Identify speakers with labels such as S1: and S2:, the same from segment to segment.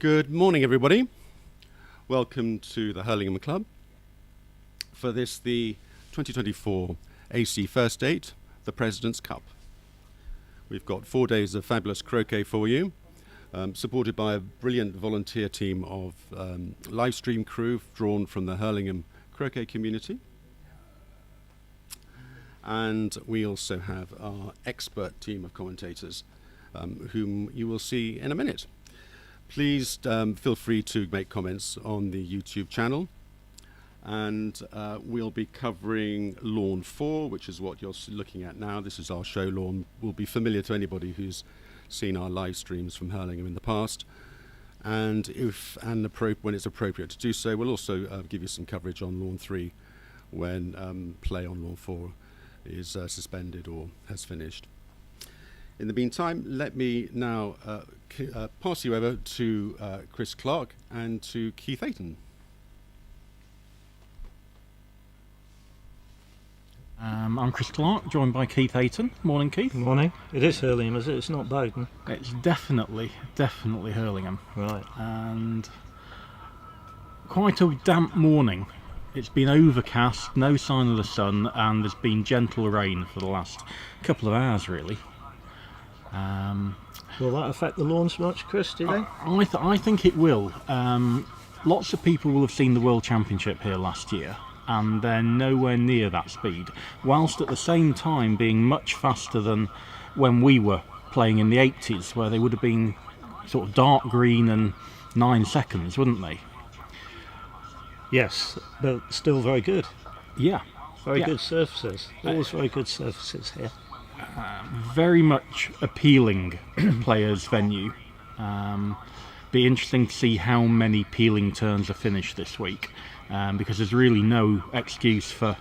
S1: Good morning, everybody. Welcome to the Hurlingham Club for the 2024 AC First Date, the President's Cup. We've got 4 days of fabulous croquet for you, supported by a brilliant volunteer team of live stream crew drawn from the Hurlingham croquet community. And we also have our expert team of commentators, whom you will see in a minute. Please feel free to make comments on the YouTube channel, and we'll be covering Lawn 4, which is what you're looking at now. This is our show lawn. Will be familiar to anybody who's seen our live streams from Hurlingham in the past, and when it's appropriate to do so, we'll also give you some coverage on Lawn 3 when play on Lawn 4 is suspended or has finished. In the meantime, let me now pass you over to Chris Clark and to Keith Ayton.
S2: I'm Chris Clark, joined by Keith Ayton. Morning, Keith.
S3: Morning. It is Hurlingham, is it? It's not Bowden.
S2: It's definitely Hurlingham.
S3: Right.
S2: And quite a damp morning. It's been overcast, no sign of the sun, and there's been gentle rain for the last couple of hours, really.
S3: Will that affect the lawns much, Chris, do you think?
S2: I think it will. Lots of people will have seen the World Championship here last year, and they're nowhere near that speed, whilst at the same time being much faster than when we were playing in the 80s, where they would have been sort of dark green and 9 seconds, wouldn't they?
S3: Yes, but still very good.
S2: Yeah.
S3: Very good surfaces. Always very good surfaces here.
S2: Very much appealing players venue. Be interesting to see how many peeling turns are finished this week, because there's really no excuse for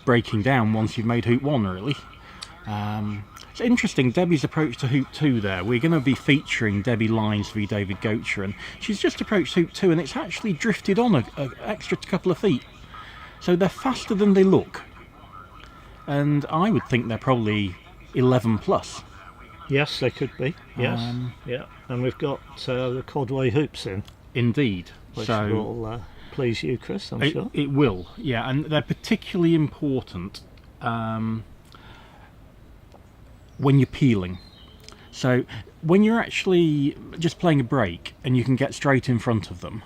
S2: breaking down once you've made hoop 1, really. It's interesting, Debbie's approach to hoop 2 there. We're going to be featuring Debbie Lines v David Gocher, and she's just approached hoop 2 and it's actually drifted on an extra couple of feet. So they're faster than they look, and I would think they're probably 11 plus.
S3: Yes, they could be. Yes. Yeah. And we've got the Codway hoops in.
S2: Indeed.
S3: Which
S2: so
S3: will please you, Chris, I'm sure.
S2: It will, yeah. And they're particularly important when you're peeling. So when you're actually just playing a break and you can get straight in front of them,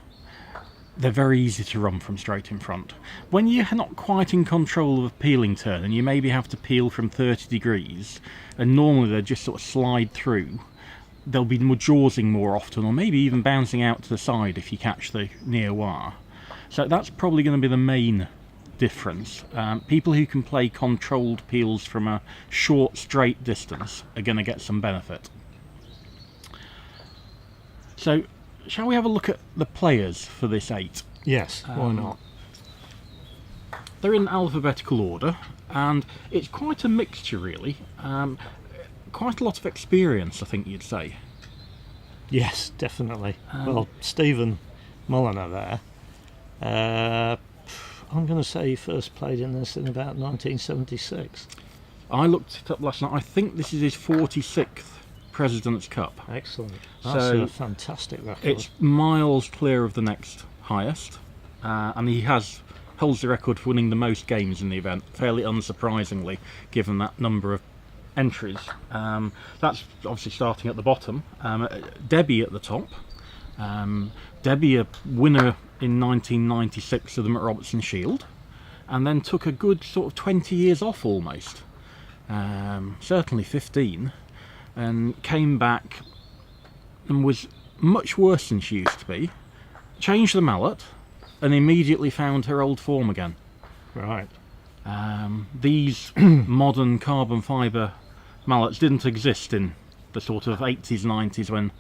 S2: they're very easy to run from straight in front. When you're not quite in control of a peeling turn and you maybe have to peel from 30 degrees, and normally they just sort of slide through, they'll be jawsing more often, or maybe even bouncing out to the side if you catch the near wire. So that's probably going to be the main difference. People who can play controlled peels from a short straight distance are going to get some benefit. So shall we have a look at the players for this 8?
S3: Yes, why not?
S2: They're in alphabetical order, and it's quite a mixture, really. Quite a lot of experience, I think you'd say.
S3: Yes, definitely. Well, Stephen Mulliner there, I'm going to say he first played in this in about 1976.
S2: I looked it up last night. I think this is his 46th President's Cup.
S3: Excellent. That's a fantastic record.
S2: It's miles clear of the next highest, and he holds the record for winning the most games in the event, fairly unsurprisingly, given that number of entries. That's obviously starting at the bottom. Debbie at the top. Debbie, a winner in 1996 of the McRobertson Shield, and then took a good sort of 20 years off almost, certainly 15, and came back and was much worse than she used to be, changed the mallet, and immediately found her old form again.
S3: Right.
S2: These modern carbon fibre mallets didn't exist in the sort of 80s, 90s when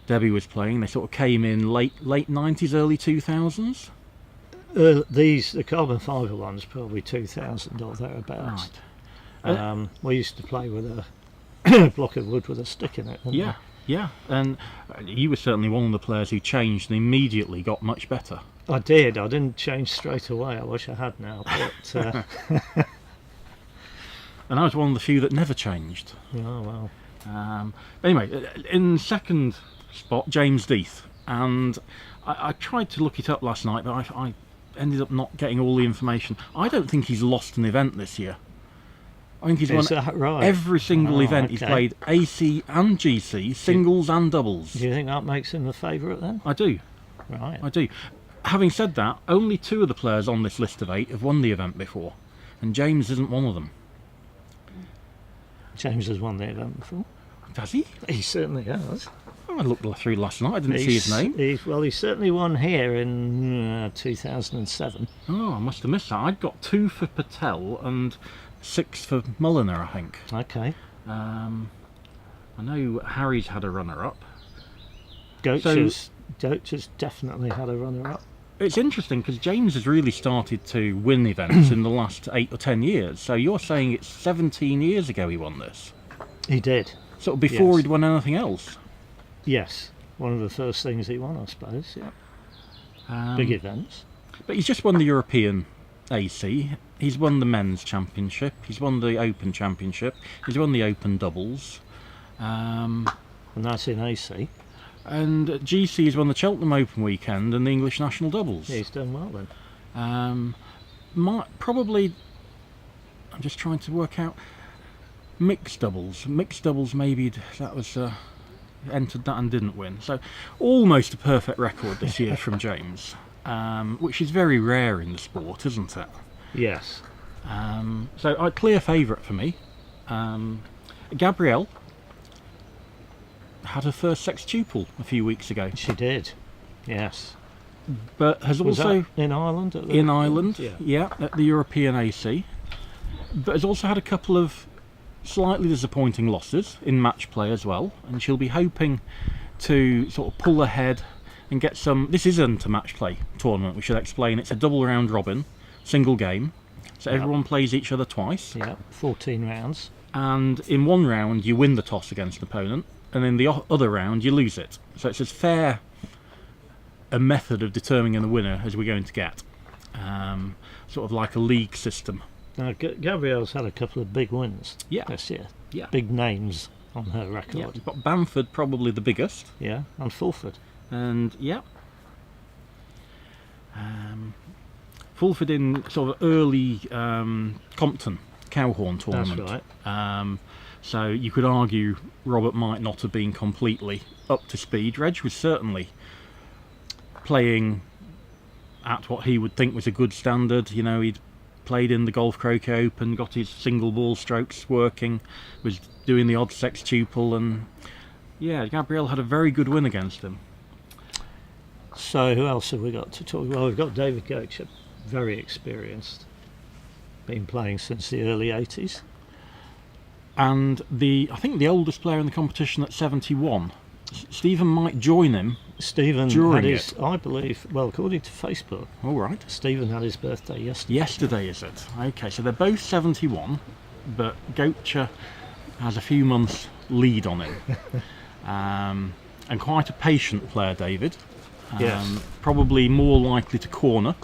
S2: Debbie was playing. They sort of came in late 90s, early 2000s.
S3: The carbon fibre ones probably 2000 or thereabouts.
S2: Right.
S3: We used to play with a block of wood with a stick in it.
S2: Yeah, yeah. And you were certainly one of the players who changed and immediately got much better.
S3: I did. I didn't change straight away. I wish I had now. But
S2: and I was one of the few that never changed.
S3: Oh well.
S2: Anyway, in second spot, James Death. and I tried to look it up last night, but I ended up not getting all the information. I don't think he's lost an event this year. I think he's won every single event he's played, AC and GC, singles and doubles.
S3: Do you think that makes him the favourite then?
S2: I do.
S3: Right.
S2: I do. Having said that, only 2 of the players on this list of 8 have won the event before, and James isn't one of them.
S3: James has won the event before.
S2: Has he?
S3: He certainly has.
S2: I looked through last night, I didn't see his name.
S3: He certainly won here in 2007.
S2: Oh, I must have missed that. I'd got 2 for Patel and 6 for Mulliner, I think.
S3: Okay.
S2: I know Harry's had a runner-up.
S3: Goach has definitely had a runner-up.
S2: It's interesting because James has really started to win events in the last 8 or 10 years. So you're saying it's 17 years ago he won this?
S3: He did.
S2: Sort of before he'd won anything else?
S3: Yes. One of the first things he won, I suppose, yeah. Big events.
S2: But he's just won the European AC. He's won the Men's Championship. He's won the Open Championship. He's won the Open Doubles.
S3: And that's in AC.
S2: And GC has won the Cheltenham Open weekend and the English National Doubles.
S3: Yeah, he's done well then.
S2: Probably, I'm just trying to work out, mixed doubles. Mixed doubles, maybe that was entered that and didn't win. So almost a perfect record this year from James, which is very rare in the sport, isn't it?
S3: Yes.
S2: So a clear favourite for me. Gabrielle had her first sextuple a few weeks ago.
S3: She did, yes.
S2: But has
S3: Was
S2: also
S3: that in Ireland?
S2: in Ireland, yeah, at the European AC. But has also had a couple of slightly disappointing losses in match play as well, and she'll be hoping to sort of pull ahead and get some. This isn't a match play tournament, we should explain. It's a double round robin, single game, so everyone plays each other twice.
S3: Yeah, 14 rounds.
S2: And in one round you win the toss against an opponent, and in the other round you lose it. So it's as fair a method of determining the winner as we're going to get, sort of like a league system.
S3: Now, Gabrielle's had a couple of big wins this year.
S2: Yeah.
S3: Big names on her record.
S2: Yeah, we've got Bamford, probably the biggest.
S3: Yeah, and Fulford.
S2: And Fulford in sort of early Compton Cowhorn tournament.
S3: That's right.
S2: So you could argue Robert might not have been completely up to speed. Reg was certainly playing at what he would think was a good standard. You know, he'd played in the Golf Croquet Open, got his single ball strokes working, was doing the odd sextuple, and Gabrielle had a very good win against him.
S3: So who else have we got to talk? Well, we've got David Goach, very experienced, been playing since the early 80s.
S2: And I think the oldest player in the competition at 71. Stephen might join him.
S3: Stephen had his, I believe, well, according to Facebook.
S2: All right.
S3: Stephen had his birthday yesterday.
S2: Yesterday, is it? Okay, so they're both 71, but Goach has a few months lead on him. And quite a patient player, David.
S3: Yes.
S2: Probably more likely to corner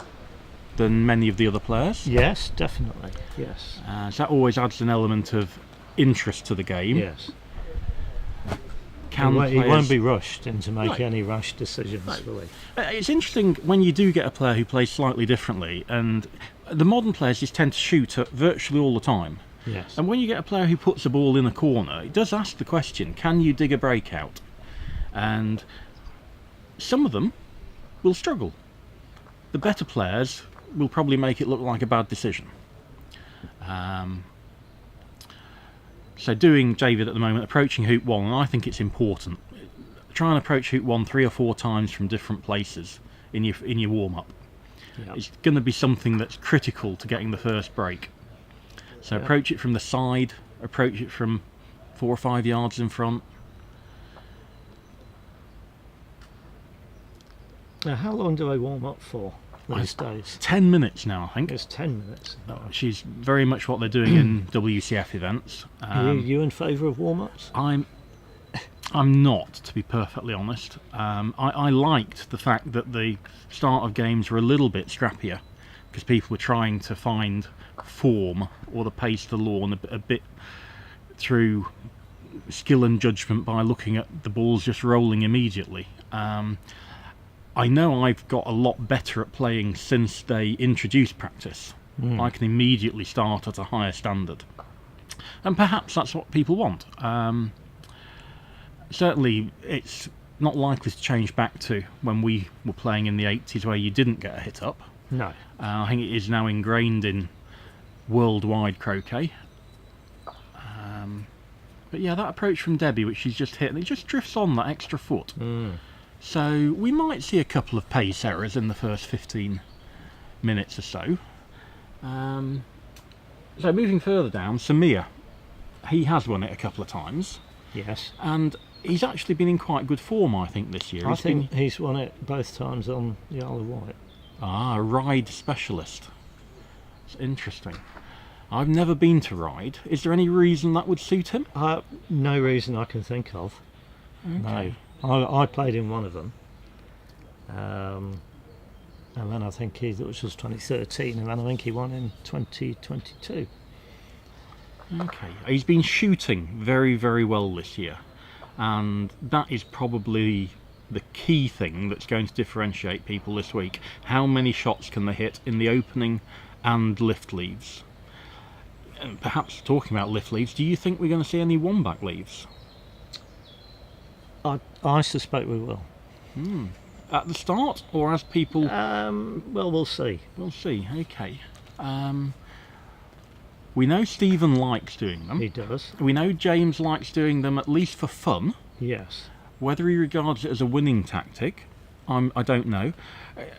S2: than many of the other players.
S3: Yes, definitely. Yes.
S2: So that always adds an element of interest to the game.
S3: Yes. He won't be rushed into making any rash decisions, will he?
S2: It's interesting when you do get a player who plays slightly differently, and the modern players just tend to shoot at virtually all the time.
S3: Yes.
S2: And when you get a player who puts a ball in a corner, it does ask the question, can you dig a breakout? And some of them will struggle. The better players will probably make it look like a bad decision. So doing David at the moment, approaching hoop 1, and I think it's important. Try and approach hoop 1 3 or 4 times from different places in your warm-up. Yep. It's going to be something that's critical to getting the first break. So approach it from the side, approach it from 4 or 5 yards in front.
S3: Now, how long do I warm up for these days?
S2: 10 minutes now, I think.
S3: It's 10 minutes.
S2: Which is very much what they're doing in WCF events.
S3: Are you in favour of warm-ups?
S2: I'm not, to be perfectly honest. I liked the fact that the start of games were a little bit scrappier, because people were trying to find form or the pace of the lawn a bit through skill and judgment by looking at the balls just rolling immediately. I know I've got a lot better at playing since they introduced practice. I can immediately start at a higher standard. And perhaps that's what people want. Certainly, it's not likely to change back to when we were playing in the 80s where you didn't get a hit up.
S3: No.
S2: I think it is now ingrained in worldwide croquet. But yeah, that approach from Debbie, which she's just hit, and it just drifts on that extra foot. So we might see a couple of pace errors in the first 15 minutes or so. So moving further down, Samir, he has won it a couple of times.
S3: Yes.
S2: And he's actually been in quite good form, I think, this year.
S3: I think he's won it both times on the Isle of Wight.
S2: Ah, a ride specialist. It's interesting. I've never been to Ride. Is there any reason that would suit him?
S3: No reason I can think of.
S2: Okay.
S3: No. I played in one of them. And then I think which was 2013, and then I think he won in 2022.
S2: Okay. He's been shooting very, very well this year. And that is probably the key thing that's going to differentiate people this week. How many shots can they hit in the opening and lift leaves? And perhaps talking about lift leaves, do you think we're going to see any one-back leaves?
S3: I suspect we will.
S2: At the start, or as people...
S3: Well, we'll see.
S2: We'll see, okay. We know Stephen likes doing them.
S3: He does.
S2: We know James likes doing them at least for fun.
S3: Yes.
S2: Whether he regards it as a winning tactic, I don't know.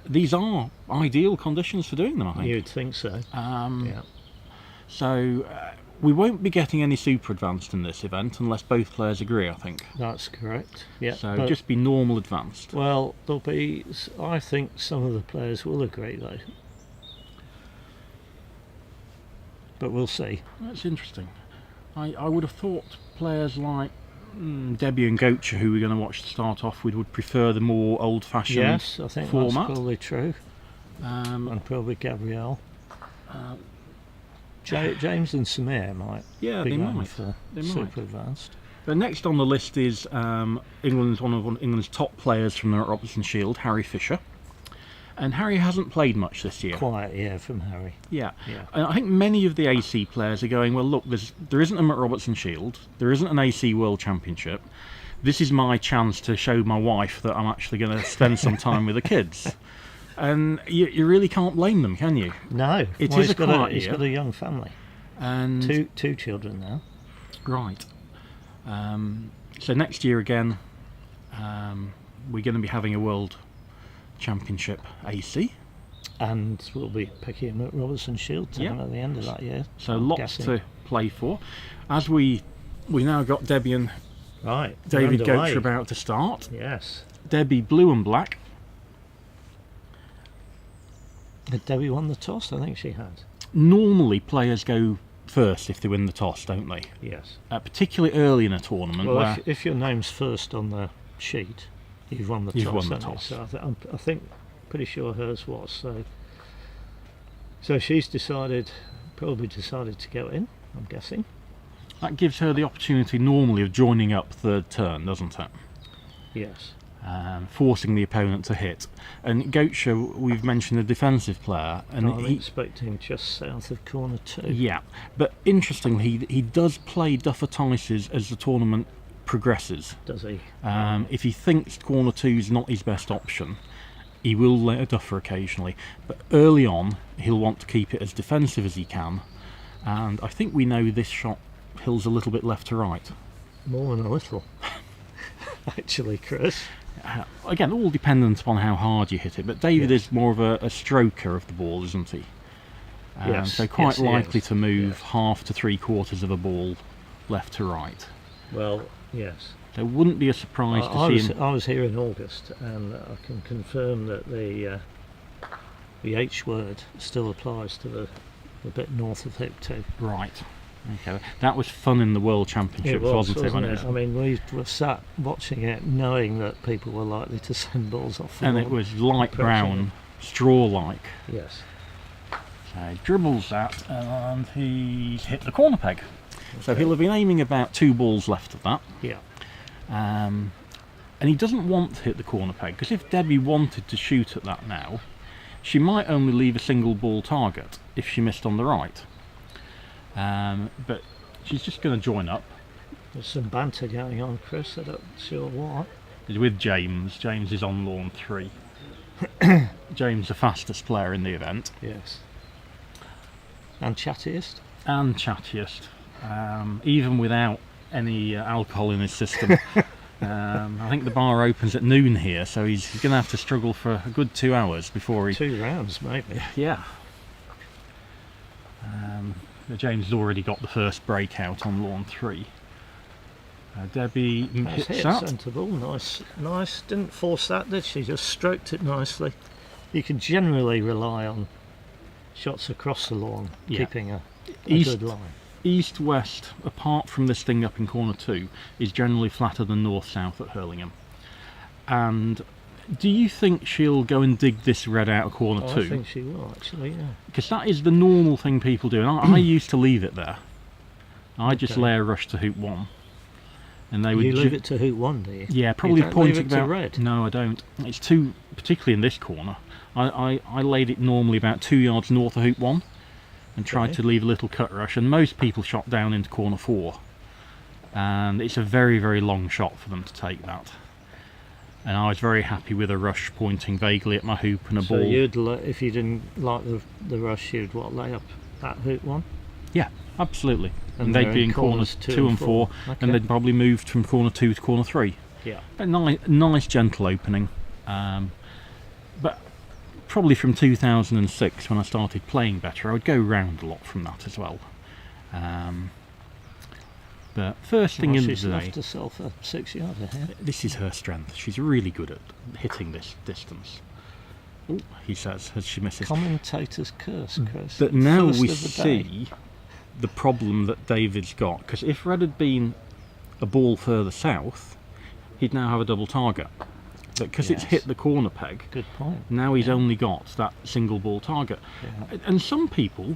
S2: These are ideal conditions for doing them, I think.
S3: You'd think so. Yeah.
S2: So we won't be getting any super advanced in this event unless both players agree, I think.
S3: That's correct. Yeah.
S2: So just be normal advanced.
S3: Well, I think some of the players will agree though. But we'll see.
S2: That's interesting. I would have thought players like Debbie and Gocher, who we're going to watch to start off with, would prefer the more old-fashioned
S3: Yes, I think
S2: format.
S3: that's probably true. And probably Gabrielle. James and Samir might be going for super advanced.
S2: The next on the list is one of England's top players from the Robertson Shield, Harry Fisher. And Harry hasn't played much this year.
S3: Quiet, yeah, from Harry.
S2: Yeah. And I think many of the AC players are going, well, look, there isn't a Robertson Shield, there isn't an AC World Championship. This is my chance to show my wife that I'm actually going to spend some time with the kids. And you really can't blame them, can you?
S3: No.
S2: He's got
S3: a young family.
S2: And
S3: two children now.
S2: Right. So next year again, we're going to be having a World Championship AC.
S3: And we'll be picking him at Robertson Shield team at the end of that year.
S2: So lots to play for. As we now got Debbie and David Gocher about to start.
S3: Yes.
S2: Debbie blue and black.
S3: Had Debbie won the toss? I think she had.
S2: Normally players go first if they win the toss, don't they?
S3: Yes.
S2: Particularly early in a tournament.
S3: Well, if your name's first on the sheet, you've won the toss.
S2: You've won the toss.
S3: So I think, pretty sure hers was. So she's probably decided to go in, I'm guessing.
S2: That gives her the opportunity normally of joining up third turn, doesn't it?
S3: Yes.
S2: Forcing the opponent to hit. And Gocher, we've mentioned a defensive player. And
S3: I'm expecting just south of corner 2.
S2: Yeah, but interestingly, he does play Duffer Tices as the tournament progresses.
S3: Does he?
S2: If he thinks corner 2 is not his best option, he will let a duffer occasionally. But early on, he'll want to keep it as defensive as he can. And I think we know this shot hills a little bit left to right.
S3: More than a little. Actually, Chris.
S2: Again, all dependent upon how hard you hit it, but David is more of a stroker of the ball, isn't he?
S3: Yes.
S2: So quite likely to move half to 3/4 of a ball left to right.
S3: Well, yes.
S2: There wouldn't be a surprise to see him.
S3: I was here in August, and I can confirm that the H word still applies to the bit north of hip 2.
S2: Right. Okay, that was fun in the World Championships, wasn't it?
S3: I mean, we were sat watching it, knowing that people were likely to send balls off the
S2: and
S3: ball.
S2: it was light brown, straw-like.
S3: Yes.
S2: So he dribbles that, and he's hit the corner peg. Okay. So he'll have been aiming about 2 balls left of that.
S3: Yeah.
S2: And he doesn't want to hit the corner peg, because if Debbie wanted to shoot at that now, she might only leave a single ball target if she missed on the right. But she's just going to join up.
S3: There's some banter going on, Chris. I'm not sure what.
S2: With James. James is on lawn 3. James, the fastest player in the event.
S3: Yes. And chattiest.
S2: And chattiest. Even without any alcohol in his system. I think the bar opens at noon here, so he's going to have to struggle for a good 2 hours before he...
S3: 2 rounds, maybe.
S2: Yeah. James has already got the first breakout on lawn 3. Debbie hits that.
S3: Centre ball, nice. Didn't force that, did she? Just stroked it nicely. You can generally rely on shots across the lawn, keeping a good line.
S2: East-west, apart from this thing up in corner 2, is generally flatter than north-south at Hurlingham. And do you think she'll go and dig this red out of corner 2?
S3: I think she will, actually, yeah.
S2: Because that is the normal thing people do, and I used to leave it there. I just lay a rush to hoop 1. And they would
S3: leave it to hoop 1, do you?
S2: Yeah, probably
S3: you don't
S2: pointing
S3: leave it
S2: about...
S3: to red?
S2: No, I don't. It's too... particularly in this corner. I laid it normally about 2 yards north of hoop 1 and tried to leave a little cut rush, and most people shot down into corner 4. And it's a very, very long shot for them to take that. And I was very happy with a rush pointing vaguely at my hoop and a ball.
S3: So you'd, if you didn't like the rush, you'd lay up at hoop 1?
S2: Yeah, absolutely. And
S3: they're
S2: they'd be in corners 2 and 4, and they'd probably moved from corner 2 to corner 3.
S3: Yeah.
S2: A nice gentle opening. But probably from 2006, when I started playing better, I would go round a lot from that as well. But first thing in the day...
S3: She's left herself a 6 yard ahead.
S2: This is her strength. She's really good at hitting this distance. Ooh, he says, as she misses.
S3: Commentator's curse, Chris.
S2: But now
S3: First
S2: we
S3: of the
S2: see the problem that David's got, because if red had been a ball further south, he'd now have a double target. But because it's hit the corner peg,
S3: good point.
S2: Now he's only got that single ball target.
S3: Yeah.
S2: And some people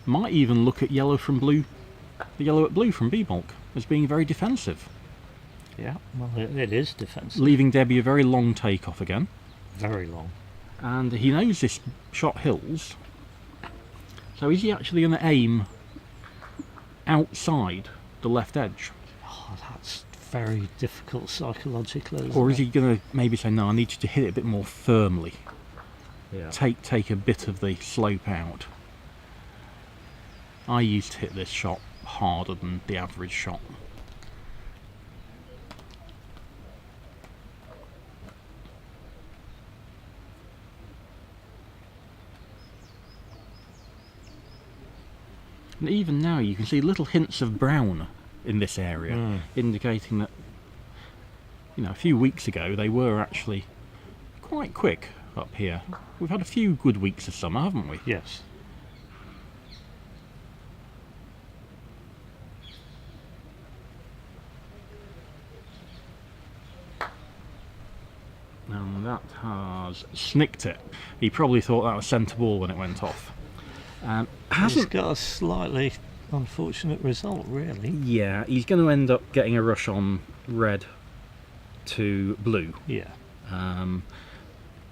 S2: might even look at yellow from blue, the yellow at blue from B-Bulk, as being very defensive.
S3: Yeah, well, it is defensive.
S2: Leaving Debbie a very long takeoff again.
S3: Very long.
S2: And he knows this shot hills. So is he actually going to aim outside the left edge?
S3: Oh, that's very difficult psychologically.
S2: Or is he going to maybe say, no, I need you to hit it a bit more firmly.
S3: Yeah.
S2: Take a bit of the slope out. I used to hit this shot harder than the average shot. And even now you can see little hints of brown in this area, indicating that, you know, a few weeks ago they were actually quite quick up here. We've had a few good weeks of summer, haven't we?
S3: Yes.
S2: And that has snicked it. He probably thought that was centre ball when it went off.
S3: He's got a slightly unfortunate result, really.
S2: Yeah, he's going to end up getting a rush on red to blue.
S3: Yeah.
S2: And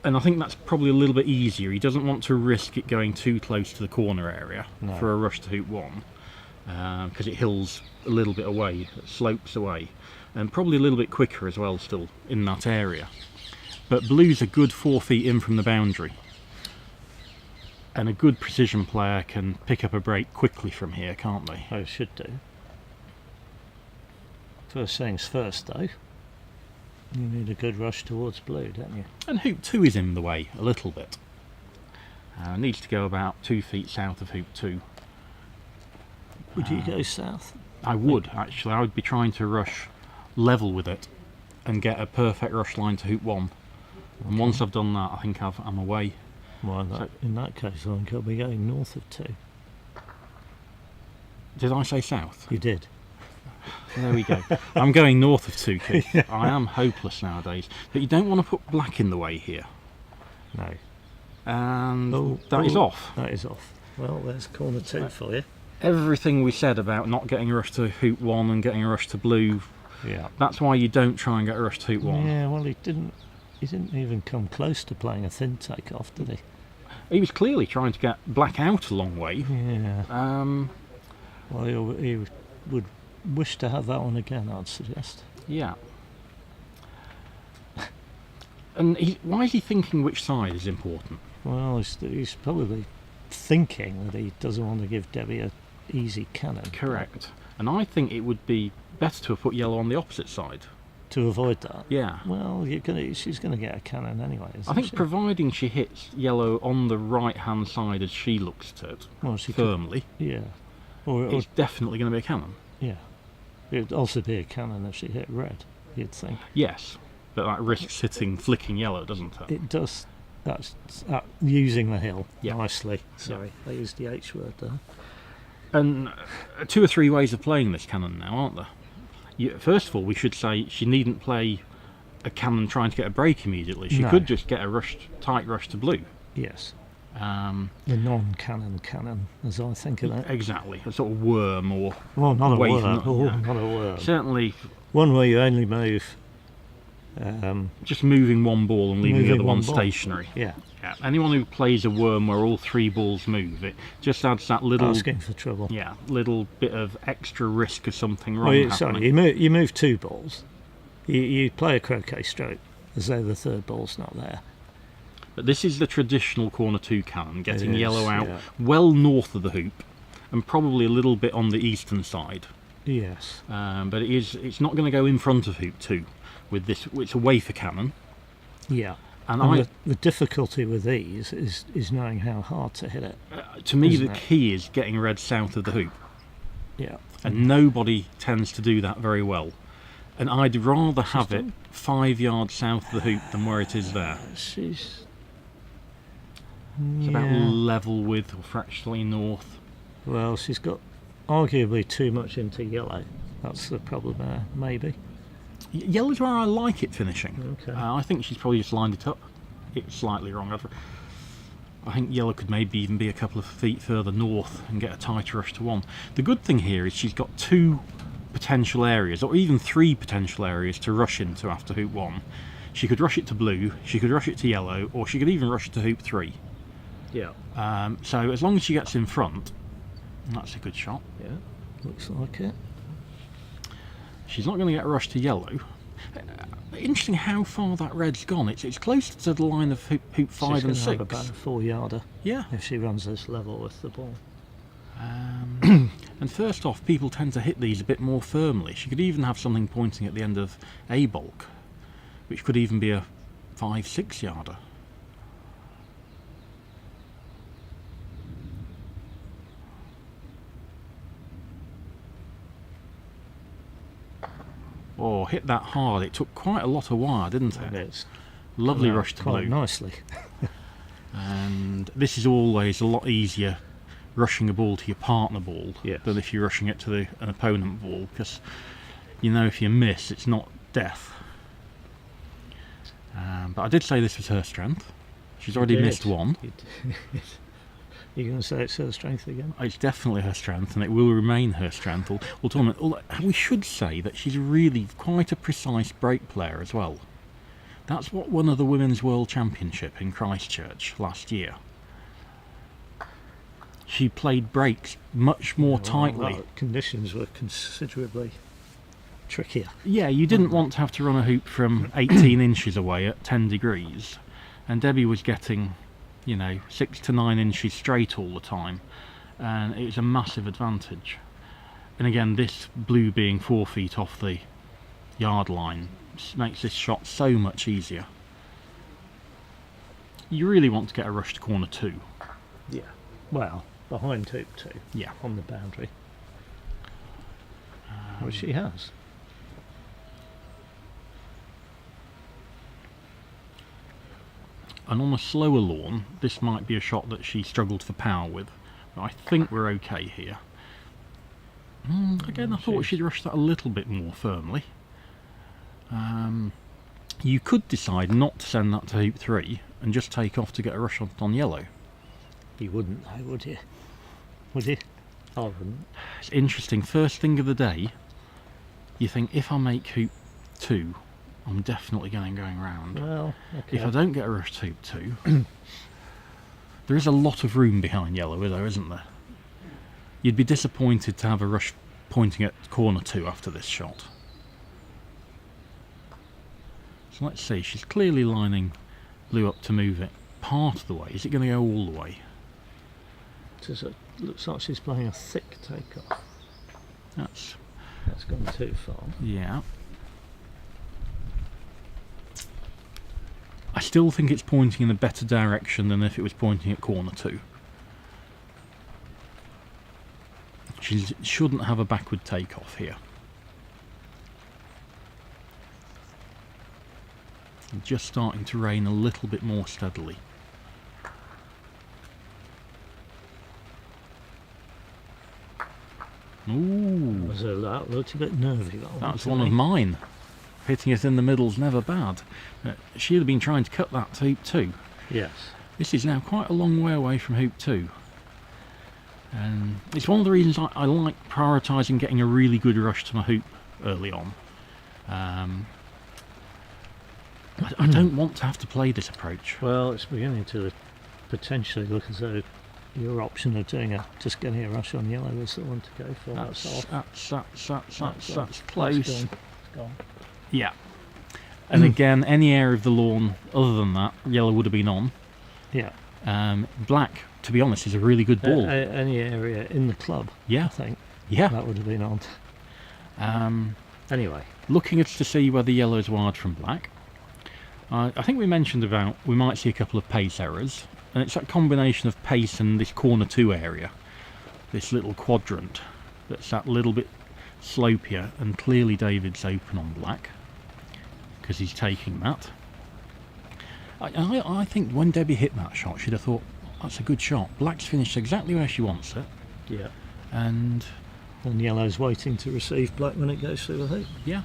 S2: I think that's probably a little bit easier. He doesn't want to risk it going too close to the corner area for a rush to hoop 1, because it hills a little bit away, it slopes away, and probably a little bit quicker as well still in that area. But blue's a good 4 feet in from the boundary. And a good precision player can pick up a break quickly from here, can't they?
S3: Oh, should do. First things first, though. You need a good rush towards blue, don't you?
S2: And hoop 2 is in the way a little bit. Needs to go about 2 feet south of hoop 2.
S3: Would you go south?
S2: I would, actually. I would be trying to rush level with it and get a perfect rush line to hoop 1. And once I've done that, I think I'm away.
S3: Well, in that case, I think I'll be going north of 2.
S2: Did I say south?
S3: You did.
S2: There we go. I'm going north of 2, Keith. Yeah. I am hopeless nowadays. But you don't want to put black in the way here.
S3: No.
S2: And that is off.
S3: That is off. Well, there's corner 2 for you.
S2: Everything we said about not getting a rush to hoop 1 and getting a rush to blue
S3: Yeah.
S2: That's why you don't try and get a rush to hoop 1.
S3: Yeah, well, he didn't even come close to playing a thin take-off, did he?
S2: He was clearly trying to get black out a long way.
S3: Yeah. Well, he would wish to have that one again, I'd suggest.
S2: Yeah. And why is he thinking which side is important?
S3: Well, he's probably thinking that he doesn't want to give Debbie a easy cannon.
S2: Correct. And I think it would be better to have put yellow on the opposite side.
S3: To avoid that?
S2: Yeah.
S3: Well, she's going to get a cannon anyway, isn't
S2: I think
S3: she?
S2: providing she hits yellow on the right-hand side as she looks at it,
S3: Well, she
S2: firmly,
S3: could, yeah. Or
S2: it's definitely going to be a cannon.
S3: yeah. It would also be a cannon if she hit red, you'd think.
S2: Yes, but that risks hitting flicking yellow, doesn't it?
S3: It does. That's using the hill
S2: Yeah.
S3: nicely. Sorry, I used the H word there.
S2: And 2 or 3 ways of playing this cannon now, aren't there? First of all, we should say she needn't play a cannon trying to get a break immediately. She
S3: No.
S2: could just get a tight rush to blue.
S3: Yes.
S2: The
S3: non-cannon cannon, as I think of it.
S2: Exactly, a sort of worm or...
S3: Well, not a
S2: wave,
S3: worm.
S2: not-
S3: Oh,
S2: yeah.
S3: not a worm.
S2: Certainly,
S3: One where you only move.
S2: just moving one ball and leaving the
S3: Moving
S2: other one
S3: one ball.
S2: stationary.
S3: Yeah.
S2: Yeah. Anyone who plays a worm where all 3 balls move, it just adds that little...
S3: Asking for trouble.
S2: Yeah, little bit of extra risk of something wrong
S3: Well,
S2: happening.
S3: sorry, you move 2 balls. You play a croquet stroke as though the 3rd ball's not there.
S2: But this is the traditional corner 2 cannon, getting
S3: It is,
S2: yellow out
S3: yeah.
S2: well north of the hoop and probably a little bit on the eastern side.
S3: Yes.
S2: But it's not going to go in front of hoop 2 with this. It's a wafer cannon.
S3: Yeah.
S2: And
S3: the difficulty with these is knowing how hard to hit it.
S2: to me,
S3: isn't
S2: the
S3: it?
S2: key is getting red south of the hoop.
S3: Yeah.
S2: And nobody tends to do that very well. And I'd rather have it 5 yards south of the hoop than where it is there.
S3: She's...
S2: It's about level with or fractionally north.
S3: Well, she's got arguably too much into yellow. That's the problem there, maybe.
S2: Yellow's where I like it finishing.
S3: Okay.
S2: I think she's probably just lined it up. It's slightly wrong. I think yellow could maybe even be a couple of feet further north and get a tighter rush to 1. The good thing here is she's got 2 potential areas, or even 3 potential areas to rush into after hoop 1. She could rush it to blue, she could rush it to yellow, or she could even rush it to hoop 3.
S3: Yeah.
S2: So as long as she gets in front, that's a good shot.
S3: Yeah. Looks like it.
S2: She's not going to get rushed to yellow. Interesting how far that red's gone. It's closer to the line of hoop 5
S3: She's
S2: and
S3: gonna
S2: 6.
S3: have about a 4-yarder
S2: Yeah.
S3: if she runs this level with the ball.
S2: And first off, people tend to hit these a bit more firmly. She could even have something pointing at the end of a bulk, which could even be a 5-6 yarder. Oh, hit that hard. It took quite a lot of wire, didn't
S3: And
S2: it?
S3: it's
S2: Lovely
S3: come out
S2: rush to
S3: quite
S2: blue.
S3: nicely.
S2: And this is always a lot easier rushing a ball to your partner ball
S3: Yes.
S2: than if you're rushing it to an opponent ball, because you know if you miss, it's not death. But I did say this was her strength. She's already
S3: did.
S2: missed 1.
S3: You're going to say it's her strength again?
S2: It's definitely her strength, and it will remain her strength. We should say that she's really quite a precise break player as well. That's what won her the Women's World Championship in Christchurch last year. She played breaks much more tightly.
S3: Well, conditions were considerably trickier.
S2: Yeah, you didn't want to have to run a hoop from 18 inches away at 10 degrees, and Debbie was getting, 6 to 9 inches straight all the time, and it was a massive advantage. And again, this blue being 4 feet off the yard line makes this shot so much easier. You really want to get a rush to corner 2.
S3: Yeah. Well, behind hoop 2.
S2: Yeah.
S3: On the boundary. Which she has.
S2: And on a slower lawn, this might be a shot that she struggled for power with. But I think we're okay here. Again, I thought she'd rushed that a little bit more firmly. You could decide not to send that to hoop 3 and just take off to get a rush on yellow.
S3: You wouldn't though, would you? Would you? I wouldn't.
S2: It's interesting, first thing of the day, you think if I make hoop 2, I'm definitely going round.
S3: Well, okay.
S2: If I don't get a rush to hoop 2, there is a lot of room behind yellow, though, isn't there? You'd be disappointed to have a rush pointing at corner 2 after this shot. So let's see, she's clearly lining blue up to move it part of the way. Is it going to go all the way?
S3: Looks like she's playing a thick takeoff.
S2: That's
S3: gone too far.
S2: Yeah. I still think it's pointing in a better direction than if it was pointing at corner 2. She shouldn't have a backward takeoff here. Just starting to rain a little bit more steadily. Ooh,
S3: That looked a bit nervy.
S2: that's one of mine. Hitting it in the middle's never bad. She'd have been trying to cut that to hoop 2.
S3: Yes.
S2: This is now quite a long way away from hoop 2. And it's one of the reasons I like prioritising getting a really good rush to my hoop early on. I don't want to have to play this approach.
S3: Well, it's beginning to potentially look as though your option of just getting a rush on yellow is the one to go for.
S2: That's close.
S3: It's gone.
S2: Yeah. And again, any area of the lawn other than that, yellow would have been on.
S3: Yeah.
S2: Black, to be honest, is a really good ball.
S3: Any area in the club,
S2: Yeah.
S3: I think.
S2: Yeah.
S3: That would have been on. Anyway.
S2: Looking to see whether yellow is wired from black. I think we mentioned about we might see a couple of pace errors, and it's that combination of pace and this corner 2 area, this little quadrant that's that little bit slopier, and clearly David's open on black because he's taking that. I think when Debbie hit that shot, she'd have thought that's a good shot. Black's finished exactly where she wants it.
S3: Yeah.
S2: And
S3: yellow's waiting to receive black when it goes through the hoop.
S2: Yeah.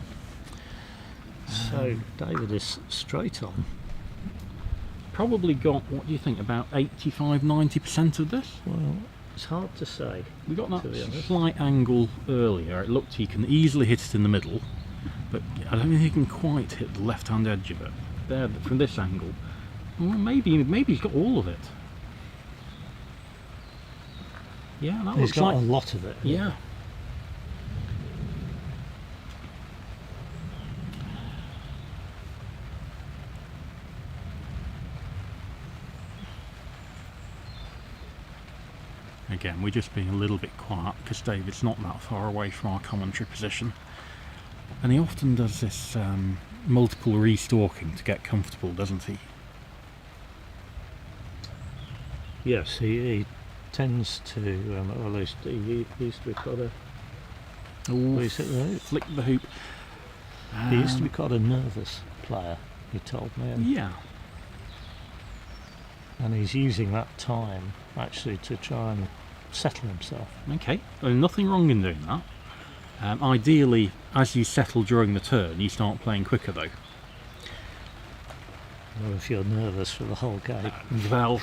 S3: So David is straight on.
S2: Probably got, what do you think, about 85-90% of this?
S3: Well, it's hard to say.
S2: We got that slight angle earlier. It looked he can easily hit it in the middle, but I don't think he can quite hit the left-hand edge of it. There, from this angle. Well, maybe he's got all of it. Yeah, that
S3: He's
S2: looks
S3: got
S2: like
S3: a lot of it.
S2: Yeah. Again, we're just being a little bit quiet because David's not that far away from our commentary position, and he often does this multiple restalking to get comfortable, doesn't he?
S3: Yes, he tends to, or at least he used to be quite a...
S2: Flick the hoop.
S3: He used to be quite a nervous player, he told me.
S2: Yeah.
S3: And he's using that time actually to try and settle himself.
S2: Okay, well, nothing wrong in doing that. Ideally, as you settle during the turn, you start playing quicker though.
S3: Or if you're nervous for the whole game.
S2: Well,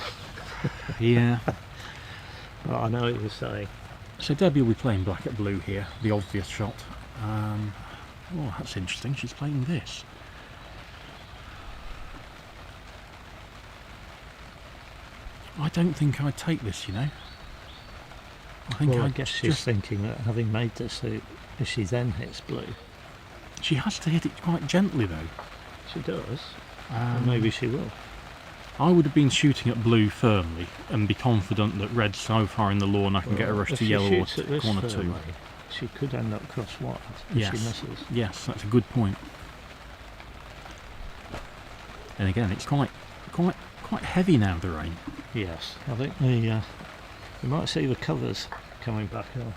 S2: yeah.
S3: Well, I know what you're saying.
S2: So Debbie will be playing black at blue here, the obvious shot. Oh, that's interesting, she's playing this. I don't think I'd take this, you know.
S3: I guess she's thinking that having made this hoop, if she then hits blue...
S2: She has to hit it quite gently though.
S3: She does. And maybe she will.
S2: I would have been shooting at blue firmly and be confident that red's so far in the lawn I can get a rush to yellow or to corner 2.
S3: She could end up cross white if she misses.
S2: Yes, that's a good point. And again, it's quite heavy now, the rain.
S3: Yes, I think we might see the covers coming back on.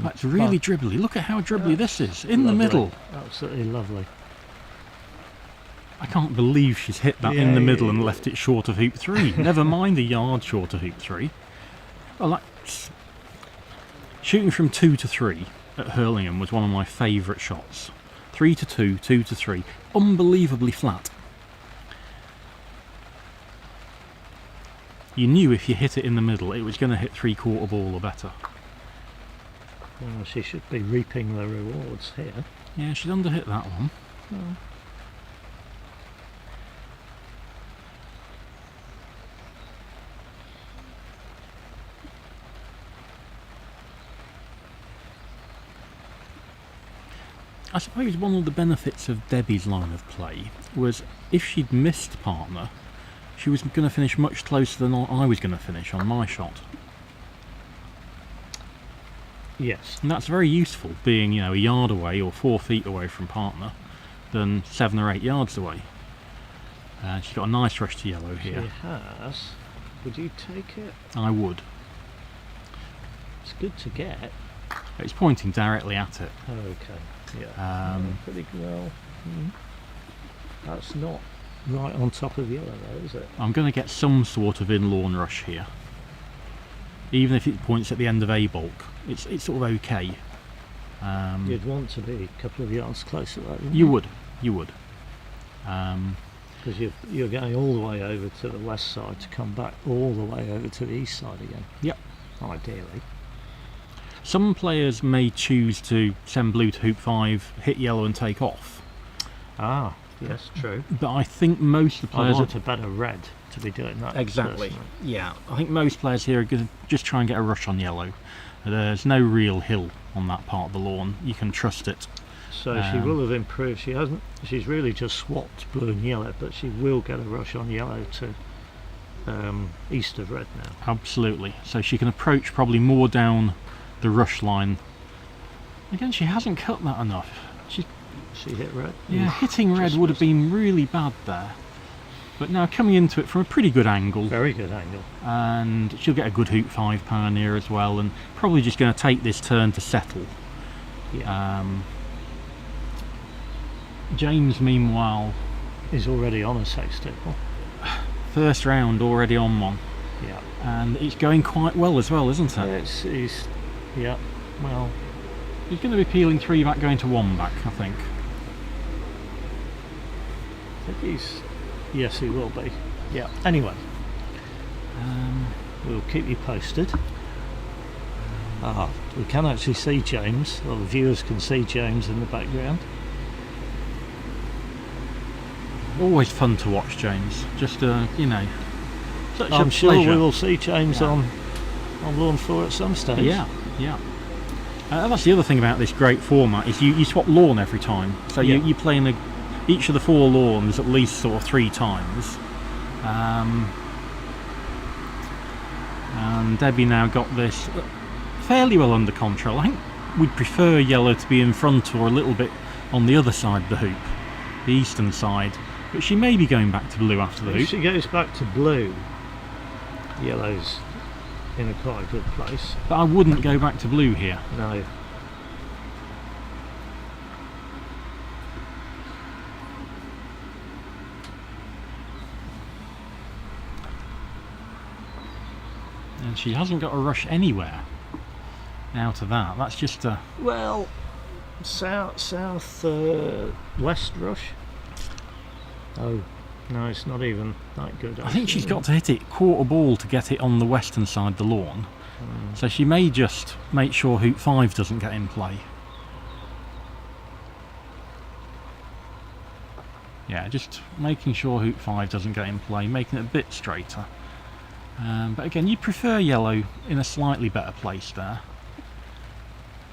S2: That's really dribbly. Look at how dribbly this is in
S3: lovely.
S2: The middle.
S3: Absolutely lovely.
S2: I can't believe she's hit that in the middle and left it short of hoop 3. Never mind a yard short of hoop 3. Well, that's... Shooting from 2 to 3 at Hurlingham was one of my favourite shots. 3 to 2, 2 to 3. Unbelievably flat. You knew if you hit it in the middle, it was going to hit 3/4 ball or better.
S3: Well, she should be reaping the rewards here.
S2: Yeah, she's underhit that one.
S3: Oh.
S2: I suppose one of the benefits of Debbie's line of play was if she'd missed partner, she was going to finish much closer than I was going to finish on my shot.
S3: Yes.
S2: And that's very useful, being, a yard away or 4 feet away from partner than 7 or 8 yards away. She's got a nice rush to yellow here.
S3: She has. Would you take it?
S2: I would.
S3: It's good to get.
S2: It's pointing directly at it.
S3: Okay. Yeah. Pretty well. That's not right on top of yellow, though, is it?
S2: I'm going to get some sort of in-lawn rush here. Even if it points at the end of A bulk, it's sort of okay.
S3: You'd want to be a couple of yards closer, though.
S2: You would.
S3: Because you're going all the way over to the west side to come back all the way over to the east side again.
S2: Yep.
S3: Ideally.
S2: Some players may choose to send blue to hoop 5, hit yellow and take off.
S3: Ah, yes, true.
S2: But I think most of the
S3: I
S2: players...
S3: want a better red to be doing that.
S2: Exactly.
S3: Personally.
S2: Yeah, I think most players here are going to just try and get a rush on yellow. There's no real hill on that part of the lawn. You can trust it.
S3: So she will have improved. She hasn't. She's really just swapped blue and yellow, but she will get a rush on yellow to east of red now.
S2: Absolutely. So she can approach probably more down the rush line. Again, she hasn't cut that enough.
S3: She hit red.
S2: Yeah, hitting red would have been really bad there. But now coming into it from a pretty good angle.
S3: Very good angle.
S2: And she'll get a good hoop 5 pioneer as well, and probably just going to take this turn to settle.
S3: Yeah.
S2: James, meanwhile,
S3: is already on a sextuple.
S2: First round already on one.
S3: Yeah.
S2: And it's going quite well as well, isn't it?
S3: Yeah. Well,
S2: he's going to be peeling 3 back, going to 1 back, I think.
S3: Yes, he will be. Yeah. Anyway, we'll keep you posted. We can actually see James, or the viewers can see James in the background.
S2: Always fun to watch James. Just such
S3: I'm
S2: a
S3: sure
S2: pleasure.
S3: we will see James on lawn 4 at some stage.
S2: Yeah. That's the other thing about this great format is you swap lawn every time. So you play in each of the 4 lawns at least sort of 3 times. And Debbie now got this fairly well under control. I think we'd prefer yellow to be in front or a little bit on the other side of the hoop, the eastern side. But she may be going back to blue after the hoop.
S3: If she goes back to blue, yellow's in a quite good place.
S2: But I wouldn't go back to blue here.
S3: No.
S2: And she hasn't got a rush anywhere out of that. That's just a...
S3: Well, west rush. Oh, no, it's not even that good.
S2: I think she's got to hit it quarter ball to get it on the western side of the lawn. So she may just make sure hoop 5 doesn't get in play. Yeah, just making sure hoop 5 doesn't get in play, making it a bit straighter. But again, you prefer yellow in a slightly better place there.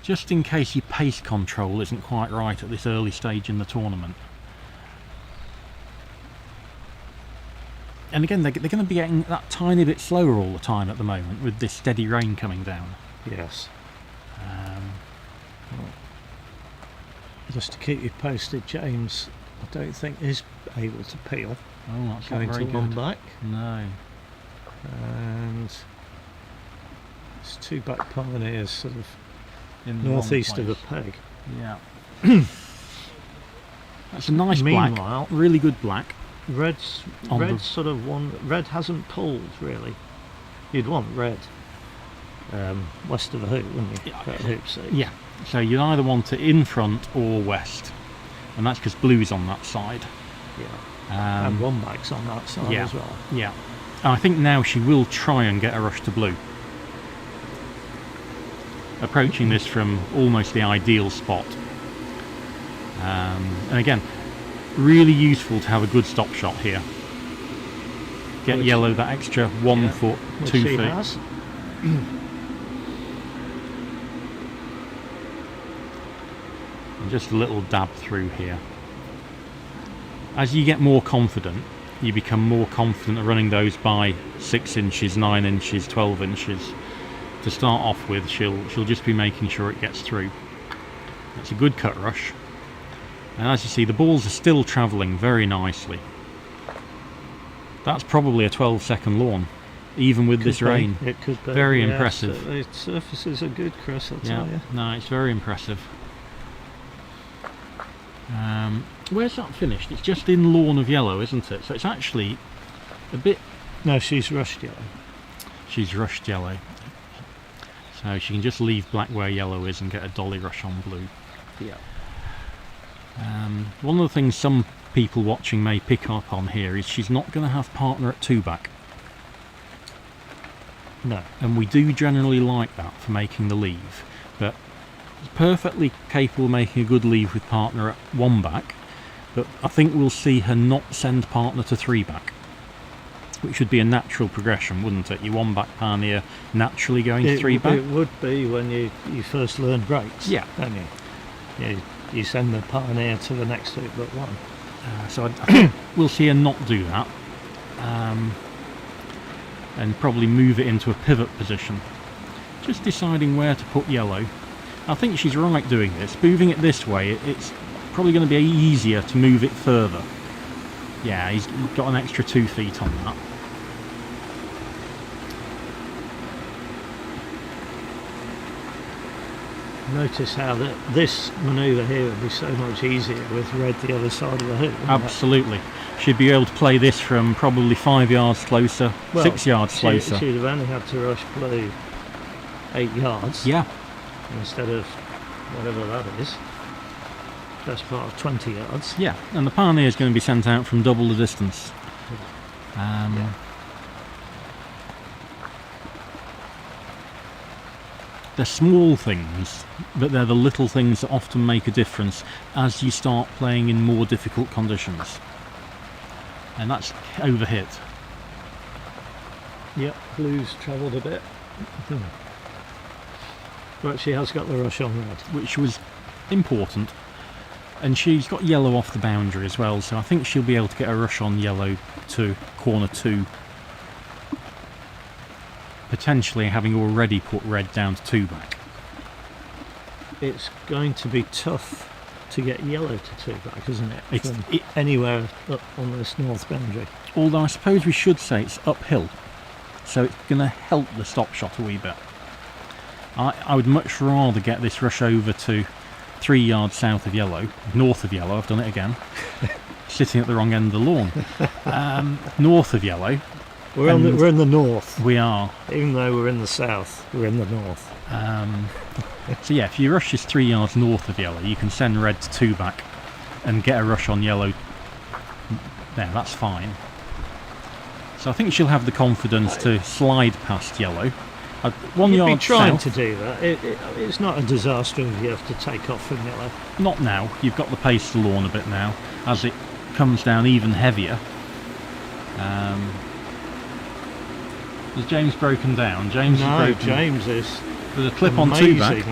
S2: Just in case your pace control isn't quite right at this early stage in the tournament. And again, they're going to be getting that tiny bit slower all the time at the moment with this steady rain coming down.
S3: Yes. Just to keep you posted, James, I don't think is able to peel.
S2: Oh, that's
S3: going
S2: not very
S3: to
S2: good.
S3: 1 back.
S2: No.
S3: And it's 2 back pioneers sort of
S2: In the
S3: northeast
S2: wrong
S3: of the
S2: place.
S3: peg.
S2: Yeah. That's a nice
S3: Meanwhile,
S2: black, really good black.
S3: Red's sort of one. Red hasn't pulled really. You'd want red west of the hoop, wouldn't you?
S2: Yeah.
S3: Hoop, so.
S2: Yeah. So you either want it in front or west, and that's because blue's on that side.
S3: Yeah. And 1 back's on that side as well.
S2: Yeah. And I think now she will try and get a rush to blue. approaching this from almost the ideal spot. And again, really useful to have a good stop shot here. Get yellow that extra 1 foot, 2 feet.
S3: Has.
S2: And just a little dab through here. As you get more confident, you become more confident of running those by 6 inches, 9 inches, 12 inches. To start off with, she'll just be making sure it gets through. It's a good cut rush. And as you see, the balls are still travelling very nicely. That's probably a 12-second lawn, even with this rain.
S3: It could be.
S2: Very impressive.
S3: So the surfaces are good, Chris, I'll tell you.
S2: No, it's very impressive. Where's that finished? It's just in lawn of yellow, isn't it? So it's actually a bit...
S3: No, she's rushed yellow.
S2: She's rushed yellow. So she can just leave black where yellow is and get a dolly rush on blue.
S3: Yeah.
S2: One of the things some people watching may pick up on here is she's not going to have partner at 2-back.
S3: No.
S2: And we do generally like that for making the leave, but it's perfectly capable of making a good leave with partner at 1-back, but I think we'll see her not send partner to 3-back, which would be a natural progression, wouldn't it? Your 1-back pioneer naturally going to 3-back.
S3: It would be when you first learn breaks.
S2: Yeah.
S3: Don't you? You send the pioneer to the next hoop but one.
S2: So I think we'll see her not do that, and probably move it into a pivot position. Just deciding where to put yellow. I think she's right doing this. Moving it this way, it's probably going to be easier to move it further. Yeah, he's got an extra 2 feet on that.
S3: Notice how this manoeuvre here would be so much easier with red the other side of the hoop.
S2: Absolutely. She'd be able to play this from probably 5 yards closer, 6 yards closer.
S3: She'd have only had to rush blue 8 yards.
S2: Yeah.
S3: Instead of whatever that is. Best part of 20 yards.
S2: Yeah, and the pioneer is going to be sent out from double the distance.
S3: Yeah.
S2: They're small things, but they're the little things that often make a difference as you start playing in more difficult conditions. And that's overhit.
S3: Yep, blue's travelled a bit. But she has got the rush on red.
S2: Which was important. And she's got yellow off the boundary as well, so I think she'll be able to get a rush on yellow to corner 2. Potentially having already put red down to 2-back.
S3: It's going to be tough to get yellow to 2-back, isn't it?
S2: It's
S3: anywhere up on this north boundary.
S2: Although I suppose we should say it's uphill, so it's going to help the stop shot a wee bit. I would much rather get this rush over to 3 yards south of yellow, north of yellow, I've done it again, sitting at the wrong end of the lawn. North of yellow.
S3: We're in the north.
S2: We are.
S3: Even though we're in the south, we're in the north.
S2: So yeah, if your rush is 3 yards north of yellow, you can send red to 2-back and get a rush on yellow. There, that's fine. So I think she'll have the confidence to slide past yellow. 1 yard
S3: You'd be trying
S2: south.
S3: to do that. It's not a disaster if you have to take off from yellow.
S2: Not now. You've got the pace to lawn a bit now. As it comes down even heavier. Has James broken down? James
S3: is
S2: with a clip on 2-back.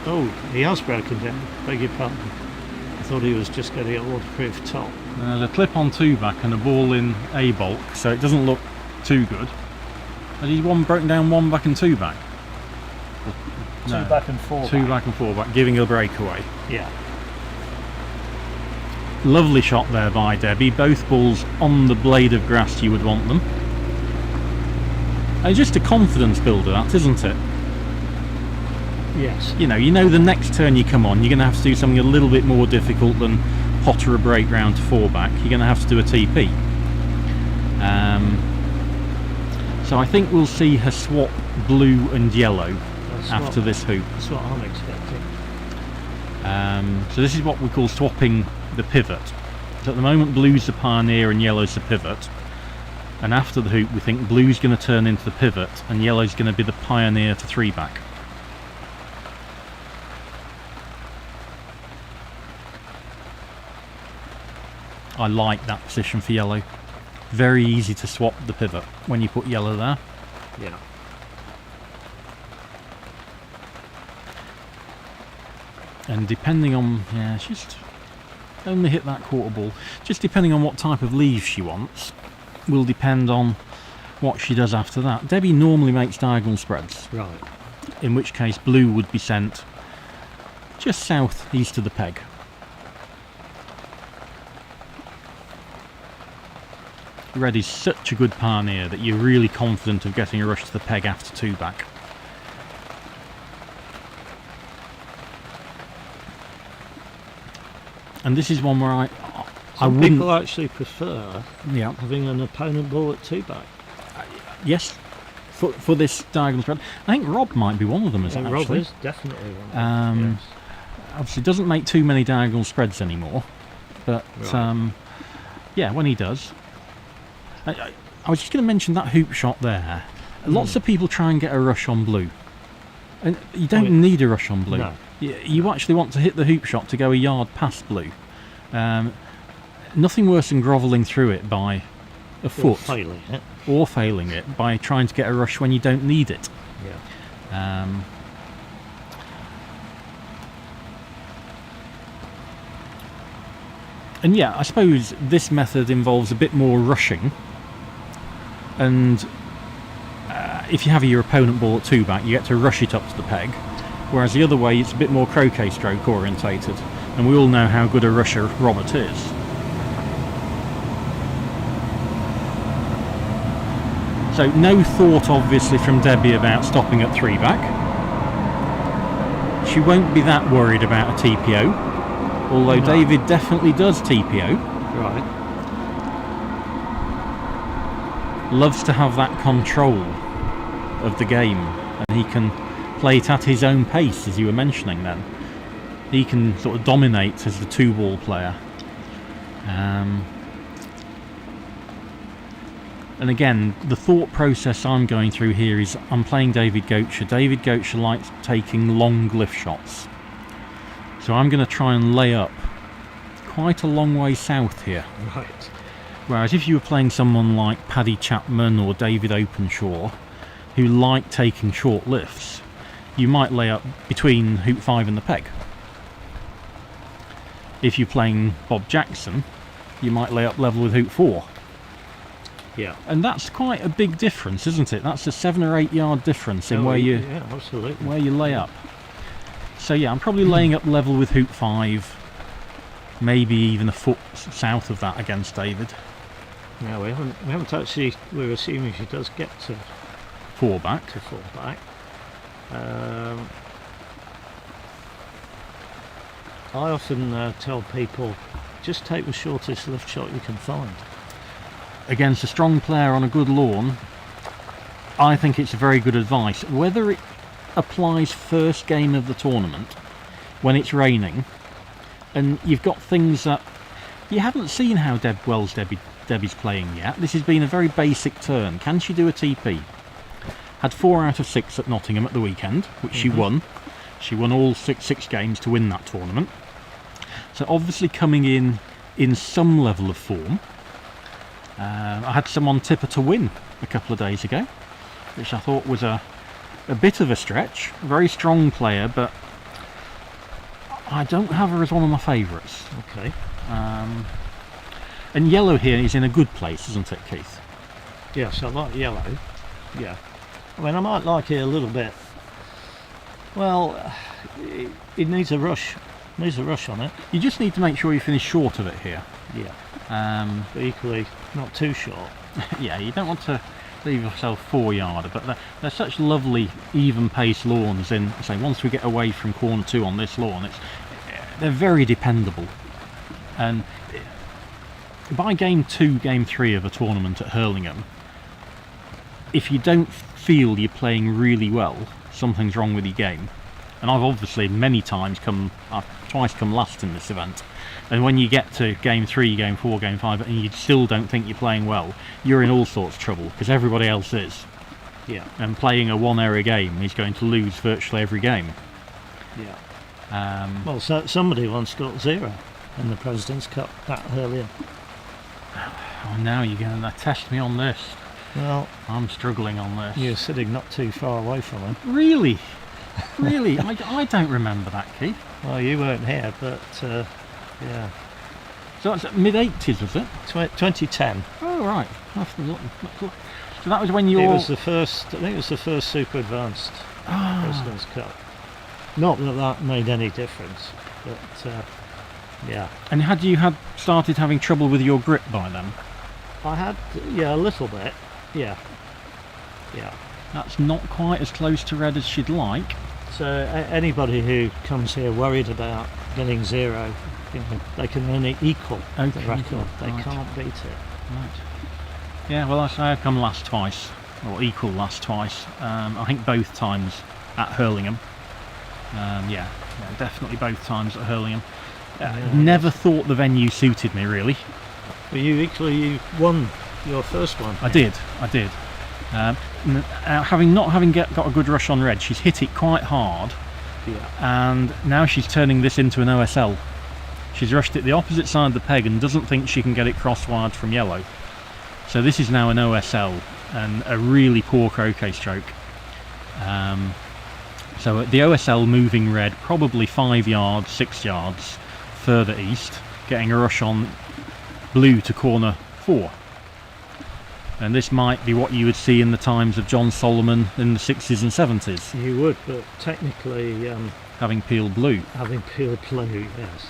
S3: Oh, he has broken down. Beg your pardon. I thought he was just getting a waterproof top.
S2: There's a clip on 2-back and a ball in A bulk, so it doesn't look too good. Has he broken down 1-back and 2-back? No.
S3: 2-back and 4-back.
S2: 2-back and 4-back, giving a breakaway.
S3: Yeah.
S2: Lovely shot there by Debbie. Both balls on the blade of grass you would want them. And just a confidence builder, that, isn't it?
S3: Yes.
S2: You know the next turn you come on, you're going to have to do something a little bit more difficult than potter a break round to 4-back. You're going to have to do a TP. So I think we'll see her swap blue and yellow after this hoop.
S3: That's what I'm expecting.
S2: So this is what we call swapping the pivot. So at the moment blue's the pioneer and yellow's the pivot. And after the hoop we think blue's going to turn into the pivot and yellow's going to be the pioneer to 3-back. I like that position for yellow. Very easy to swap the pivot when you put yellow there.
S3: Yeah.
S2: And depending on, yeah, she's just only hit that quarter ball. Just depending on what type of leave she wants, will depend on what she does after that. Debbie normally makes diagonal spreads.
S3: Right.
S2: In which case blue would be sent just south east of the peg. Red is such a good pioneer that you're really confident of getting a rush to the peg after 2 back. And this is one where I
S3: Some
S2: wouldn't...
S3: people actually prefer having an opponent ball at 2 back.
S2: Yes, for this diagonal spread. I think Rob might be one of them, isn't it?
S3: Rob
S2: Actually?
S3: is definitely one. Yes.
S2: Obviously doesn't make too many diagonal spreads anymore, but
S3: Right.
S2: yeah, when he does. I was just going to mention that hoop shot there. Lots of people try and get a rush on blue, and you don't need a rush on blue.
S3: No.
S2: You actually want to hit the hoop shot to go a yard past blue. Nothing worse than grovelling through it by a foot,
S3: Or failing it.
S2: by trying to get a rush when you don't need it.
S3: Yeah.
S2: And yeah, I suppose this method involves a bit more rushing, and if you have your opponent ball at 2 back, you get to rush it up to the peg, whereas the other way it's a bit more croquet stroke orientated, and we all know how good a rusher Robert is. So no thought obviously from Debbie about stopping at 3 back. She won't be that worried about a TPO, although
S3: No.
S2: David definitely does TPO.
S3: Right.
S2: Loves to have that control of the game, and he can play it at his own pace, as you were mentioning then. He can sort of dominate as the 2-ball player. And again, the thought process I'm going through here is I'm playing David Goacher. David Goacher likes taking long lift shots. So I'm going to try and lay up quite a long way south here.
S3: Right.
S2: Whereas if you were playing someone like Paddy Chapman or David Openshaw, who like taking short lifts, you might lay up between hoop 5 and the peg. If you're playing Bob Jackson, you might lay up level with hoop 4.
S3: Yeah.
S2: And that's quite a big difference, isn't it? That's a 7 or 8 yard difference in where you
S3: absolutely.
S2: where you lay up. So yeah, I'm probably laying up level with hoop 5, maybe even a foot south of that against David.
S3: No, we haven't actually. We're assuming she does get to
S2: 4 back.
S3: to 4 back. I often tell people, just take the shortest lift shot you can find.
S2: Against a strong player on a good lawn, I think it's a very good advice. Whether it applies first game of the tournament when it's raining and you've got things that you haven't seen how Debbie's playing yet. This has been a very basic turn. Can she do a TP? Had 4 out of 6 at Nottingham at the weekend, which she won. She won all six games to win that tournament. So obviously coming in some level of form. I had someone tip her to win a couple of days ago, which I thought was a bit of a stretch. A very strong player, but I don't have her as one of my favourites.
S3: Okay.
S2: And yellow here is in a good place, isn't it, Keith?
S3: Yes, I like yellow. Yeah. I mean, I might like it a little bit. Well, it needs a rush. Needs a rush on it.
S2: You just need to make sure you finish short of it here.
S3: Yeah. But equally, not too short.
S2: Yeah, you don't want to leave yourself 4 yarder, but they're such lovely even pace lawns. In say, once we get away from corner 2 on this lawn, they're very dependable. And by game 2, game 3 of a tournament at Hurlingham, if you don't feel you're playing really well, something's wrong with your game. And I've obviously I've twice come last in this event. And when you get to game 3, game 4, game 5, and you still don't think you're playing well, you're in all sorts of trouble, because everybody else is.
S3: Yeah.
S2: And playing a 1-error game is going to lose virtually every game.
S3: Yeah. Well, somebody once got 0 in the President's Cup at Hurlingham.
S2: Oh, now you're going to test me on this.
S3: Well,
S2: I'm struggling on this.
S3: you're sitting not too far away from him.
S2: Really? Really? I don't remember that, Keith.
S3: Well, you weren't here, but yeah.
S2: So that's mid-80s, was it?
S3: 2010.
S2: Oh, right. So that was when you
S3: It
S2: all...
S3: was the first. I think it was the first Super Advanced
S2: Ah,
S3: President's Cup. Not that that made any difference, but yeah.
S2: and had you started having trouble with your grip by then?
S3: I had, yeah, a little bit. Yeah.
S2: That's not quite as close to red as she'd like.
S3: So anybody who comes here worried about getting 0, they can only equal the
S2: Okay,
S3: record. They
S2: right.
S3: can't beat it.
S2: Right. Yeah, well, I've come last twice, or equal last twice. I think both times at Hurlingham. Yeah, definitely both times at Hurlingham. Never thought the venue suited me, really.
S3: But you won your first one.
S2: I did. Having got a good rush on red, she's hit it quite hard, and now she's turning this into an OSL. She's rushed it the opposite side of the peg and doesn't think she can get it crosswired from yellow. So this is now an OSL and a really poor croquet stroke. So at the OSL moving red probably 5 yards, 6 yards further east, getting a rush on blue to corner 4. And this might be what you would see in the times of John Solomon in the 60s and 70s.
S3: You would, but technically
S2: Having peeled blue.
S3: having peeled blue, yes.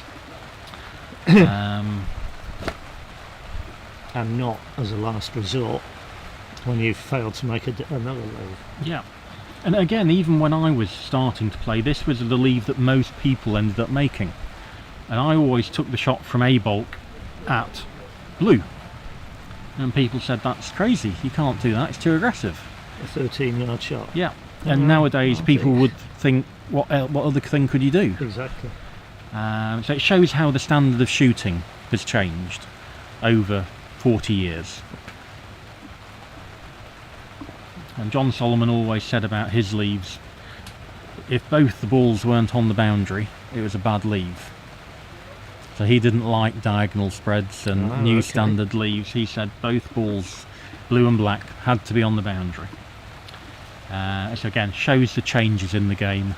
S3: And not as a last resort when you've failed to make another leave.
S2: Yeah. And again, even when I was starting to play, this was the leave that most people ended up making. And I always took the shot from A bulk at blue. And people said, that's crazy, you can't do that, it's too aggressive.
S3: A 13-yard shot.
S2: Yeah. And nowadays
S3: I
S2: people
S3: see.
S2: would think, what other thing could you do?
S3: Exactly.
S2: So it shows how the standard of shooting has changed over 40 years. And John Solomon always said about his leaves, if both the balls weren't on the boundary, it was a bad leave. So he didn't like diagonal spreads and new standard leaves. He said both balls, blue and black, had to be on the boundary. So again, shows the changes in the game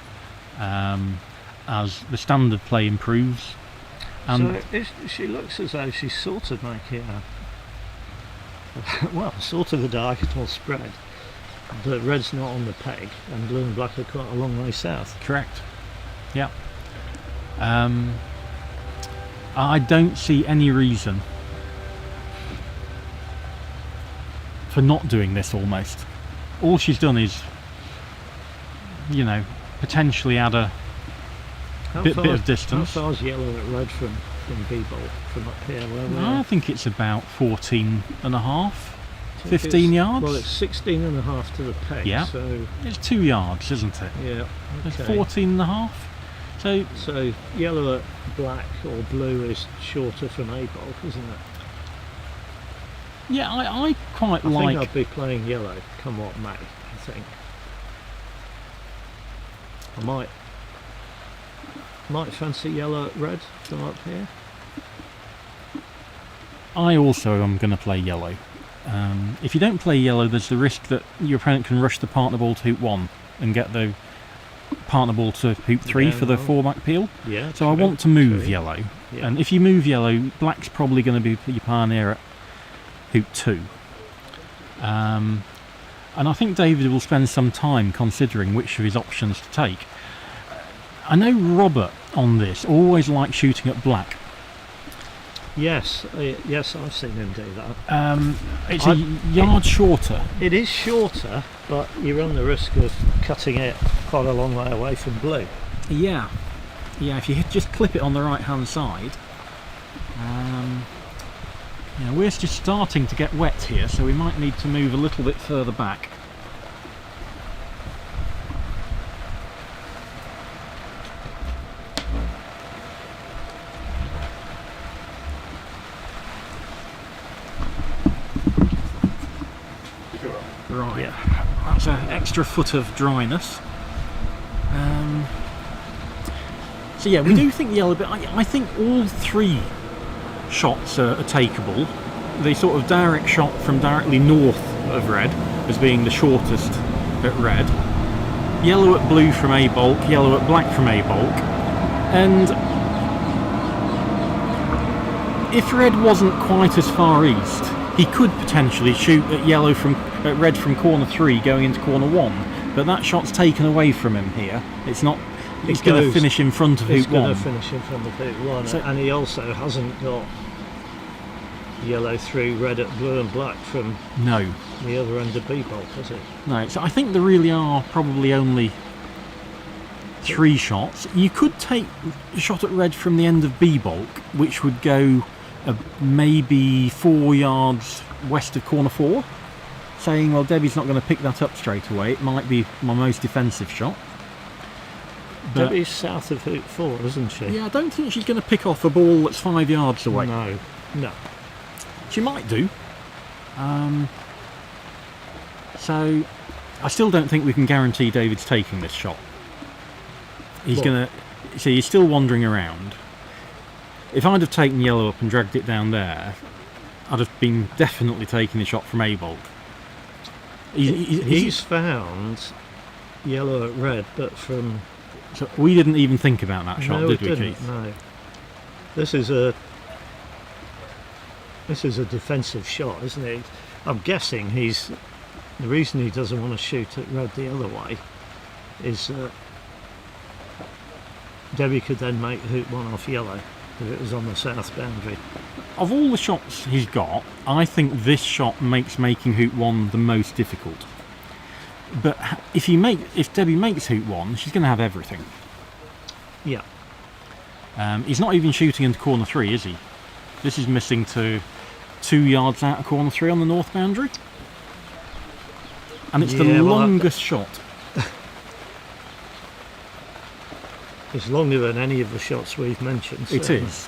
S2: as the standard play improves. And
S3: So she looks as though she's sort of making sort of a diagonal spread. But red's not on the peg, and blue and black are quite a long way south.
S2: correct. Yeah. I don't see any reason for not doing this almost. All she's done is, potentially add a bit of distance.
S3: How far's yellow at red from B-ball, from up here?
S2: I think it's about 14 and a half, 15 yards.
S3: Well, it's 16 and a half to the peg.
S2: Yeah.
S3: So
S2: It's 2 yards, isn't it?
S3: yeah.
S2: It's
S3: Okay.
S2: 14 and a half.
S3: So yellow at black or blue is shorter from A-ball, isn't it?
S2: Yeah, I quite
S3: I
S2: like...
S3: think I'd be playing yellow, come what may, I think. I might fancy yellow at red from up here.
S2: I also am going to play yellow. If you don't play yellow, there's the risk that your opponent can rush the partner ball to hoop 1 and get the partner ball to hoop 3 for the 4-back peel.
S3: Yeah.
S2: So I
S3: true,
S2: want to move
S3: true.
S2: yellow.
S3: Yeah.
S2: And if you move yellow, black's probably going to be your pioneer at hoop 2. And I think David will spend some time considering which of his options to take. I know Robert on this always likes shooting at black.
S3: Yes, I've seen him do that.
S2: It's a yard shorter.
S3: It is shorter, but you run the risk of cutting it quite a long way away from blue.
S2: Yeah, if you just clip it on the right hand side. We're just starting to get wet here, so we might need to move a little bit further back. Right,
S3: Yeah.
S2: that's an extra foot of dryness. So yeah, we do think yellow, but I think all 3 shots are takeable. the sort of direct shot from directly north of red as being the shortest at red. Yellow at blue from A bulk, yellow at black from A bulk. And if red wasn't quite as far east, he could potentially shoot at red from corner 3 going into corner 1, but that shot's taken away from him here. It's not. He's going to finish in front of hoop 1. He's going
S3: to finish in front of hoop 1, so, and he also hasn't got yellow through red at blue and black from the other end of B bulk, has it?
S2: No, so I think there really are probably only 3 shots. You could take a shot at red from the end of B bulk, which would go maybe 4 yards west of corner 4, saying, well, Debbie's not going to pick that up straight away. It might be my most defensive shot.
S3: But Debbie's south of hoop 4, isn't she?
S2: Yeah, I don't think she's going to pick off a ball that's 5 yards away.
S3: No.
S2: She might do. So I still don't think we can guarantee David's taking this shot. He's going to... See, he's still wandering around. If I'd have taken yellow up and dragged it down there, I'd have been definitely taking the shot from A bulk.
S3: He's found yellow at red, but from...
S2: So we didn't even think about that shot, did we, Keith?
S3: No. This is a defensive shot, isn't it? I'm guessing the reason he doesn't want to shoot at red the other way is Debbie could then make hoop 1 off yellow if it was on the south boundary.
S2: Of all the shots he's got, I think this shot makes making hoop 1 the most difficult. But if Debbie makes hoop 1, she's going to have everything.
S3: Yeah.
S2: He's not even shooting into corner 3, is he? This is missing to 2 yards out of corner 3 on the north boundary. And it's the longest shot.
S3: It's longer than any of the shots we've mentioned.
S2: It is.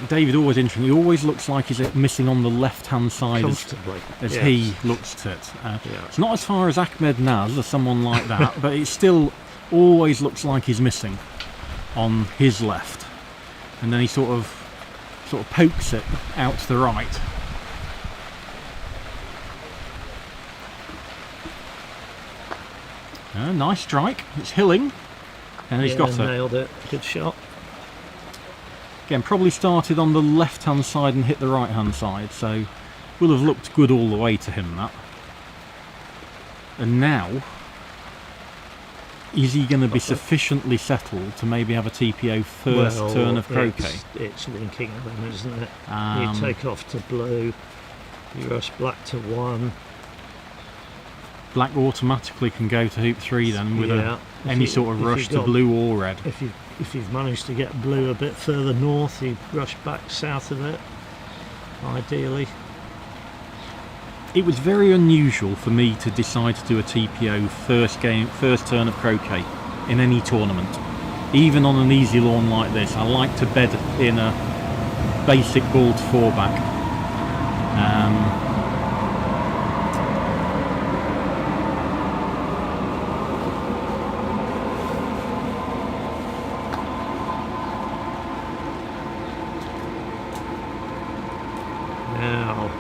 S2: David always interesting. He always looks like he's missing on the left-hand side as he looks at it. It's not as far as Ahmed Naz or someone like that, but it still always looks like he's missing on his left. And then he sort of pokes it out to the right. Nice strike. It's Hilling. And he's got it.
S3: Nailed it. Good shot.
S2: Again, probably started on the left-hand side and hit the right-hand side, so will have looked good all the way to him, that. And now, is he going to be sufficiently settled to maybe have a TPO first turn of croquet?
S3: It's linking them, isn't it? You take off to blue, you rush black to 1.
S2: Black automatically can go to hoop 3 then with any sort of rush to blue or red.
S3: If you've managed to get blue a bit further north, you rush back south of it, ideally.
S2: It was very unusual for me to decide to do a TPO first turn of croquet in any tournament. Even on an easy lawn like this, I like to bed in a basic ball to 4 back.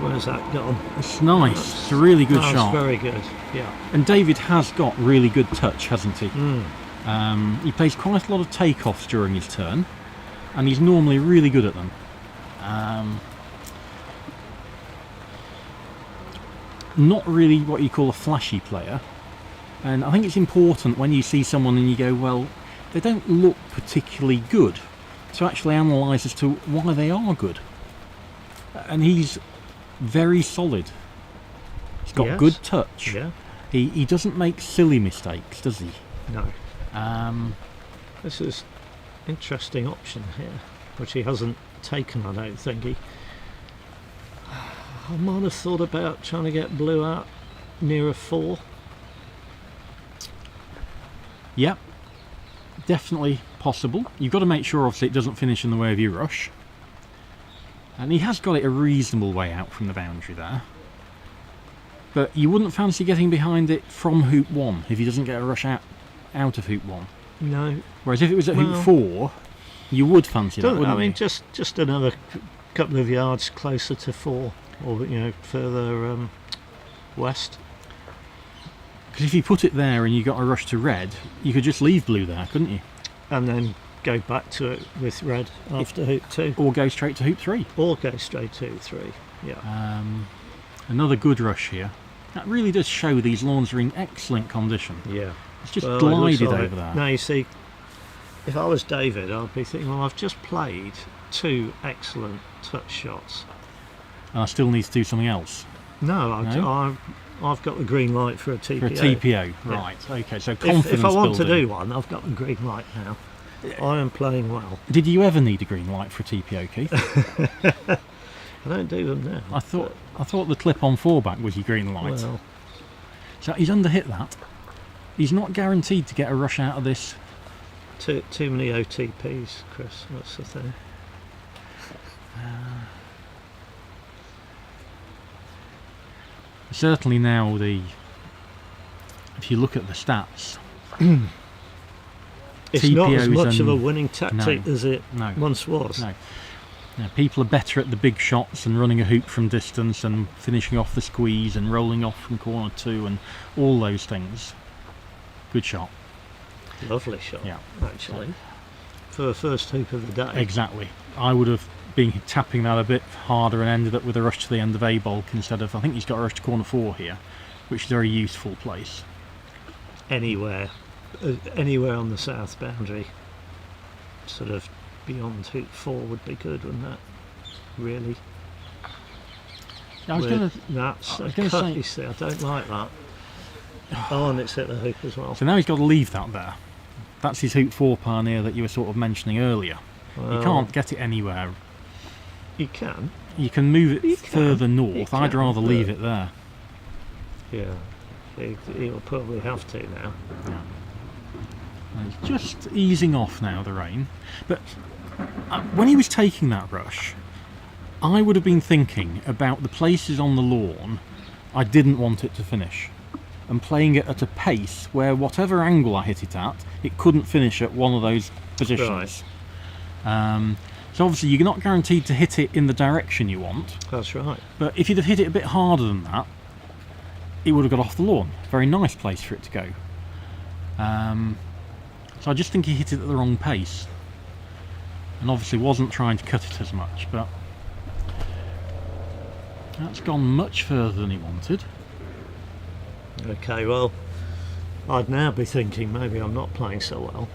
S3: Where's that gone?
S2: It's nice. It's a really good shot.
S3: Very good. Yeah.
S2: And David has got really good touch, hasn't he? He plays quite a lot of takeoffs during his turn, and he's normally really good at them. Not really what you call a flashy player, and I think it's important when you see someone and you go, well, they don't look particularly good, to actually analyse as to why they are good. And he's very solid. He's got good touch.
S3: Yeah.
S2: He doesn't make silly mistakes, does he?
S3: No. This is interesting option here, which he hasn't taken, I don't think. I might have thought about trying to get blue out near a 4.
S2: Yep. Definitely possible. You've got to make sure, obviously, it doesn't finish in the way of your rush. And he has got it a reasonable way out from the boundary there. But you wouldn't fancy getting behind it from hoop 1 if he doesn't get a rush out of hoop 1.
S3: No.
S2: Whereas if it was at hoop 4, you would fancy that, wouldn't you?
S3: I mean, just another couple of yards closer to 4, or further west.
S2: Because if you put it there and you got a rush to red, you could just leave blue there, couldn't you?
S3: And then go back to it with red after hoop 2.
S2: Or go straight to hoop 3.
S3: Or go straight to hoop 3, yeah.
S2: Another good rush here. That really does show these lawns are in excellent condition.
S3: Yeah.
S2: It's just
S3: Well, it
S2: glided
S3: looks like
S2: over there.
S3: Now you see, if I was David, I'd be thinking, well, I've just played 2 excellent touch shots.
S2: And I still need to do something else.
S3: No,
S2: No?
S3: I've got the green light for a TPO.
S2: For a TPO, right. Okay, so confidence
S3: If I want to
S2: building.
S3: do one, I've got the green light now. I am playing well.
S2: Did you ever need a green light for a TPO, Keith?
S3: I don't do them now.
S2: I thought the clip-on 4-back was your green light.
S3: Well,
S2: So he's underhit that. He's not guaranteed to get a rush out of this.
S3: too many OTPs, Chris. That's the thing.
S2: Certainly now if you look at the stats,
S3: It's not as
S2: TPOs
S3: much of a
S2: and-
S3: winning tactic as it
S2: no,
S3: once was.
S2: no. Now, people are better at the big shots and running a hoop from distance and finishing off the squeeze and rolling off from corner 2 and all those things. Good shot.
S3: Lovely shot,
S2: Yeah.
S3: actually. For the first hoop of the day.
S2: Exactly. I would have been tapping that a bit harder and ended up with a rush to the end of A bulk instead of, I think he's got a rush to corner 4 here, which is a very useful place.
S3: Anywhere on the south boundary, sort of beyond hoop 4 would be good, wouldn't that? Really?
S2: I was going to.
S3: That's
S2: I was
S3: a
S2: gonna
S3: cut,
S2: say-
S3: you see. I don't like that. Oh, and it's hit the hoop as well.
S2: So now he's got to leave that there. That's his hoop 4 pioneer that you were sort of mentioning earlier. You
S3: Well,
S2: can't get it anywhere.
S3: You can.
S2: You can move it
S3: You can.
S2: further
S3: You
S2: north. I'd
S3: can,
S2: rather leave
S3: but-
S2: it there.
S3: Yeah. He'll probably have to now.
S2: And it's just easing off now, the rain. But when he was taking that rush, I would have been thinking about the places on the lawn I didn't want it to finish, and playing it at a pace where whatever angle I hit it at, it couldn't finish at one of those positions. So obviously you're not guaranteed to hit it in the direction you want,
S3: That's right.
S2: but if you'd have hit it a bit harder than that, it would have got off the lawn. Very nice place for it to go. So I just think he hit it at the wrong pace, and obviously wasn't trying to cut it as much, but that's gone much further than he wanted.
S3: Okay, well, I'd now be thinking maybe I'm not playing so well.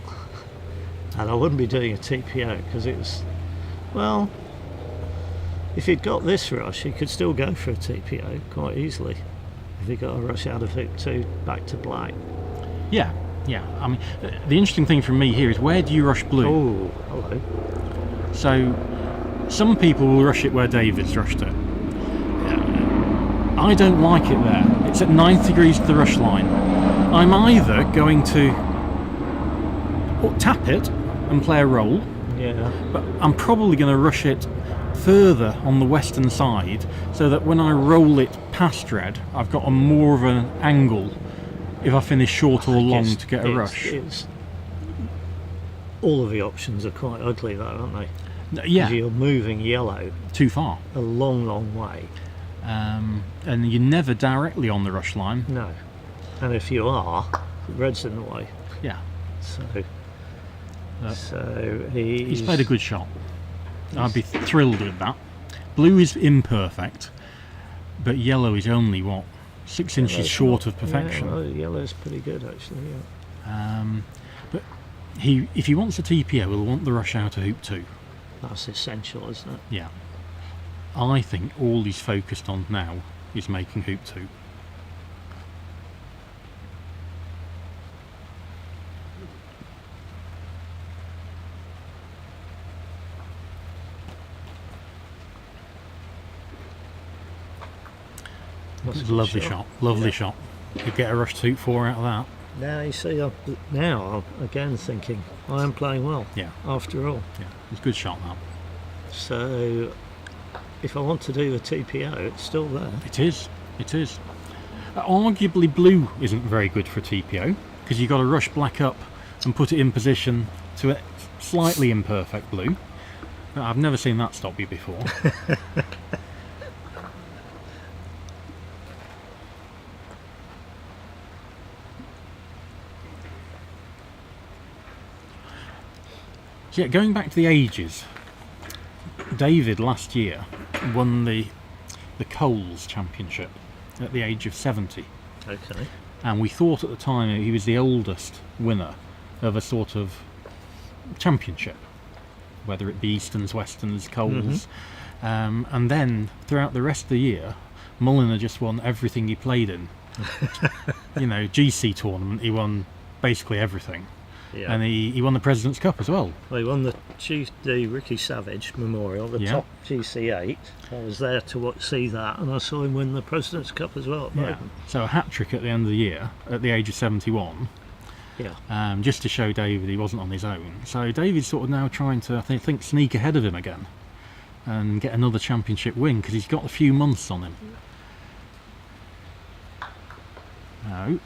S3: And I wouldn't be doing a TPO because it's, well, if he'd got this rush, he could still go for a TPO quite easily. If he got a rush out of hoop 2 back to black.
S2: Yeah. I mean, the interesting thing for me here is, where do you rush blue?
S3: Oh, hello.
S2: So, some people will rush it where David's rushed it. I don't like it there. It's at 90 degrees to the rush line. I'm either going to tap it and play a roll,
S3: Yeah.
S2: but I'm probably going to rush it further on the western side so that when I roll it past red, I've got a more of an angle if I finish short or long to get a rush.
S3: All of the options are quite ugly though, aren't they?
S2: Yeah,
S3: You're moving yellow
S2: too far.
S3: a long, long way.
S2: And you're never directly on the rush line.
S3: No. And if you are, red's in the way.
S2: Yeah,
S3: So
S2: he's played a good shot. I'd be thrilled with that. Blue is imperfect, but yellow is only, 6 inches short of perfection.
S3: Yeah, well, yellow's pretty good actually, yeah.
S2: But if he wants a TPO, he'll want the rush out of hoop 2.
S3: That's essential, isn't it?
S2: Yeah. I think all he's focused on now is making hoop 2.
S3: That's a
S2: It's a
S3: good
S2: lovely shot. Lovely shot. You get a rush to hoop 4 out of that.
S3: Now you see, I'm again thinking I am playing well.
S2: Yeah.
S3: After all,
S2: Yeah, it's a good shot, that.
S3: so if I want to do the TPO, it's still there.
S2: It is. Arguably, blue isn't very good for a TPO because you've got to rush black up and put it in position to a slightly imperfect blue. I've never seen that stop you before. So yeah, going back to the ages, David last year won the Coles Championship at the age of 70.
S3: Okay.
S2: And we thought at the time he was the oldest winner of a sort of championship, whether it be Easterns, Westerns, Coles. And then throughout the rest of the year, Mulliner just won everything he played in. You know, GC tournament, he won basically everything.
S3: Yeah.
S2: And he won the President's Cup as well.
S3: Well, he won the Ricky Savage Memorial, the top GC8. I was there to see that, and I saw him win the President's Cup as well.
S2: So a hat trick at the end of the year, at the age of 71.
S3: Yeah.
S2: Just to show David he wasn't on his own. So David's sort of now trying to, I think, sneak ahead of him again and get another championship win, because he's got a few months on him. No.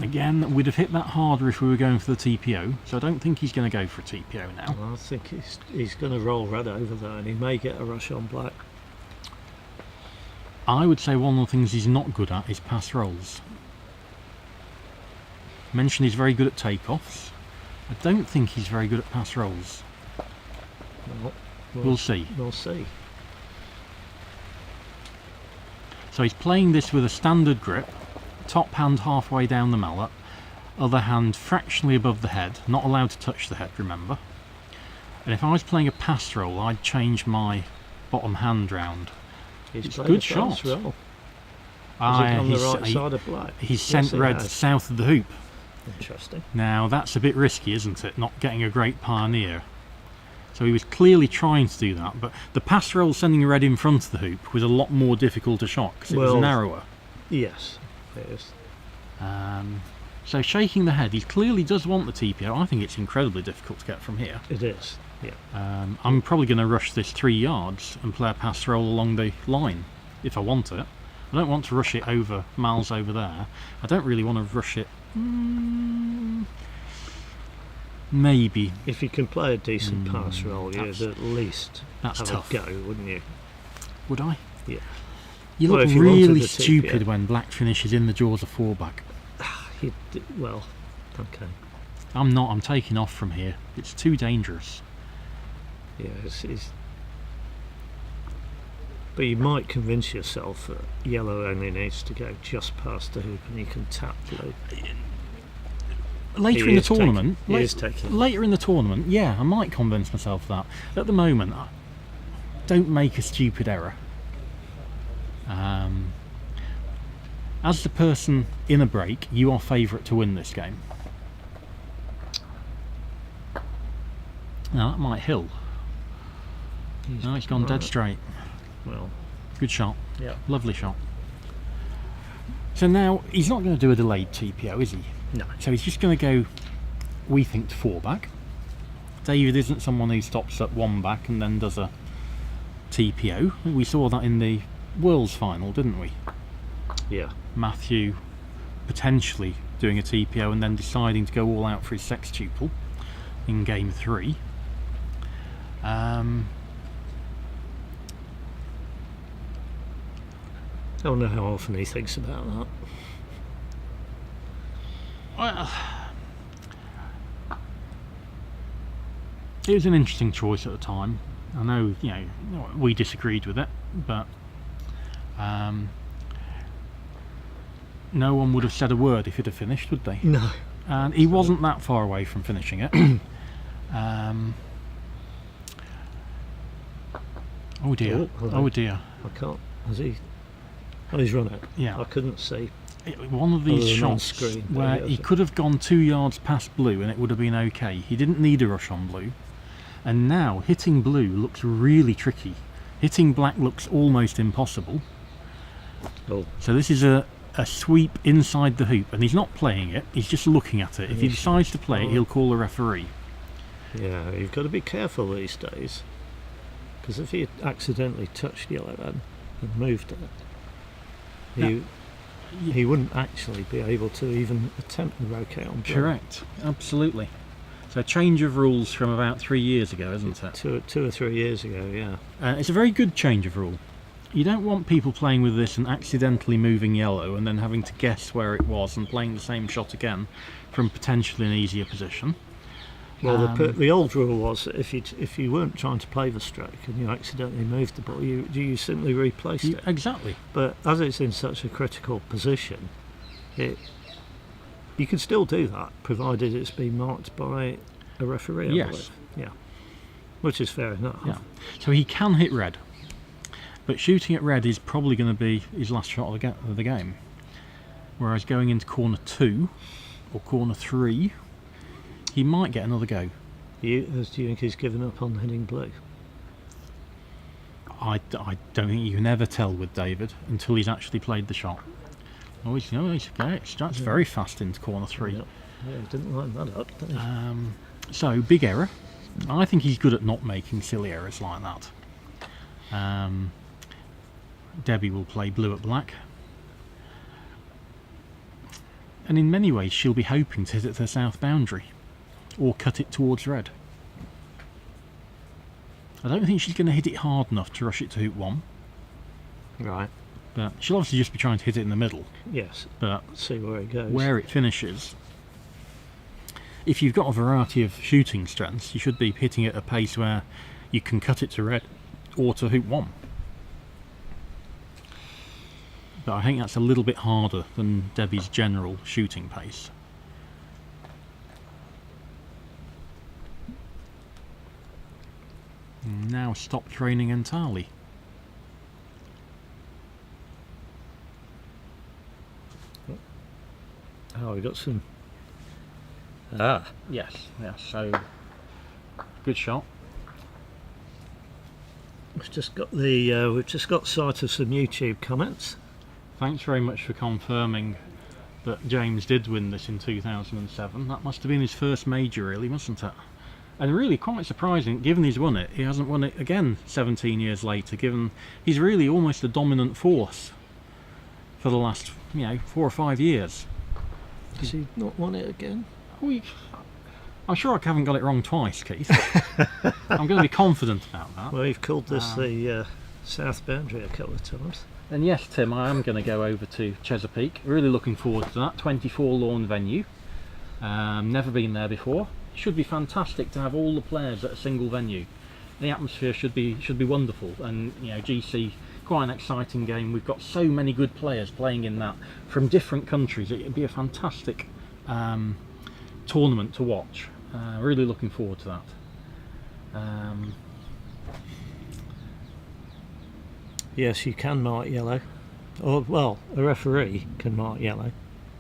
S2: Again, we'd have hit that harder if we were going for the TPO, so I don't think he's going to go for a TPO now.
S3: Well, I think he's going to roll red over there, and he may get a rush on black.
S2: I would say one of the things he's not good at is pass rolls. Mentioned he's very good at takeoffs. I don't think he's very good at pass rolls.
S3: Well,
S2: We'll see.
S3: We'll see.
S2: So he's playing this with a standard grip, top hand halfway down the mallet, other hand fractionally above the head, not allowed to touch the head, remember. And if I was playing a pass roll, I'd change my bottom hand round.
S3: It's
S2: a good shot.
S3: Roll. Is it on the right side of black?
S2: He's sent red south of the hoop.
S3: Interesting.
S2: Now that's a bit risky, isn't it? Not getting a great pioneer. So he was clearly trying to do that, but the pass roll sending red in front of the hoop was a lot more difficult a shot because it was narrower.
S3: Yes, it is.
S2: So shaking the head, he clearly does want the TPO. I think it's incredibly difficult to get from here.
S3: It is, yeah.
S2: I'm probably going to rush this 3 yards and play a pass roll along the line if I want it. I don't want to rush it over miles over there. I don't really want to rush it. Maybe.
S3: If you can play a decent pass roll, you'd at least
S2: have
S3: a go, wouldn't you?
S2: Would I?
S3: Yeah.
S2: You look really stupid when black finishes in the jaws of 4-back.
S3: Well, okay.
S2: I'm not. I'm taking off from here. It's too dangerous.
S3: Yeah, it's but you might convince yourself that yellow only needs to go just past the hoop and you can tap blue.
S2: Later in the tournament, later in the tournament, yeah, I might convince myself of that. At the moment, don't make a stupid error. As the person in a break, you are favourite to win this game. Now that might hill. No, it's gone dead straight.
S3: Well,
S2: good shot.
S3: Yeah,
S2: lovely shot. So now he's not going to do a delayed TPO, is he?
S3: No.
S2: So he's just going to go, we think, to 4-back. David isn't someone who stops at 1-back and then does a TPO. We saw that in the Worlds final, didn't we?
S3: Yeah.
S2: Matthew potentially doing a TPO and then deciding to go all out for his sextuple in game 3.
S3: I don't know how often he thinks about that.
S2: Well, it was an interesting choice at the time. I know, we disagreed with it, but no one would have said a word if it had finished, would they?
S3: No.
S2: And he wasn't that far away from finishing it. Oh dear. Oh dear.
S3: I can't. Has he? Oh, he's run it.
S2: Yeah.
S3: I couldn't see.
S2: One of these shots where he could have gone 2 yards past blue and it would have been okay. He didn't need a rush on blue. And now hitting blue looks really tricky. Hitting black looks almost impossible.
S3: Oh.
S2: So this is a sweep inside the hoop, and he's not playing it, he's just looking at it. If he decides to play it, he'll call a referee.
S3: Yeah, you've got to be careful these days. Because if he had accidentally touched yellow then and moved it, he wouldn't actually be able to even attempt the roquet on blue.
S2: Correct, absolutely. So a change of rules from about 3 years ago, isn't it?
S3: Two or 3 years ago, yeah.
S2: It's a very good change of rule. You don't want people playing with this and accidentally moving yellow and then having to guess where it was and playing the same shot again from potentially an easier position.
S3: Well, the old rule was that if you weren't trying to play the stroke and you accidentally moved the ball, you simply replaced it.
S2: Exactly.
S3: But as it's in such a critical position, you can still do that, provided it's been marked by a referee. I
S2: Yes.
S3: believe. Yeah. Which is fair enough.
S2: Yeah. So he can hit red, but shooting at red is probably going to be his last shot of the game. Whereas going into corner 2 or corner 3, he might get another go.
S3: Do you think he's given up on hitting blue?
S2: I don't think you can ever tell with David until he's actually played the shot. That's very fast into corner 3.
S3: Yeah, he didn't line that up, did he?
S2: So, big error. I think he's good at not making silly errors like that. Debbie will play blue at black. And in many ways she'll be hoping to hit it to the south boundary or cut it towards red. I don't think she's going to hit it hard enough to rush it to hoop 1.
S3: Right.
S2: But she'll obviously just be trying to hit it in the middle.
S3: Yes.
S2: But
S3: See where it goes.
S2: where it finishes, if you've got a variety of shooting strengths, you should be hitting it at a pace where you can cut it to red or to hoop 1. But I think that's a little bit harder than Debbie's general shooting pace. Now stop training entirely.
S3: Oh, we got some.
S2: Yes, so good shot.
S3: We've just got sight of some YouTube comments.
S2: Thanks very much for confirming that James did win this in 2007. That must have been his first major, really, mustn't it? And really quite surprising, given he's won it, he hasn't won it again 17 years later, given he's really almost a dominant force for the last, 4 or 5 years.
S3: Has he not won it again?
S2: I'm sure I haven't got it wrong twice, Keith. I'm going to be confident about that.
S3: Well, you've called this the south boundary a couple of times.
S2: And yes, Tim, I am going to go over to Chesapeake. Really looking forward to that. 24 lawn venue. Never been there before. Should be fantastic to have all the players at a single venue. The atmosphere should be wonderful, and GC, quite an exciting game. We've got so many good players playing in that from different countries. It'd be a fantastic tournament to watch. Really looking forward to that.
S3: Yes, you can mark yellow. Or, well, a referee can mark yellow.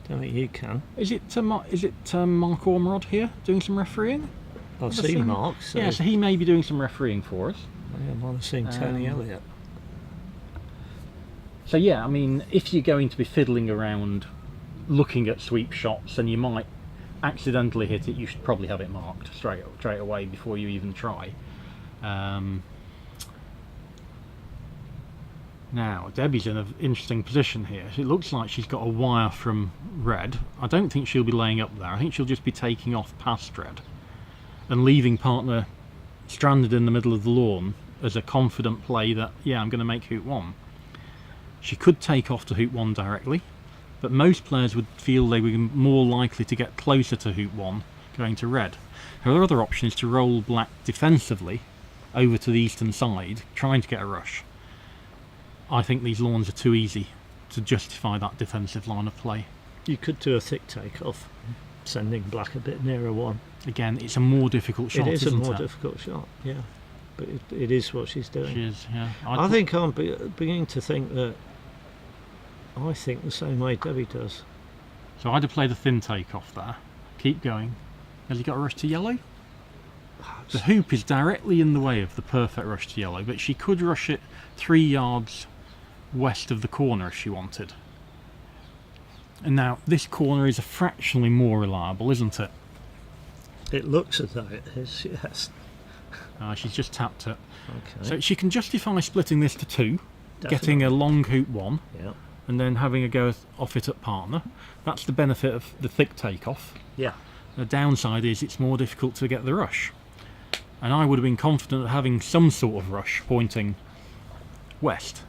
S3: Don't think you can.
S2: Is it Mark Ormerod here doing some refereeing?
S3: I've seen Mark. So
S2: Yeah, so he may be doing some refereeing for us.
S3: I might have seen Tony Elliott.
S2: So yeah, I mean, if you're going to be fiddling around looking at sweep shots and you might accidentally hit it, you should probably have it marked straight away before you even try. Now, Debbie's in an interesting position here. It looks like she's got a wire from red. I don't think she'll be laying up there. I think she'll just be taking off past red and leaving partner stranded in the middle of the lawn as a confident play that, yeah, I'm going to make hoop 1. She could take off to hoop 1 directly, but most players would feel they were more likely to get closer to hoop 1 going to red. Her other option is to roll black defensively over to the eastern side, trying to get a rush. I think these lawns are too easy to justify that defensive line of play.
S3: You could do a thick takeoff, sending black a bit nearer 1.
S2: Again, it's a more difficult shot,
S3: It is
S2: isn't
S3: a more
S2: it?
S3: difficult shot, yeah. But it is what she's doing.
S2: She is, yeah.
S3: I think I'm beginning to think that I think the same way Debbie does.
S2: So I'd have played a thin takeoff there. Keep going. Has he got a rush to yellow? The hoop is directly in the way of the perfect rush to yellow, but she could rush it 3 yards west of the corner if she wanted. And now this corner is a fractionally more reliable, isn't it?
S3: It looks as though it is, yes.
S2: She's just tapped it.
S3: Okay.
S2: So she can justify splitting this to 2,
S3: Definitely.
S2: getting a long hoop 1,
S3: Yeah.
S2: and then having a go off it at partner. That's the benefit of the thick takeoff.
S3: Yeah.
S2: The downside is it's more difficult to get the rush. And I would have been confident of having some sort of rush pointing west.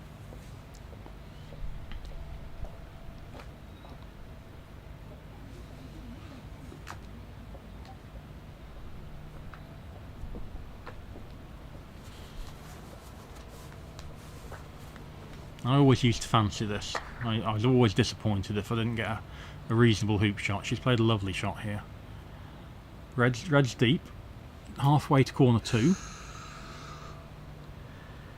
S2: I always used to fancy this. I was always disappointed if I didn't get a reasonable hoop shot. She's played a lovely shot here. Red's deep, halfway to corner 2.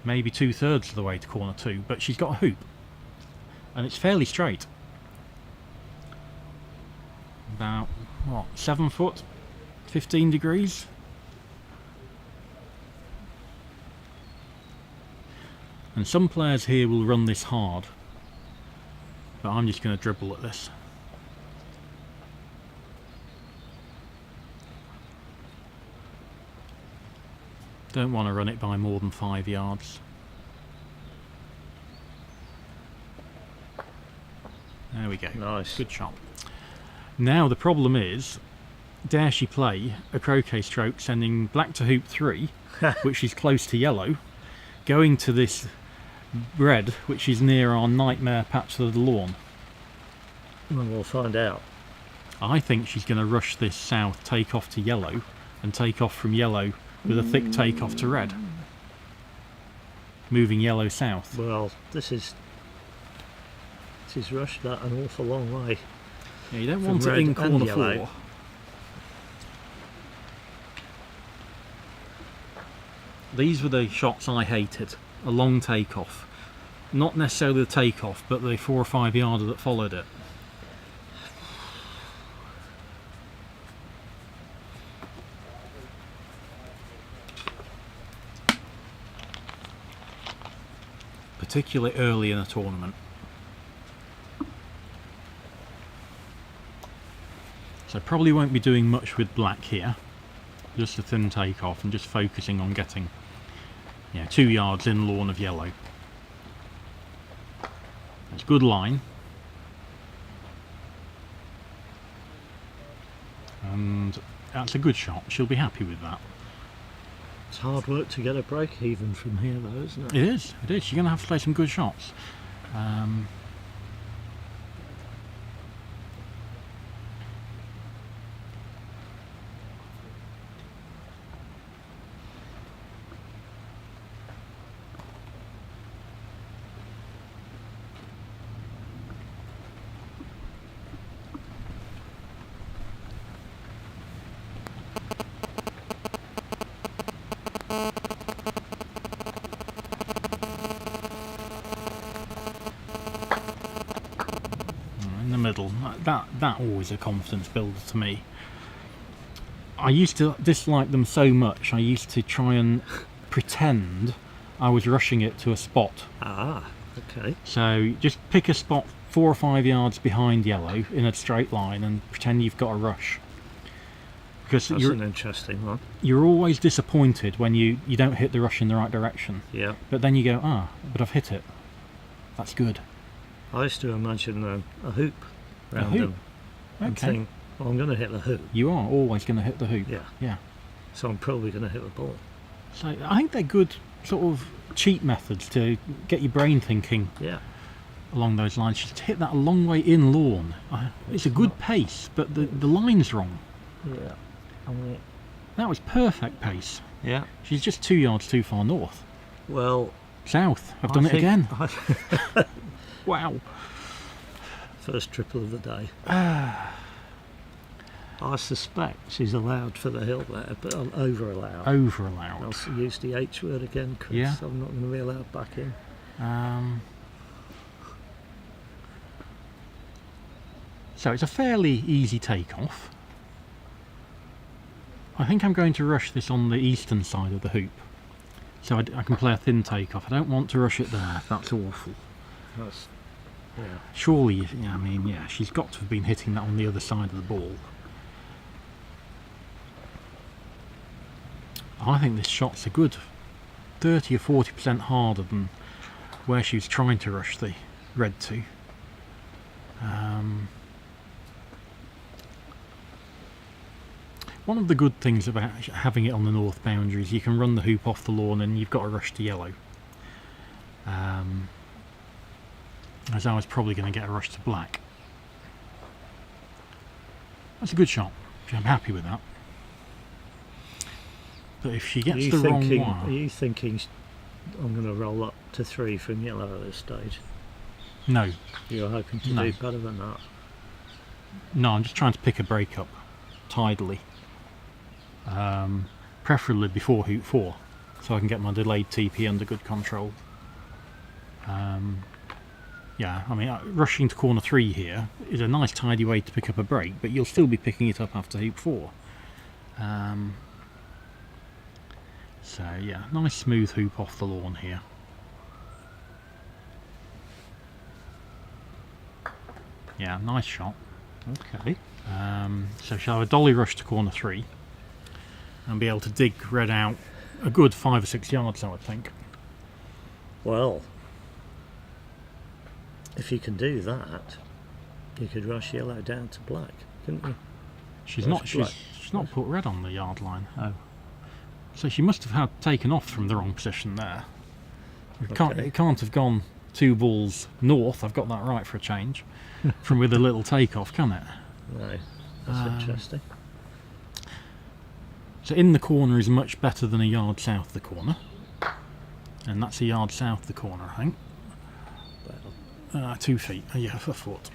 S2: Maybe 2/3 of the way to corner 2, but she's got a hoop. And it's fairly straight. About, what, 7 foot? 15 degrees? And some players here will run this hard, but I'm just going to dribble at this. Don't want to run it by more than 5 yards. There we go.
S3: Nice.
S2: Good shot. Now the problem is, dare she play a croquet stroke sending black to hoop 3, which is close to yellow, going to this red, which is near our nightmare patch of the lawn.
S3: Well, we'll find out.
S2: I think she's going to rush this south, take off to yellow, and take off from yellow with a thick take off to red. Moving yellow south.
S3: Well, this is rushed that an awful long way.
S2: Yeah, you don't
S3: From
S2: want it
S3: red
S2: in
S3: and
S2: corner
S3: yellow.
S2: 4. These were the shots I hated. A long takeoff. Not necessarily the takeoff, but the 4 or 5 yarder that followed it. Particularly early in a tournament. So probably won't be doing much with black here. Just a thin takeoff and just focusing on getting 2 yards in lawn of yellow. It's good line. And that's a good shot. She'll be happy with that.
S3: It's hard work to get a break even from here though, isn't it?
S2: It is. You're going to have to play some good shots. In the middle, that always a confidence builder to me. I used to dislike them so much. I used to try and pretend I was rushing it to a spot.
S3: Ah, okay.
S2: So just pick a spot 4 or 5 yards behind yellow in a straight line and pretend you've got a rush. Because
S3: That's an interesting one.
S2: you're always disappointed when you don't hit the rush in the right direction.
S3: Yeah.
S2: But then you go, but I've hit it. That's good.
S3: I used to imagine a hoop round
S2: hoop?
S3: them and
S2: Okay.
S3: think, well, I'm going to hit the hoop.
S2: You are always going to hit the hoop.
S3: Yeah.
S2: Yeah.
S3: So I'm probably going to hit the ball.
S2: So I think they're good sort of cheap methods to get your brain thinking
S3: Yeah.
S2: along those lines. Just hit that a long way in lawn. It's a good pace, but the line's wrong.
S3: Yeah.
S2: That was perfect pace.
S3: Yeah.
S2: She's just 2 yards too far north.
S3: Well,
S2: South. I've
S3: I
S2: done it
S3: think
S2: again. Wow.
S3: First triple of the day. I suspect she's allowed for the hill there, but I'm over allowed.
S2: Over allowed.
S3: I'll use the H word again, Chris.
S2: Yeah.
S3: I'm not going to be allowed back in.
S2: So it's a fairly easy takeoff. I think I'm going to rush this on the eastern side of the hoop. So I can play a thin takeoff. I don't want to rush it there. That's awful.
S3: That's, yeah.
S2: Surely, she's got to have been hitting that on the other side of the ball. I think this shot's a good 30 or 40% harder than where she was trying to rush the red to. One of the good things about having it on the north boundary is you can run the hoop off the lawn and you've got a rush to yellow. As I was probably going to get a rush to black. That's a good shot. I'm happy with that. But if she gets the wrong
S3: Are
S2: wire...
S3: you thinking I'm going to roll up to 3 from yellow at this stage?
S2: No.
S3: You're hoping to
S2: No.
S3: do better than that?
S2: No, I'm just trying to pick a break up tidily. Preferably before hoop 4, so I can get my delayed TP under good control. Yeah, I mean, rushing to corner 3 here is a nice tidy way to pick up a break, but you'll still be picking it up after hoop 4. So yeah, nice smooth hoop off the lawn here. Yeah, nice shot.
S3: Okay.
S2: So shall I dolly rush to corner 3 and be able to dig red out a good 5 or 6 yards, I would think.
S3: Well, if you can do that, you could rush yellow down to black, couldn't you?
S2: She's
S3: Rush
S2: not.
S3: black.
S2: She's not put red on the yard line.
S3: Oh.
S2: So she must have had taken off from the wrong position there.
S3: Okay.
S2: It can't have gone 2 balls north. I've got that right for a change. From with a little takeoff, can it?
S3: No, that's interesting.
S2: So in the corner is much better than a yard south the corner, and that's a yard south the corner, I think.
S3: Well,
S2: 2 feet, yeah, a foot.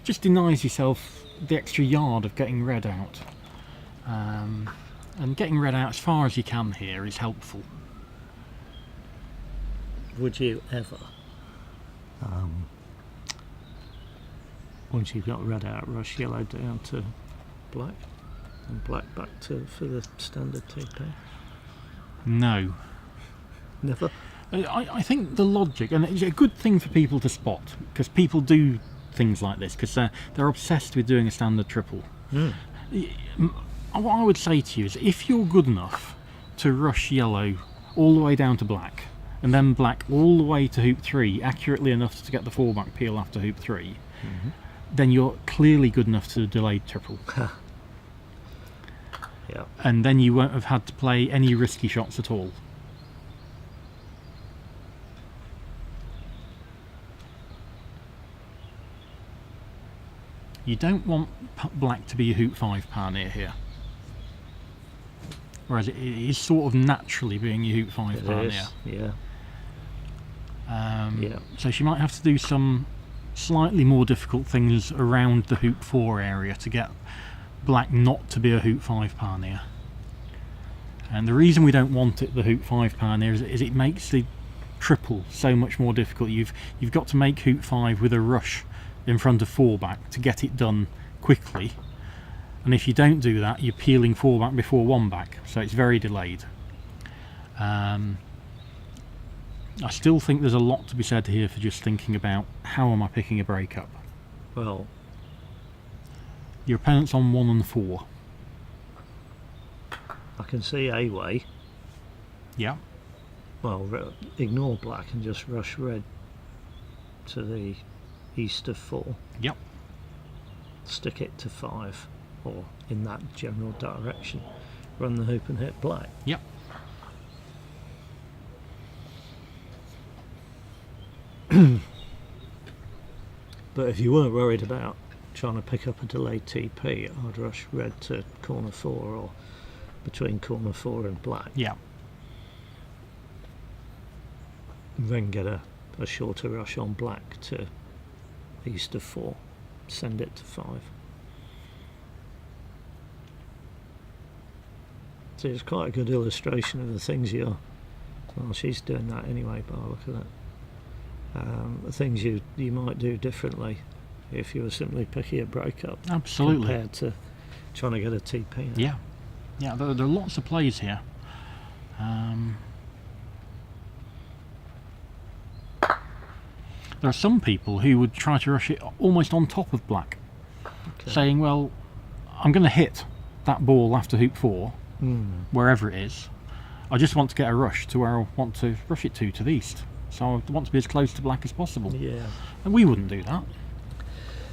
S2: Just denies yourself the extra yard of getting red out. And getting red out as far as you can here is helpful.
S3: would you ever, once you've got red out, rush yellow down to black, and black back to for the standard TP?
S2: No.
S3: Never.
S2: I think the logic, and it's a good thing for people to spot, because people do things like this, because they're obsessed with doing a standard triple. What I would say to you is, if you're good enough to rush yellow all the way down to black, and then black all the way to hoop 3, accurately enough to get the fallback peel after hoop 3, then you're clearly good enough to delay triple.
S3: Yeah.
S2: And then you won't have had to play any risky shots at all. You don't want black to be a hoop 5 pioneer here. Whereas it is sort of naturally being a hoop 5
S3: It
S2: pioneer.
S3: is, yeah. Yeah.
S2: So she might have to do some slightly more difficult things around the hoop 4 area to get black not to be a hoop 5 pioneer. And the reason we don't want it the hoop 5 pioneer is it makes the triple so much more difficult. You've got to make hoop 5 with a rush in front of 4 back to get it done quickly, and if you don't do that, you're peeling 4 back before 1 back, so it's very delayed. I still think there's a lot to be said here for just thinking about how am I picking a break up.
S3: Well,
S2: Your opponent's on 1 and 4.
S3: I can see a way.
S2: Yeah.
S3: Well, ignore black and just rush red to the east of 4.
S2: Yep.
S3: Stick it to 5, or in that general direction. Run the hoop and hit black.
S2: Yep.
S3: But if you weren't worried about trying to pick up a delayed TP, I'd rush red to corner 4 or between corner 4 and black.
S2: Yeah.
S3: Then get a shorter rush on black to east of 4. Send it to 5. So it's quite a good illustration of the things you're... Well, she's doing that anyway, by the look of that. The things you might do differently if you were simply picking a break up.
S2: Absolutely.
S3: Compared to trying to get a TP out.
S2: Yeah. Yeah, there are lots of plays here. There are some people who would try to rush it almost on top of black,
S3: Okay.
S2: saying, well, I'm going to hit that ball after hoop 4, wherever it is. I just want to get a rush to where I want to rush it to the east. So I want to be as close to black as possible.
S3: Yeah.
S2: And we wouldn't do that.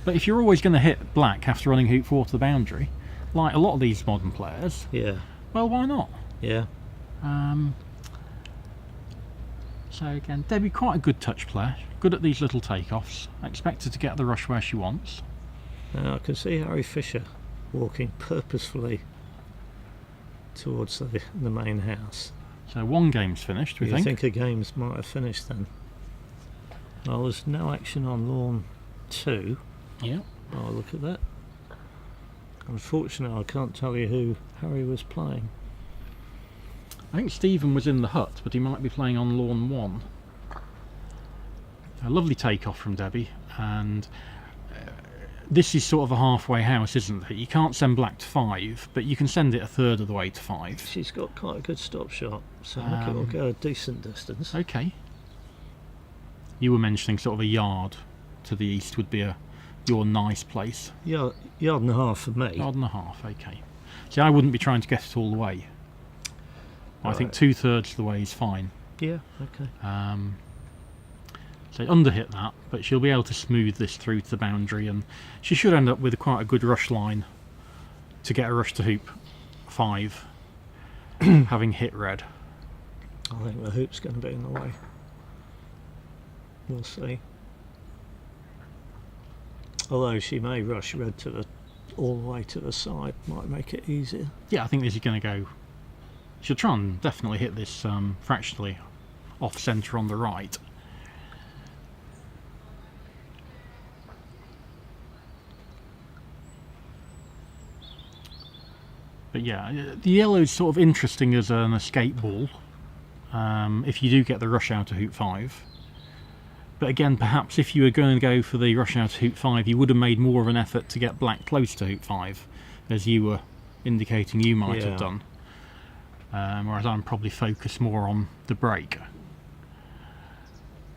S2: But if you're always going to hit black after running hoop 4 to the boundary, like a lot of these modern players,
S3: Yeah.
S2: well, why not?
S3: Yeah.
S2: So again, Debbie, quite a good touch player, good at these little takeoffs, expected to get the rush where she wants.
S3: Now I can see Harry Fisher walking purposefully towards the main house.
S2: So one game's finished, we
S3: You
S2: think.
S3: think a game's might have finished then? Well, there's no action on lawn 2.
S2: Yeah.
S3: Oh, look at that. Unfortunately, I can't tell you who Harry was playing.
S2: I think Stephen was in the hut, but he might be playing on lawn 1. A lovely takeoff from Debbie, and this is sort of a halfway house, isn't it? You can't send black to 5, but you can send it a third of the way to 5.
S3: She's got quite a good stop shot, so I think it'll go a decent distance.
S2: Okay. You were mentioning sort of a yard to the east would be your nice place.
S3: Yard and a half for me.
S2: Yard and a half, okay. See, I wouldn't be trying to get it all the way. I think
S3: Right.
S2: 2/3 of the way is fine.
S3: Yeah, okay.
S2: So underhit that, but she'll be able to smooth this through to the boundary, and she should end up with quite a good rush line to get a rush to hoop 5, having hit red.
S3: I think the hoop's going to be in the way. We'll see. Although she may rush red all the way to the side, might make it easier.
S2: Yeah, I think this is going to go. She'll try and definitely hit this fractionally off centre on the right. But yeah, the yellow's sort of interesting as an escape ball if you do get the rush out to hoop 5. But again, perhaps if you were going to go for the rush out to hoop 5, you would have made more of an effort to get black close to hoop 5, as you were indicating you might have done. Whereas I'm probably focused more on the break.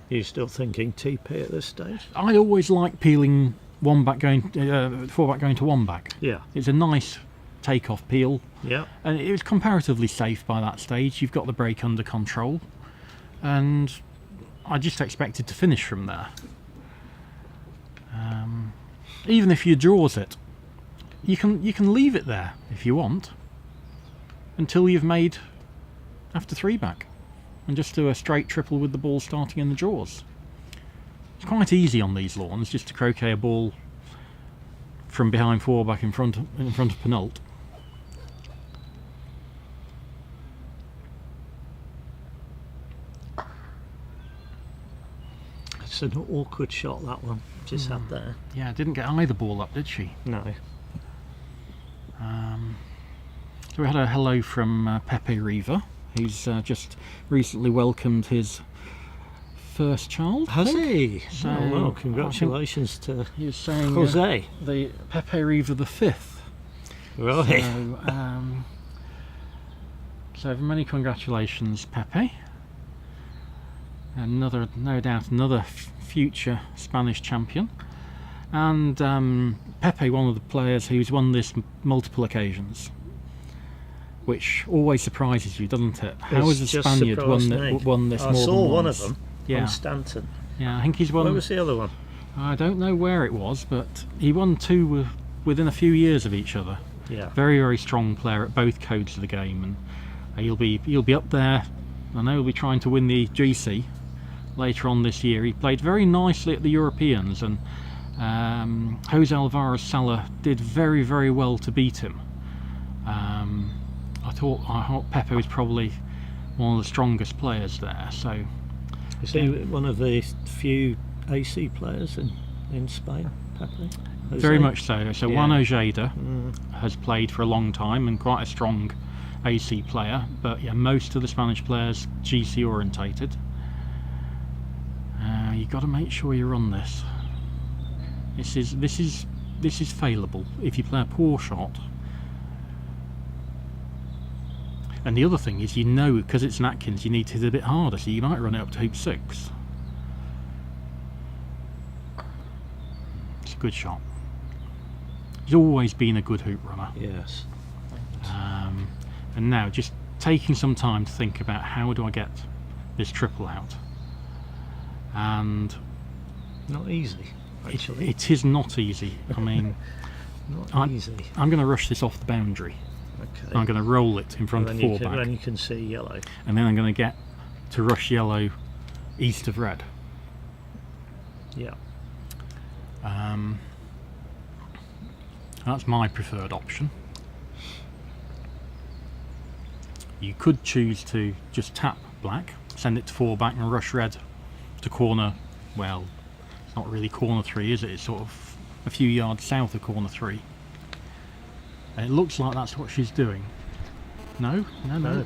S3: You still thinking TP at this stage?
S2: I always like peeling 4 back going to 1 back.
S3: Yeah.
S2: It's a nice take-off peel,
S3: Yeah.
S2: and it was comparatively safe by that stage. You've got the break under control, and I just expected to finish from there. Even if you draws it, you can leave it there if you want until you've made after 3 back, and just do a straight triple with the ball starting in the draws. It's quite easy on these lawns just to croquet a ball from behind 4 back in front of Penult.
S3: It's an awkward shot, that one. Just had there.
S2: Yeah, didn't get either ball up, did she?
S3: No.
S2: So we had a hello from Pepe Riva, who's just recently welcomed his first child.
S3: Has he?
S2: So,
S3: Oh, well,
S2: I
S3: congratulations to
S2: He was saying
S3: Jose.
S2: the Pepe Riva the 5th.
S3: Right.
S2: So many congratulations, Pepe. No doubt another future Spanish champion. And Pepe, one of the players who's won this multiple occasions, which always surprises you, doesn't it? How has a
S3: Just
S2: Spaniard
S3: surprised me.
S2: won this
S3: I
S2: more
S3: saw
S2: than
S3: one
S2: once?
S3: of them
S2: Yeah,
S3: on Stanton.
S2: yeah. I think he's won.
S3: Where was the other one?
S2: I don't know where it was, but he won 2 within a few years of each other.
S3: Yeah.
S2: Very, very strong player at both codes of the game, and he'll be up there. I know he'll be trying to win the GC later on this year. He played very nicely at the Europeans, and Jose Alvarez Sala did very, very well to beat him. I thought Pepe was probably one of the strongest players there. So
S3: Is he one of the few AC players in Spain, Pepe?
S2: very much so. So
S3: Yeah.
S2: Juan Ojeda has played for a long time and quite a strong AC player, but yeah, most of the Spanish players GC orientated. You've got to make sure you run this. This is failable if you play a poor shot. And the other thing is, because it's an Atkins, you need to hit it a bit harder, so you might run it up to hoop 6. It's a good shot. He's always been a good hoop runner.
S3: Yes.
S2: And now just taking some time to think about how do I get this triple out. And
S3: Not easy, actually.
S2: it is not easy. I mean,
S3: Not easy.
S2: I'm going to rush this off the boundary.
S3: Okay.
S2: I'm going to roll it in front of
S3: then
S2: 4 back.
S3: Then you can see yellow.
S2: And then I'm going to get to rush yellow east of red.
S3: Yeah.
S2: That's my preferred option. You could choose to just tap black, send it to 4 back and rush red to corner, well, it's not really corner 3, is it? It's sort of a few yards south of corner 3. And it looks like that's what she's doing. No.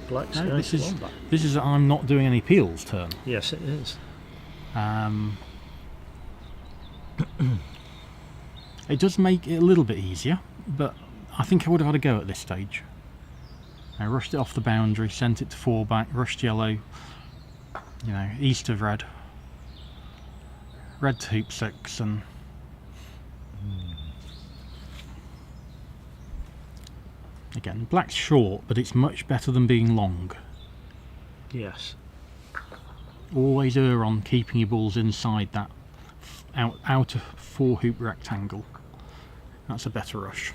S3: Black's
S2: No,
S3: going
S2: this
S3: to
S2: is
S3: 1 back.
S2: this is I'm not doing any peels turn.
S3: Yes, it is.
S2: It does make it a little bit easier, but I think I would have had a go at this stage. I rushed it off the boundary, sent it to 4 back, rushed yellow, east of red. Red to hoop 6 and... Again, black's short, but it's much better than being long.
S3: Yes.
S2: Always err on keeping your balls inside that outer 4 hoop rectangle. That's a better rush.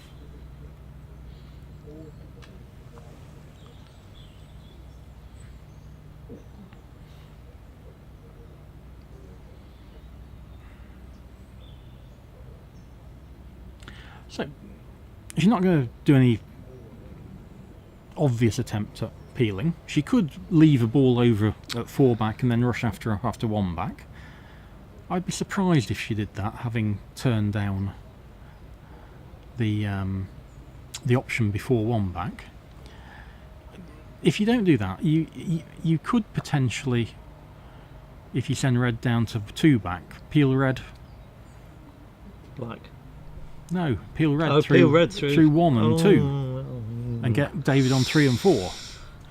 S2: So, she's not going to do any obvious attempt at peeling. She could leave a ball over at 4 back and then rush after 1 back. I'd be surprised if she did that, having turned down the option before 1 back. If you don't do that, you could potentially, if you send red down to 2 back, peel red.
S3: Black.
S2: No, peel red,
S3: peel red through
S2: 1 and 2,
S3: well,
S2: and get David on 3 and 4.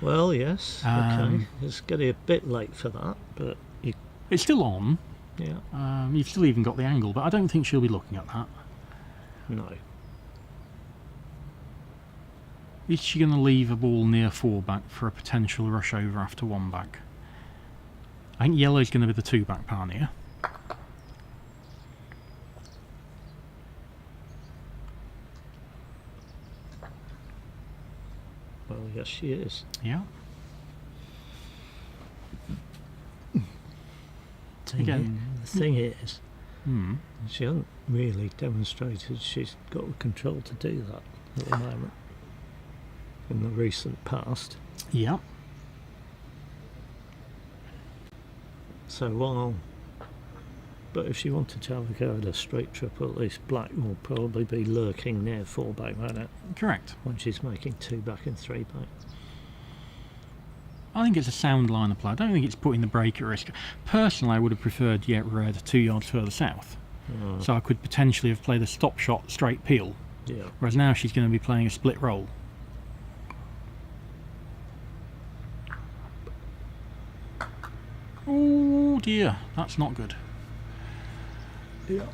S3: Well, yes. Okay. It's getting a bit late for that, but
S2: it's still on.
S3: Yeah.
S2: You've still even got the angle, but I don't think she'll be looking at that.
S3: No.
S2: Is she going to leave a ball near 4 back for a potential rush over after 1 back? I think yellow's going to be the 2 back pioneer.
S3: Well, yes, she is.
S2: Yeah. Again,
S3: the thing is, she hasn't really demonstrated she's got the control to do that at the moment in the recent past.
S2: Yeah.
S3: So but if she wanted to have a go at a straight triple, at least black will probably be lurking near 4 back, won't it?
S2: Correct.
S3: When she's making 2 back and 3 back.
S2: I think it's a sound line of play. I don't think it's putting the break at risk. Personally, I would have preferred red 2 yards further south. So I could potentially have played a stop shot straight peel.
S3: Yeah.
S2: Whereas now she's going to be playing a split roll. Oh dear, that's not good.
S3: Yeah.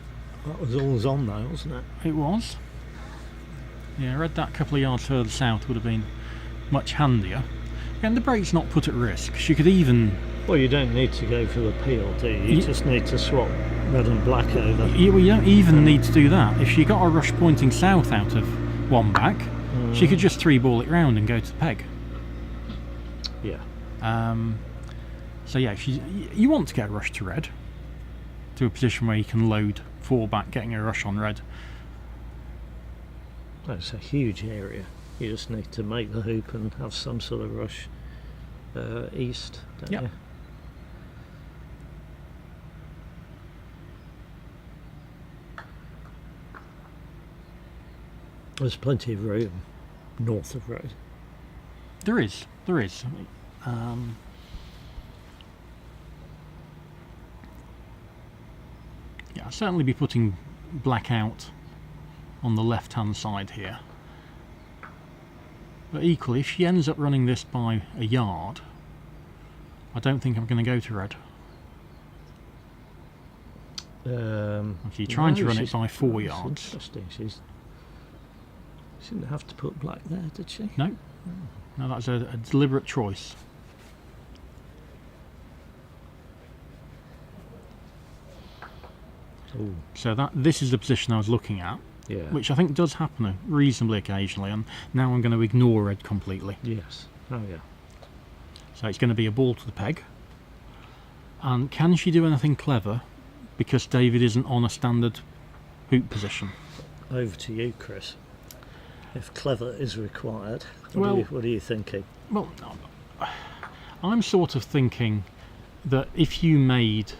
S3: That was always on though, wasn't it?
S2: It was. Yeah, red that couple of yards further south would have been much handier. And the break's not put at risk. She could even...
S3: Well, you don't need to go for the peel, do you? You just need to swap red and black over.
S2: You don't even need to do that. If she got a rush pointing south out of 1 back, she could just 3-ball it round and go to the peg.
S3: Yeah.
S2: So yeah, you want to get a rush to red, to a position where you can load 4 back, getting a rush on red.
S3: That's a huge area. You just need to make the hoop and have some sort of rush east, don't you? There's plenty of room north of road.
S2: There is. Yeah, I'll certainly be putting black out on the left hand side here. But equally, if she ends up running this by a yard, I don't think I'm going to go to red. She's trying to run it by 4 yards.
S3: Interesting. She didn't have to put black there, did she?
S2: No. No, that's a deliberate choice.
S3: Ooh.
S2: So this is the position I was looking at.
S3: Yeah.
S2: which I think does happen reasonably occasionally, and now I'm going to ignore red completely.
S3: Yes. Oh yeah.
S2: So it's going to be a ball to the peg. And can she do anything clever because David isn't on a standard hoop position?
S3: Over to you, Chris. If clever is required,
S2: Well-
S3: what are you thinking?
S2: Well, I'm sort of thinking that if you made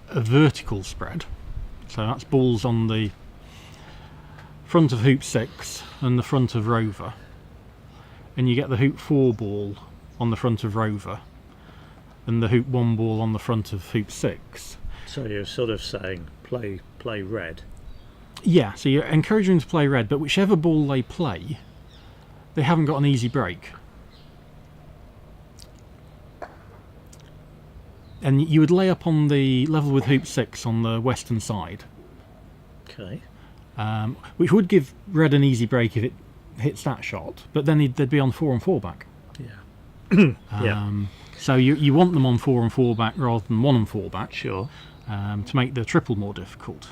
S2: a vertical spread, so that's balls on the front of hoop 6 and the front of rover, and you get the hoop 4 ball on the front of rover and the hoop 1 ball on the front of hoop 6.
S3: So you're sort of saying play red.
S2: Yeah, so you're encouraging them to play red, but whichever ball they play, they haven't got an easy break. And you would lay up on the level with hoop 6 on the western side,
S3: Okay.
S2: which would give red an easy break if it hits that shot, but then they'd be on 4 and 4 back.
S3: Yeah. Yeah.
S2: So you want them on 4 and 4 back rather than 1 and 4 back,
S3: Sure.
S2: to make the triple more difficult.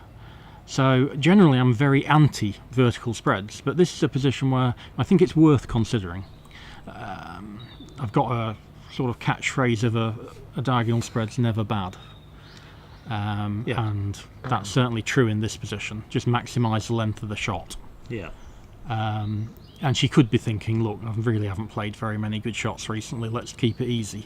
S2: So generally I'm very anti vertical spreads, but this is a position where I think it's worth considering. I've got a sort of catchphrase of a diagonal spread's never bad.
S3: Yeah.
S2: And that's certainly true in this position. Just maximise the length of the shot.
S3: Yeah.
S2: And she could be thinking, look, I really haven't played very many good shots recently, let's keep it easy.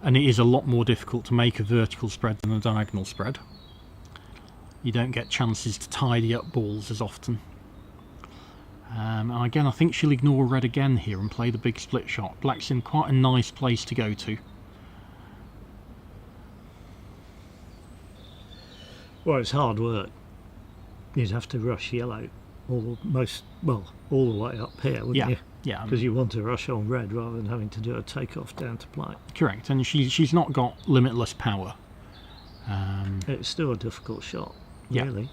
S2: And it is a lot more difficult to make a vertical spread than a diagonal spread. You don't get chances to tidy up balls as often. And again, I think she'll ignore red again here and play the big split shot. Black's in quite a nice place to go to.
S3: Well, it's hard work. You'd have to rush yellow all the way up here, wouldn't you?
S2: Yeah,
S3: Because you want to rush on red rather than having to do a takeoff down to black.
S2: correct. And she's not got limitless power.
S3: It's still a difficult shot,
S2: Yeah.
S3: really.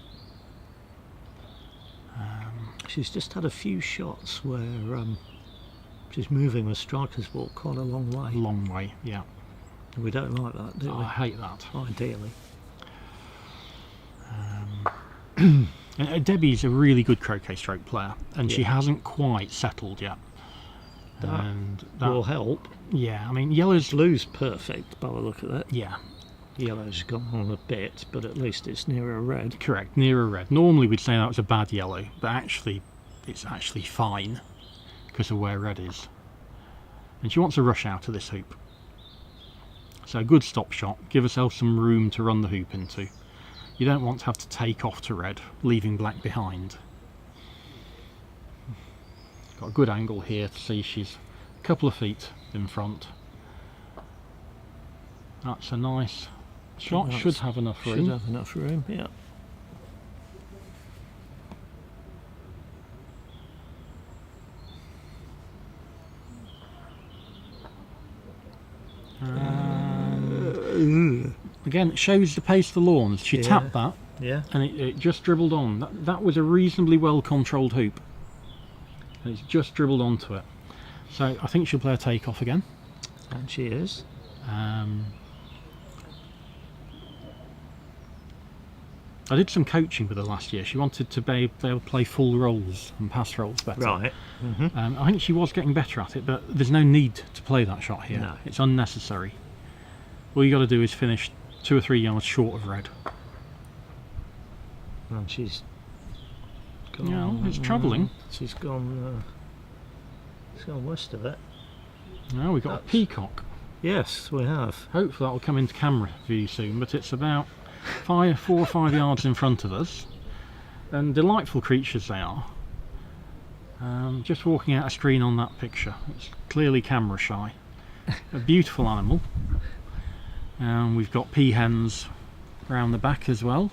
S3: She's just had a few shots where she's moving the striker's ball quite a long way.
S2: Long way, yeah.
S3: We don't like that, do we?
S2: I hate that.
S3: Ideally.
S2: And Debbie's a really good croquet stroke player, and she
S3: Yeah.
S2: hasn't quite settled yet. And that,
S3: Will help.
S2: yeah, I mean, yellow's,
S3: Blue's perfect by the look of that.
S2: yeah,
S3: Yellow's gone on a bit, but at least it's nearer red.
S2: correct, nearer red. Normally we'd say that was a bad yellow, but actually, it's actually fine because of where red is. And she wants to rush out of this hoop. So a good stop shot, give herself some room to run the hoop into. You don't want to have to take off to red, leaving black behind. Got a good angle here to see she's a couple of feet in front. That's a nice shot,
S3: Nice.
S2: should have enough
S3: Should
S2: room.
S3: have enough room, yeah.
S2: Again, it shows the pace of the lawns. She
S3: Yeah.
S2: tapped that
S3: Yeah.
S2: and it just dribbled on. That was a reasonably well controlled hoop. And it's just dribbled onto it. So I think she'll play a take-off again.
S3: And she is.
S2: I did some coaching with her last year. She wanted to be able to play full rolls and pass rolls better.
S3: Right.
S2: I think she was getting better at it, but there's no need to play that shot here.
S3: No.
S2: It's unnecessary. All you got to do is finish 2 or 3 yards short of red.
S3: And she's gone.
S2: Yeah, it's troubling.
S3: She's gone west of it.
S2: Now we've got a
S3: That's-
S2: peacock.
S3: Yes, we have.
S2: Hopefully that will come into camera view soon, but it's about 4 or 5 yards in front of us. And delightful creatures they are. Just walking out a screen on that picture. It's clearly camera shy. A beautiful animal. We've got peahens around the back as well.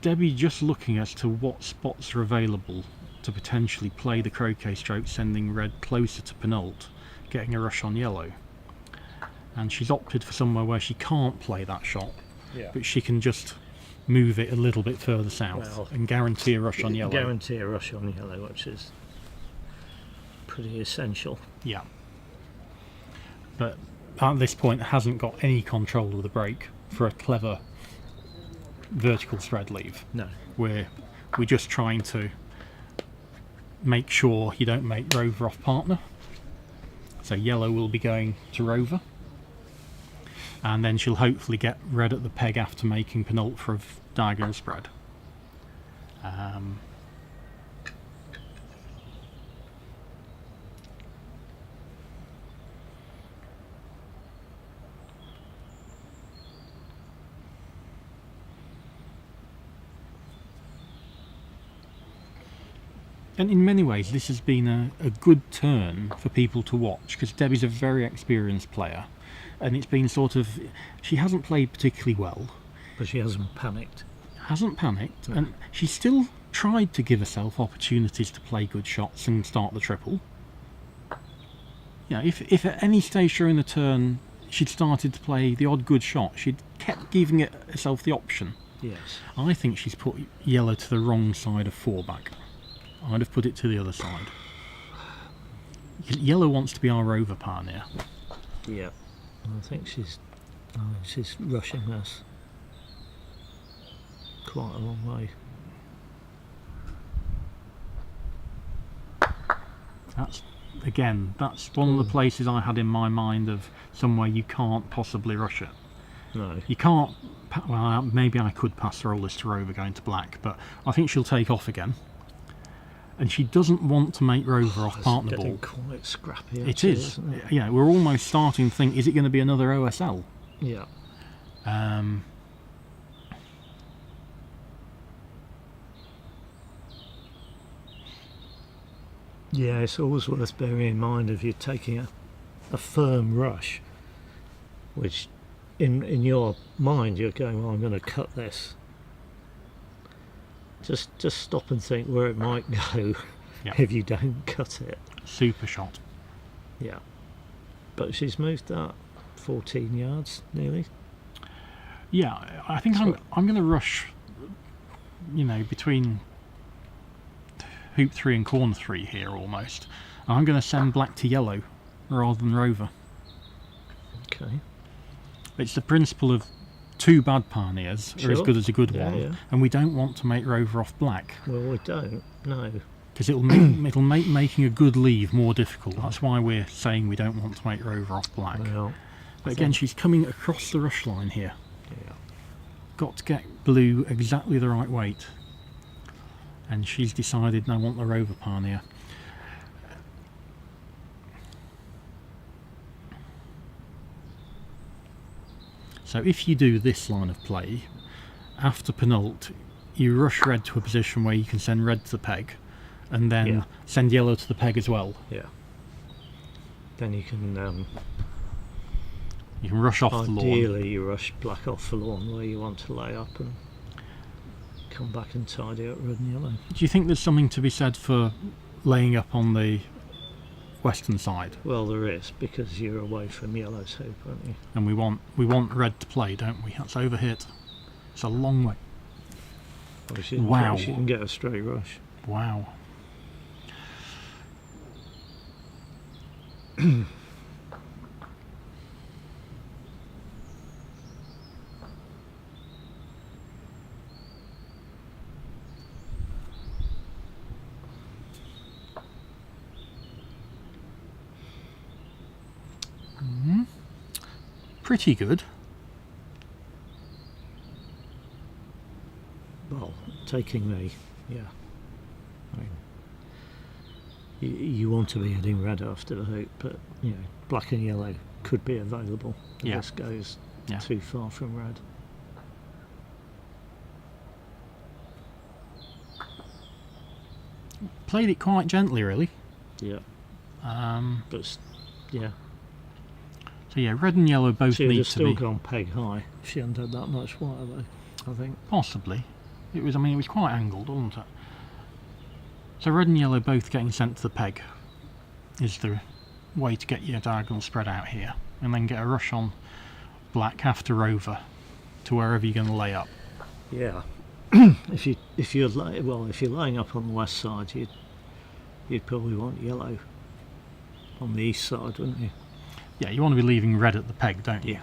S2: Debbie just looking as to what spots are available to potentially play the croquet stroke, sending red closer to penult, getting a rush on yellow. And she's opted for somewhere where she can't play that shot,
S3: Yeah.
S2: but she can just move it a little bit further south
S3: Well,
S2: and guarantee a rush on yellow.
S3: Guarantee a rush on yellow, which is pretty essential.
S2: Yeah. But at this point hasn't got any control of the break for a clever vertical spread leave.
S3: No.
S2: We're just trying to make sure you don't make rover off partner. So yellow will be going to rover, and then she'll hopefully get red at the peg after making penultra of diagonal spread. And in many ways this has been a good turn for people to watch, because Debbie's a very experienced player, and it's been sort of, she hasn't played particularly well.
S3: But she hasn't panicked.
S2: No. And she still tried to give herself opportunities to play good shots and start the triple. You know, if at any stage during the turn she'd started to play the odd good shot, she'd kept giving herself the option.
S3: Yes.
S2: I think she's put yellow to the wrong side of 4-back. I'd have put it to the other side. Yellow wants to be our rover pioneer.
S3: Yeah. I think she's rushing us quite a long way.
S2: That's one of the places I had in my mind of somewhere you can't possibly rush it.
S3: No.
S2: You can't. Well, maybe I could pass roll this to rover going to black, but I think she'll take off again. And she doesn't want to make rover off partner ball.
S3: It's getting quite scrappy.
S2: It is.
S3: Isn't it?
S2: Yeah, we're almost starting to think, is it going to be another OSL?
S3: Yeah. Yeah, it's always worth bearing in mind if you're taking a firm rush, which in your mind you're going, well, I'm going to cut this. Just stop and think where it might go if you don't cut it.
S2: Super shot.
S3: Yeah. But she's moved that 14 yards nearly.
S2: Yeah, I think I'm going to rush, between hoop 3 and corner 3 here almost. And I'm going to send black to yellow rather than rover.
S3: Okay.
S2: It's the principle of two bad pioneers are as good as a good one,
S3: yeah.
S2: and we don't want to make rover off black.
S3: Well, we don't, no.
S2: Because it'll make making a good leave more difficult. That's why we're saying we don't want to make rover off black.
S3: Well,
S2: but again, she's coming across the rush line here.
S3: Yeah.
S2: Got to get blue exactly the right weight. And she's decided, no, I want the rover pioneer. So if you do this line of play, after penult, you rush red to a position where you can send red to the peg, and then send yellow to the peg as well.
S3: Yeah. Then you can
S2: rush off the lawn.
S3: Ideally, you rush black off the lawn where you want to lay up and come back and tidy up red and yellow.
S2: Do you think there's something to be said for laying up on the western side?
S3: Well, there is, because you're away from yellow's hoop, aren't you?
S2: And we want red to play, don't we? That's overhit. It's a long way.
S3: Wow. She can get a straight rush.
S2: Wow. Pretty good.
S3: Well, taking me, yeah. I mean, you want to be heading red after the hoop, but black and yellow could be available if this goes too far from red.
S2: Played it quite gently, really.
S3: Yeah. But yeah.
S2: So yeah, red and yellow both
S3: She'd
S2: need
S3: have
S2: to
S3: still
S2: be
S3: gone peg high if she hadn't had that much white, though, I think.
S2: possibly. It was quite angled, wasn't it? So red and yellow both getting sent to the peg is the way to get your diagonal spread out here, and then get a rush on black after rover to wherever you're going to lay up.
S3: Yeah. if you're laying up on the west side, you'd probably want yellow on the east side, wouldn't you?
S2: Yeah, you want to be leaving red at the peg, don't you?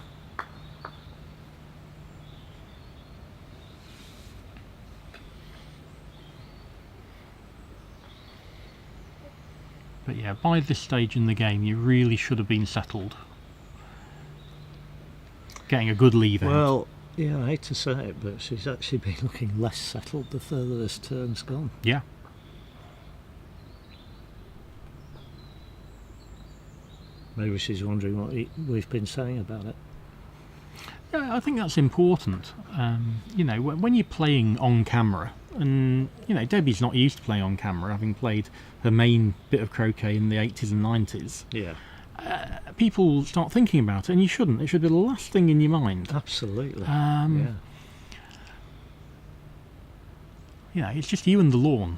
S2: But yeah, by this stage in the game, you really should have been settled. Getting a good leave out.
S3: Well, yeah, I hate to say it, but she's actually been looking less settled the further this turn's gone.
S2: Yeah.
S3: Maybe she's wondering what we've been saying about it.
S2: Yeah, I think that's important. You know, when you're playing on camera, and you know, Debbie's not used to playing on camera, having played her main bit of croquet in the 80s and 90s.
S3: Yeah.
S2: People start thinking about it, and you shouldn't. It should be the last thing in your mind.
S3: Absolutely.
S2: Yeah. You know, it's just you and the lawn.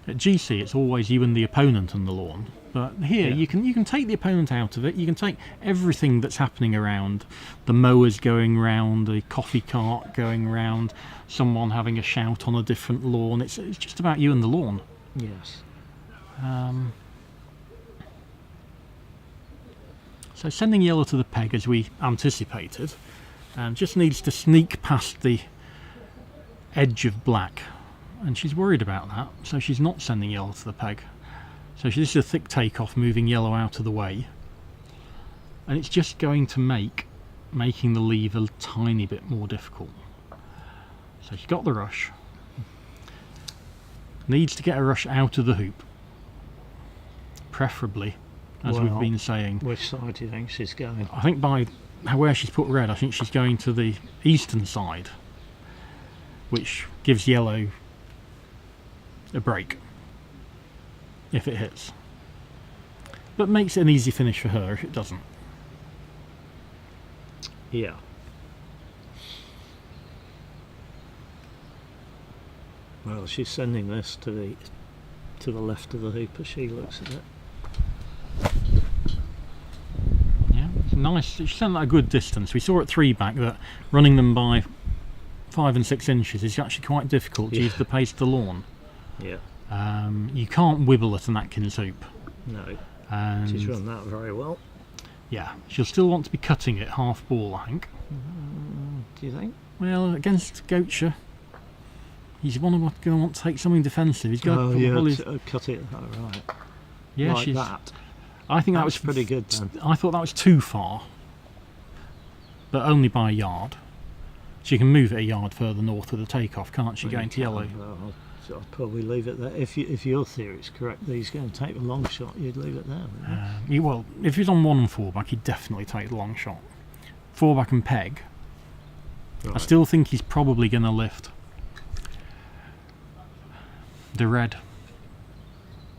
S2: At GC, it's always you and the opponent and the lawn. But here, you can take the opponent out of it. You can take everything that's happening around. The mowers going round, the coffee cart going round, someone having a shout on a different lawn. It's just about you and the lawn.
S3: Yes.
S2: So sending yellow to the peg, as we anticipated, just needs to sneak past the edge of black, and she's worried about that, so she's not sending yellow to the peg. So this is a thick takeoff, moving yellow out of the way, and it's just going to making the leave a tiny bit more difficult. So she's got the rush, needs to get a rush out of the hoop, preferably, as we've been saying.
S3: Which side do you think she's going?
S2: I think by where she's put red, I think she's going to the eastern side, which gives yellow a break if it hits, but makes it an easy finish for her if it doesn't.
S3: Yeah. Well, she's sending this to the left of the hoop as she looks at it.
S2: Yeah, it's nice. She sent that a good distance. We saw at 3 back that running them by 5 and 6 inches is actually quite difficult due to the pace of the lawn.
S3: Yeah.
S2: You can't wibble at an Atkins hoop.
S3: No.
S2: And
S3: She's run that very well.
S2: yeah, she'll still want to be cutting it half ball, I think.
S3: Do you think?
S2: Well, against Goacher, he's going to want to take something defensive. He's going to
S3: cut it. Oh, right.
S2: Yeah,
S3: like that.
S2: I think that was
S3: pretty good then.
S2: I thought that was too far, but only by a yard. She can move it a yard further north with a takeoff, can't she? Going to yellow.
S3: Well, I'll probably leave it there. If your theory is correct that he's going to take the long shot, you'd leave it there.
S2: Well, if he's on 1 and 4 back, he'd definitely take the long shot. 4 back and peg.
S3: Right.
S2: I still think he's probably going to lift the red.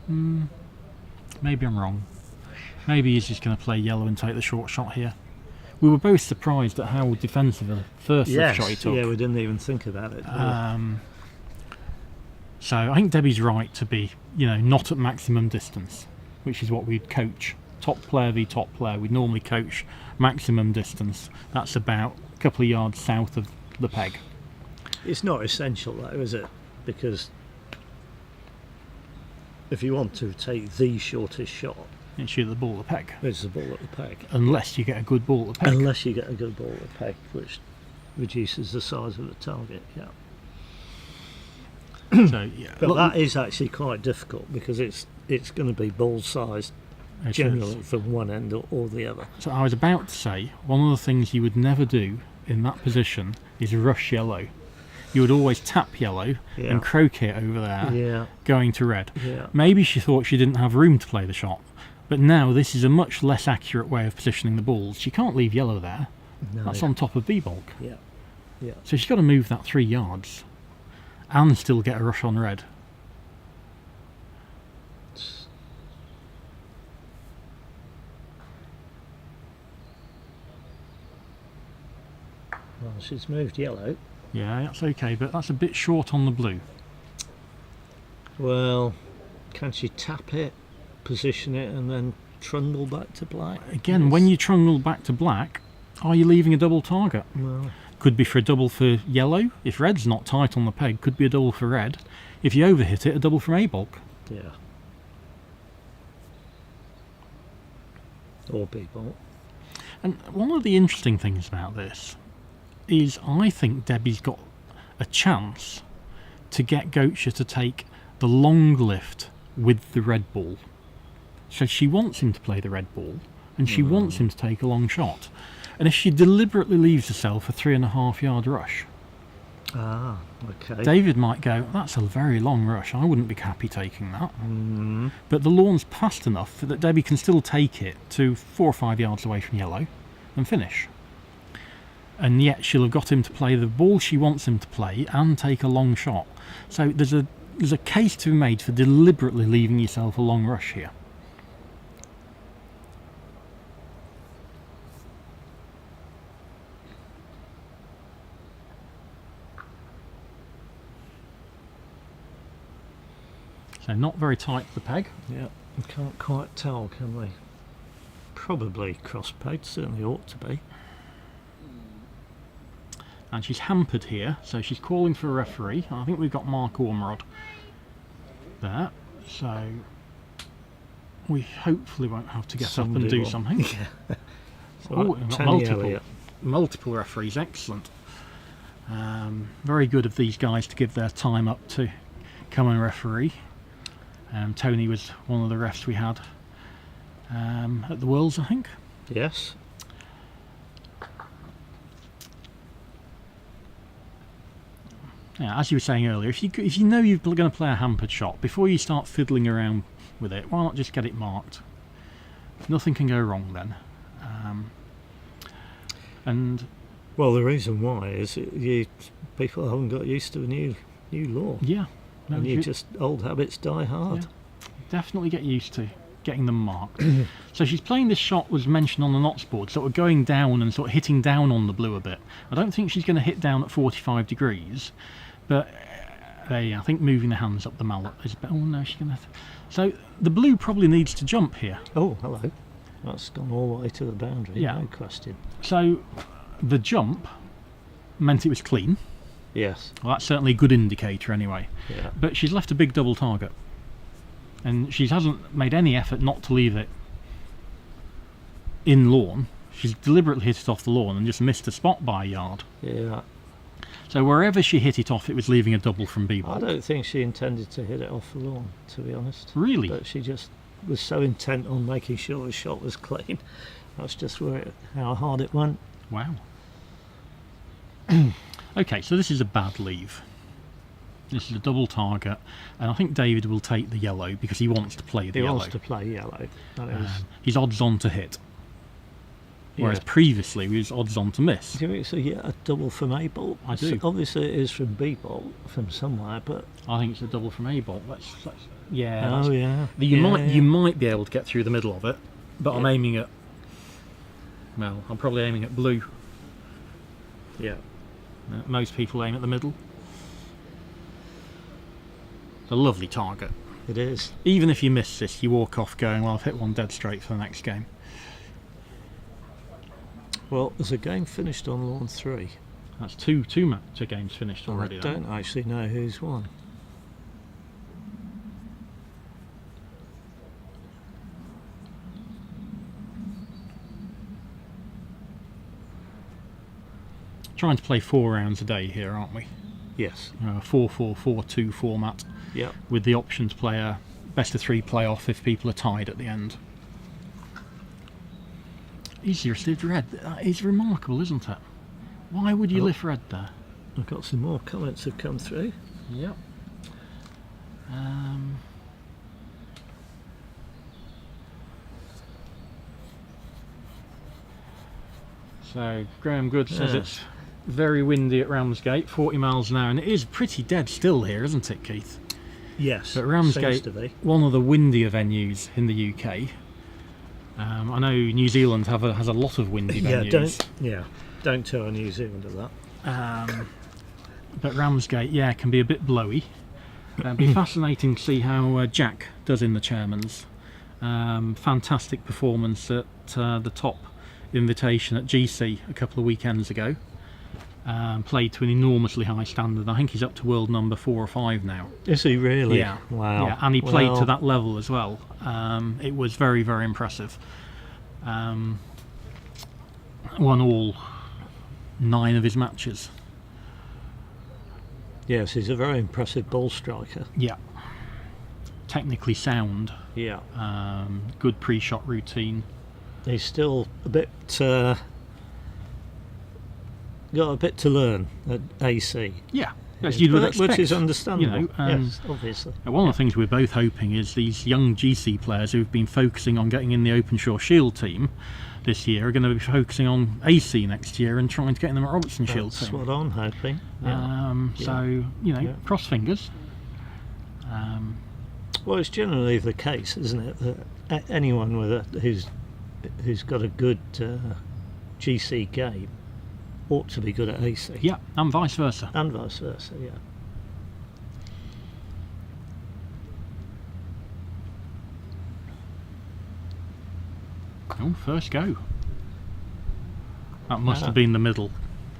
S2: Maybe I'm wrong. Maybe he's just going to play yellow and take the short shot here. We were both surprised at how defensive the first shot he took.
S3: Yeah, we didn't even think about it.
S2: So I think Debbie's right to be, not at maximum distance, which is what we'd coach. Top player v top player, we'd normally coach maximum distance. That's about a couple of yards south of the peg.
S3: It's not essential though, is it? Because if you want to take the shortest shot,
S2: and shoot the ball at the peg.
S3: It's the ball at the peg.
S2: Unless you get a good ball at the peg.
S3: Unless you get a good ball at the peg, which reduces the size of the target, yeah.
S2: So, yeah.
S3: But that is actually quite difficult because it's going to be ball sized generally from one end or the other.
S2: So I was about to say, one of the things you would never do in that position is rush yellow. You would always tap yellow and croquet over there, going to red.
S3: Yeah.
S2: Maybe she thought she didn't have room to play the shot, but now this is a much less accurate way of positioning the balls. She can't leave yellow there.
S3: No.
S2: That's on top of B-bulk.
S3: Yeah. Yeah.
S2: So she's got to move that 3 yards and still get a rush on red.
S3: Well, she's moved yellow.
S2: Yeah, that's okay, but that's a bit short on the blue.
S3: Well, can she tap it, position it, and then trundle back to black?
S2: Again, when you trundle back to black, are you leaving a double target?
S3: Well,
S2: could be for a double for yellow. If red's not tight on the peg, could be a double for red. If you overhit it, a double from A-bulk.
S3: yeah. Or b-ball.
S2: And one of the interesting things about this is I think Debbie's got a chance to get Goethe to take the long lift with the red ball. So she wants him to play the red ball, and she wants him to take a long shot. And if she deliberately leaves herself a 3.5-yard rush,
S3: Ah, okay.
S2: David might go, that's a very long rush, I wouldn't be happy taking that. But the lawn's fast enough that Debbie can still take it to 4 or 5 yards away from yellow and finish. And yet she'll have got him to play the ball she wants him to play and take a long shot. So there's a case to be made for deliberately leaving yourself a long rush here. So not very tight to the peg.
S3: Yeah, we can't quite tell, can we? Probably cross-pegged, certainly ought to be.
S2: And she's hampered here, so she's calling for a referee. I think we've got Mark Ormerod there, so we hopefully won't have to get up and do something.
S3: Yeah.
S2: Oh, we've got multiple referees, excellent. Very good of these guys to give their time up to come and referee. Tony was one of the refs we had at the Worlds, I think.
S3: Yes.
S2: Yeah, as you were saying earlier, if you know you're going to play a hampered shot, before you start fiddling around with it, why not just get it marked? Nothing can go wrong then. And
S3: well, the reason why is people haven't got used to a new law.
S2: Yeah. No,
S3: and just old habits die hard.
S2: Yeah, definitely get used to getting them marked. So she's playing this shot, was mentioned on the knots board, sort of going down and sort of hitting down on the blue a bit. I don't think she's going to hit down at 45 degrees, but I think moving the hands up the mallet is better. Oh no, she's going to. So the blue probably needs to jump here.
S3: Oh, hello. That's gone all the way to the boundary.
S2: Yeah.
S3: No question.
S2: So the jump meant it was clean.
S3: Yes.
S2: Well, that's certainly a good indicator anyway.
S3: Yeah.
S2: But she's left a big double target. And she hasn't made any effort not to leave it in lawn. She's deliberately hit it off the lawn and just missed a spot by a yard.
S3: Yeah.
S2: So wherever she hit it off, it was leaving a double from B-ball.
S3: I don't think she intended to hit it off the lawn, to be honest.
S2: Really?
S3: But she just was so intent on making sure the shot was clean. That's just how hard it went.
S2: Wow. Okay, so this is a bad leave. This is a double target, and I think David will take the yellow because he wants to play the yellow.
S3: He wants to play yellow. That is.
S2: He's odds on to hit, whereas
S3: Yeah.
S2: previously he was odds on to miss.
S3: Do you think it's a double from A-ball?
S2: I do.
S3: Obviously it is from B-ball, from somewhere, but...
S2: I think it's a double from A-ball. Yeah.
S3: Oh, yeah.
S2: You might be able to get through the middle of it, but I'm
S3: Yeah.
S2: aiming at. Well, I'm probably aiming at blue.
S3: Yeah.
S2: Most people aim at the middle. It's a lovely target.
S3: It is.
S2: Even if you miss this, you walk off going, well, I've hit one dead straight for the next game.
S3: Well, there's a game finished on lawn 3.
S2: That's two games finished already.
S3: I don't actually know who's won.
S2: Trying to play 4 rounds a day here, aren't we?
S3: Yes.
S2: 4-4-4-2 format.
S3: Yeah.
S2: With the option to play a best of 3 playoff if people are tied at the end. Easier to lift red. That is remarkable, isn't it? Why would you lift red there?
S3: I've got some more comments have come through.
S2: Yep. So Graham Good says it's very windy at Ramsgate, 40 miles an hour, and it is pretty dead still here, isn't it, Keith?
S3: Yes.
S2: But Ramsgate,
S3: seems to be.
S2: one of the windier venues in the UK. I know New Zealand has a lot of windy venues.
S3: Don't tell New Zealand of that.
S2: But Ramsgate, can be a bit blowy. It'd be fascinating to see how Jack does in the Chairman's. Fantastic performance at the top invitation at GC a couple of weekends ago. Played to an enormously high standard. I think he's up to world number 4 or 5 now.
S3: Is he really?
S2: Yeah.
S3: Wow.
S2: Yeah, and he played to that level as well. It was very, very impressive. Won all 9 of his matches.
S3: Yes, he's a very impressive ball striker.
S2: Yeah. Technically sound.
S3: Yeah.
S2: Good pre-shot routine.
S3: He's still a bit got a bit to learn at AC.
S2: Yeah, as you would expect.
S3: Which is understandable.
S2: You know,
S3: yes, obviously.
S2: One of the things we're both hoping is these young GC players who've been focusing on getting in the Openshaw Shield team this year are going to be focusing on AC next year and trying to get in the Robertson Shield
S3: That's
S2: team.
S3: what I'm hoping. Yeah.
S2: So, cross fingers.
S3: Well, it's generally the case, isn't it, that anyone who's got a good GC game ought to be good at AC.
S2: Yeah, and vice versa.
S3: And vice versa, yeah.
S2: Oh, first go. That must have been the middle,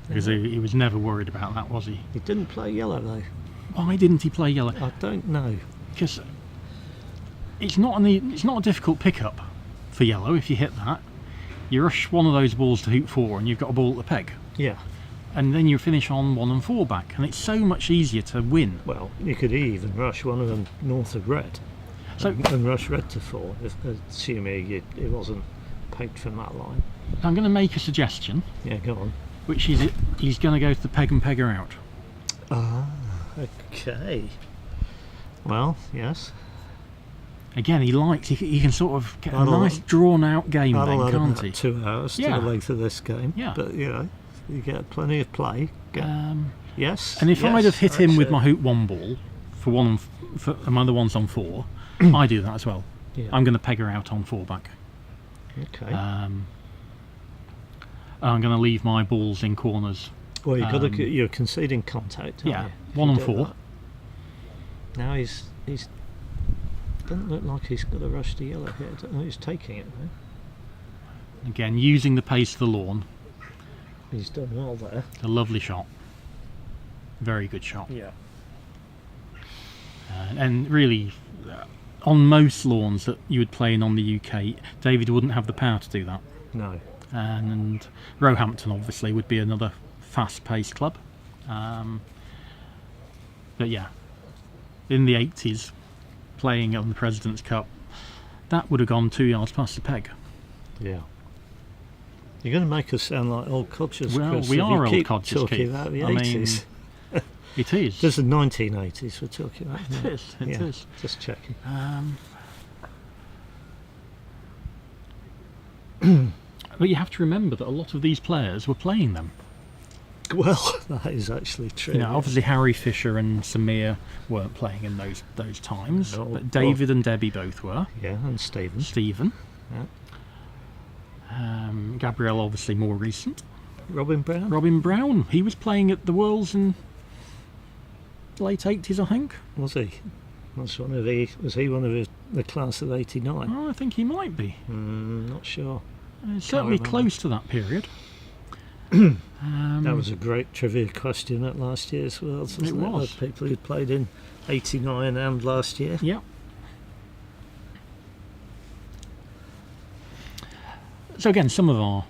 S2: because he was never worried about that, was he?
S3: He didn't play yellow, though.
S2: Why didn't he play yellow?
S3: I don't know.
S2: Because it's not a difficult pickup for yellow if you hit that. You rush one of those balls to hoop 4 and you've got a ball at the peg.
S3: Yeah.
S2: And then you finish on 1 and 4 back, and it's so much easier to win.
S3: Well, you could even rush one of them north of red, and rush red to 4, assuming it wasn't pegged from that line.
S2: I'm going to make a suggestion.
S3: Yeah, go on.
S2: Which is he's going to go to the peg and pegger out.
S3: Ah, okay. Well, yes.
S2: Again, he can sort of get a nice drawn-out game then, can't he?
S3: 2 hours to the length of this game.
S2: Yeah.
S3: But, you get plenty of play. Yes.
S2: And if I'd have hit him with my hoop 1 ball for my other one's on 4, I do that as well.
S3: Yeah.
S2: I'm going to peg her out on 4 back.
S3: Okay.
S2: I'm going to leave my balls in corners.
S3: Well, you're conceding contact, aren't you?
S2: 1 and 4.
S3: That. Now he's doesn't look like he's got a rush to yellow here. I don't know, he's taking it though.
S2: Again, using the pace of the lawn.
S3: He's done well there.
S2: A lovely shot. Very good shot.
S3: Yeah.
S2: And really, on most lawns that you would play in on the UK, David wouldn't have the power to do that.
S3: No.
S2: And Roehampton obviously would be another fast-paced club. But yeah, in the 80s, playing on the President's Cup, that would have gone 2 yards past the peg.
S3: Yeah. You're going to make us sound like old codgers,
S2: well,
S3: Chris.
S2: We are old
S3: codgers, talking about the 80s.
S2: It is.
S3: This is the 1980s we're talking about.
S2: It is. It is.
S3: Just checking.
S2: But you have to remember that a lot of these players were playing them.
S3: Well, that is actually true.
S2: Obviously Harry Fisher and Samir weren't playing in those times,
S3: No,
S2: but David and Debbie both were.
S3: Yeah, and
S2: Stephen.
S3: Yeah.
S2: Gabrielle obviously more recent.
S3: Robin
S2: Brown. He was playing at the Worlds in late 80s, I think.
S3: Was he? Was he one of the class of 89?
S2: Oh, I think he might be.
S3: Not sure.
S2: Certainly close to that period.
S3: That was a great trivia question at last year's Worlds, wasn't it?
S2: Was.
S3: People who played in 89 and last year.
S2: Yeah. So again, some of our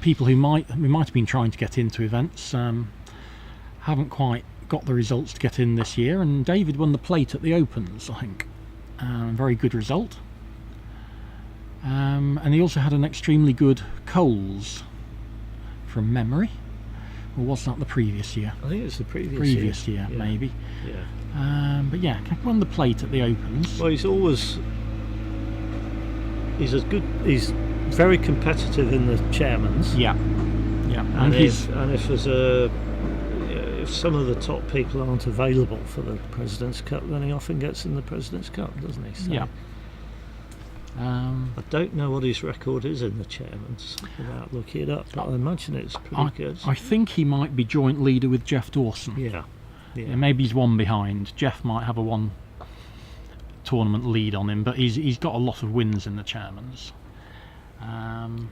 S2: people who might have been trying to get into events haven't quite got the results to get in this year, and David won the plate at the Opens, I think. Very good result. And he also had an extremely good Coles from memory. Or was that the previous year?
S3: I think it was the previous
S2: year,
S3: yeah.
S2: maybe.
S3: Yeah.
S2: But yeah, won the plate at the Opens.
S3: Well, he's He's very competitive in the chairmans.
S2: Yeah.
S3: And if some of the top people aren't available for the President's Cup, then he often gets in the President's Cup, doesn't he? So
S2: yeah.
S3: I don't know what his record is in the chairmans without looking it up, but I imagine it's pretty good.
S2: I think he might be joint leader with Jeff Dawson.
S3: Yeah.
S2: Maybe he's one behind. Jeff might have a one tournament lead on him, but he's got a lot of wins in the chairmans. One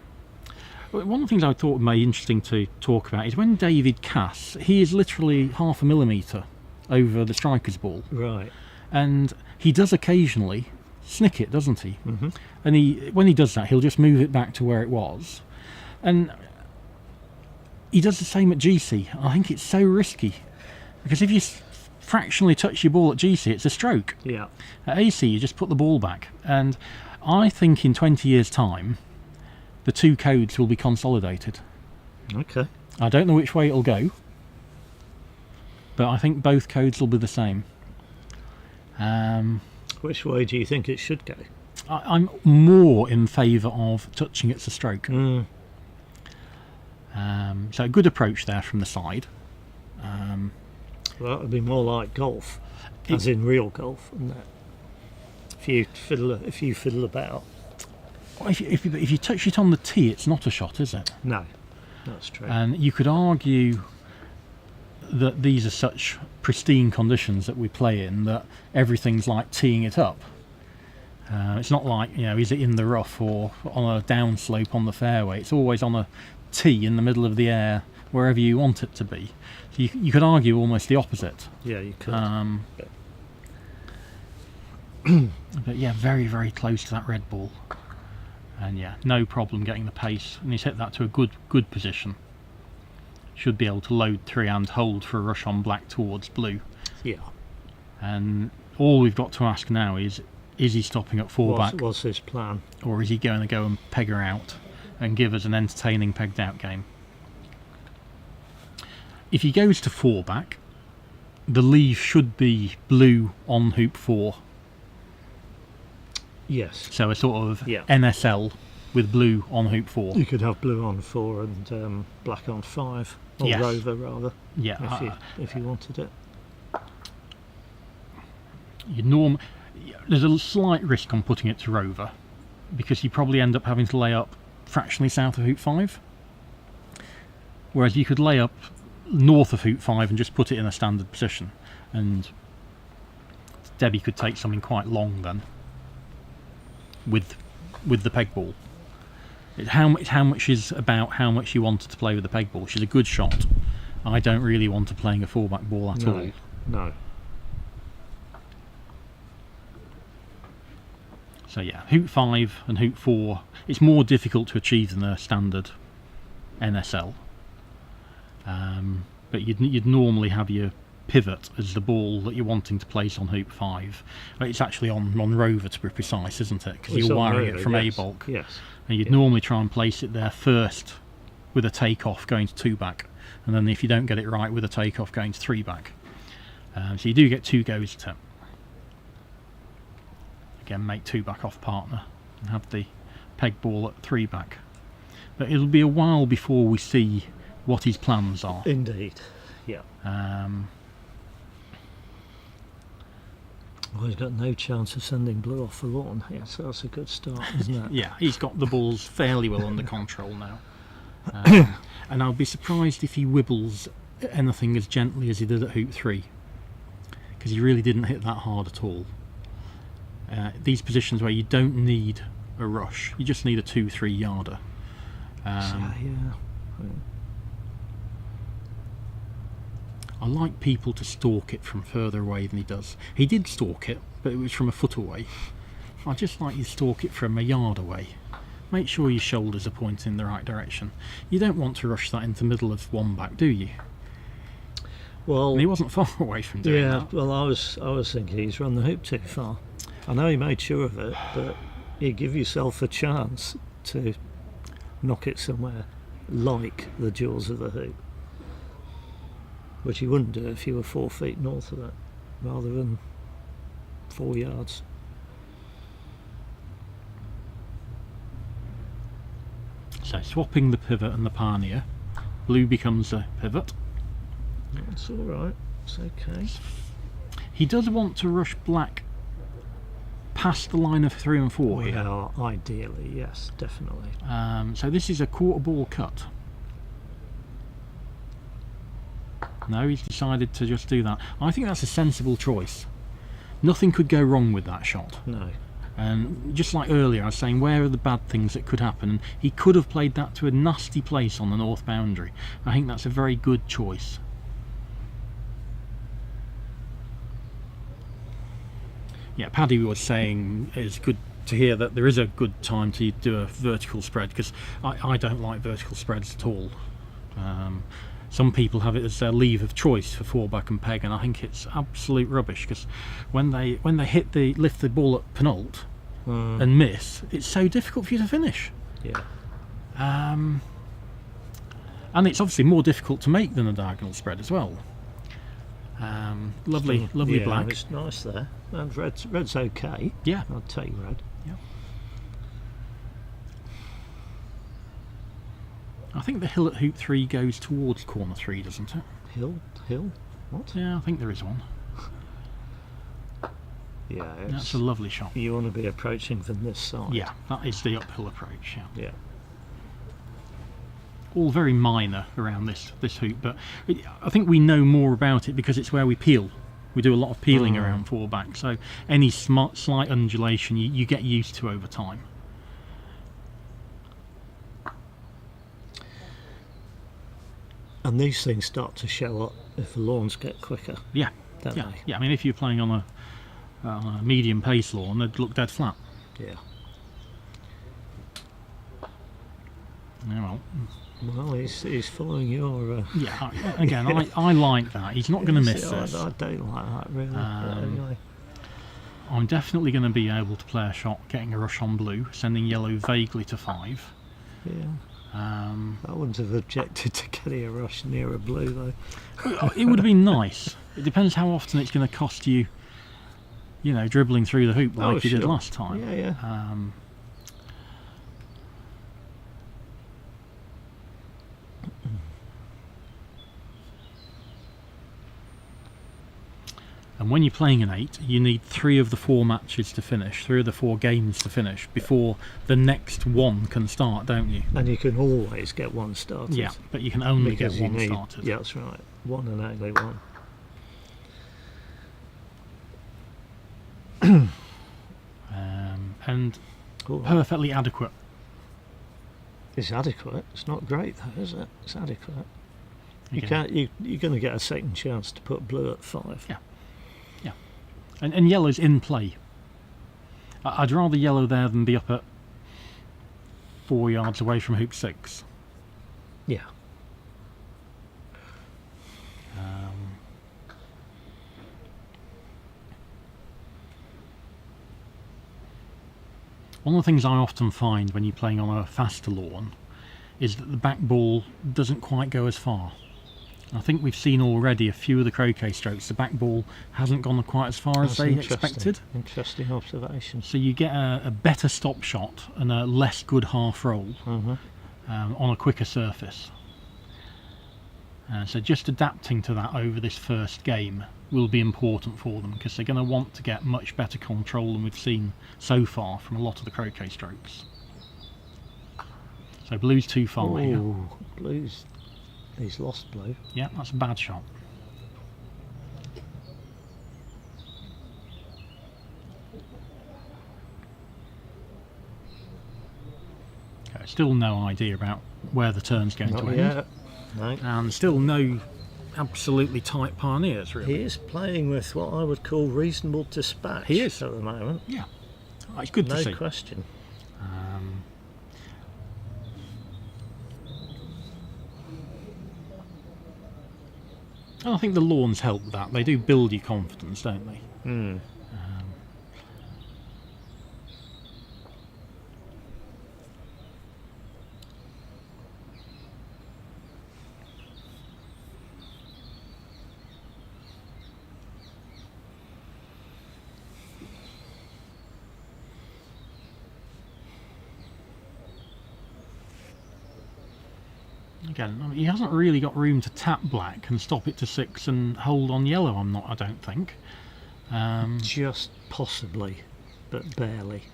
S2: of the things I thought may be interesting to talk about is when David casts, he is literally 0.5 millimetre over the striker's ball.
S3: Right.
S2: And he does occasionally snick it, doesn't he?
S3: Mm-hmm.
S2: And when he does that, he'll just move it back to where it was. And he does the same at GC. I think it's so risky, because if you fractionally touch your ball at GC, it's a stroke.
S3: Yeah.
S2: At AC, you just put the ball back. And I think in 20 years' time, the two codes will be consolidated.
S3: Okay.
S2: I don't know which way it'll go, but I think both codes will be the same.
S3: Which way do you think it should go?
S2: I'm more in favour of touching it's a stroke.
S3: Mm.
S2: So a good approach there from the side.
S3: Well, that would be more like golf, as in real golf, wouldn't it? If you fiddle about.
S2: Well, if you touch it on the tee, it's not a shot, is it?
S3: No, that's true.
S2: And you could argue that these are such pristine conditions that we play in that everything's like teeing it up. It's not like, is it in the rough or on a downslope on the fairway? It's always on a tee in the middle of the air, wherever you want it to be. So you could argue almost the opposite.
S3: Yeah, you could.
S2: But yeah, very, very close to that red ball. And yeah, no problem getting the pace. And he's hit that to a good position. Should be able to load 3 and hold for a rush on black towards blue.
S3: Yeah.
S2: And all we've got to ask now is he stopping at 4 back?
S3: What's his plan?
S2: Or is he going to go and peg her out and give us an entertaining pegged out game? If he goes to 4 back, the leave should be blue on hoop 4.
S3: Yes.
S2: So a sort of
S3: Yeah.
S2: NSL with blue on hoop 4.
S3: You could have blue on 4 and black on 5, or
S2: Yes.
S3: rover rather.
S2: Yeah.
S3: If you wanted it.
S2: There's a slight risk on putting it to rover, because you probably end up having to lay up fractionally south of hoop 5. Whereas you could lay up north of hoop 5 and just put it in a standard position, and Debbie could take something quite long then with the peg ball. How much is about how much you wanted to play with the peg ball. She's a good shot. I don't really want to playing a 4 back ball at all.
S3: No.
S2: So yeah, hoop 5 and hoop 4, it's more difficult to achieve than a standard NSL. But you'd normally have your pivot as the ball that you're wanting to place on hoop 5. It's actually on rover, to be precise, isn't it? Because you're wiring it from A-bulk.
S3: Yes.
S2: And you'd normally try and place it there first with a takeoff going to 2 back. And then if you don't get it right, with a takeoff going to 3 back. So you do get 2 goes at it. Again, make 2 back off partner and have the peg ball at 3 back. But it'll be a while before we see what his plans are.
S3: Indeed. Yeah. Well, he's got no chance of sending blue off the lawn here, so that's a good start, isn't it?
S2: Yeah, he's got the balls fairly well under control now. And I'll be surprised if he wibbles anything as gently as he did at hoop 3, because he really didn't hit that hard at all. These positions where you don't need a rush, you just need a 2-3 yarder.
S3: Yeah.
S2: I like people to stalk it from further away than he does. He did stalk it, but it was from a foot away. I just like you to stalk it from a yard away. Make sure your shoulders are pointing in the right direction. You don't want to rush that into the middle of 1 back, do you?
S3: Well,
S2: And he wasn't far away from doing that.
S3: Well, I was thinking he's run the hoop too far. I know he made sure of it, but you give yourself a chance to knock it somewhere like the jaws of the hoop, which you wouldn't do if you were 4 feet north of it, rather than 4 yards.
S2: So swapping the pivot and the pioneer, blue becomes a pivot.
S3: It's all right. It's okay.
S2: He does want to rush black past the line of 3 and 4 here.
S3: Well, ideally, yes, definitely.
S2: So this is a quarter ball cut. No, he's decided to just do that. I think that's a sensible choice. Nothing could go wrong with that shot.
S3: No.
S2: And just like earlier, I was saying, where are the bad things that could happen? And he could have played that to a nasty place on the north boundary. I think that's a very good choice. Yeah, Paddy was saying it's good to hear that there is a good time to do a vertical spread, because I don't like vertical spreads at all. Some people have it as their leave of choice for 4-back and peg, and I think it's absolute rubbish, because when they lift the ball at penult and miss, it's so difficult for you to finish.
S3: Yeah.
S2: And it's obviously more difficult to make than a diagonal spread as well. Lovely
S3: Yeah,
S2: black.
S3: it's nice there. And red's okay.
S2: Yeah.
S3: I'll take red.
S2: Yeah. I think the hill at hoop 3 goes towards corner 3, doesn't it?
S3: Hill? What?
S2: Yeah, I think there is one.
S3: Yeah,
S2: That's a lovely shot.
S3: you want to be approaching from this side.
S2: Yeah, that is the uphill approach. Yeah.
S3: Yeah.
S2: All very minor around this hoop, but I think we know more about it because it's where we peel. We do a lot of peeling around 4-back, so any slight undulation you get used to over time.
S3: And these things start to show up if the lawns get quicker,
S2: Yeah,
S3: don't
S2: yeah,
S3: they?
S2: yeah. I mean, if you're playing on a medium pace lawn, they'd look dead flat.
S3: Yeah.
S2: Yeah, well,
S3: Well, he's following your.
S2: yeah. Again, I like that. He's not going to miss this.
S3: I don't like that really. But anyway.
S2: I'm definitely going to be able to play a shot, getting a rush on blue, sending yellow vaguely to 5.
S3: Yeah. I wouldn't have objected to getting a rush near a blue though.
S2: It would have been nice. It depends how often it's going to cost you, dribbling through the hoop like you did last time.
S3: Yeah, yeah.
S2: And when you're playing an 8, you need 3 of the 4 matches to finish, 3 of the 4 games to finish before the next one can start, don't you?
S3: And you can always get one started.
S2: Yeah, but you can only
S3: because
S2: get
S3: you
S2: one
S3: need,
S2: started.
S3: Yeah, that's right. One and only one.
S2: And
S3: Cool.
S2: perfectly adequate.
S3: It's adequate. It's not great though, is it? It's adequate. You
S2: Again.
S3: can't. You're going to get a second chance to put blue at 5.
S2: Yeah. And yellow's in play. I'd rather yellow there than be up at 4 yards away from hoop 6.
S3: Yeah.
S2: One of the things I often find when you're playing on a faster lawn is that the back ball doesn't quite go as far. I think we've seen already a few of the croquet strokes, the back ball hasn't gone quite as far as they expected.
S3: Interesting observation.
S2: So you get a better stop shot and a less good half roll on a quicker surface. So just adapting to that over this first game will be important for them, because they're going to want to get much better control than we've seen so far from a lot of the croquet strokes. So blue's too far here.
S3: Oh, blue's. He's lost blue.
S2: Yeah, that's a bad shot. Okay, still no idea about where the turn's going to
S3: Not
S2: end.
S3: yet. No.
S2: And still no absolutely tight pioneers, really.
S3: He is playing with what I would call reasonable dispatch.
S2: He is.
S3: At the moment.
S2: Yeah, it's good to
S3: No
S2: see.
S3: question.
S2: And I think the lawns help that. They do build your confidence, don't they? Again, I mean, he hasn't really got room to tap black and stop it to 6 and hold on yellow. I don't think.
S3: Just possibly, but barely.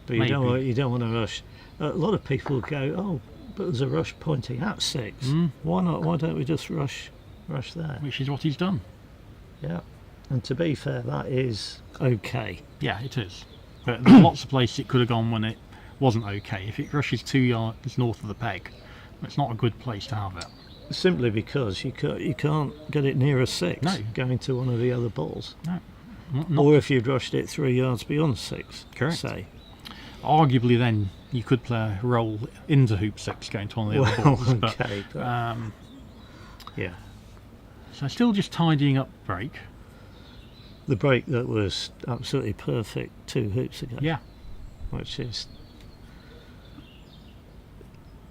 S3: But
S2: Maybe.
S3: you don't want to rush. A lot of people go, oh, but there's a rush pointing at 6. Why not? Why don't we just rush there?
S2: Which is what he's done.
S3: Yeah. And to be fair, that is okay.
S2: Yeah, it is. But there's lots of places it could have gone when it wasn't okay. If it rushes 2 yards north of the peg, it's not a good place to have it.
S3: Simply because you can't get it near a 6
S2: No.
S3: going to one of the other balls.
S2: No.
S3: Or if you'd rushed it 3 yards beyond 6,
S2: Correct.
S3: say.
S2: Arguably, then you could play a roll into hoop 6 going to one of the other balls.
S3: Okay.
S2: But,
S3: Yeah.
S2: so still just tidying up break.
S3: The break that was absolutely perfect 2 hoops ago.
S2: Yeah.
S3: Which is...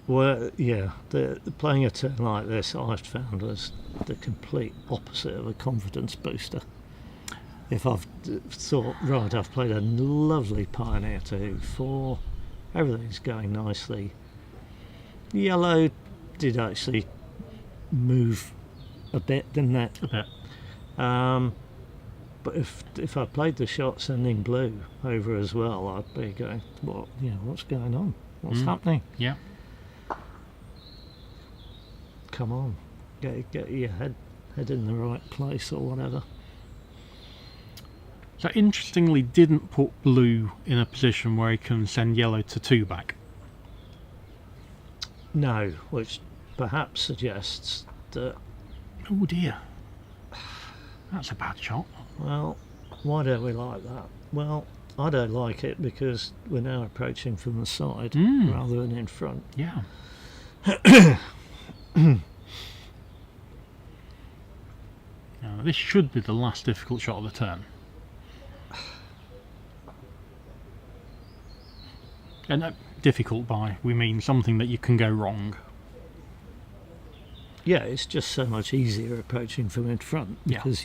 S3: Well, yeah, the playing a turn like this I've found was the complete opposite of a confidence booster. If I've thought, right, I've played a lovely pioneer to hoop 4, everything's going nicely. Yellow did actually move a bit, didn't it?
S2: A bit.
S3: But if I played the shot sending blue over as well, I'd be going, what's going on? What's happening?
S2: Yeah.
S3: Come on, get your head in the right place or whatever.
S2: So interestingly, didn't put blue in a position where he can send yellow to 2 back.
S3: No, which perhaps suggests that,
S2: Oh dear. That's a bad shot.
S3: well, why don't we like that? Well, I don't like it because we're now approaching from the side rather than in front.
S2: Yeah. Now, this should be the last difficult shot of the turn. And difficult by, we mean something that you can go wrong.
S3: Yeah, it's just so much easier approaching from in front
S2: Yeah.
S3: because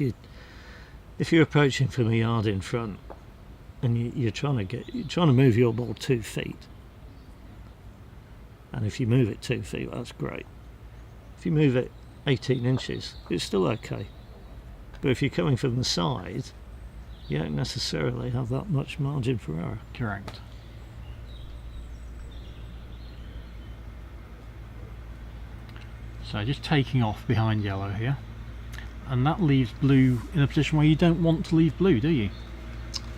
S3: if you're approaching from a yard in front and you're trying to move your ball 2 feet, and if you move it 2 feet, that's great. If you move it 18 inches, it's still okay. But if you're coming from the side, you don't necessarily have that much margin for error.
S2: Correct. So just taking off behind yellow here, and that leaves blue in a position where you don't want to leave blue, do you?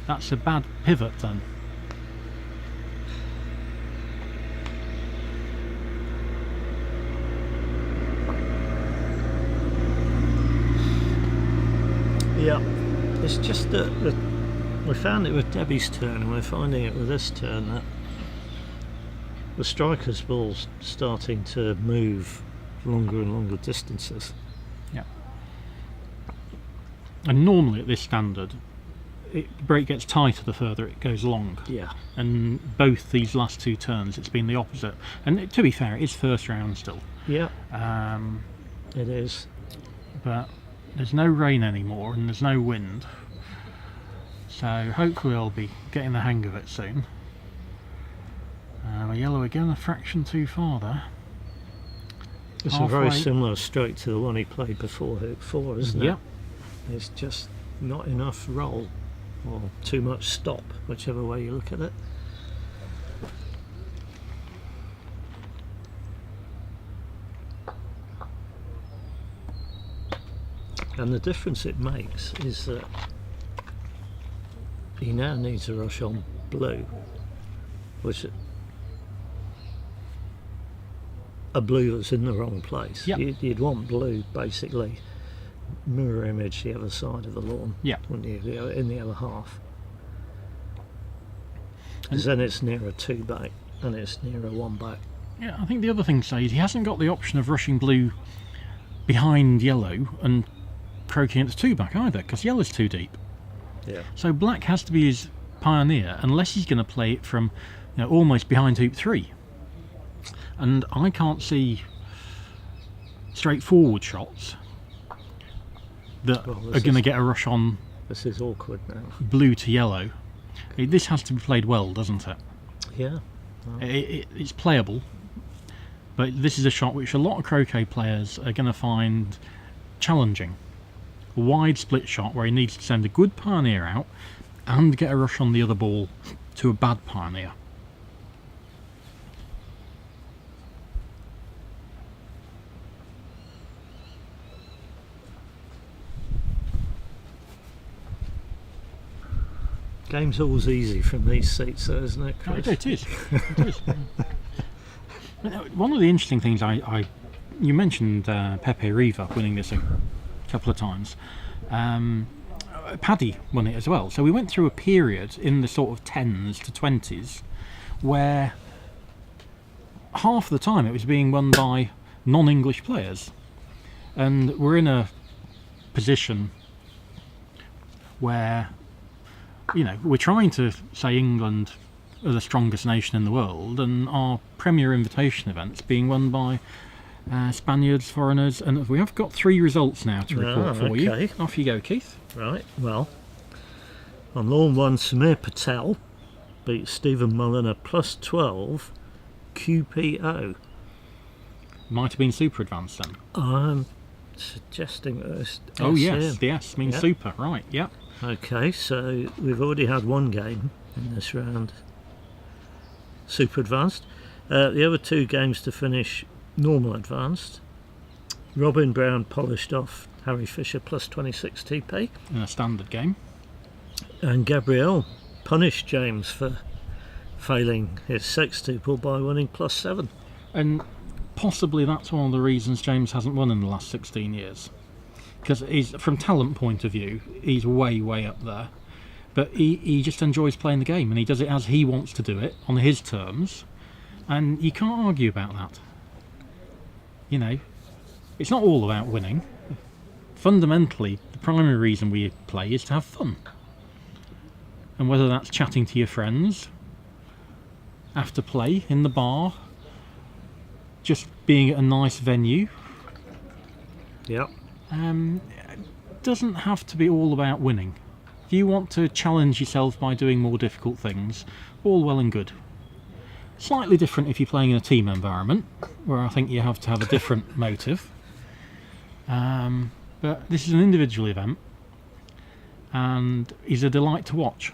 S2: That's a bad pivot then.
S3: Yeah, it's just that we found it with Debbie's turn, and we're finding it with this turn that the striker's ball's starting to move longer and longer distances.
S2: Yeah. And normally at this standard, the break gets tighter the further it goes along.
S3: Yeah.
S2: And both these last 2 turns, it's been the opposite. And to be fair, it is first round still.
S3: Yeah. It is.
S2: But there's no rain anymore and there's no wind. So hopefully I'll be getting the hang of it soon. Yellow again, a fraction too far there.
S3: It's a very similar stroke to the one he played before hoop 4, isn't it?
S2: Yep.
S3: It's just not enough roll or too much stop, whichever way you look at it. And the difference it makes is that he now needs a rush on blue, which a blue that's in the wrong place.
S2: Yep.
S3: You'd want blue basically mirror image the other side of the lawn,
S2: Yeah.
S3: wouldn't you, in the other half. Because then it's nearer 2 back and it's nearer 1 back.
S2: Yeah, I think the other thing to say is he hasn't got the option of rushing blue behind yellow and croaking at the 2 back either, because yellow's too deep.
S3: Yeah.
S2: So black has to be his pioneer unless he's going to play it from almost behind hoop 3. And I can't see straightforward shots that are going to get a rush on
S3: This is awkward now.
S2: blue to yellow. This has to be played well, doesn't it?
S3: Yeah.
S2: It's playable, but this is a shot which a lot of croquet players are going to find challenging. A wide split shot where he needs to send a good pioneer out and get a rush on the other ball to a bad pioneer.
S3: Game's always easy from these seats, though, isn't it, Chris?
S2: It is. It is. One of the interesting things you mentioned Pepe Riva winning this a couple of times. Paddy won it as well. So we went through a period in the sort of 10s to 20s where half the time it was being won by non-English players. And we're in a position where, you know, we're trying to say England are the strongest nation in the world, and our Premier Invitation events being won by Spaniards, foreigners, and we have got 3 results now to report for you. Off you go, Keith.
S3: Right, well, on Lawn 1, Samir Patel beat Stephen Mulliner plus 12 QPO.
S2: Might have been super advanced then.
S3: I'm suggesting that it's
S2: Oh
S3: SM.
S2: yes, the S means super, right, yeah.
S3: Okay, so we've already had one game in this round, super advanced. The other 2 games to finish, normal advanced. Robin Brown polished off Harry Fisher plus 26 TP.
S2: In a standard game.
S3: And Gabriel punished James for failing his sextuple by winning plus 7.
S2: And possibly that's one of the reasons James hasn't won in the last 16 years. Because he's, from talent point of view, he's way up there. But he just enjoys playing the game, and he does it as he wants to do it, on his terms. And you can't argue about that. You know, it's not all about winning. Fundamentally, the primary reason we play is to have fun. And whether that's chatting to your friends after play in the bar, just being at a nice venue.
S3: Yep.
S2: It doesn't have to be all about winning. If you want to challenge yourself by doing more difficult things, all well and good. Slightly different if you're playing in a team environment, where I think you have to have a different motive. But this is an individual event, and he's a delight to watch.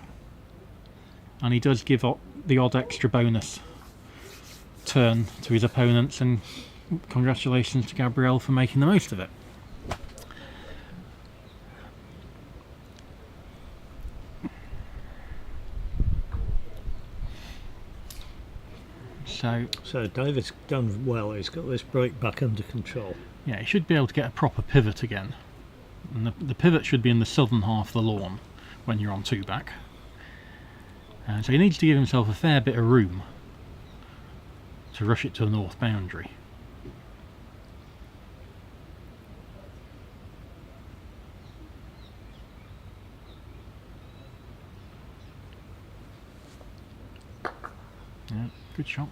S2: And he does give up the odd extra bonus turn to his opponents, and congratulations to Gabriel for making the most of it.
S3: So David's done well. He's got this break back under control.
S2: Yeah, he should be able to get a proper pivot again. And the pivot should be in the southern half of the lawn when you're on 2-back. So he needs to give himself a fair bit of room to rush it to the north boundary. Yeah, good shot.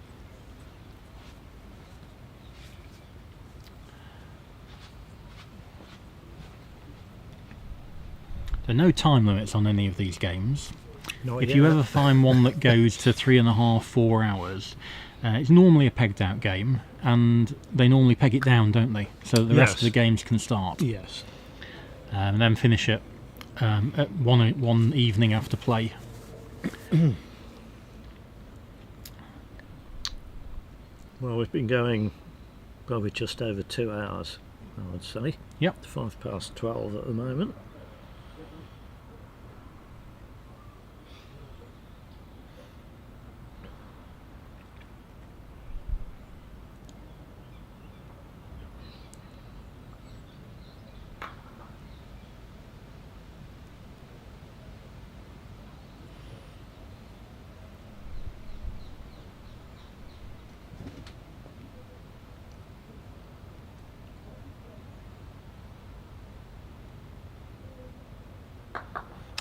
S2: There are no time limits on any of these games.
S3: Not
S2: If
S3: yet.
S2: you ever find one that goes to 3.5, 4 hours, it's normally a pegged out game, and they normally peg it down, don't they? So the rest of the games can start.
S3: Yes.
S2: And then finish it at one evening after play.
S3: Well, we've been going probably just over 2 hours, I would say.
S2: Yep.
S3: 12:05 at the moment.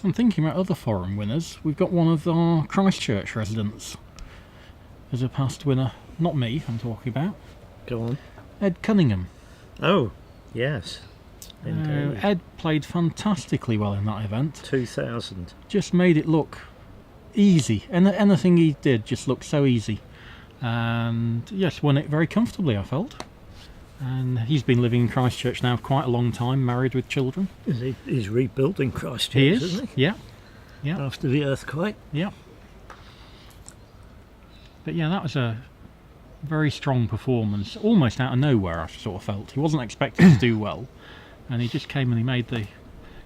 S2: I'm thinking about other foreign winners. We've got one of our Christchurch residents as a past winner. Not me, I'm talking about.
S3: Go on.
S2: Ed Cunningham.
S3: Oh, yes. Indeed.
S2: Ed played fantastically well in that event.
S3: 2000.
S2: Just made it look easy. And anything he did just looked so easy. And yes, won it very comfortably, I felt. And he's been living in Christchurch now for quite a long time, married with children.
S3: He's rebuilding Christchurch,
S2: He is,
S3: isn't he?
S2: yeah.
S3: After the earthquake.
S2: Yeah. But yeah, that was a very strong performance, almost out of nowhere, I sort of felt. He wasn't expecting to do well, and he just came and he made the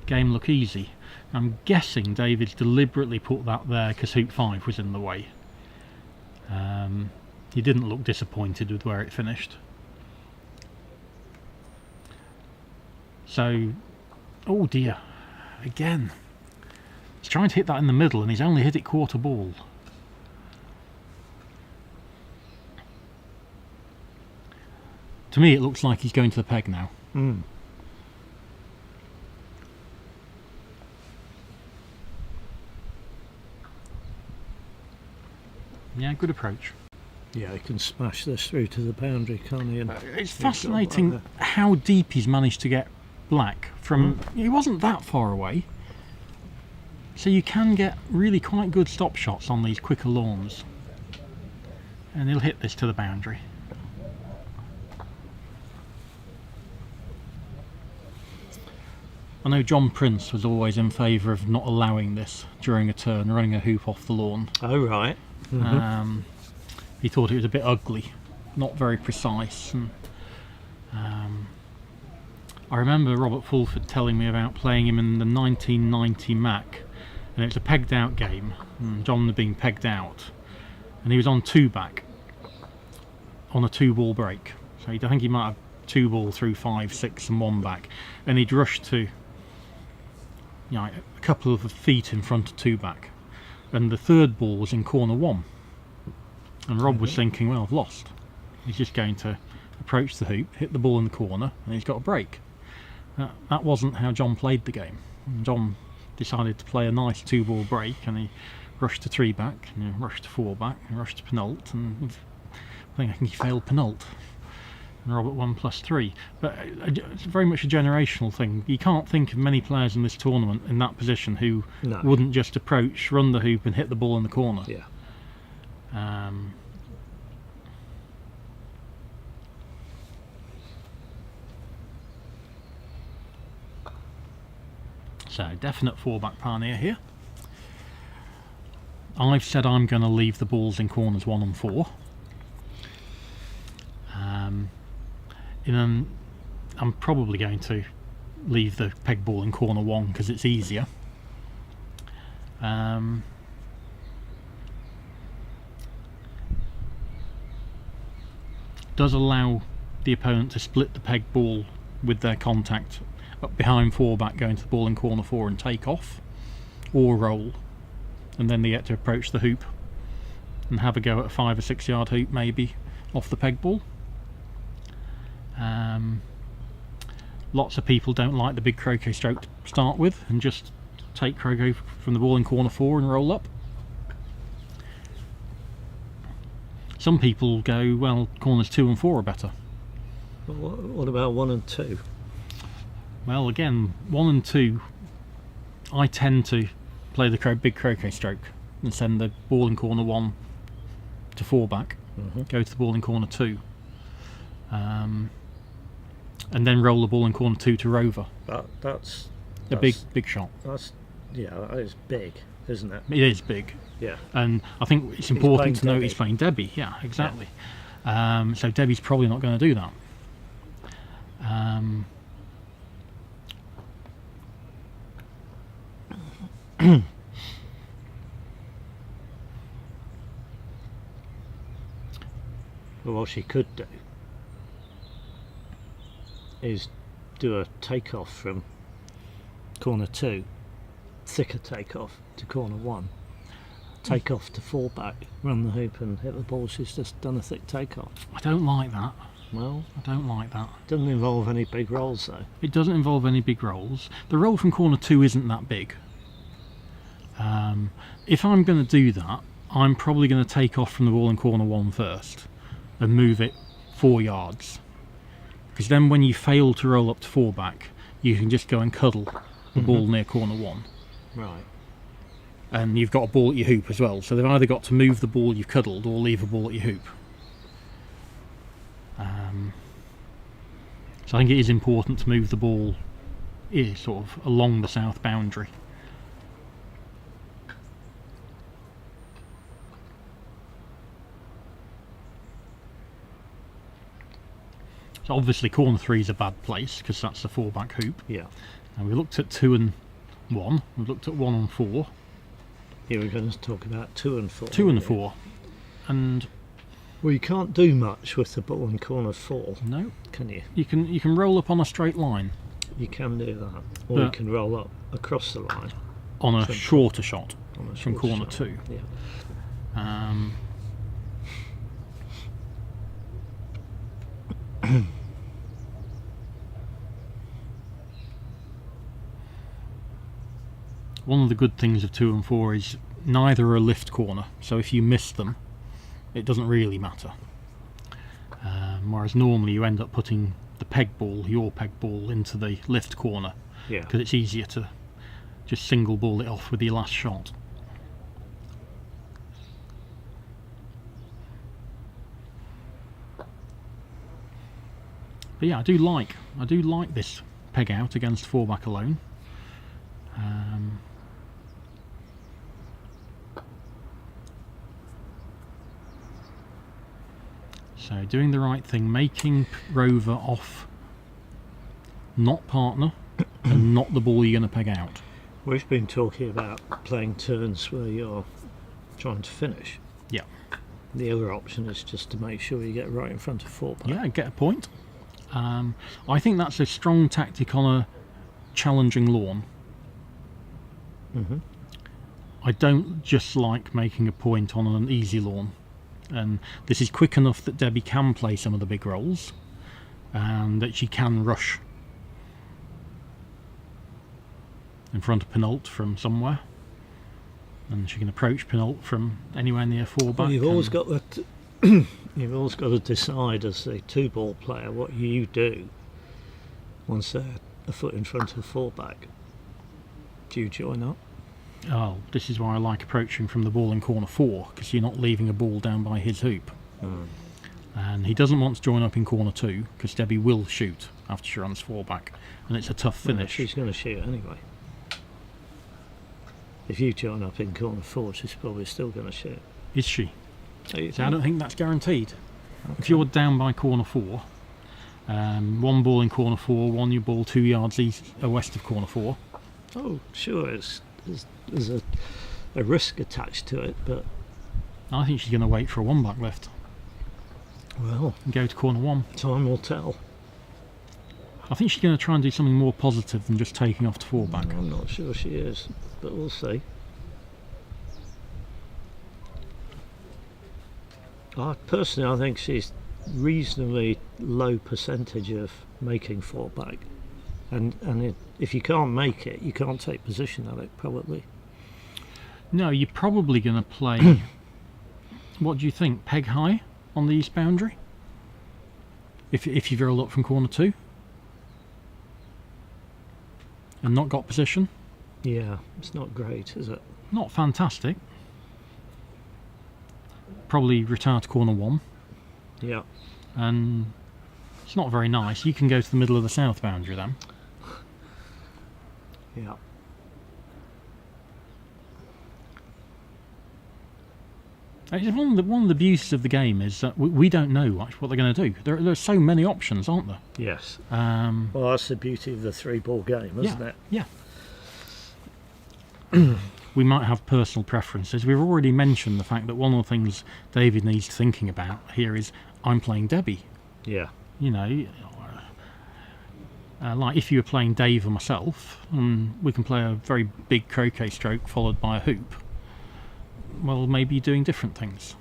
S2: game look easy. I'm guessing David's deliberately put that there because Hoop 5 was in the way. He didn't look disappointed with where it finished. So, oh dear, again. He's trying to hit that in the middle and he's only hit it quarter ball. To me it looks like he's going to the peg now.
S3: Mm.
S2: Yeah, good approach.
S3: Yeah, he can smash this through to the boundary, can't he? And
S2: It's fascinating how deep he's managed to get black from. He wasn't that far away, so you can get really quite good stop shots on these quicker lawns. And he'll hit this to the boundary. I know John Prince was always in favour of not allowing this during a turn, running a hoop off the lawn.
S3: Oh, right. Mm-hmm.
S2: He thought it was a bit ugly, not very precise. And, I remember Robert Fulford telling me about playing him in the 1990 Mac, and it was a pegged out game, and John had been pegged out, and he was on 2-back on a 2-ball break. So I think he might have 2-ball through 5, 6 and 1-back, and he'd rushed to a couple of feet in front of 2-back, and the third ball was in corner 1. And Rob was thinking, well, I've lost. He's just going to approach the hoop, hit the ball in the corner, and he's got a break. That wasn't how John played the game. John decided to play a nice 2-ball break, and he rushed to 3-back, and he rushed to 4-back, and rushed to penult, and I think he failed penult. And Robert won +3. But it's very much a generational thing. You can't think of many players in this tournament in that position who wouldn't just approach, run the hoop, and hit the ball in the corner.
S3: Yeah.
S2: So definite 4-back pioneer here. I've said I'm going to leave the balls in corners 1 and 4. I'm probably going to leave the peg ball in corner 1 because it's easier. Does allow the opponent to split the peg ball with their contact up behind 4-back, going to the ball in corner 4 and take off, or roll, and then they get to approach the hoop and have a go at a 5 or 6 yard hoop maybe off the peg ball. Lots of people don't like the big croquet stroke to start with and just take croquet from the ball in corner 4 and roll up. Some people go, well, corners 2 and 4 are better.
S3: What about 1 and 2?
S2: Well, again, 1 and 2, I tend to play the big croquet stroke and send the ball in corner 1 to 4-back, go to the ball in corner 2, and then roll the ball in corner 2 to rover.
S3: That's
S2: a big shot.
S3: That is big, isn't it?
S2: It is big.
S3: Yeah.
S2: And I think it's important to note
S3: Debbie.
S2: he's playing Debbie. Yeah, exactly. Yeah. So Debbie's probably not going to do that.
S3: Well, what she could do is do a takeoff from corner 2, thicker takeoff to corner 1, take off to 4-back, run the hoop and hit the ball. She's just done a thick takeoff.
S2: I don't like that.
S3: Well,
S2: I don't like that.
S3: Doesn't involve any big rolls though.
S2: It doesn't involve any big rolls. The roll from corner 2 isn't that big. If I'm going to do that, I'm probably going to take off from the ball in corner 1 first and move it 4 yards. Because then when you fail to roll up to 4-back, you can just go and cuddle the ball near corner 1.
S3: Right.
S2: And you've got a ball at your hoop as well. So they've either got to move the ball you've cuddled or leave a ball at your hoop. So I think it is important to move the ball sort of along the south boundary. So obviously corner 3 is a bad place because that's the 4-back hoop.
S3: Yeah.
S2: And we looked at 2 and 1. We looked at 1 and 4.
S3: Here we're going to talk about 2 and 4.
S2: 2 and 4. And
S3: well, you can't do much with the ball in corner 4.
S2: No.
S3: Can you?
S2: You can roll up on a straight line.
S3: You can do that. Or you can roll up across the line.
S2: on a shorter shot from corner
S3: shot.
S2: 2.
S3: Yeah.
S2: One of the good things of 2 and 4 is neither are a lift corner, so if you miss them, it doesn't really matter. Whereas normally you end up putting the peg ball, your peg ball, into the lift corner,
S3: Yeah.
S2: because it's easier to just single ball it off with your last shot. But yeah, I do like this peg out against 4-back alone. So doing the right thing, making Rover off not partner and not the ball you're going to peg out.
S3: We've been talking about playing turns where you're trying to finish.
S2: Yeah.
S3: The other option is just to make sure you get right in front of 4-back.
S2: Yeah, get a point. I think that's a strong tactic on a challenging lawn.
S3: Mm-hmm.
S2: I don't just like making a point on an easy lawn. And this is quick enough that Debbie can play some of the big rolls and that she can rush in front of Pinault from somewhere, and she can approach Pinault from anywhere near 4-back.
S3: Well, you've always got that. You've always got to decide as a 2-ball player what you do once they're a foot in front of 4-back. Do you join up?
S2: Oh, this is why I like approaching from the ball in corner 4, because you're not leaving a ball down by his hoop. And he doesn't want to join up in corner 2 because Debbie will shoot after she runs 4-back, and it's a tough finish.
S3: Well, she's going to shoot anyway. If you join up in corner 4, she's probably still going to shoot.
S2: Is she?
S3: So you
S2: So I don't think that's guaranteed.
S3: Okay.
S2: If you're down by corner 4, one ball in corner 4, one your ball 2 yards east west of corner 4.
S3: Oh, sure, there's a risk attached to it, but
S2: I think she's going to wait for a 1-back lift
S3: well,
S2: and go to corner 1.
S3: time will tell.
S2: I think she's going to try and do something more positive than just taking off to 4-back.
S3: I'm not sure she is, but we'll see. Personally, I think she's reasonably low percentage of making 4-back, and if you can't make it, you can't take position at it, probably.
S2: No, you're probably going to play. What do you think? Peg high on the east boundary? If you've rolled up from corner 2 and not got position?
S3: Yeah, it's not great, is it?
S2: Not fantastic. Probably retire to corner 1,
S3: Yeah.
S2: and it's not very nice. You can go to the middle of the south boundary then.
S3: Yeah.
S2: It's one of the beauties of the game is that we don't know actually what they're going to do. There are so many options, aren't there?
S3: Yes.
S2: Um,
S3: Well, that's the beauty of the 3-ball game, isn't it?
S2: Yeah. We might have personal preferences. We've already mentioned the fact that one of the things David needs thinking about here is I'm playing Debbie.
S3: Yeah.
S2: You know, like if you were playing Dave or myself, and we can play a very big croquet stroke followed by a hoop, well, maybe doing different things.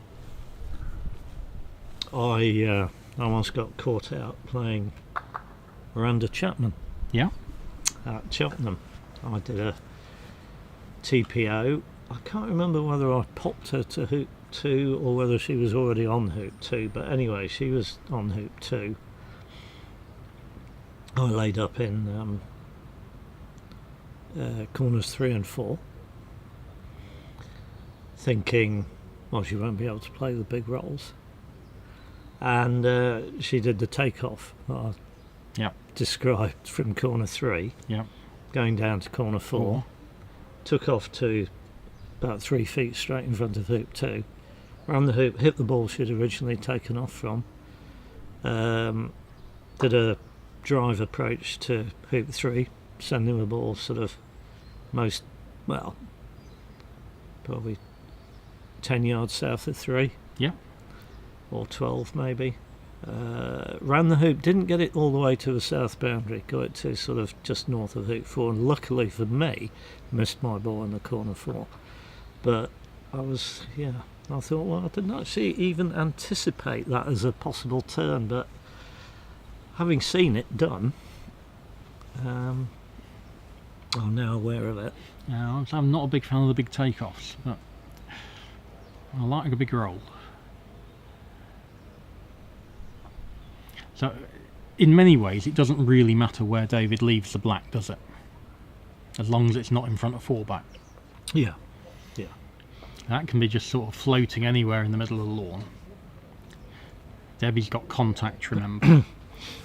S3: I once got caught out playing Miranda Chapman
S2: Yeah?
S3: at Cheltenham. I did a TPO. I can't remember whether I popped her to hoop 2 or whether she was already on hoop 2, but anyway, she was on hoop 2. I laid up in corners 3 and 4, thinking, well, she won't be able to play the big rolls. And she did the takeoff that I
S2: Yeah.
S3: described from corner 3,
S2: Yeah.
S3: going down to corner 4. Took off to about 3 feet straight in front of hoop 2. Ran the hoop, hit the ball she'd originally taken off from. Did a drive approach to hoop 3, sending the ball sort of probably 10 yards south of 3.
S2: Yeah.
S3: Or 12 maybe. Ran the hoop, didn't get it all the way to the south boundary, got it to sort of just north of hoop 4, and luckily for me, missed my ball in the corner 4. But I thought, well, I didn't actually even anticipate that as a possible turn, but having seen it done, I'm now aware of it.
S2: Yeah, I'm not a big fan of the big takeoffs, but I like a big roll. So, in many ways, it doesn't really matter where David leaves the black, does it? As long as it's not in front of 4-back.
S3: Yeah.
S2: That can be just sort of floating anywhere in the middle of the lawn. Debbie's got contact, remember.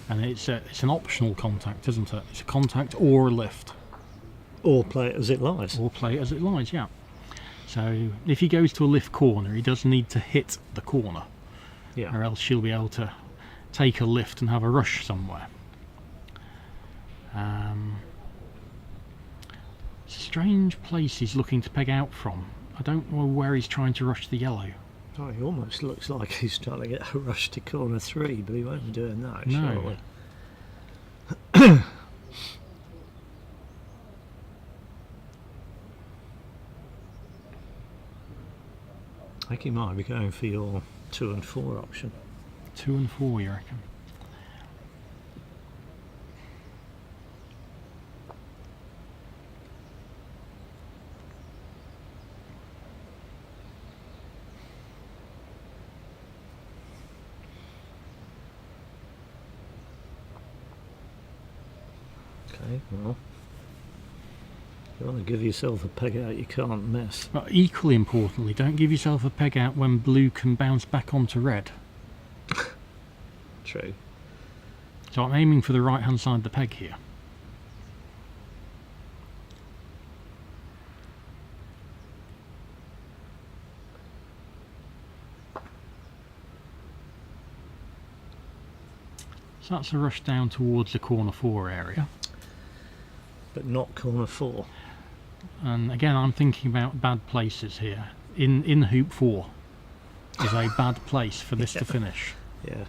S2: And it's an optional contact, isn't it? It's a contact or a lift.
S3: Or play it as it lies.
S2: Or play it as it lies, yeah. So if he goes to a lift corner, he does need to hit the corner.
S3: Yeah.
S2: Or else she'll be able to take a lift and have a rush somewhere. It's a strange place he's looking to peg out from. I don't know where he's trying to rush the yellow.
S3: Oh, he almost looks like he's trying to get a rush to corner 3, but he won't be doing that,
S2: No.
S3: surely. I think he might be going for your 2 and 4 option.
S2: 2 and 4, you reckon?
S3: Okay, well, you want to give yourself a peg out you can't miss.
S2: But equally importantly, don't give yourself a peg out when blue can bounce back onto red.
S3: True.
S2: So I'm aiming for the right hand side of the peg here. So that's a rush down towards the corner 4 area.
S3: But not corner 4.
S2: And again, I'm thinking about bad places here. In hoop 4 is a bad place for this to finish.
S3: Yeah.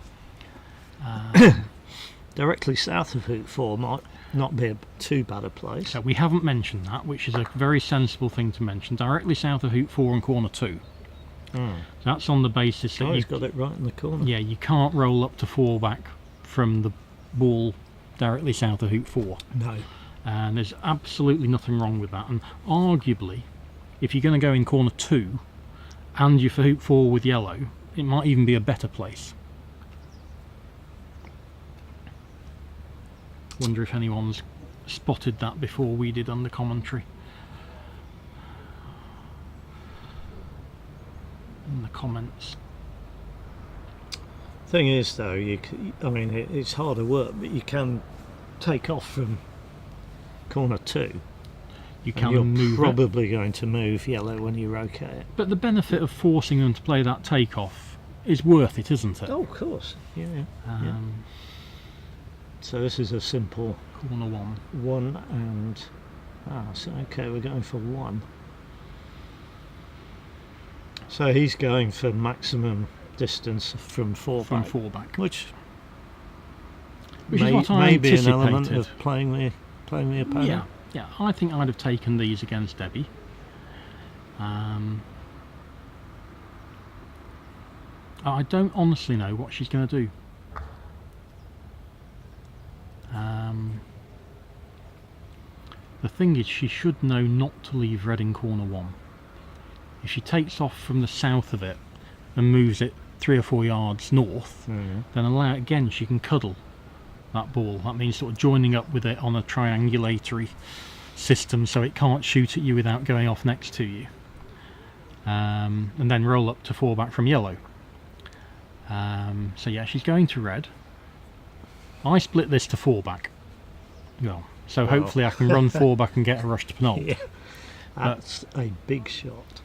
S3: Directly south of hoop 4 might not be too bad a place.
S2: So we haven't mentioned that, which is a very sensible thing to mention. Directly south of hoop 4 and corner 2. That's on the basis that
S3: He's got it right in the corner.
S2: Yeah, you can't roll up to 4-back from the ball directly south of hoop 4.
S3: No.
S2: And there's absolutely nothing wrong with that. And arguably, if you're going to go in corner 2 and you're for hoop 4 with yellow, it might even be a better place. Wonder if anyone's spotted that before we did on the commentary. In the comments.
S3: Thing is, though, it's harder work, but you can take off from corner 2.
S2: You can
S3: you're
S2: move
S3: probably going to move yellow when you rotate it.
S2: But the benefit of forcing them to play that takeoff is worth it, isn't it?
S3: Oh, of course. Yeah. So this is a simple
S2: Corner 1.
S3: 1 and... so okay, we're going for 1. So he's going for maximum distance from 4
S2: From
S3: back,
S2: 4-back.
S3: which
S2: is what I
S3: may be an element
S2: anticipated.
S3: of playing the opponent.
S2: Yeah, I think I'd have taken these against Debbie. I don't honestly know what she's going to do. The thing is, she should know not to leave red in corner 1. If she takes off from the south of it and moves it 3 or 4 yards north, then allow it again, she can cuddle that ball. That means sort of joining up with it on a triangulatory system so it can't shoot at you without going off next to you. And then roll up to 4-back from yellow. So yeah, she's going to red. I split this to 4-back. Well, so hopefully I can run 4-back and get a rush to penult.
S3: Yeah, that's a big shot.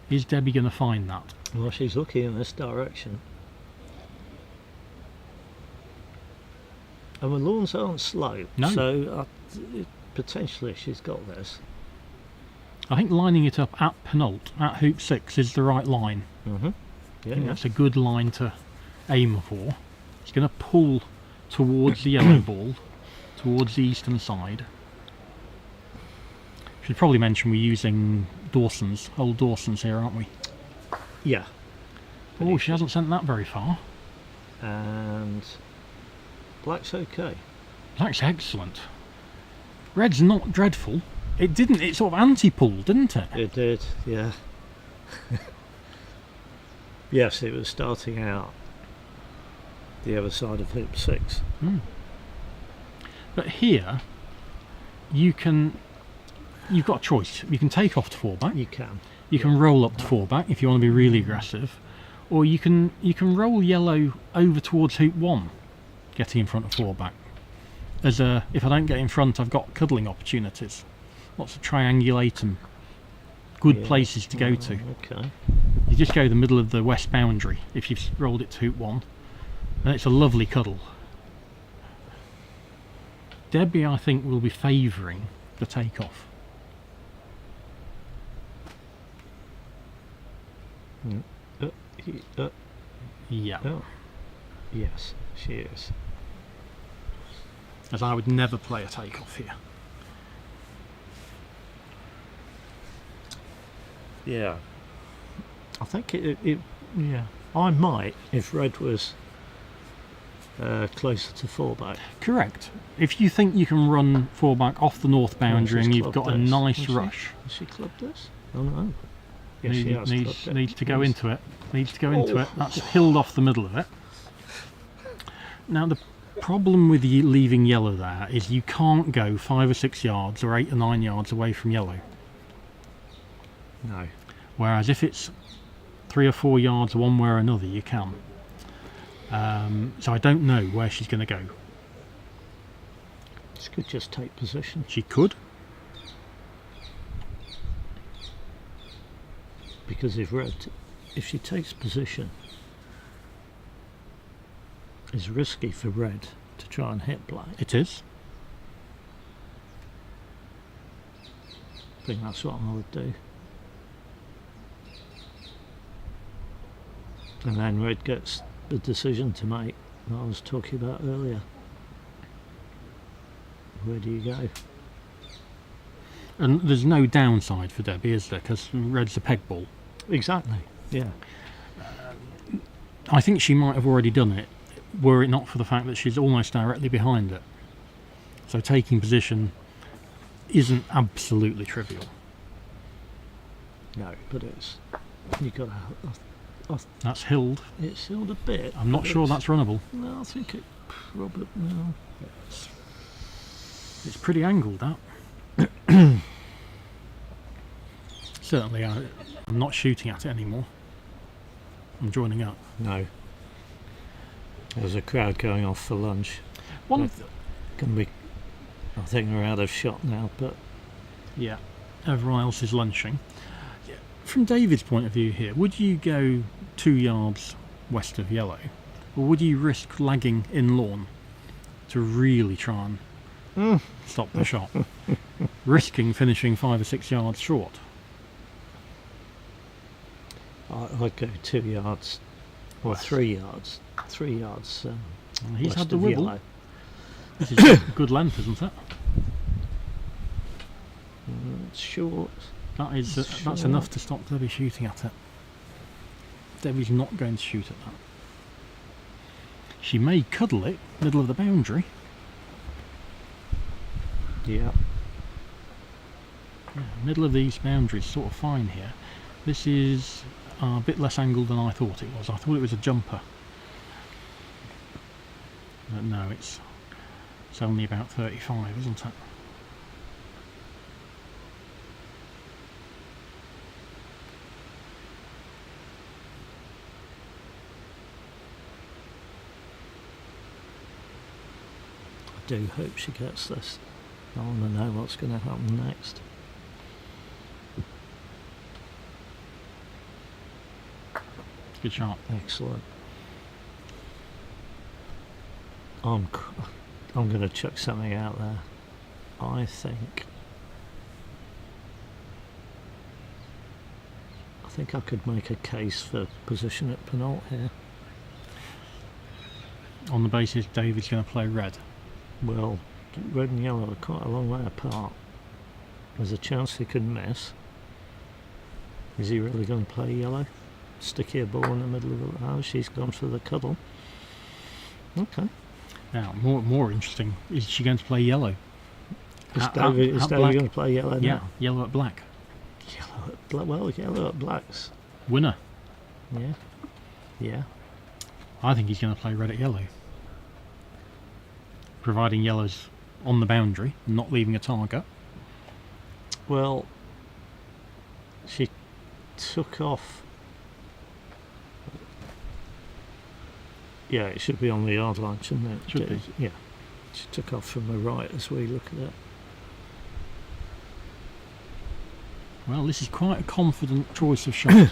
S2: Is Debbie going to find that?
S3: Well, she's looking in this direction. And the lawns aren't slow,
S2: No.
S3: so potentially she's got this.
S2: I think lining it up at penult, at hoop 6, is the right line.
S3: Mm-hmm.
S2: I think that's a good line to aim for. He's going to pull towards the yellow ball, towards the eastern side. Should probably mention we're using Dawson's, old Dawson's here, aren't we?
S3: Yeah.
S2: Oh, she hasn't sent that very far.
S3: And black's okay.
S2: That's excellent. Red's not dreadful. It sort of anti-pulled, didn't it?
S3: It did, yeah. Yes, it was starting out the other side of hoop 6.
S2: But here, you've got a choice. You can take off to 4-back.
S3: You can.
S2: You can roll up to 4-back if you want to be really aggressive, or you can roll yellow over towards hoop 1, getting in front of 4-back. If I don't get in front, I've got cuddling opportunities. Lots of triangulatum, good places to go to.
S3: Okay.
S2: You just go the middle of the west boundary if you've rolled it to hoop 1, and it's a lovely cuddle. Debbie, I think, will be favouring the takeoff. Yeah.
S3: Oh. Yes, she is.
S2: As I would never play a takeoff here.
S3: Yeah. I think yeah. I might if red was closer to 4-back.
S2: Correct. If you think you can run 4-back off the north boundary and you've got a nice rush.
S3: Has she clubbed this? Oh no. Yes, she has clubbed it.
S2: Needs to go into it. Needs to go into it. That's hilled off the middle of it. Now the problem with you leaving yellow there is you can't go 5 or 6 yards or 8 or 9 yards away from yellow.
S3: No.
S2: Whereas if it's 3 or 4 yards one way or another, you can. So I don't know where she's going to go.
S3: She could just take position.
S2: She could.
S3: Because if she takes position, it's risky for red to try and hit black.
S2: It is.
S3: I think that's what I would do. And then red gets the decision to make that I was talking about earlier. Where do you go?
S2: And there's no downside for Debbie, is there? Because red's a peg ball.
S3: Exactly, yeah.
S2: I think she might have already done it, were it not for the fact that she's almost directly behind it. So taking position isn't absolutely trivial.
S3: No, but you've got to...
S2: That's hilled.
S3: It's hilled a bit.
S2: I'm not sure that's runnable.
S3: No, I think it probably... No.
S2: It's pretty angled, that. Certainly, I'm not shooting at it anymore. I'm joining up.
S3: No. There's a crowd going off for lunch.
S2: One of the,
S3: I think we're out of shot now, but...
S2: Yeah, everyone else is lunching. From David's point of view here, would you go 2 yards west of yellow, or would you risk lagging in lawn to really try and stop the shot, risking finishing 5 or 6 yards short?
S3: I'd go 2 yards or
S2: West.
S3: 3 yards. 3 yards.
S2: He's
S3: west
S2: had the
S3: of
S2: wibble.
S3: yellow.
S2: This is good length, isn't it?
S3: It's short.
S2: That's enough to stop Debbie shooting at it. Debbie's not going to shoot at that. She may cuddle it, middle of the boundary.
S3: Yeah.
S2: Yeah, middle of these boundaries, sort of fine here. This is a bit less angled than I thought it was. I thought it was a jumper. But no, it's only about 35, isn't it?
S3: I do hope she gets this. I want to know what's going to happen next.
S2: Good shot.
S3: Excellent. I'm going to chuck something out there. I think I could make a case for position at Penalt here.
S2: on the basis David's going to play red.
S3: Well, red and yellow are quite a long way apart. There's a chance he could miss. Is he really going to play yellow? Sticky a ball in the middle of the house. She's gone for the cuddle. Okay.
S2: Now, more interesting, is she going to play yellow?
S3: Is David going to play yellow now?
S2: Yeah, yellow at black.
S3: Yellow at black. Well, yellow at black's.
S2: Winner.
S3: Yeah. Yeah.
S2: I think he's going to play red at yellow. Providing yellow's on the boundary, not leaving a target.
S3: Well, she took off. Yeah, it should be on the yard line, shouldn't it?
S2: Should be.
S3: Yeah. She took off from the right as we look at it.
S2: Well, this is quite a confident choice of shot.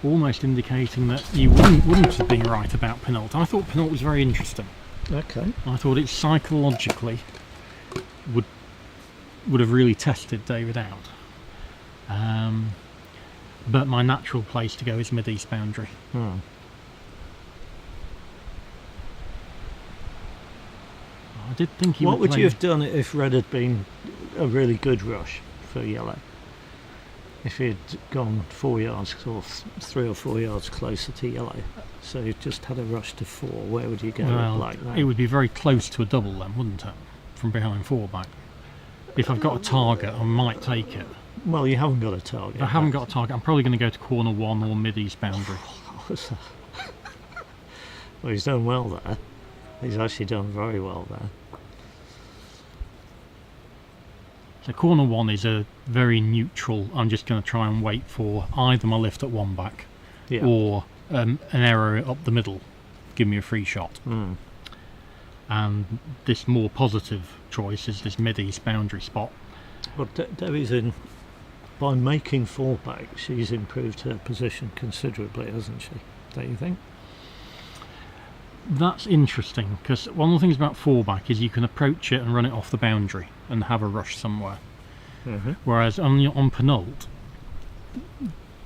S2: Almost indicating that you wouldn't have been right about Pinault. I thought Pinault was very interesting.
S3: Okay.
S2: I thought it psychologically would have really tested David out. But my natural place to go is mid-east boundary.
S3: Hmm.
S2: I did think he
S3: What would
S2: play...
S3: you have done if red had been a really good rush for yellow? If he'd gone 4 yards or 3 or 4 yards closer to yellow, so you just had a rush to 4, where would you go with black then?
S2: It would be very close to a double then, wouldn't it? From behind 4 back. If I've got a target, I might take it.
S3: Well, you haven't got a target.
S2: If I haven't got a target, I'm probably going to go to corner 1 or mid-east boundary.
S3: Well, he's done well there. He's actually done very well there.
S2: So corner 1 is a very neutral, I'm just going to try and wait for either my lift at 1 back or an error up the middle, give me a free shot.
S3: Mm.
S2: And this more positive choice is this mid-east boundary spot.
S3: Well, Debbie's in, by making 4 back, she's improved her position considerably, hasn't she? Don't you think?
S2: That's interesting, because one of the things about 4 back is you can approach it and run it off the boundary and have a rush somewhere.
S3: Mm-hmm.
S2: Whereas on Pinault,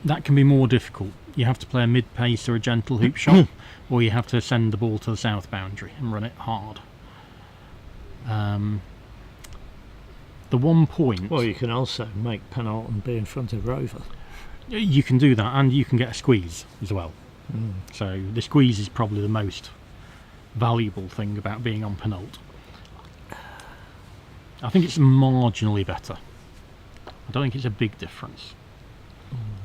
S2: that can be more difficult. You have to play a mid-pace or a gentle hoop shot, or you have to send the ball to the south boundary and run it hard. The 1 point...
S3: Well, you can also make Pinault and be in front of Rover.
S2: You can do that, and you can get a squeeze as well.
S3: Mm.
S2: So the squeeze is probably the most valuable thing about being on Pinault. I think it's marginally better. I don't think it's a big difference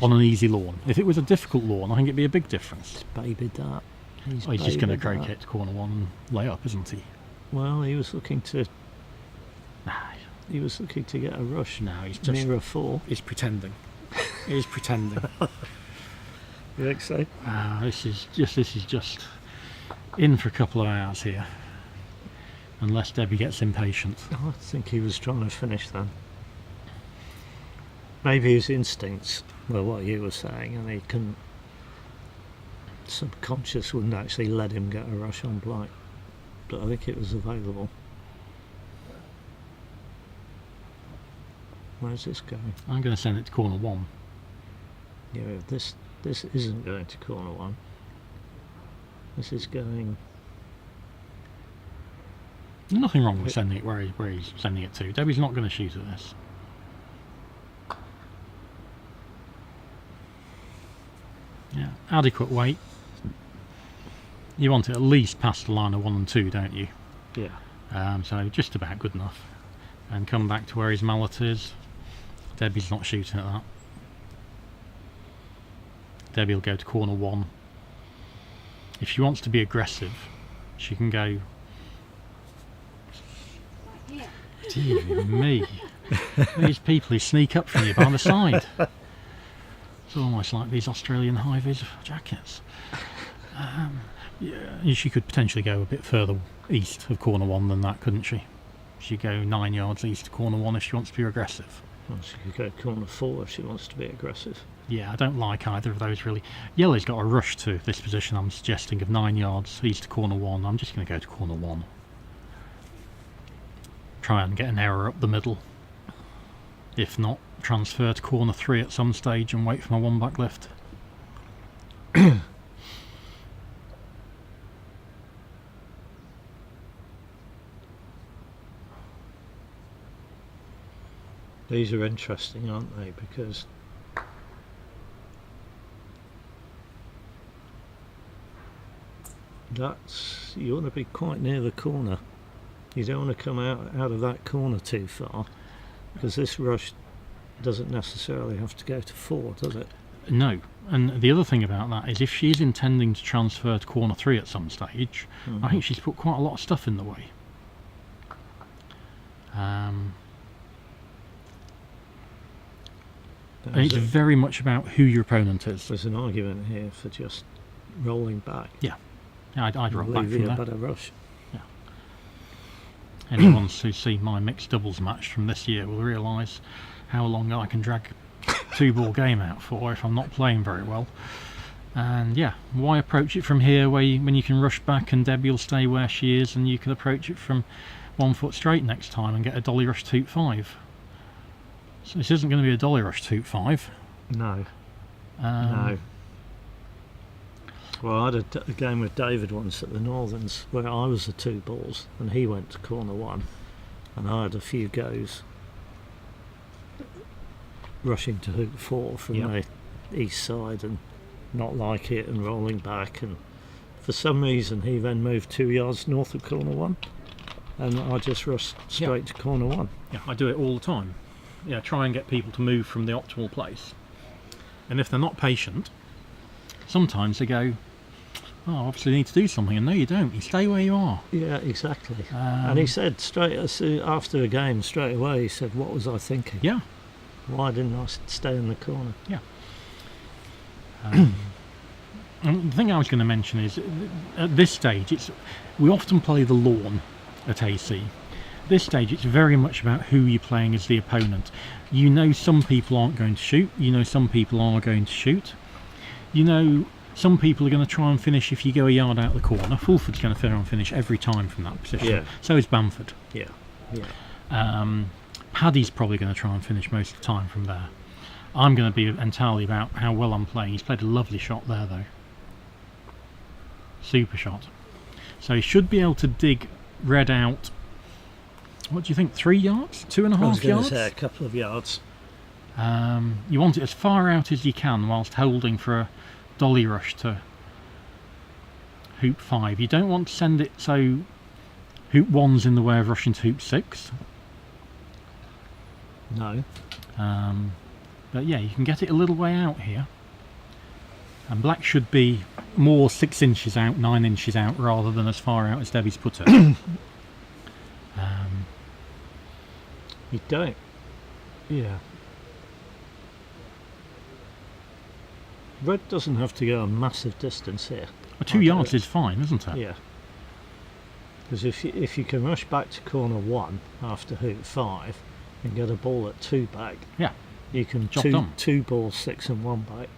S2: on an easy lawn. If it was a difficult lawn, I think it'd be a big difference.
S3: He's babied that.
S2: He's just going to croquet it to corner 1 and lay up, isn't he?
S3: Well, he was looking to. He was looking to get a rush.
S2: No, he's just
S3: near a 4.
S2: He's pretending. He's pretending.
S3: You think so?
S2: This is just in for a couple of hours here, unless Debbie gets impatient.
S3: I think he was trying to finish then. Maybe his instincts were what you were saying, and he couldn't. Subconscious wouldn't actually let him get a rush on black, but I think it was available. Where's this going?
S2: I'm going to send it to corner 1.
S3: Yeah, this isn't going to corner 1. This is going.
S2: There's nothing wrong with sending it where he's sending it to. Debbie's not going to shoot at this. Yeah, adequate weight. You want it at least past the line of 1 and 2, don't you?
S3: Yeah.
S2: So just about good enough. And come back to where his mallet is. Debbie's not shooting at that. Debbie will go to corner 1. If she wants to be aggressive, she can go. Dear me, these people who sneak up from you by the side. It's almost like these Australian high-vis jackets. Yeah, she could potentially go a bit further east of corner 1 than that, couldn't she? She'd go 9 yards east of corner 1 if she wants to be aggressive.
S3: Well, she could go corner 4 if she wants to be aggressive.
S2: Yeah, I don't like either of those really. Yellow's got a rush to this position I'm suggesting of 9 yards east to corner 1. I'm just going to go to corner 1. Try and get an error up the middle. If not, transfer to corner 3 at some stage and wait for my 1 back lift.
S3: These are interesting, aren't they? Because you want to be quite near the corner. You don't want to come out of that corner too far, because this rush doesn't necessarily have to go to 4, does it?
S2: No, and the other thing about that is if she's intending to transfer to corner 3 at some stage, I think she's put quite a lot of stuff in the way. And it's very much about who your opponent is.
S3: There's an argument here for just rolling back.
S2: Yeah, I'd roll back from
S3: a
S2: there.
S3: better rush.
S2: Yeah. Anyone who's seen my mixed doubles match from this year will realise how long I can drag 2-ball game out for if I'm not playing very well. And yeah, why approach it from here when you can rush back and Debbie will stay where she is, and you can approach it from 1 foot straight next time and get a dolly rush toot 5. So this isn't going to be a dolly rush toot 5.
S3: No. No. Well, I had a game with David once at the Northerns where I was the 2 balls and he went to corner 1, and I had a few goes rushing to hoop 4 from the east side and not like it and rolling back, and for some reason he then moved 2 yards north of corner 1 and I just rushed straight to corner 1.
S2: Yeah, I do it all the time. Yeah, try and get people to move from the optimal place, and if they're not patient, sometimes they go, oh, obviously you need to do something, and no you don't, you stay where you are.
S3: Yeah, exactly. And he said after the game straight away, he said, what was I thinking?
S2: Yeah.
S3: Why didn't I stay in the corner?
S2: Yeah. And the thing I was going to mention is, at this stage, we often play the lawn at AC. At this stage, it's very much about who you're playing as the opponent. You know some people aren't going to shoot. You know some people are going to shoot. You know some people are going to try and finish if you go a yard out the corner. Fulford's going to try and finish every time from that position.
S3: Yeah.
S2: So is Bamford.
S3: Yeah. Yeah.
S2: Paddy's probably going to try and finish most of the time from there. I'm going to be entirely about how well I'm playing. He's played a lovely shot there though. Super shot. So he should be able to dig red out, what do you think, 3 yards? 2.5 yards?
S3: I was going to say a couple of yards.
S2: You want it as far out as you can whilst holding for a dolly rush to hoop 5. You don't want to send it so hoop 1's in the way of rushing to hoop 6.
S3: No.
S2: But yeah, you can get it a little way out here. And black should be more 6 inches out, 9 inches out, rather than as far out as Debbie's put it.
S3: You don't. Yeah. Red doesn't have to go a massive distance here.
S2: Well, 2 yards is fine, isn't it?
S3: Yeah. Because if you can rush back to corner 1 after hoop 5 and get a ball at 2 back,
S2: yeah,
S3: you can
S2: job done.
S3: 2 balls 6 and 1 back.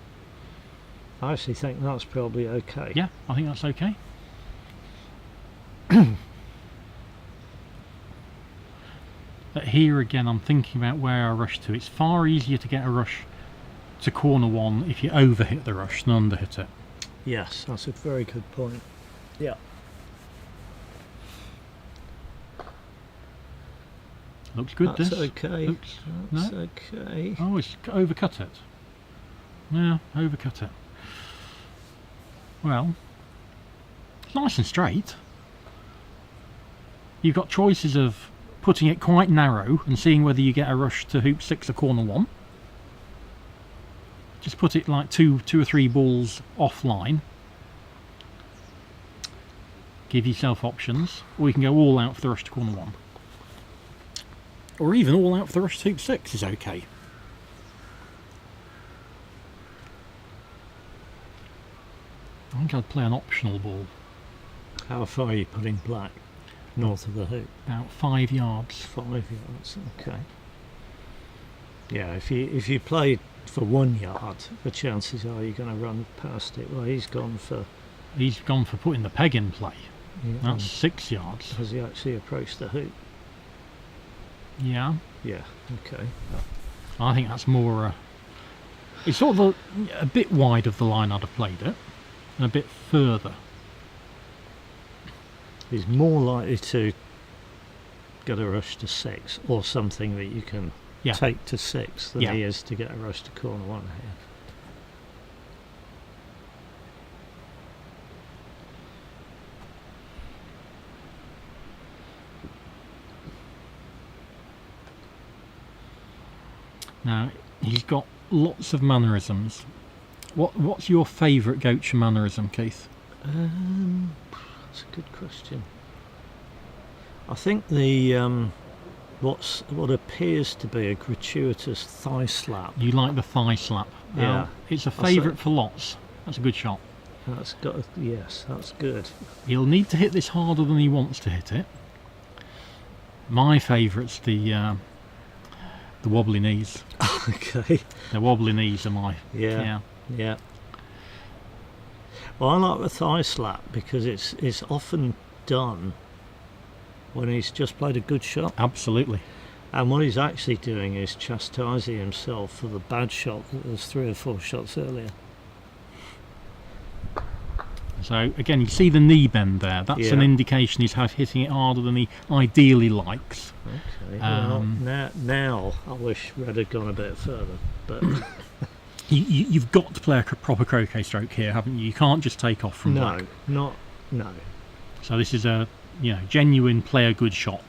S3: I actually think that's probably okay.
S2: Yeah, I think that's okay. But here again, I'm thinking about where I rush to. It's far easier to get a rush to corner 1 if you overhit the rush than underhit it.
S3: Yes, that's a very good point. Yeah.
S2: Looks good.
S3: That's
S2: this
S3: okay.
S2: Looks,
S3: That's
S2: no?
S3: okay.
S2: Oh, it's overcut it. Yeah, overcut it. Well, it's nice and straight. You've got choices of putting it quite narrow and seeing whether you get a rush to hoop 6 or corner 1. Just put it like two or 3 balls offline. Give yourself options, or you can go all out for the rush to corner 1. Or even all out for the rush to hoop 6 is okay. I think I'd play an optional ball.
S3: How far are you putting black? North of the hoop?
S2: About 5 yards.
S3: 5 yards, okay. Yeah, if you play for 1 yard, the chances are you're going to run past it. Well, he's gone for
S2: putting the peg in play.
S3: Yeah,
S2: That's 6 yards.
S3: has he actually approached the hoop?
S2: Yeah.
S3: Yeah, okay.
S2: I think that's more it's sort of a bit wide of the line I'd have played it, and a bit further.
S3: He's more likely to get a rush to 6 or something that you can take to 6 than
S2: Yeah.
S3: he is to get a rush to corner 1 here.
S2: Now, he's got lots of mannerisms. What's your favourite Gaucher mannerism, Keith?
S3: That's a good question. I think the what appears to be a gratuitous thigh slap.
S2: You like the thigh slap.
S3: Yeah.
S2: It's a
S3: I'll say-
S2: favourite for lots. That's a good shot.
S3: That's got yes, that's good.
S2: He'll need to hit this harder than he wants to hit it. My favourite's the wobbly knees.
S3: Okay.
S2: The wobbly knees are my...
S3: Yeah. Yeah. Well, I like the thigh slap because it's often done when he's just played a good shot,
S2: Absolutely.
S3: and what he's actually doing is chastising himself for the bad shot that was 3 or 4 shots earlier.
S2: So, again, you see the knee bend there. That's an
S3: Yeah.
S2: indication he's hitting it harder than he ideally likes.
S3: Okay. Well, now I wish Red had gone a bit further, but
S2: You've got to play a proper croquet stroke here, haven't you? You can't just take off from black.
S3: no.
S2: So this is a genuine play a good shot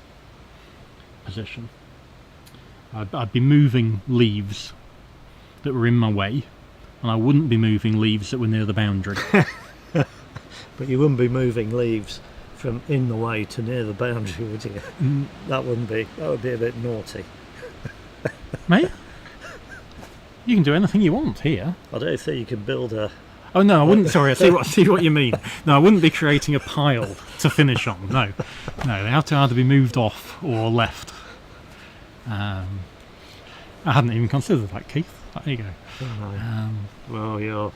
S2: position. I'd be moving leaves that were in my way, and I wouldn't be moving leaves that were near the boundary.
S3: But you wouldn't be moving leaves from in the way to near the boundary, would you? That would be a bit naughty.
S2: Mate, you can do anything you want here.
S3: I don't think you can build a.
S2: Oh no, I wouldn't. Sorry, I see what you mean. No, I wouldn't be creating a pile to finish on. No, they have to either be moved off or left. I hadn't even considered that, Keith. There you go.
S3: Well, you're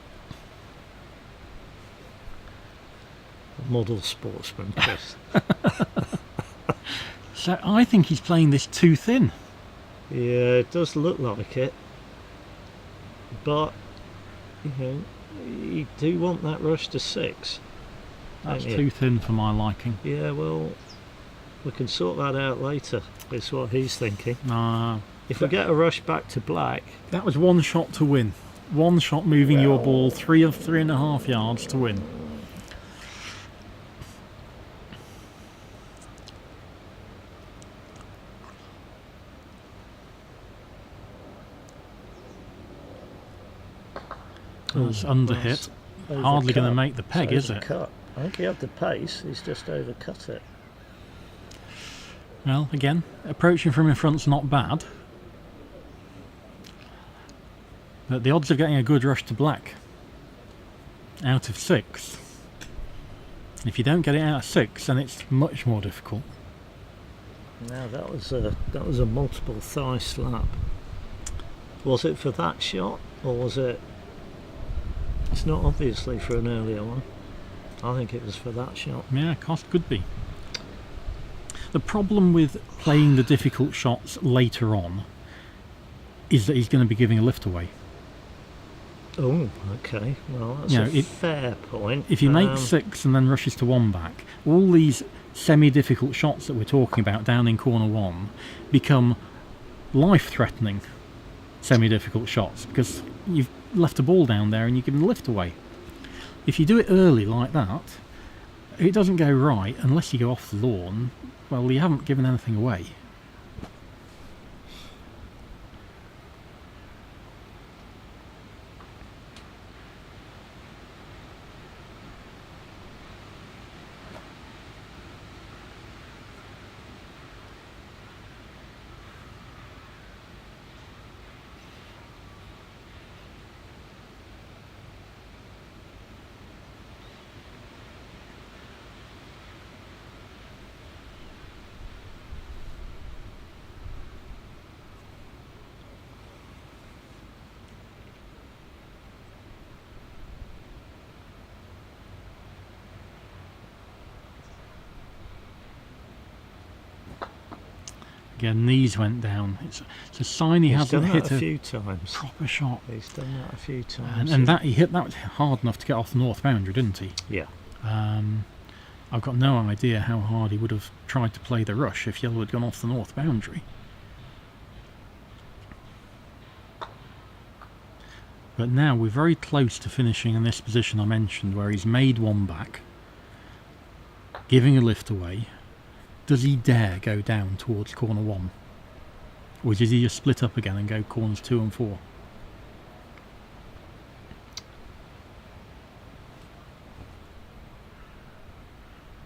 S3: a model sportsman, Chris.
S2: So I think he's playing this too thin.
S3: Yeah, it does look like it, but you do want that rush to 6.
S2: That's
S3: don't you?
S2: too thin for my liking.
S3: Yeah, well, we can sort that out later. Is what he's thinking. If we get a rush back to black,
S2: That was one shot to win. One shot moving your ball 3.5 yards to win. That's underhit. Hardly going to make the peg, is it?
S3: overcut. I think he had the pace. He's just overcut it.
S2: Well, again, approaching from in front's not bad. But the odds of getting a good rush to black out of 6. If you don't get it out of 6, then it's much more difficult.
S3: Now that was a multiple thigh slap. Was it for that shot, or was it? It's not obviously for an earlier one. I think it was for that shot.
S2: Yeah, cost could be. The problem with playing the difficult shots later on is that he's going to be giving a lift away.
S3: Oh, okay. Well, that's a fair point.
S2: If he makes 6 and then rushes to 1 back, all these semi-difficult shots that we're talking about down in corner 1 become life-threatening semi-difficult shots because you've left a ball down there and you can lift away. If you do it early like that, if it doesn't go right, unless you go off the lawn, well, you haven't given anything away. Again, knees went down. It's a sign he
S3: He's
S2: hasn't
S3: done
S2: hit
S3: that a
S2: a
S3: few times.
S2: proper shot.
S3: He's done that a few times.
S2: And that he hit that hard enough to get off the north boundary, didn't he?
S3: Yeah.
S2: I've got no idea how hard he would have tried to play the rush if yellow had gone off the north boundary. But now we're very close to finishing in this position I mentioned, where he's made one back, giving a lift away. Does he dare go down towards corner 1? Or does he just split up again and go corners 2 and 4?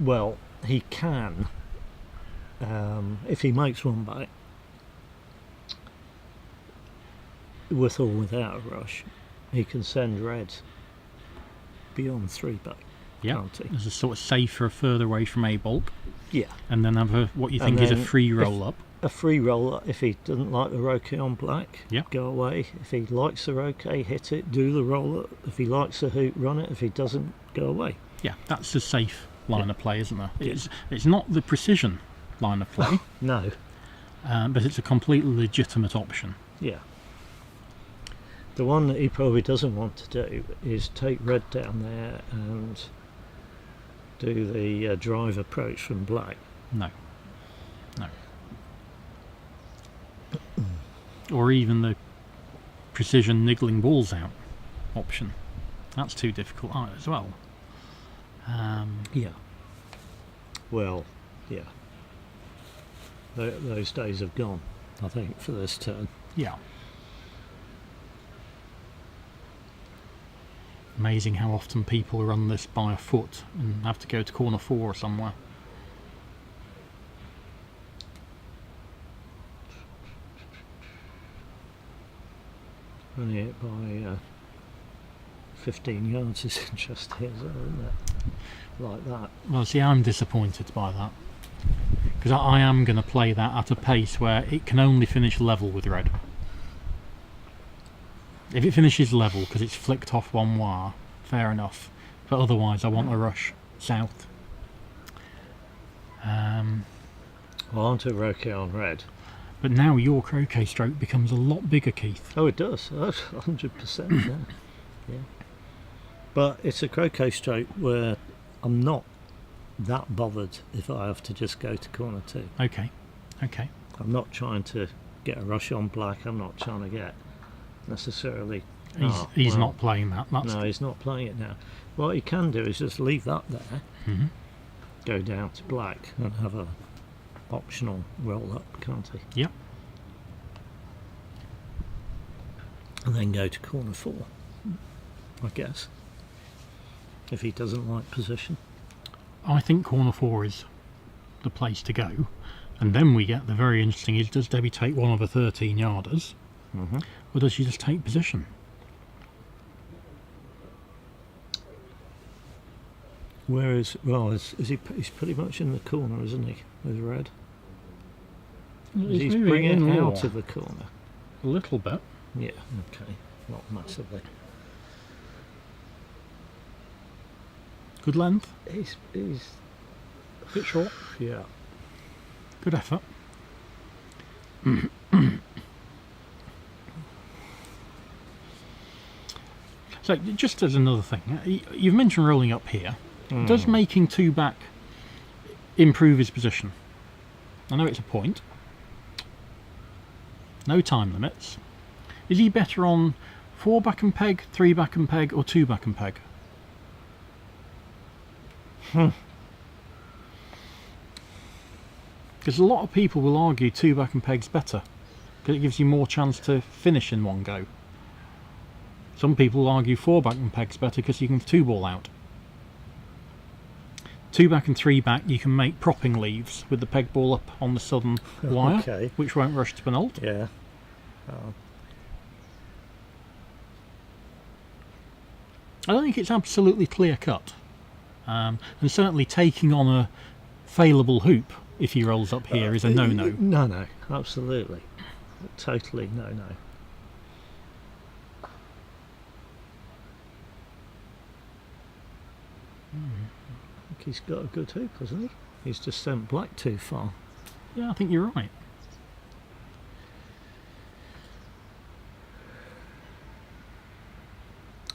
S3: Well, he can, if he makes one back, with or without a rush, he can send red beyond 3 back, can't he?
S2: There's a sort of safer further away from A bulk,
S3: Yeah.
S2: and then have a, what you think
S3: And
S2: is a
S3: then
S2: free roll up.
S3: A free roll, if he doesn't like the Roquet on black,
S2: Yeah.
S3: go away. If he likes the Roquet, hit it, do the roll up. If he likes the hoop, run it. If he doesn't, go away.
S2: Yeah, that's a safe line of play, isn't there?
S3: Yeah.
S2: It's not the precision line of play,
S3: No.
S2: but it's a completely legitimate option.
S3: Yeah. The one that he probably doesn't want to do is take red down there and do the drive approach from black.
S2: No. Or even the precision niggling balls out option. That's too difficult as well.
S3: Yeah. Well, yeah. Those days have gone, I think, for this turn.
S2: Yeah. Amazing how often people run this by a foot and have to go to corner 4 or somewhere.
S3: Running it by 15 yards is interesting, isn't it? Like that.
S2: Well, see, I'm disappointed by that. Because I am going to play that at a pace where it can only finish level with red. If it finishes level because it's flicked off one wire, fair enough. But otherwise, I want a rush south.
S3: Well, aren't a Roquet on red?
S2: But now your croquet stroke becomes a lot bigger, Keith.
S3: Oh, it does. Oh, 100%. Yeah. But it's a croquet stroke where I'm not that bothered if I have to just go to corner 2.
S2: Okay.
S3: I'm not trying to get a rush on black. I'm not trying to get necessarily.
S2: He's not playing that.
S3: No, he's not playing it now. What he can do is just leave that there, go down to black, and have a optional roll up, can't he?
S2: Yep.
S3: And then go to corner 4, I guess, if he doesn't like position.
S2: I think corner 4 is the place to go. And then we get the very interesting is, does Debbie take one of the 13 yarders? Or does she just take position?
S3: Whereas, well, he's pretty much in the corner, isn't he, with red? He's bringing it out of the corner.
S2: A little bit.
S3: Yeah, okay, not massively.
S2: Good length.
S3: He's
S2: A bit short.
S3: yeah.
S2: Good effort. So, just as another thing, you've mentioned rolling up here. Does making 2 back improve his position? I know it's a point. No time limits. Is he better on 4 back and peg, 3 back and peg, or 2 back and peg? Because a lot of people will argue 2 back and peg's better, because it gives you more chance to finish in one go. Some people will argue 4 back and peg's better because you can 2 ball out. 2 back and 3 back you can make propping leaves with the peg ball up on the southern wire,
S3: Okay.
S2: which won't rush to penult.
S3: Yeah.
S2: I don't think it's absolutely clear cut, and certainly taking on a failable hoop if he rolls up here is a no-no.
S3: No, absolutely. Totally no. I think he's got a good hoop, hasn't he? He's just sent black too far.
S2: Yeah, I think you're right.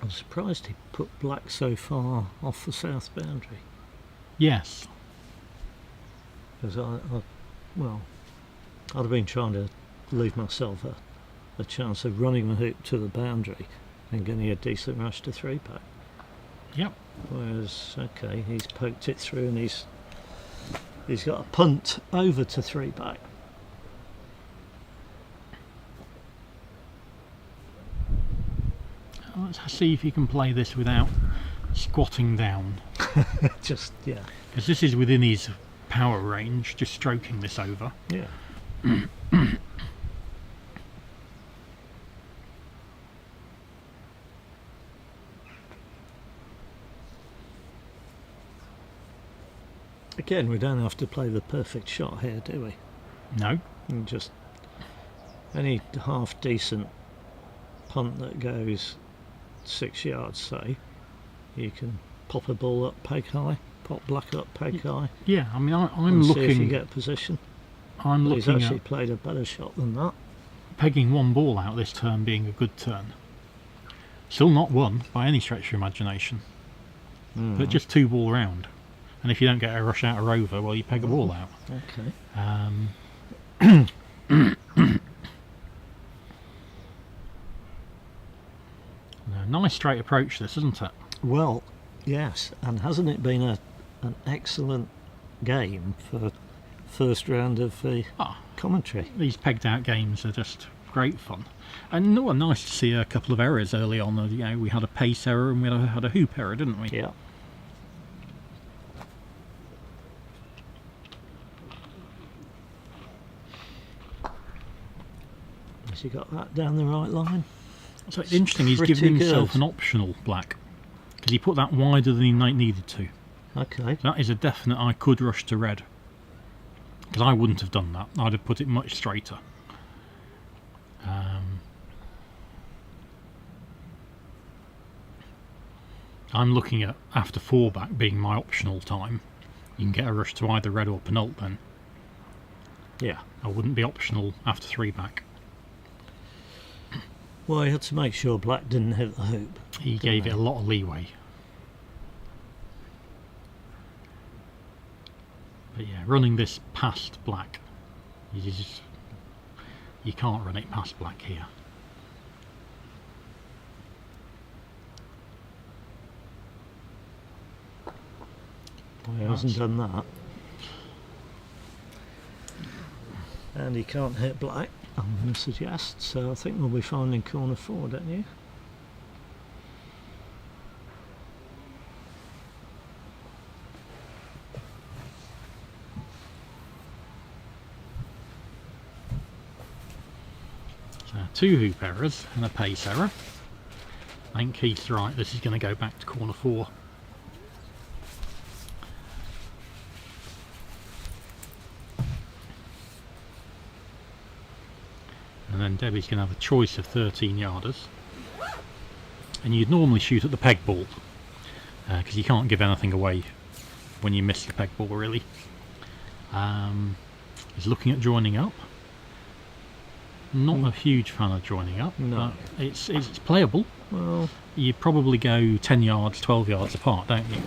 S3: I'm surprised he put black so far off the south boundary.
S2: Yes.
S3: Because I'd have been trying to leave myself a chance of running the hoop to the boundary and getting a decent rush to 3-pack.
S2: Yep.
S3: Whereas, okay, he's poked it through and he's got a punt over to 3-pack.
S2: Let's see if you can play this without squatting down.
S3: Just, yeah.
S2: Because this is within his power range, just stroking this over.
S3: Yeah. Again, we don't have to play the perfect shot here, do we?
S2: No.
S3: And just any half decent punt that goes 6 yards, say, you can pop a ball up peg high, pop black up peg high.
S2: Yeah, I mean, I'm
S3: and
S2: looking.
S3: See if you get position.
S2: I'm
S3: But he's
S2: looking
S3: actually
S2: at
S3: played a better shot than that.
S2: pegging one ball out this turn being a good turn. Still not one by any stretch of your imagination, but just 2 ball round. And if you don't get a rush out of rover, well, you peg a ball out.
S3: Okay.
S2: Nice straight approach, this, isn't it?
S3: Well, yes, and hasn't it been an excellent game for first round of the commentary?
S2: These pegged out games are just great fun. And nice to see a couple of errors early on. We had a pace error and we had a hoop error, didn't we?
S3: Yeah. Has he got that down the right line?
S2: So it's interesting, he's
S3: pretty
S2: given himself
S3: good.
S2: an optional black. Because he put that wider than he needed to.
S3: Okay.
S2: That is a definite I could rush to red. Because I wouldn't have done that. I'd have put it much straighter. I'm looking at after 4 back being my optional time. You can get a rush to either red or penult then.
S3: Yeah.
S2: I wouldn't be optional after 3 back.
S3: Well, he had to make sure black didn't hit the hoop.
S2: He gave it a lot of leeway. But yeah, running this past black, you can't run it past black here.
S3: Well, he hasn't done that. And he can't hit black, I'm going to suggest. So I think we'll be fine in corner 4, don't you?
S2: So 2 hoop errors and a pace error. I think Keith's right, this is going to go back to corner 4. And then Debbie's going to have a choice of 13 yarders. And you'd normally shoot at the peg ball, because you can't give anything away when you miss the peg ball, really. He's looking at joining up. Not a huge fan of joining up,
S3: No.
S2: but it's playable.
S3: Well,
S2: You probably go 10 yards, 12 yards apart, don't you?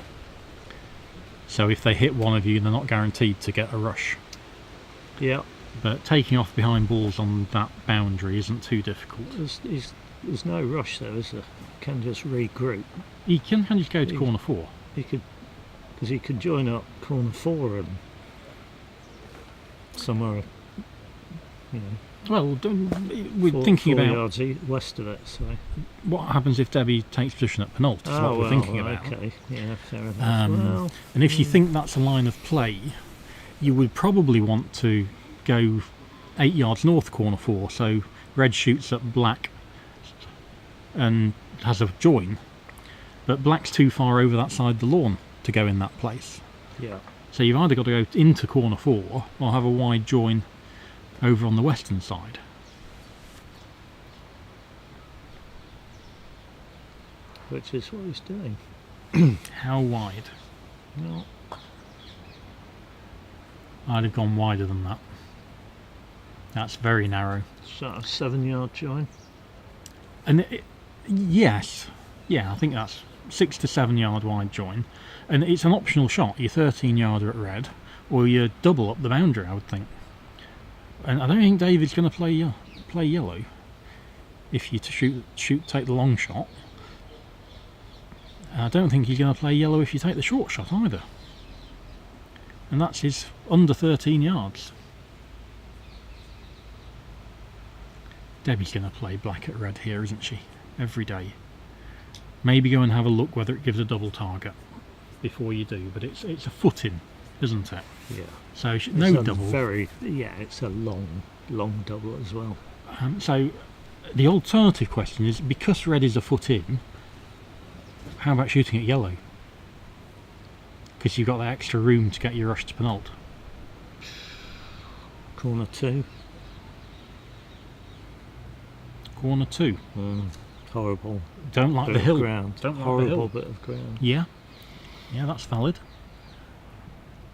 S2: So if they hit one of you, they're not guaranteed to get a rush.
S3: yeah.
S2: But taking off behind balls on that boundary isn't too difficult.
S3: There's no rush there, is there? Can just regroup.
S2: You can just go to
S3: He-
S2: corner 4.
S3: He could, because he could join up corner 4 and somewhere, you know,
S2: Well, we're thinking
S3: 4
S2: about
S3: yards west of it. So.
S2: what happens if Debbie takes position at penult. That's what we're thinking about.
S3: Okay, yeah, fair enough. Well,
S2: And if you think that's a line of play, you would probably want to go 8 yards north corner 4, so red shoots at black and has a join, but black's too far over that side of the lawn to go in that place.
S3: yeah,
S2: So you've either got to go into corner 4 or have a wide join over on the western side.
S3: which is what he's doing.
S2: How wide?
S3: No,
S2: I'd have gone wider than that. That's very narrow.
S3: so a 7-yard join.
S2: And yes, yeah, I think that's 6 to 7 yard wide join, and it's an optional shot. You're 13 yarder at red, or you double up the boundary, I would think. And I don't think David's going to play yellow. if you take the long shot. I don't think he's going to play yellow if you take the short shot either. And that's his under 13 yards. Debbie's going to play black at red here, isn't she? Every day. Maybe go and have a look whether it gives a double target before you do, but it's a footing, isn't it?
S3: Yeah.
S2: So no double.
S3: It's a long double as well.
S2: So the alternative question is, because red is a foot in, how about shooting at yellow? Because you've got that extra room to get your rush to penult.
S3: Corner 2.
S2: Corner 2.
S3: Horrible.
S2: Don't like
S3: bit
S2: the
S3: of
S2: hill.
S3: Ground.
S2: Don't like
S3: Horrible
S2: the hill.
S3: bit of ground.
S2: Yeah, that's valid.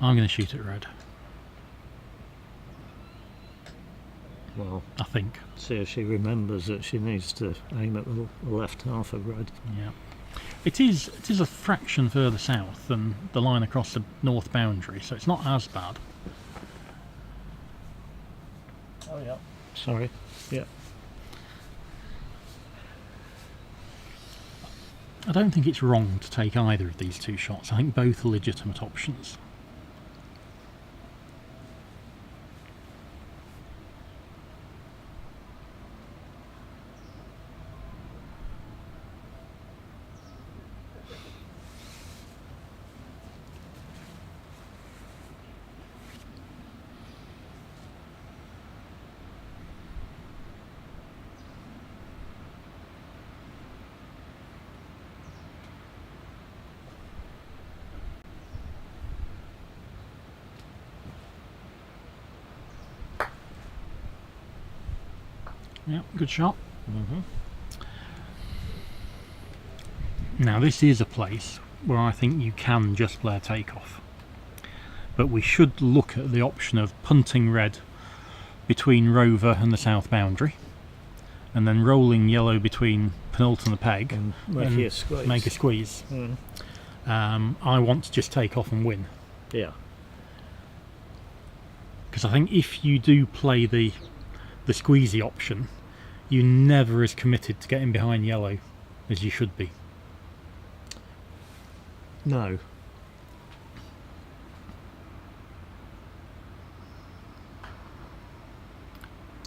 S2: I'm going to shoot at red.
S3: Well,
S2: I think.
S3: see if she remembers that she needs to aim at the left half of red.
S2: Yeah. It is a fraction further south than the line across the north boundary, so it's not as bad.
S3: Oh yeah. Sorry. Yeah.
S2: I don't think it's wrong to take either of these two shots. I think both are legitimate options. Yeah, good shot. Now this is a place where I think you can just play a takeoff, but we should look at the option of punting red between Rover and the south boundary, and then rolling yellow between penult and the peg,
S3: And
S2: make a squeeze. I want to just take off and win,
S3: Yeah.
S2: because I think if you do play the squeezy option, you're never as committed to getting behind yellow as you should be.
S3: No.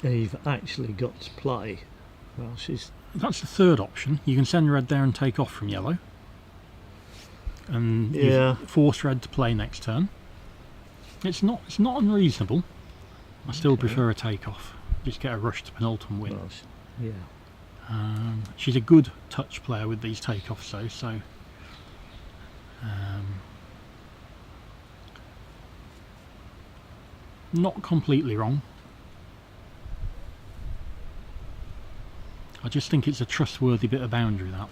S3: And you've actually got to play. Well,
S2: That's the third option. You can send red there and take off from yellow, and
S3: Yeah.
S2: you force red to play next turn. It's not unreasonable. I still prefer a takeoff. Just get a rush to penult and win.
S3: well, yeah.
S2: She's a good touch player with these takeoffs though, so not completely wrong. I just think it's a trustworthy bit of boundary, that.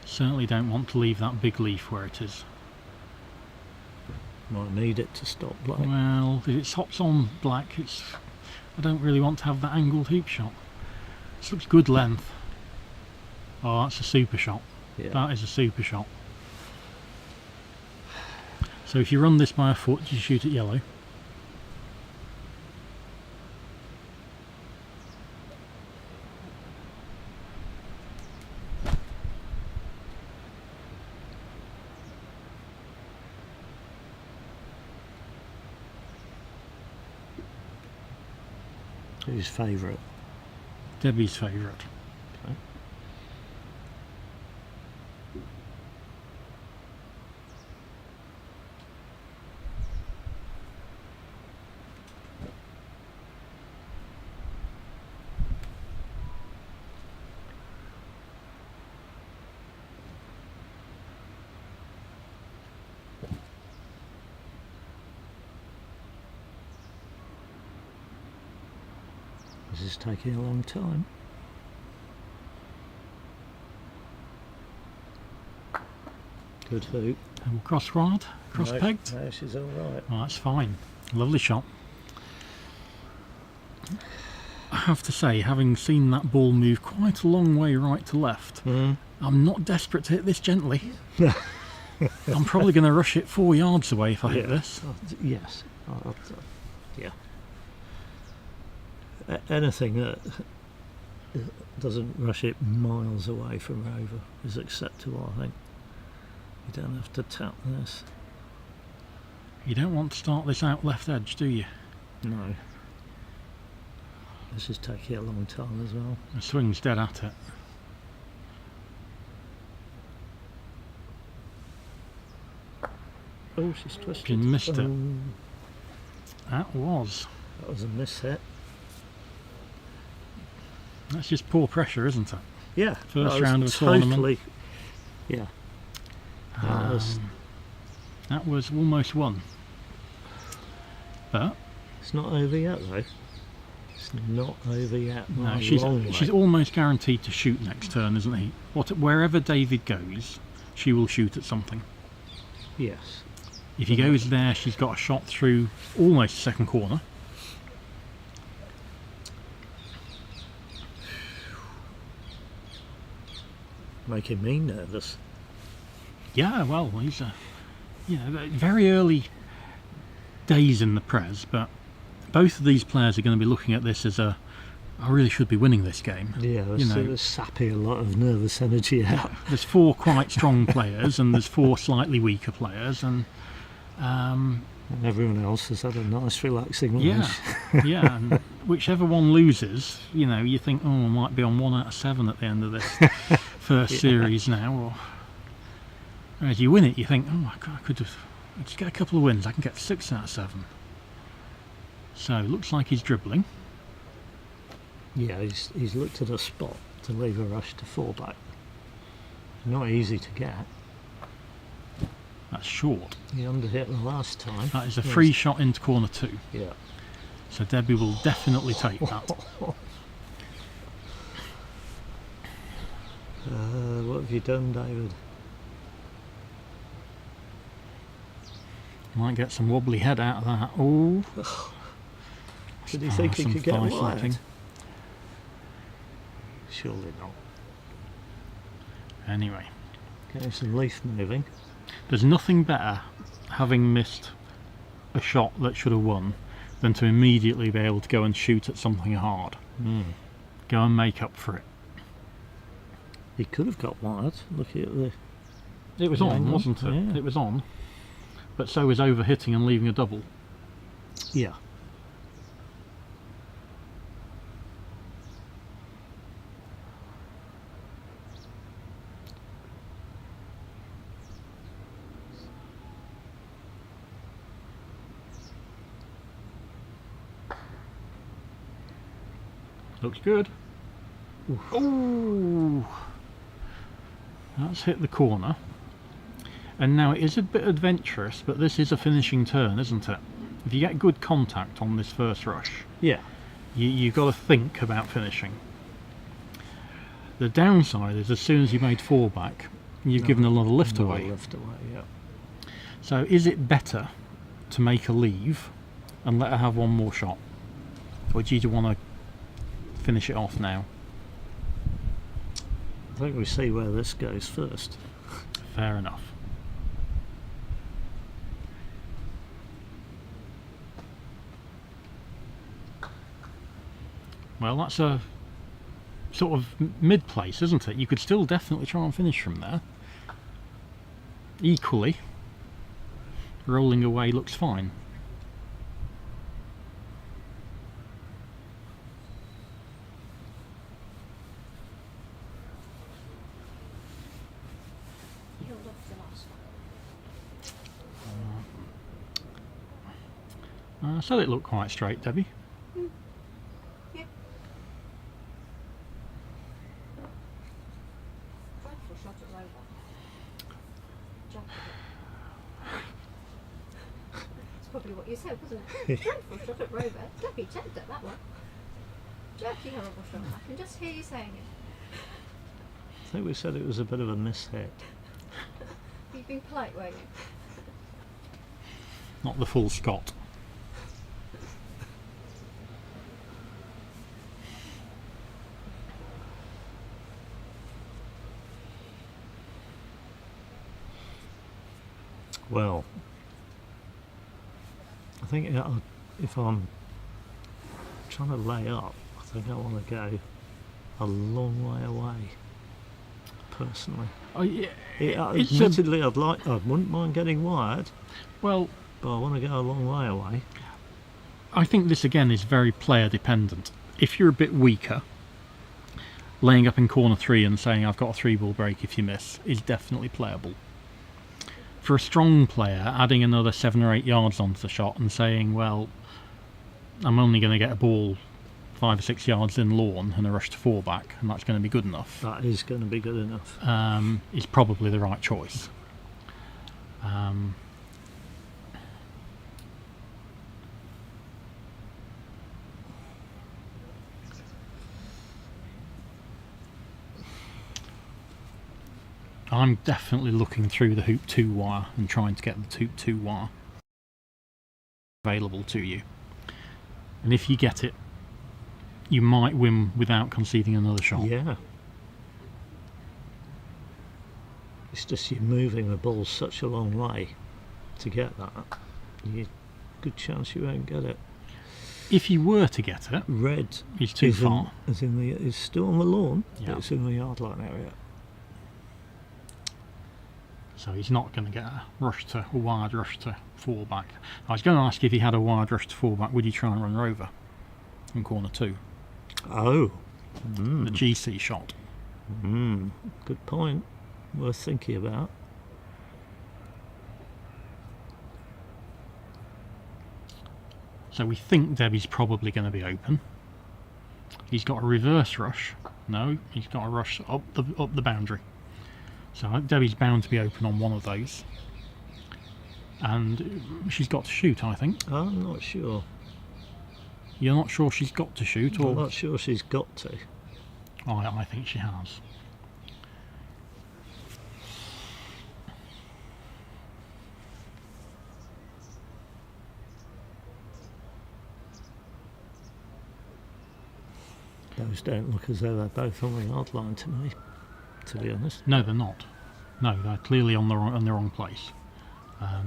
S2: Certainly don't want to leave that big leaf where it is.
S3: Might need it to stop black.
S2: Well, if it hops on black, I don't really want to have that angled hoop shot. This looks good length. Oh, that's a super shot.
S3: Yeah.
S2: That is a super shot. So if you run this by a foot, you shoot at yellow.
S3: Whose favourite?
S2: Debbie's favourite.
S3: Okay. This is taking a long time. Good hoop.
S2: And we'll cross rod, cross pegged.
S3: No, she's all right.
S2: Oh, that's fine. Lovely shot. I have to say, having seen that ball move quite a long way right to left, I'm not desperate to hit this gently. I'm probably going to rush it 4 yards away if I hit this.
S3: Yes, Yeah. Anything that doesn't rush it miles away from over is acceptable, I think. You don't have to tap this.
S2: You don't want to start this out left edge, do you?
S3: No. This is taking a long time as well.
S2: The swing's dead at it.
S3: Oh, she's twisted.
S2: You missed it.
S3: Oh,
S2: That was
S3: a miss hit.
S2: That's just poor pressure, isn't it?
S3: Yeah.
S2: First
S3: that
S2: round
S3: was
S2: of the tournament.
S3: totally. Yeah.
S2: That was almost won. But
S3: It's not over yet, though. It's not over yet.
S2: no, she's almost guaranteed to shoot next turn, isn't he? Wherever David goes, she will shoot at something.
S3: Yes.
S2: If he goes there, she's got a shot through almost the second corner.
S3: Making me nervous.
S2: Yeah, well, he's very early days in the Prez, but both of these players are going to be looking at this as I really should be winning this game.
S3: Yeah, it's sapping a lot of nervous energy out.
S2: There's 4 quite strong players and there's 4 slightly weaker players, and
S3: And everyone else has had a nice relaxing lunch.
S2: yeah, and whichever one loses, you think, oh, I might be on 1 out of 7 at the end of this first series now, or as you win it, you think, oh, I could just get a couple of wins. I can get 6 out of 7. So it looks like he's dribbling.
S3: Yeah, he's looked at a spot to leave a rush to 4 back. Not easy to get.
S2: That's short.
S3: He underhit the last time.
S2: That is a free shot into corner 2.
S3: Yeah.
S2: So Debbie will definitely take that.
S3: What have you done, David?
S2: Might get some wobbly head out of that. Oh.
S3: Did he think he
S2: some
S3: could get
S2: thigh
S3: wide?
S2: slapping.
S3: Surely not.
S2: Anyway,
S3: Getting some leaf moving.
S2: there's nothing better, having missed a shot that should have won, than to immediately be able to go and shoot at something hard. Go and make up for it.
S3: He could have got wide. Looking at the.
S2: It was
S3: Yeah,
S2: on,
S3: no,
S2: wasn't it?
S3: yeah.
S2: It was on. But so was overhitting and leaving a double.
S3: Yeah.
S2: Looks good. Ooh. That's hit the corner. And now it is a bit adventurous, but this is a finishing turn, isn't it? If you get good contact on this first rush,
S3: Yeah.
S2: you've got to think about finishing. The downside is as soon as you made 4 back, you've given a lot of lift away.
S3: Lift away, yeah.
S2: So is it better to make a leave and let her have one more shot? Or do you want to finish it off now?
S3: I think we see where this goes first.
S2: Fair enough. Well, that's a sort of mid-place, isn't it? You could still definitely try and finish from there. Equally, rolling away looks fine.
S4: He'll look the last one.
S2: So it looked quite straight, Debbie.
S4: Yeah. Dreadful shot at Rover. Jumped a bit. That's probably what you said, wasn't it? Dreadful shot at Rover. Debbie checked at that one. Jerky horrible shot. I can just hear you saying it.
S3: I think we said it was a bit of a mishit.
S4: You've been polite, weren't you?
S2: Not the full Scott.
S3: Well, I think if I'm trying to lay up, I think I want to go a long way away. Personally,
S2: Oh, yeah,
S3: admittedly, I wouldn't mind getting wired,
S2: well,
S3: but I want to go a long way away.
S2: I think this again is very player dependent. If you're a bit weaker, laying up in corner 3 and saying I've got a 3-ball break if you miss is definitely playable. For a strong player, adding another 7 or 8 yards onto the shot and saying, well, I'm only going to get a ball 5 or 6 yards in lawn and a rush to 4 back, and that's going to be good enough.
S3: That is going to be good enough.
S2: Is probably the right choice. I'm definitely looking through the hoop 2 wire and trying to get the hoop 2 wire available to you. And if you get it, you might win without conceding another shot.
S3: Yeah. It's just you're moving the ball such a long way to get that. Good chance you won't get it.
S2: If you were to get it,
S3: Red
S2: is too far.
S3: Is still on the lawn,
S2: Yeah.
S3: but it's in the yard line area.
S2: So he's not going to get a wide rush to 4 back. I was going to ask if he had a wide rush to 4 back, would he try and run Rover in corner 2?
S3: Oh.
S2: The GC shot.
S3: Good point. Worth thinking about.
S2: So we think Debbie's probably going to be open. He's got a reverse rush. No, he's got a rush up the boundary. So Debbie's bound to be open on one of those. And she's got to shoot, I think.
S3: I'm not sure.
S2: You're not sure she's got to shoot? Or
S3: I'm not sure she's got to.
S2: I think she has.
S3: Those don't look as though they're both on the yard line to me, to be honest.
S2: No, they're not. No, they're clearly on the wrong place.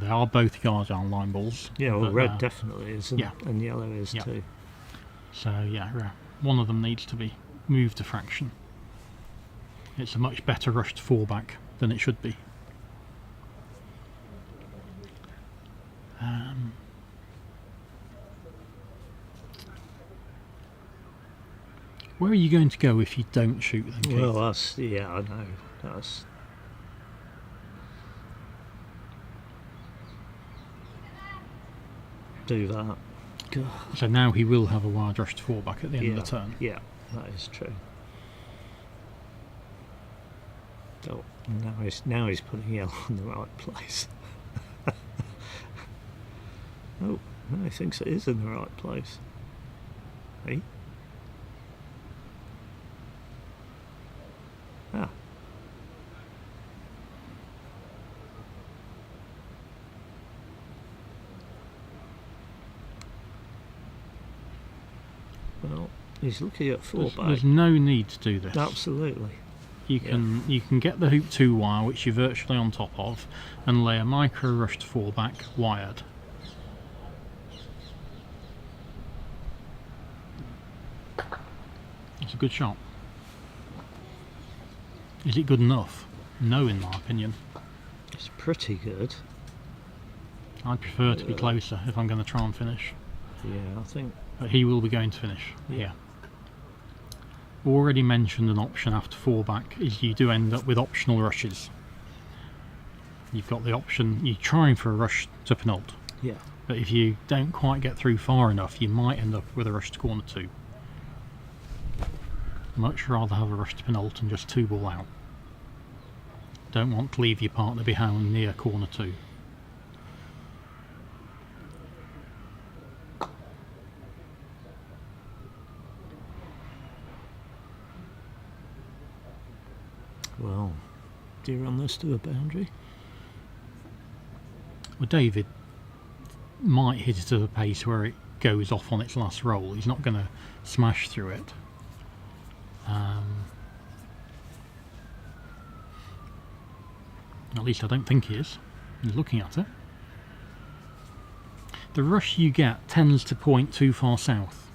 S2: They are both yard line balls.
S3: Yeah, well,
S2: but,
S3: red definitely is, and,
S2: yeah.
S3: and yellow is
S2: Yeah.
S3: too.
S2: So yeah, one of them needs to be moved to fraction. It's a much better rush to 4 back than it should be. Where are you going to go if you don't shoot then, Keith?
S3: Well, yeah, I know. That's do that. God.
S2: So now he will have a wide rush to 4 back at the end
S3: Yeah,
S2: of the turn.
S3: yeah, that is true. Oh, now he's putting yellow in the right place. Oh, no, he thinks it is in the right place. Hey? Ah. Well, he's looking at 4 back.
S2: There's no need to do this.
S3: Absolutely.
S2: You can get the hoop 2 wire, which you're virtually on top of, and lay a micro rush to 4 back wired. It's a good shot. Is it good enough? No, in my opinion.
S3: It's pretty good.
S2: I'd prefer to be closer if I'm going to try and finish.
S3: Yeah, I think.
S2: But he will be going to finish.
S3: Yeah.
S2: Already mentioned an option after 4 back is you do end up with optional rushes. You've got the option, you're trying for a rush to penult,
S3: Yeah.
S2: but if you don't quite get through far enough, you might end up with a rush to corner 2. Much rather have a rush to penult and just 2 ball out. Don't want to leave your partner behind near corner 2.
S3: Well, do you run this to the boundary?
S2: Well, David might hit it at a pace where it goes off on its last roll. He's not going to smash through it. At least I don't think he is. He's looking at it. the rush you get tends to point too far south.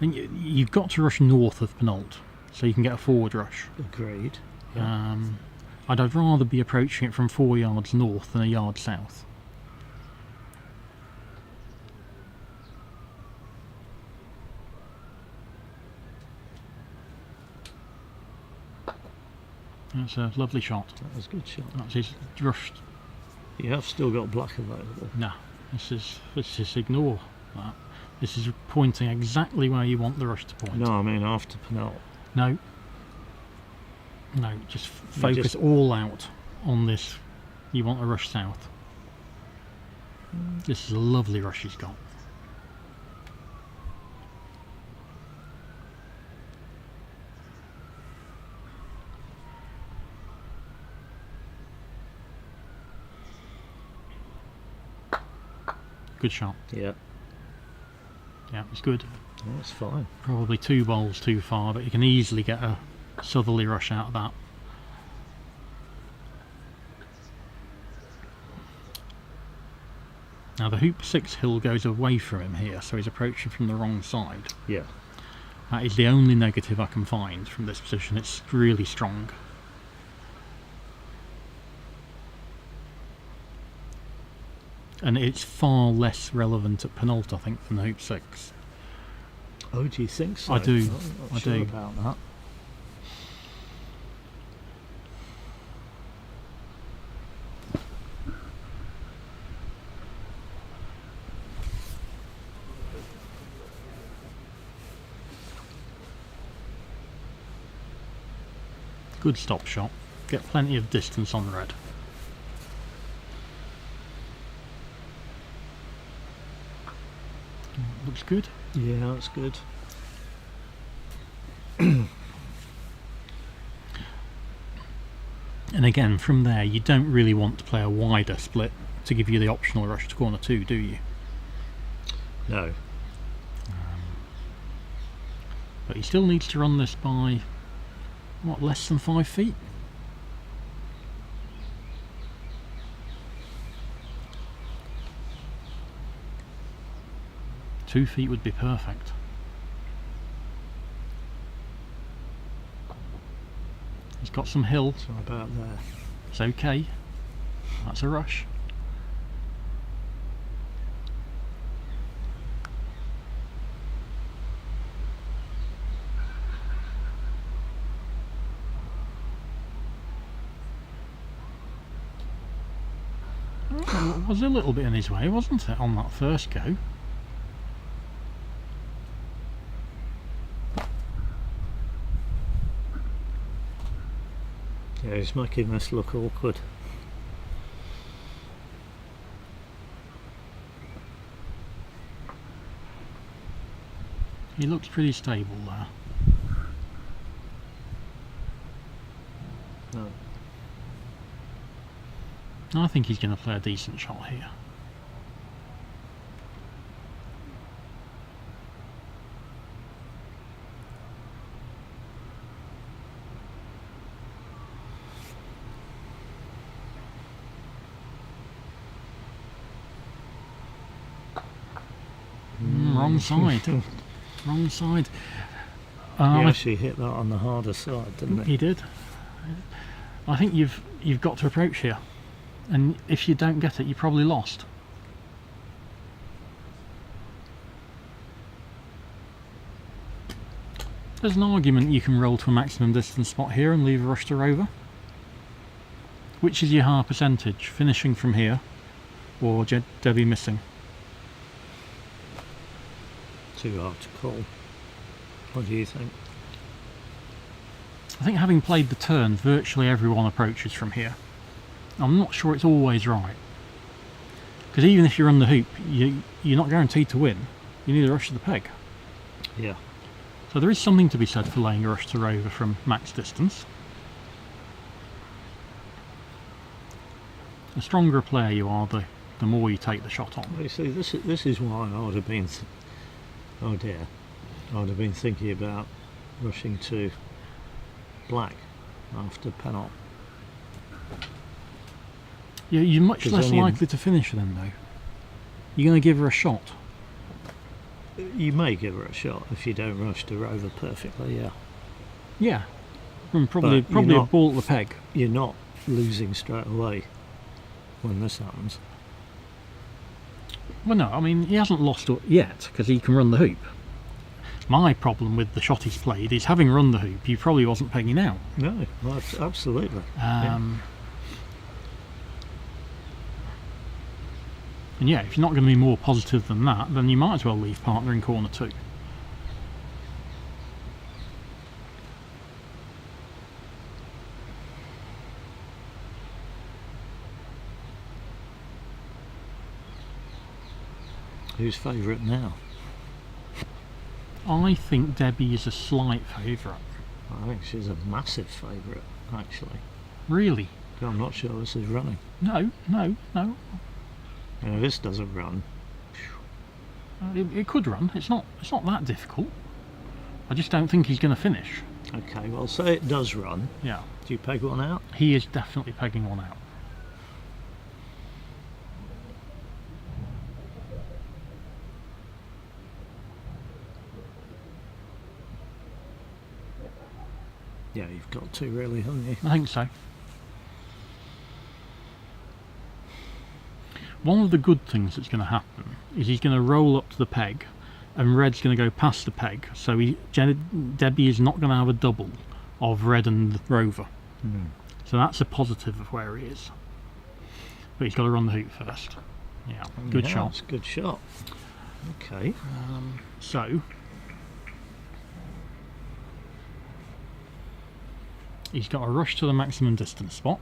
S2: And you've got to rush north of Penalt, so you can get a forward rush.
S3: Agreed. Yeah.
S2: I'd rather be approaching it from 4 yards north than a yard south. That's a lovely shot.
S3: That was a good shot.
S2: That's his rushed.
S3: You have still got black available.
S2: No, this is ignore that. This is pointing exactly where you want the rush to point.
S3: No, I mean after Penalt.
S2: No, just focus all out on this. You want a rush south. This is a lovely rush he's got. Good shot.
S3: Yeah.
S2: Yeah, it's good.
S3: That's fine.
S2: Probably 2 bowls too far, but you can easily get a southerly rush out of that. Now the hoop 6 hill goes away from him here, so he's approaching from the wrong side.
S3: Yeah.
S2: That is the only negative I can find from this position. It's really strong. And it's far less relevant at Penalt, I think, than the hoop 6.
S3: Oh, do you think so?
S2: I do.
S3: I'm not
S2: I
S3: sure
S2: do.
S3: about that.
S2: Good stop shot. Get plenty of distance on red. Looks good.
S3: Yeah, that's good.
S2: And again, from there, you don't really want to play a wider split to give you the optional rush to corner 2, do you?
S3: No.
S2: But he still needs to run this by, what, less than 5 feet? Two feet would be perfect. He's got some hill.
S3: So about there.
S2: It's okay. That's a rush. Well, it was a little bit in his way, wasn't it, on that first go?
S3: Yeah, he's making this look awkward.
S2: He looks pretty stable there.
S3: No.
S2: I think he's going to play a decent shot here. Wrong side. Wrong side.
S3: He actually hit that on the harder side, didn't he?
S2: He did. I think you've got to approach here, and if you don't get it, you're probably lost. There's an argument you can roll to a maximum distance spot here and leave a rush to rover. Which is your higher percentage, finishing from here or Debbie missing?
S3: Too hard to call. What do you think?
S2: I think having played the turn, virtually everyone approaches from here. I'm not sure it's always right. Because even if you run the hoop, you're not guaranteed to win. You need a rush to the peg.
S3: Yeah.
S2: So there is something to be said for laying a rush to rover from max distance. The stronger a player you are, the more you take the shot on.
S3: Well, you see, this is why I would have been... oh dear. I would have been thinking about rushing to black after Penalt.
S2: You're much
S3: 'Cause
S2: less
S3: then you-
S2: likely to finish then, though. You're going to give her a shot.
S3: You may give her a shot if you don't rush to rover perfectly, yeah.
S2: Yeah. And probably
S3: But you're
S2: a
S3: not-
S2: ball at the peg.
S3: You're not losing straight away when this happens.
S2: Well, no, I mean, he hasn't lost it yet because he can run the hoop. My problem with the shot he's played is having run the hoop, he probably wasn't pegging out.
S3: No, absolutely.
S2: And yeah, if you're not going to be more positive than that, then you might as well leave partner in corner 2.
S3: Who's favourite now?
S2: I think Debbie is a slight favourite.
S3: I think she's a massive favourite, actually.
S2: Really?
S3: I'm not sure this is running.
S2: No.
S3: And if this doesn't run,
S2: It could run. It's not that difficult. I just don't think he's going to finish.
S3: okay, well, say it does run.
S2: Yeah.
S3: Do you peg one out?
S2: He is definitely pegging one out.
S3: Yeah, you've got to, really, haven't you?
S2: I think so. One of the good things that's going to happen is he's going to roll up to the peg and red's going to go past the peg, so Debbie is not going to have a double of red and rover. So that's a positive of where he is. But he's got to run the hoop first. Yeah, good
S3: Yeah,
S2: shot.
S3: it's a good shot. Okay.
S2: So he's got a rush to the maximum distance spot.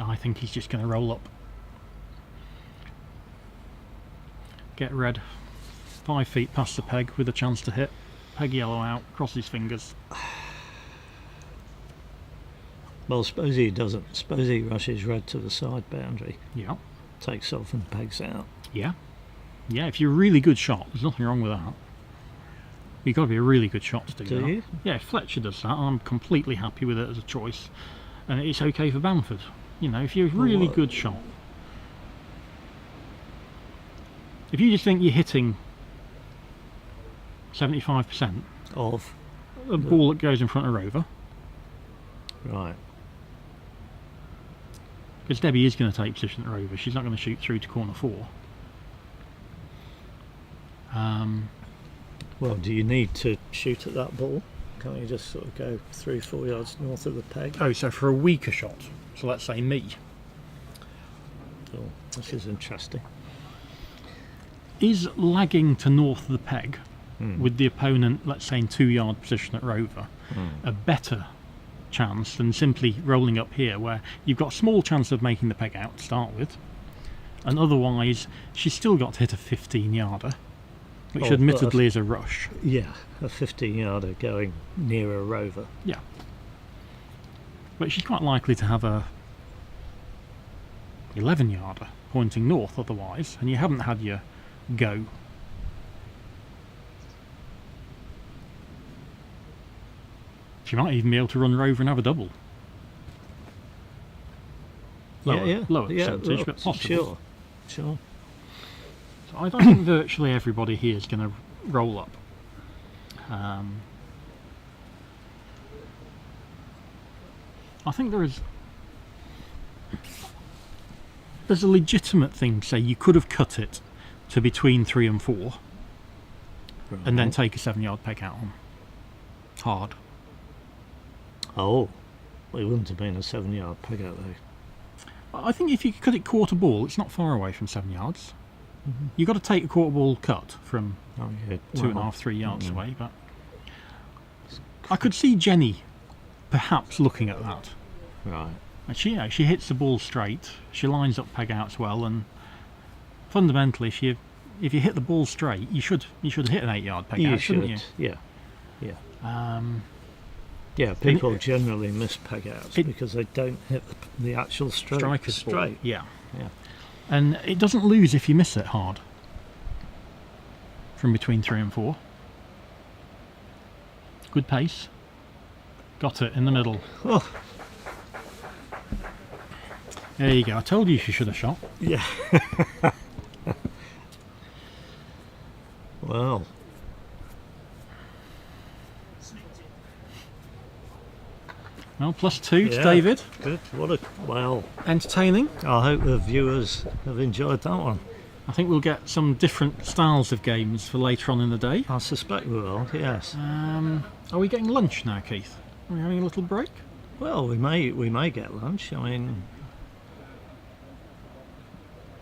S2: I think he's just going to roll up. Get red 5 feet past the peg with a chance to hit. Peg yellow out, cross his fingers.
S3: Well, suppose he doesn't. Suppose he rushes red to the side boundary,
S2: Yeah,
S3: takes off and pegs out.
S2: yeah. Yeah, if you're a really good shot, there's nothing wrong with that. You've got to be a really good shot to do
S3: Do
S2: that.
S3: you?
S2: Yeah, if Fletcher does that, I'm completely happy with it as a choice. And it's okay for Bamford. You know, if you're a really
S3: what-
S2: good shot. If you just think you're hitting 75%,
S3: Of.
S2: a ball that goes in front of rover,
S3: Right.
S2: because Debbie is going to take position at rover, she's not going to shoot through to corner 4.
S3: Well, do you need to shoot at that ball? Can't you just sort of go 3-4 yards north of the peg?
S2: Oh, so for a weaker shot, so let's say me,
S3: Oh, this is interesting.
S2: is lagging to north of the peg with the opponent, let's say in 2-yard position at rover, a better chance than simply rolling up here, where you've got a small chance of making the peg out to start with, and otherwise she's still got to hit a 15-yarder, which
S3: Oh,
S2: admittedly is a rush.
S3: Yeah, a 15-yarder going near a rover.
S2: Yeah, but she's quite likely to have a 11-yarder pointing north otherwise, and you haven't had your go. She might even be able to run rover and have a double. Lower percentage, but possible.
S3: Sure.
S2: So I think virtually everybody here is going to roll up. I think there's a legitimate thing to say you could have cut it to between 3 and 4 and then take a 7-yard peg out on. Hard.
S3: Oh, well, it wouldn't have been a 7-yard peg out though.
S2: I think if you cut it quarter ball, it's not far away from 7 yards. You've got to take a quarter ball cut from
S3: Oh, yeah.
S2: 2.5, 3 yards away, but I could see Jenny perhaps looking at that.
S3: Right.
S2: And she hits the ball straight, she lines up peg outs well, and fundamentally, if you hit the ball straight, you should hit an 8-yard peg out, shouldn't you?
S3: Yeah. Yeah, people generally miss peg outs because they don't hit the actual
S2: Striker's ball.
S3: straight.
S2: Yeah.
S3: Yeah.
S2: And it doesn't lose if you miss it hard. From between 3 and 4. Good pace. Got it in the middle.
S3: Oh,
S2: There you go. I told you should have shot.
S3: Yeah. Well,
S2: Well, +2 to
S3: yeah,
S2: David.
S3: good. Well,
S2: Entertaining.
S3: I hope the viewers have enjoyed that one.
S2: I think we'll get some different styles of games for later on in the day.
S3: I suspect we will, yes.
S2: Are we getting lunch now, Keith? Are we having a little break?
S3: Well, we may get lunch. I mean,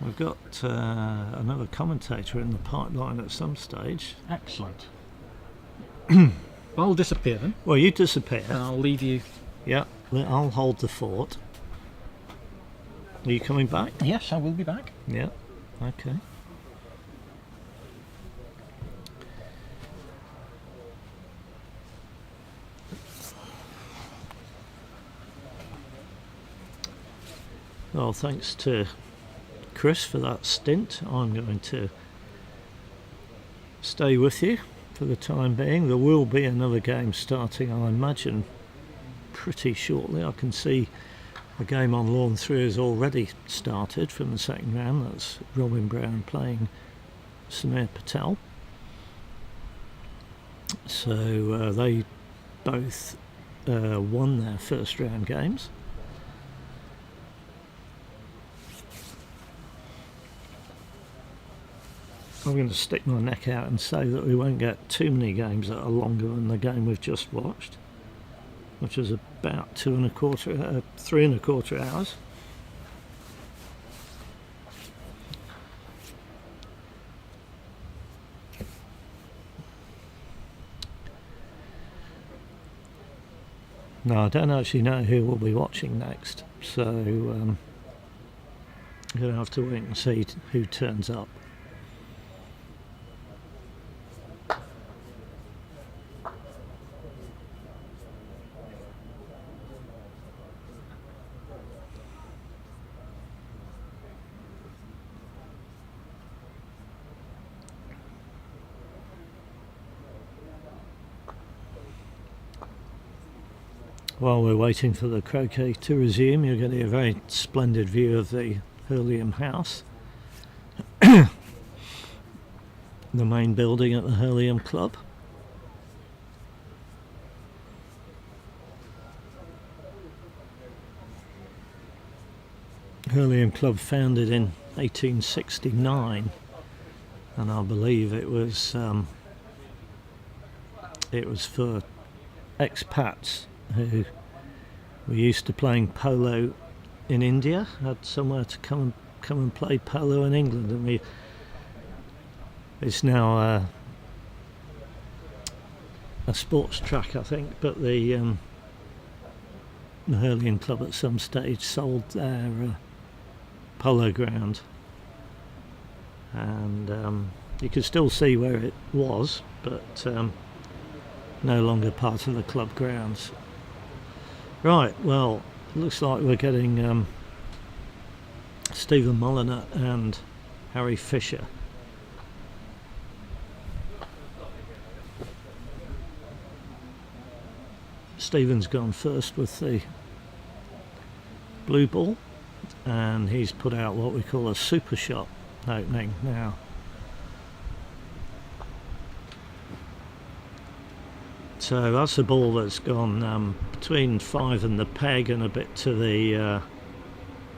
S3: we've got another commentator in the pipeline at some stage.
S2: Excellent. I'll disappear then,
S3: Well, you disappear.
S2: and I'll leave you.
S3: Yeah, I'll hold the fort. Are you coming back?
S2: Yes, I will be back.
S3: Yeah, okay. Well, thanks to Chris for that stint. I'm going to stay with you for the time being. There will be another game starting, I imagine, pretty shortly. I can see the game on Lawn 3 has already started from the second round. That's Robin Brown playing Samir Patel. So they both won their first round games. I'm going to stick my neck out and say that we won't get too many games that are longer than the game we've just watched, which is about 3¼ hours. No, I don't actually know who we'll be watching next, so I'm going to have to wait and see who turns up. While we're waiting for the croquet to resume, you're getting a very splendid view of the Hurlingham house, the main building at the Hurlingham Club. Hurlingham Club founded in 1869, and I believe it was for expats who were used to playing polo in India, had somewhere to come and play polo in England, and it's now a sports track, I think. But the Hurlingham Club at some stage sold their polo ground, and you can still see where it was, but no longer part of the club grounds. Right, well, looks like we're getting Stephen Mulliner and Harry Fisher. Stephen's gone first with the blue ball, and he's put out what we call a super shot opening now. So that's a ball that's gone between 5 and the peg and a bit to the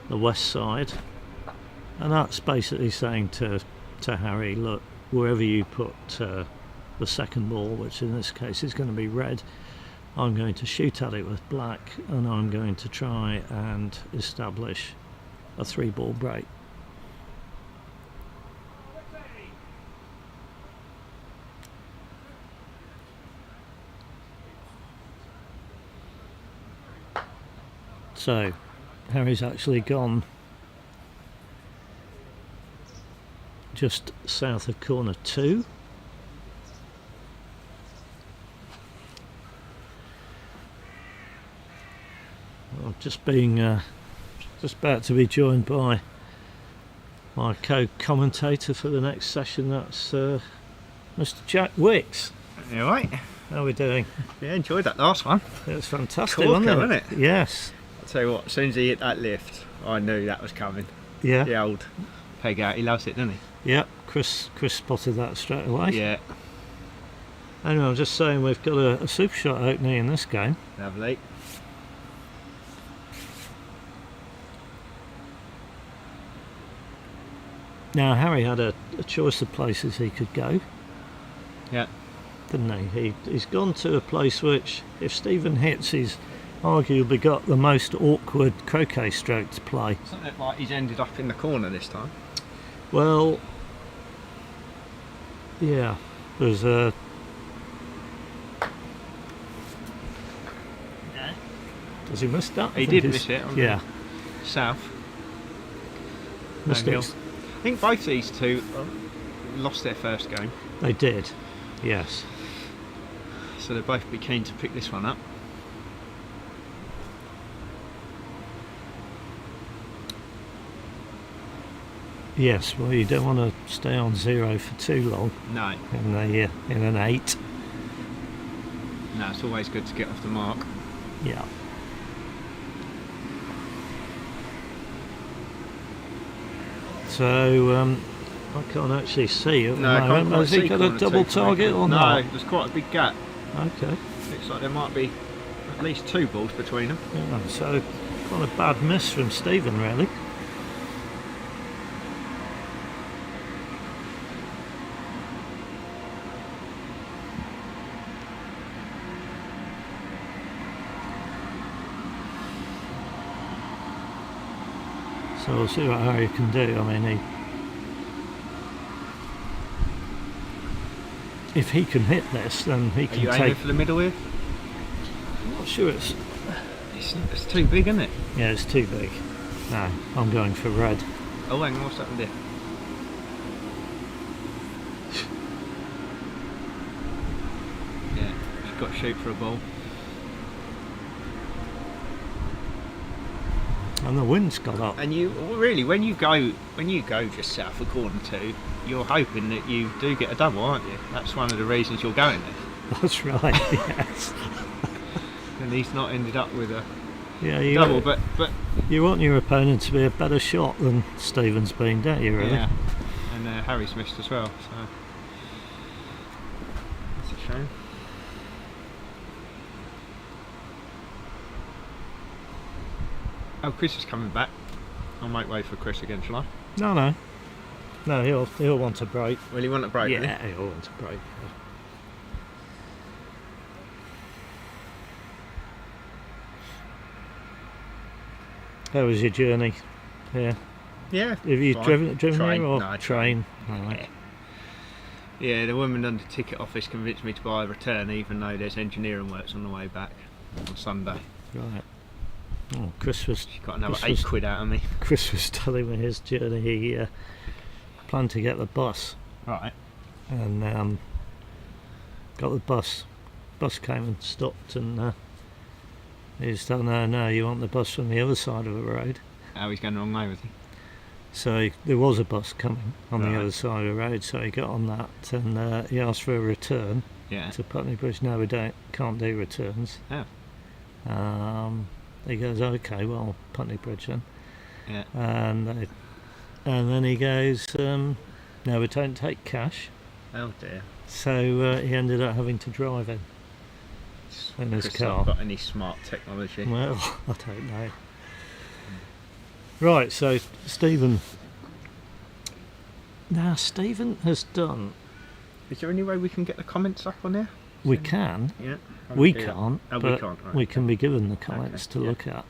S3: west side, and that's basically saying to Harry, look, wherever you put the second ball, which in this case is going to be red, I'm going to shoot at it with black, and I'm going to try and establish a 3-ball break. So Harry's actually gone just south of corner 2. I'm just about to be joined by my co-commentator for the next session. That's Mr. Jack Wicks.
S5: You alright?
S3: How are we doing?
S5: Yeah, enjoyed that last one.
S3: It was fantastic,
S5: Corker,
S3: wasn't it?
S5: wasn't it?
S3: Yes.
S5: Tell you what, as soon as he hit that lift, I knew that was coming.
S3: Yeah.
S5: The old peg out, he loves it, doesn't he?
S3: Yeah. Chris spotted that straight away.
S5: Yeah,
S3: Anyway, I'm just saying we've got a super shot opening in this game.
S5: lovely.
S3: Now Harry had a choice of places he could go,
S5: Yeah.
S3: didn't he? He's gone to a place which, if Stephen hits, he's arguably got the most awkward croquet stroke to play.
S5: Doesn't look like he's ended up in the corner this time.
S3: Well, yeah, there's a... Does he miss that?
S5: He did miss it on the
S3: Yeah.
S5: south.
S3: Missed
S5: downhill.
S3: it.
S5: I think both these two lost their first game,
S3: They did, yes.
S5: so they'll both be keen to pick this one up.
S3: Yes, well, you don't want to stay on 0 for too long
S5: No,
S3: in an 8.
S5: no, it's always good to get off the mark.
S3: Yeah. So, I can't actually see at the
S5: No, I can't
S3: moment.
S5: quite
S3: Has he
S5: see
S3: got a
S5: corner
S3: double
S5: two.
S3: target or
S5: No,
S3: not?
S5: there's quite a big gap.
S3: Okay.
S5: Looks like there might be at least 2 balls between them.
S3: Yeah, so, quite a bad miss from Stephen, really. So we'll see what Harry can do. I mean, if he can hit this, then he
S5: Are
S3: can
S5: you aiming
S3: take.
S5: for the middle here?
S3: I'm not sure it's.
S5: It's too big, isn't it?
S3: Yeah, it's too big. No, I'm going for red.
S5: Oh, hang on, what's happened there? Yeah, you've got to shoot for a ball.
S3: And the wind's got up.
S5: And you really, when you go just south of corner 2, you're hoping that you do get a double, aren't you? That's one of the reasons you're going there.
S3: That's right. Yes.
S5: And he's not ended up with a
S3: Yeah, you
S5: double, but
S3: you want your opponent to be a better shot than Stephen's been, don't you? Really?
S5: yeah. And Harry's missed as well, so that's a shame. Oh, Chris is coming back. I'll make way for Chris again, shall I?
S3: No. He'll want a break.
S5: Will he want a break?
S3: Yeah, he'll want a break. How was your journey? Yeah.
S5: Yeah.
S3: Have you
S5: fine.
S3: driven
S5: Train.
S3: here or
S5: No,
S3: train? Right.
S5: Yeah, the woman under the ticket office convinced me to buy a return, even though there's engineering works on the way back on Sunday.
S3: Right. Oh, Chris was
S5: She got another
S3: Chris was-
S5: £8 out of me.
S3: Chris was telling me his journey. He planned to get the bus
S5: Right.
S3: and got the bus. Bus came and stopped, and he was telling her, "No, you want the bus from the other side of the road."
S5: Oh, he's going the wrong way with him.
S3: So there was a bus coming on
S5: Right.
S3: the other side of the road, so he got on that and he asked for a return
S5: Yeah.
S3: to Putney Bridge. No, we can't do returns.
S5: Oh.
S3: He goes, "Okay, well, Putney Bridge then."
S5: Yeah.
S3: And then he goes, "No, we don't take cash."
S5: Oh dear.
S3: So he ended up having to drive in his
S5: Chris
S3: car.
S5: not got any smart technology.
S3: Well, I don't know. Right, so Stephen. Now, Stephen has done.
S5: Is there any way we can get the comments up on there?
S3: We can.
S5: Yeah.
S3: We
S5: Yeah.
S3: can't.
S5: Oh, we
S3: but
S5: can't, right,
S3: we
S5: okay.
S3: can be given the comments
S5: Okay,
S3: to
S5: yeah.
S3: look at.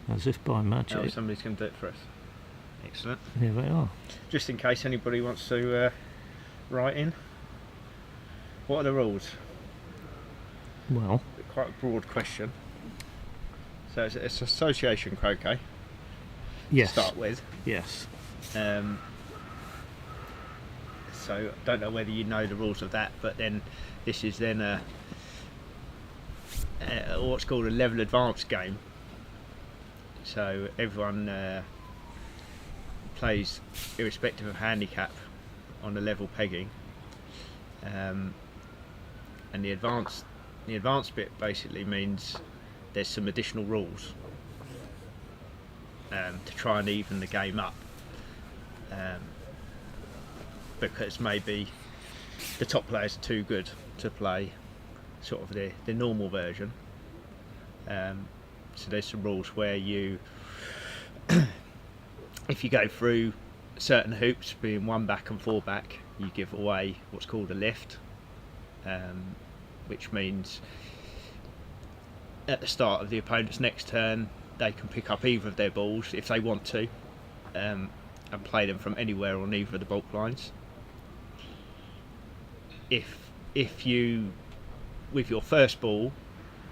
S3: As if by magic.
S5: Oh, somebody's going to do it for us. Excellent.
S3: Here we are.
S5: Just in case anybody wants to write in. What are the rules?
S3: Well,
S5: Quite a broad question. So it's association croquet
S3: yes.
S5: to start with.
S3: Yes.
S5: So I don't know whether you know the rules of that, but then this is then what's called a level advanced game. So everyone plays irrespective of handicap on a level pegging, and the advanced bit basically means there's some additional rules to try and even the game up, because maybe the top players are too good to play sort of the normal version. So there's some rules where you, if you go through certain hoops, being 1 back and 4 back, you give away what's called a lift, which means at the start of the opponent's next turn they can pick up either of their balls if they want to, and play them from anywhere on either of the bulk lines. If you, with your first ball,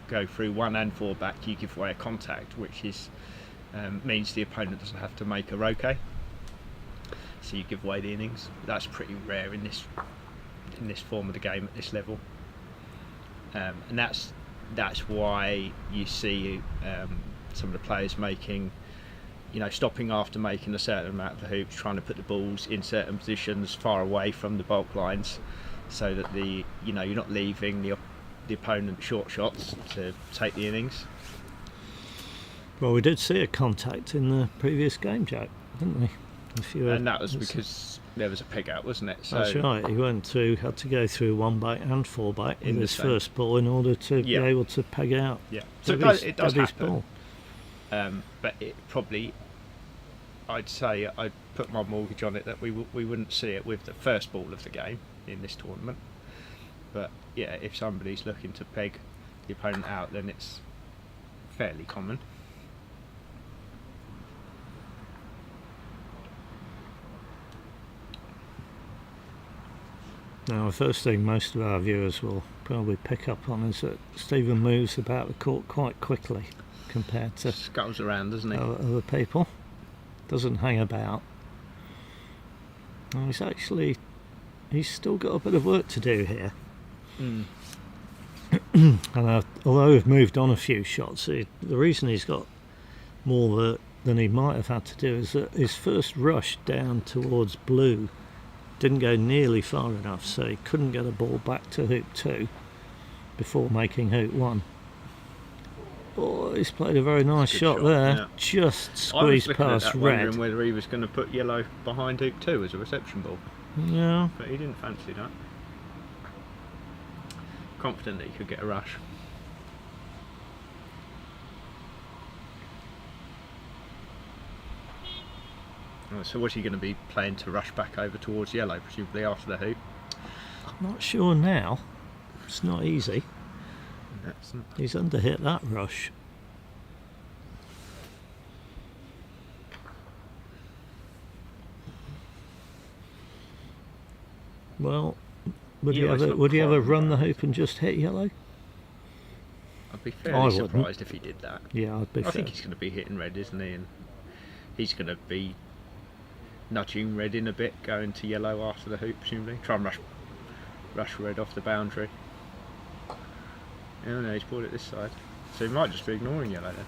S5: go through 1 and 4 back, you give away a contact, which is means the opponent doesn't have to make a roquet, so you give away the innings. That's pretty rare in this form of the game at this level, and that's why you see some of the players making, stopping after making a certain amount of the hoops, trying to put the balls in certain positions far away from the bulk lines, so that you're not leaving the opponent short shots to take the innings.
S3: Well, we did see a contact in the previous game, Jack, didn't we?
S5: And that was because there was a peg out, wasn't it? So
S3: that's right. He had to go through 1 back and 4 back in his first ball in order to be able to peg out.
S5: Yeah, so it does happen. Ball. But it probably, I'd say, I'd put my mortgage on it that we wouldn't see it with the first ball of the game in this tournament. But yeah, if somebody's looking to peg the opponent out, then it's fairly common.
S3: Now, the first thing most of our viewers will probably pick up on is that Stephen moves about the court quite quickly compared to
S5: scuttles around, doesn't he?
S3: Other people. Doesn't hang about. And he's still got a bit of work to do here. And although we've moved on a few shots, the reason he's got more than he might have had to do is that his first rush down towards blue didn't go nearly far enough, so he couldn't get a ball back to hoop 2 before making hoop 1. Oh, he's played a very nice shot there. Yeah. Just squeezed past red.
S5: Wondering whether he was going to put yellow behind hoop 2 as a reception ball.
S3: Yeah.
S5: But he didn't fancy that. Confident that he could get a rush. So what's he going to be playing to rush back over towards yellow, presumably after the hoop?
S3: I'm not sure now. It's not easy. He's underhit that rush. Well, would he ever run the hoop and just hit yellow?
S5: I'd be fairly surprised if he did that.
S3: Yeah, I'd be.
S5: I think he's going to be hitting red, isn't he? And he's going to be nudging red in a bit, going to yellow after the hoop, presumably. Try and rush red off the boundary. Oh no, he's brought it this side. So he might just be ignoring yellow then.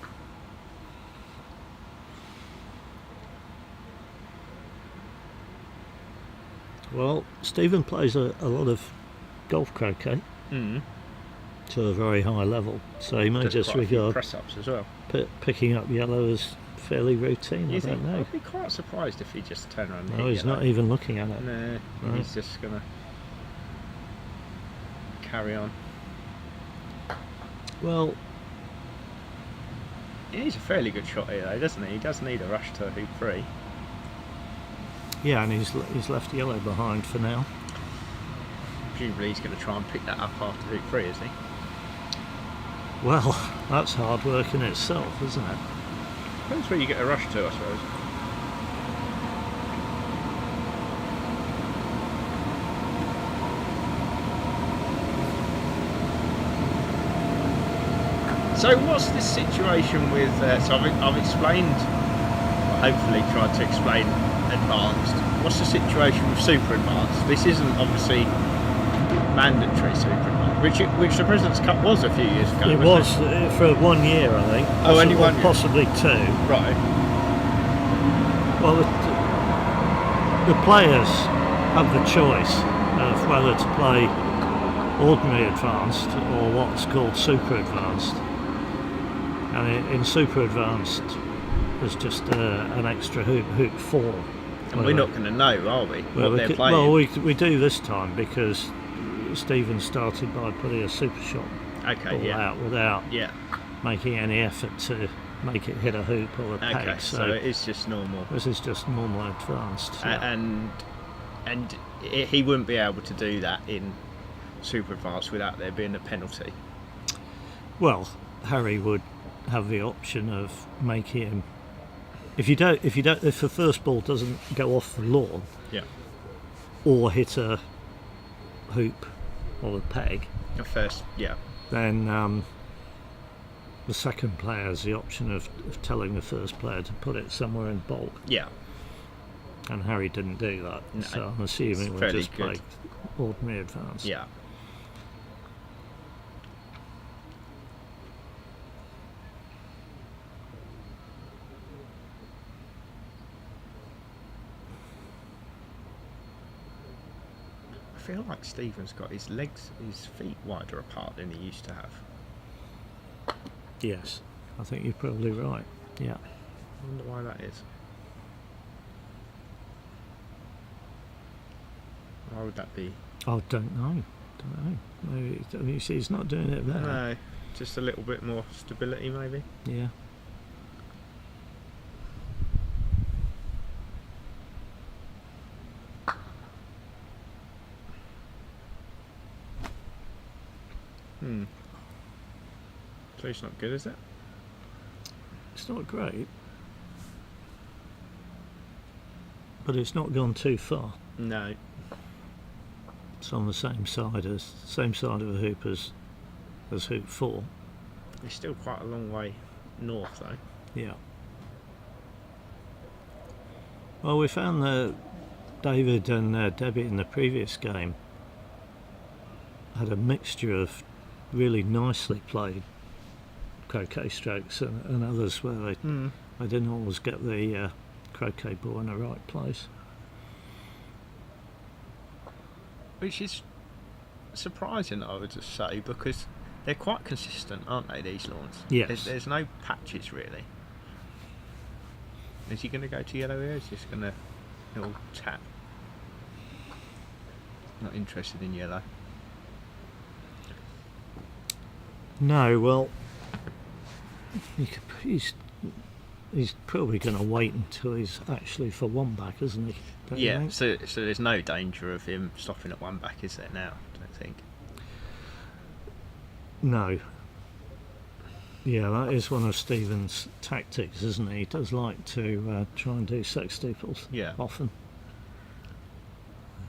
S3: Well, Stephen plays a lot of golf croquet to a very high level, so he may just regard
S5: press-ups as well.
S3: Picking up yellow as fairly routine. I don't know.
S5: I'd be quite surprised if he just turned around and hit
S3: No, he's
S5: yellow.
S3: not even looking at it.
S5: No, he's just going to carry on.
S3: Well,
S5: he's a fairly good shot here though, doesn't he? He does need a rush to hoop 3.
S3: Yeah, and he's left yellow behind for now.
S5: Presumably he's going to try and pick that up after hoop 3, is he?
S3: Well, that's hard work in itself, isn't it?
S5: Depends where you get a rush to, I suppose. So what's this situation with, so I've explained, hopefully tried to explain advanced. What's the situation with super advanced? This isn't obviously mandatory super advanced, which the President's Cup was a few years ago.
S3: It was for 1 year, I think.
S5: Oh, only 1 year?
S3: Possibly 2.
S5: Right.
S3: Well, the players have the choice of whether to play ordinary advanced or what's called super advanced. And in Super Advanced, there's just an extra hoop 4.
S5: And we're not going to know, are we, what they're playing?
S3: Well, we do this time because Stephen started by putting a super shot ball out without making any effort to make it hit a hoop or a peg.
S5: Okay, so it is just normal.
S3: This is just normal advanced. Yeah.
S5: And he wouldn't be able to do that in Super Advanced without there being a penalty.
S3: Well, Harry would have the option of making him. If the first ball doesn't go off the lawn, or hit a hoop or a peg, then the second player has the option of telling the first player to put it somewhere in bulk.
S5: Yeah.
S3: And Harry didn't do that,
S5: no,
S3: so I'm assuming we'll just play ordinary advanced.
S5: Yeah. I feel like Stephen's got his feet wider apart than he used to have.
S3: Yes, I think you're probably right. Yeah.
S5: I wonder why that is. Why would that be?
S3: I don't know. Maybe you see, he's not doing it there.
S5: No, just a little bit more stability, maybe.
S3: Yeah.
S5: So it's not good, is it?
S3: It's not great, but it's not gone too far.
S5: No.
S3: It's on the same side of the hoop as hoop 4.
S5: It's still quite a long way north, though.
S3: Yeah. Well, we found that David and Debbie in the previous game had a mixture of really nicely played croquet strokes and others where they didn't always get the croquet ball in the right place.
S5: Which is surprising, I would just say, because they're quite consistent, aren't they, these lawns?
S3: Yes.
S5: There's no patches, really. Is he going to go to yellow here? Is he just going to little tap? Not interested in yellow.
S3: No, well, he's probably going to wait until he's actually for one back, isn't he? Don't you think?
S5: So there's no danger of him stopping at one back, is there now? I don't think.
S3: No. Yeah, that is one of Stephen's tactics, isn't he? He does like to try and do sextuples often.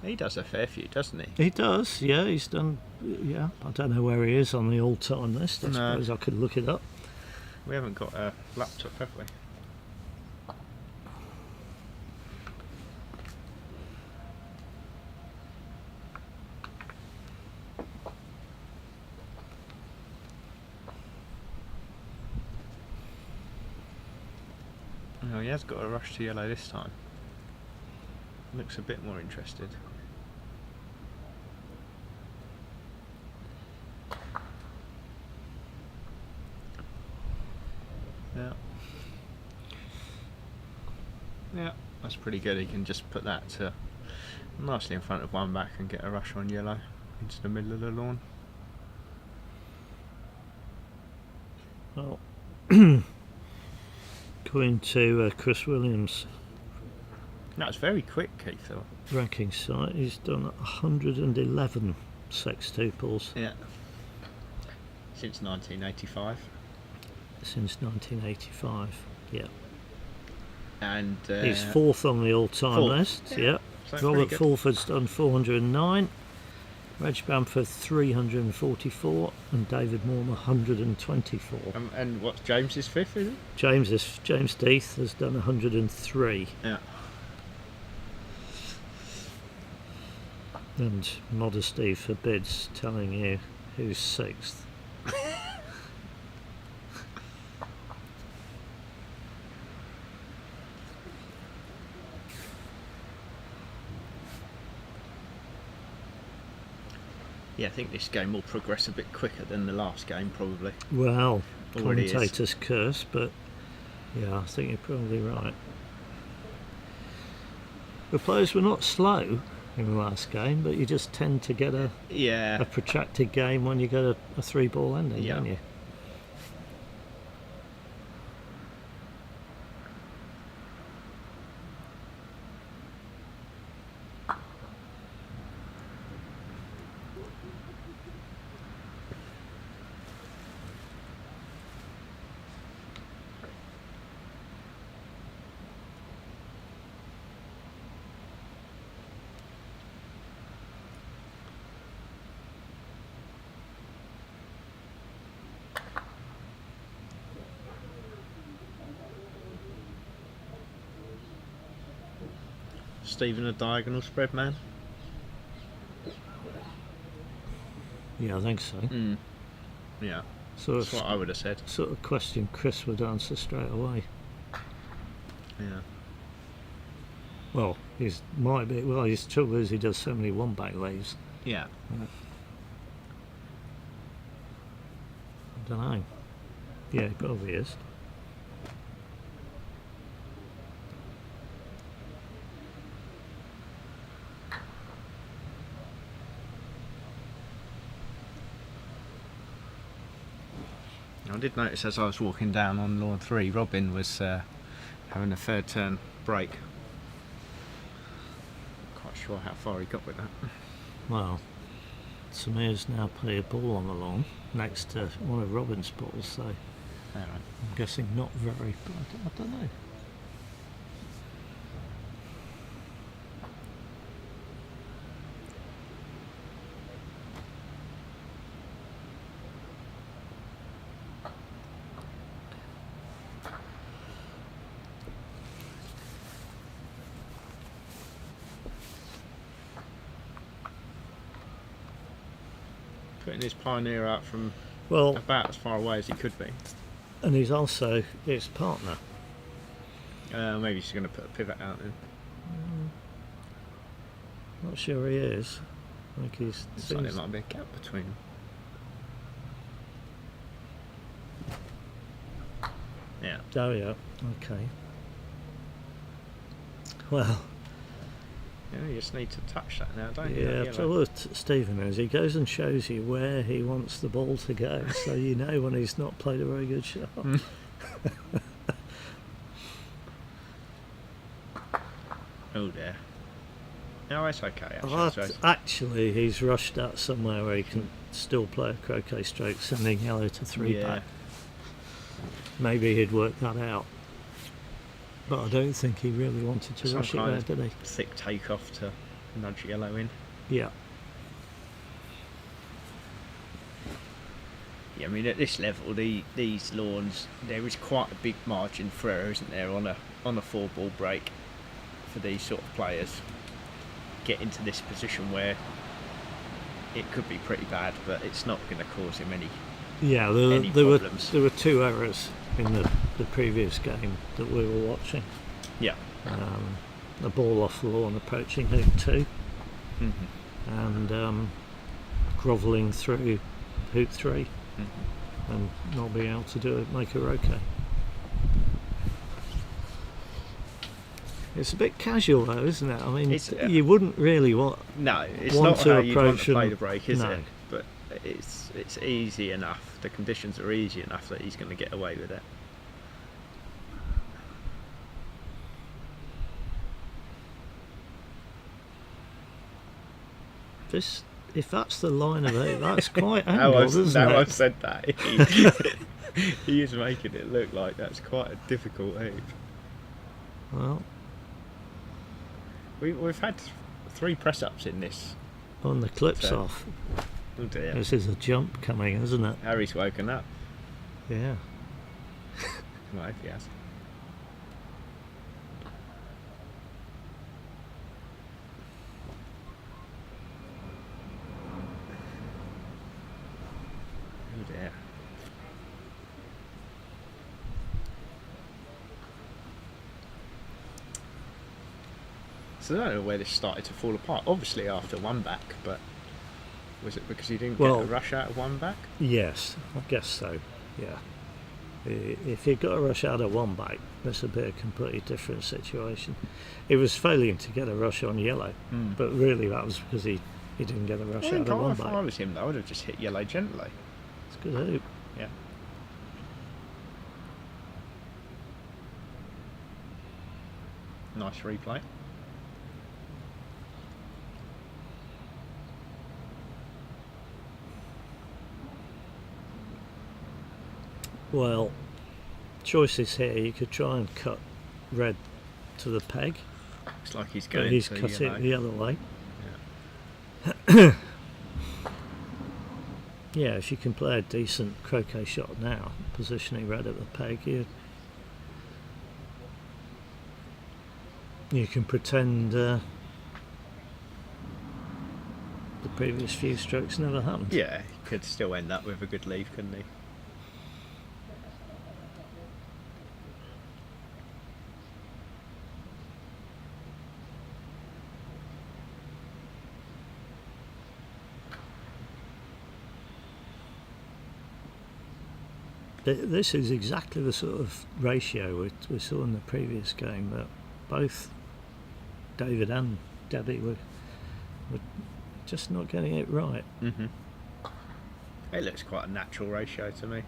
S5: He does a fair few, doesn't he?
S3: He does, yeah. He's done, yeah. I don't know where he is on the all-time list. I suppose I could look it up.
S5: We haven't got a laptop, have we? Oh, he has got a rush to yellow this time. Looks a bit more interested. Yeah, that's pretty good. He can just put that nicely in front of one back and get a rush on yellow into the middle of the lawn.
S3: Well, going to Chris Williams'
S5: That was very quick, Keith.
S3: ranking site, he's done 111 sextuples.
S5: Yeah. Since 1985.
S3: Since 1985, yeah.
S5: And
S3: he's fourth on the all-time list, yeah.
S5: So
S3: Robert Fulford's done 409, Reg Bamford 344, and David Moore 124.
S5: And what's James's fifth, is it?
S3: James Death has done 103.
S5: Yeah.
S3: And modesty forbids telling you who's sixth.
S5: Yeah, I think this game will progress a bit quicker than the last game, probably.
S3: Well,
S5: All it is.
S3: commentator's curse, but yeah, I think you're probably right. The players were not slow in the last game, but you just tend to get a
S5: Yeah.
S3: protracted game when you get a 3-ball ending,
S5: Yeah.
S3: don't you?
S5: Stephen, a diagonal spread man.
S3: Yeah, I think so.
S5: Yeah,
S3: Sort
S5: that's what I would have said.
S3: sort of question Chris would answer straight away.
S5: Yeah.
S3: Well, he's might be. Well, his trouble is he does so many one-back leaves.
S5: Yeah.
S3: I don't know. Yeah, he probably is.
S5: I did notice as I was walking down on lawn 3, Robin was having a third turn break. Quite sure how far he got with that.
S3: Well, Samir's now played a ball on the lawn next to one of Robin's balls, so I'm
S5: All right.
S3: guessing not very. But I don't know.
S5: Putting his pioneer out from
S3: Well,
S5: about as far away as he could be.
S3: and he's also his partner.
S5: Maybe he's going to put a pivot out then.
S3: Not sure he is. I think he's.
S5: Looks like there might be a gap between them. Yeah.
S3: Oh yeah. Okay. Well,
S5: Yeah, you just need to touch that now, don't you?
S3: yeah.
S5: That
S3: So
S5: yellow.
S3: what Stephen is, he goes and shows you where he wants the ball to go, so you know when he's not played a very good shot.
S5: Oh dear. No, it's okay. Actually,
S3: Oh,
S5: so
S3: actually, he's rushed out somewhere where he can still play a croquet stroke, sending yellow to 3
S5: yeah.
S3: back. Maybe he'd work that out. But I don't think he really wanted to
S5: Some
S3: rush it
S5: kind
S3: there,
S5: of
S3: did he?
S5: thick takeoff to nudge yellow in.
S3: Yeah.
S5: Yeah, I mean at this level, these lawns, there is quite a big margin for error, isn't there, on a 4-ball break for these sort of players. Get into this position where it could be pretty bad, but it's not going to cause him any.
S3: Yeah,
S5: Any
S3: there were
S5: problems?
S3: 2 errors in the previous game that we were watching.
S5: Yeah.
S3: The ball off the lawn approaching hoop 2
S5: Mm-hmm.
S3: and grovelling through hoop 3
S5: Mm-hmm.
S3: and not being able to make a roquet. It's a bit casual though, isn't it? I mean,
S5: It's,
S3: you wouldn't really want.
S5: No, it's
S3: Want
S5: not
S3: to
S5: how you'd want
S3: approach
S5: to play
S3: him.
S5: the break, is
S3: No.
S5: it? But it's easy enough. The conditions are easy enough that he's going to get away with it.
S3: If that's the line of it, that's quite
S5: Now
S3: angled, isn't it?
S5: I've said that, he is making it look like that's quite a difficult hoop.
S3: Well,
S5: We've had 3 press-ups in this.
S3: on the clips
S5: So-
S3: off.
S5: Oh dear.
S3: This is a jump coming, isn't it?
S5: Harry's woken up.
S3: Yeah.
S5: Well, if he has. Oh dear. So I don't know where this started to fall apart. Obviously after 1 back, but was it because he didn't
S3: Well-
S5: get a rush out of 1 back?
S3: Yes, I guess so. Yeah. If you've got a rush out of one back, this would be a completely different situation. He was failing to get a rush on yellow, but really that was because he didn't get a rush out of one
S5: If I
S3: back.
S5: was him, though, I would have just hit yellow gently.
S3: It's a good hoop.
S5: Yeah. Nice replay.
S3: Well, choices here. You could try and cut red to the peg,
S5: Looks like he's
S3: but
S5: going
S3: he's
S5: to
S3: cut
S5: yellow.
S3: it the other way. Yeah, if you can play a decent croquet shot now, positioning red at the peg, you can pretend the previous few strokes never happened.
S5: Yeah, he could still end up with a good lead, couldn't he?
S3: This is exactly the sort of ratio we saw in the previous game, that both David and Debbie were just not getting it right.
S5: Mm-hmm. It looks quite a natural ratio to me.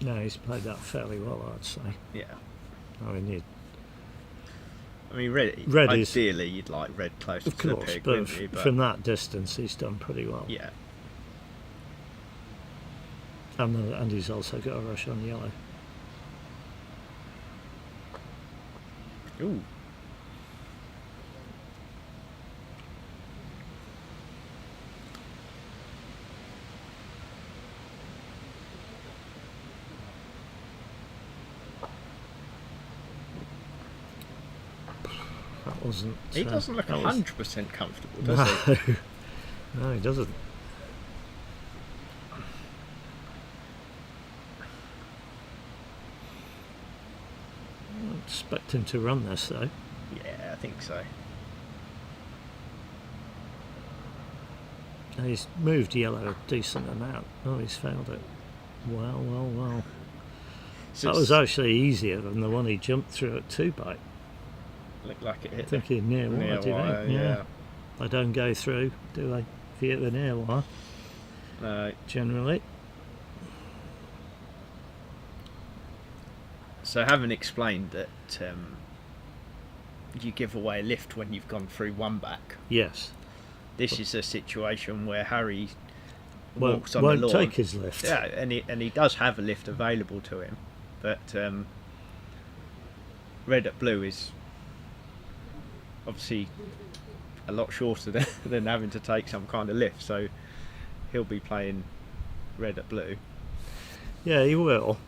S3: No, he's played that fairly well, I'd say.
S5: Yeah.
S3: I mean,
S5: Red
S3: is-
S5: ideally, you'd like red closer
S3: of
S5: to the
S3: course,
S5: pig,
S3: but
S5: wouldn't you? But
S3: from that distance, he's done pretty well.
S5: yeah.
S3: And he's also got a rush on yellow.
S5: Ooh.
S3: That wasn't.
S5: He doesn't look
S3: that was-
S5: 100% comfortable, does he?
S3: No, he doesn't. I don't expect him to run this though.
S5: Yeah, I think so.
S3: Now he's moved yellow a decent amount. Oh, he's failed it. Well.
S5: So
S3: That was actually easier than the one he jumped through at 2-byte.
S5: looked like it hit
S3: Thinking near
S5: the
S3: wire,
S5: near
S3: did
S5: wire,
S3: he?
S5: yeah.
S3: They don't go through, do they? If you hit the near wire,
S5: No.
S3: generally.
S5: So having explained that you give away a lift when you've gone through one back,
S3: Yes.
S5: this is a situation where Harry
S3: Won't
S5: walks on the lawn.
S3: take his lift.
S5: Yeah, and he does have a lift available to him, but red at blue is obviously a lot shorter than having to take some kind of lift, so he'll be playing red at blue.
S3: Yeah, he will.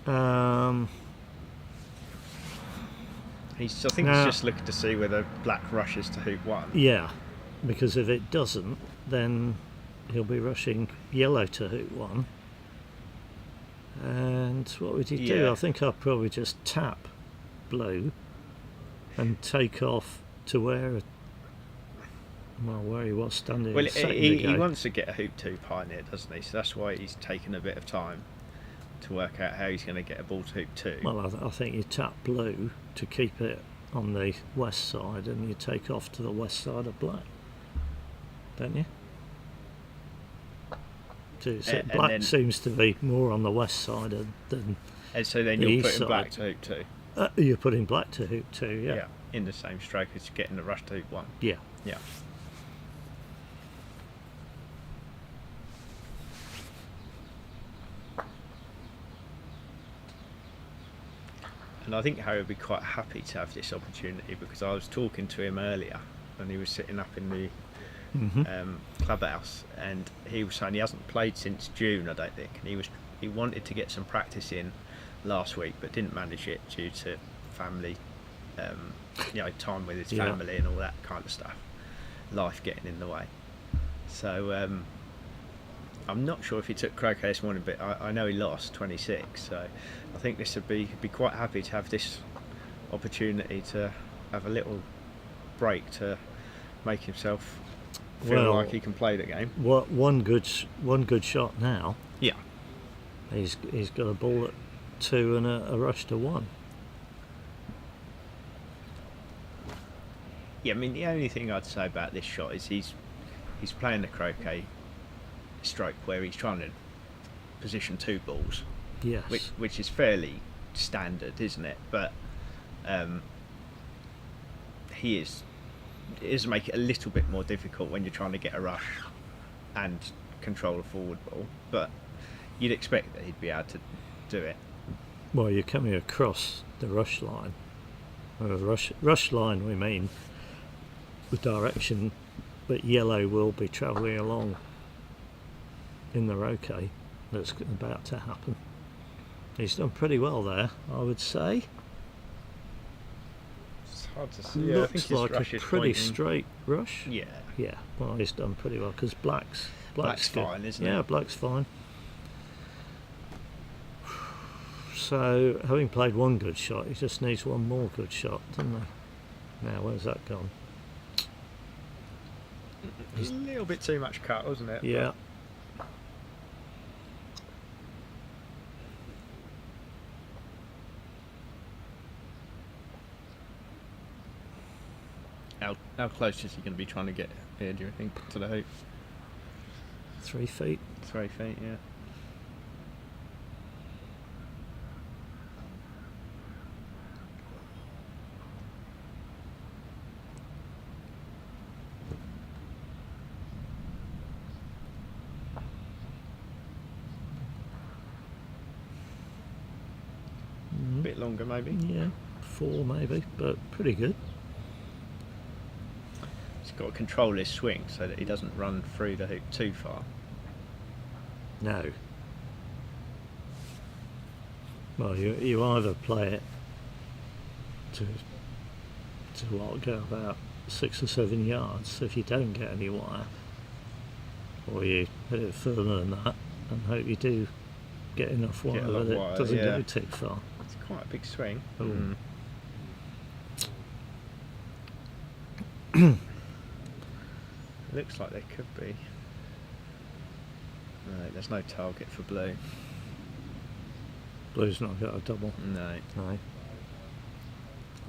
S5: I think he's just looking to see whether black rushes to hoop one.
S3: Yeah, because if it doesn't, then he'll be rushing yellow to hoop one. And what would he do?
S5: Yeah.
S3: I think I'll probably just tap blue and take off to where he was standing.
S5: Well,
S3: a second
S5: he
S3: ago.
S5: wants to get a hoop two pioneer, doesn't he? So that's why he's taken a bit of time to work out how he's going to get a ball to hoop two.
S3: Well, I think you tap blue to keep it on the west side, and you take off to the west side of black, don't you? So
S5: And
S3: black
S5: then-
S3: seems to be more on the west side than
S5: And so then
S3: the
S5: you're
S3: east
S5: putting black
S3: side.
S5: to hoop two.
S3: You're putting black to hoop two. Yeah.
S5: In the same stroke as getting the rush to hoop one.
S3: Yeah.
S5: Yeah. And I think Harry would be quite happy to have this opportunity, because I was talking to him earlier and he was sitting up in the clubhouse, and he was saying he hasn't played since June, I don't think, and he wanted to get some practice in last week but didn't manage it due to family, time with his
S3: Yeah.
S5: family and all that kind of stuff, life getting in the way. So I'm not sure if he took croquet this morning, but I know he lost 26, so I think this would be quite happy to have this opportunity to have a little break to make himself feel
S3: Well,
S5: like he can play the game.
S3: One good shot now.
S5: Yeah.
S3: He's got a ball at 2 and a rush to 1.
S5: Yeah, I mean, the only thing I'd say about this shot is he's playing the croquet stroke where he's trying to position 2 balls,
S3: Yes.
S5: which is fairly standard, isn't it? But it does make it a little bit more difficult when you're trying to get a rush and control a forward ball. But you'd expect that he'd be able to do it.
S3: Well, you're coming across the rush line. Rush line, we mean the direction that yellow will be travelling along in the roquet that's about to happen. He's done pretty well there, I would say.
S5: It's hard to see. Yeah, I think
S3: Looks
S5: his
S3: like
S5: rush
S3: a
S5: is
S3: pretty
S5: pointing-
S3: straight rush.
S5: Yeah,
S3: Yeah, well, he's done pretty well because black's
S5: black's
S3: good.
S5: fine, isn't
S3: Yeah,
S5: it?
S3: black's fine. So, having played one good shot, he just needs one more good shot, doesn't he? Now, where's that gone?
S5: It's a little bit too much cut, wasn't it?
S3: Yeah.
S5: How close is he going to be trying to get here, do you think, to the hoop?
S3: 3 feet.
S5: 3 feet, yeah. A bit longer, maybe.
S3: Yeah, 4 maybe, but pretty good.
S5: He's got to control his swing so that he doesn't run through the hoop too far.
S3: No. Well, you either play it to what, go about 6 or 7 yards if you don't get any wire, or you hit it further than that and hope you do get enough wire
S5: a lot
S3: that
S5: of wire,
S3: it doesn't
S5: yeah.
S3: go too far.
S5: It's quite a big swing.
S3: Oh.
S5: Looks like there could be. No, there's no target for blue.
S3: Blue's not got a double.
S5: No.
S3: No.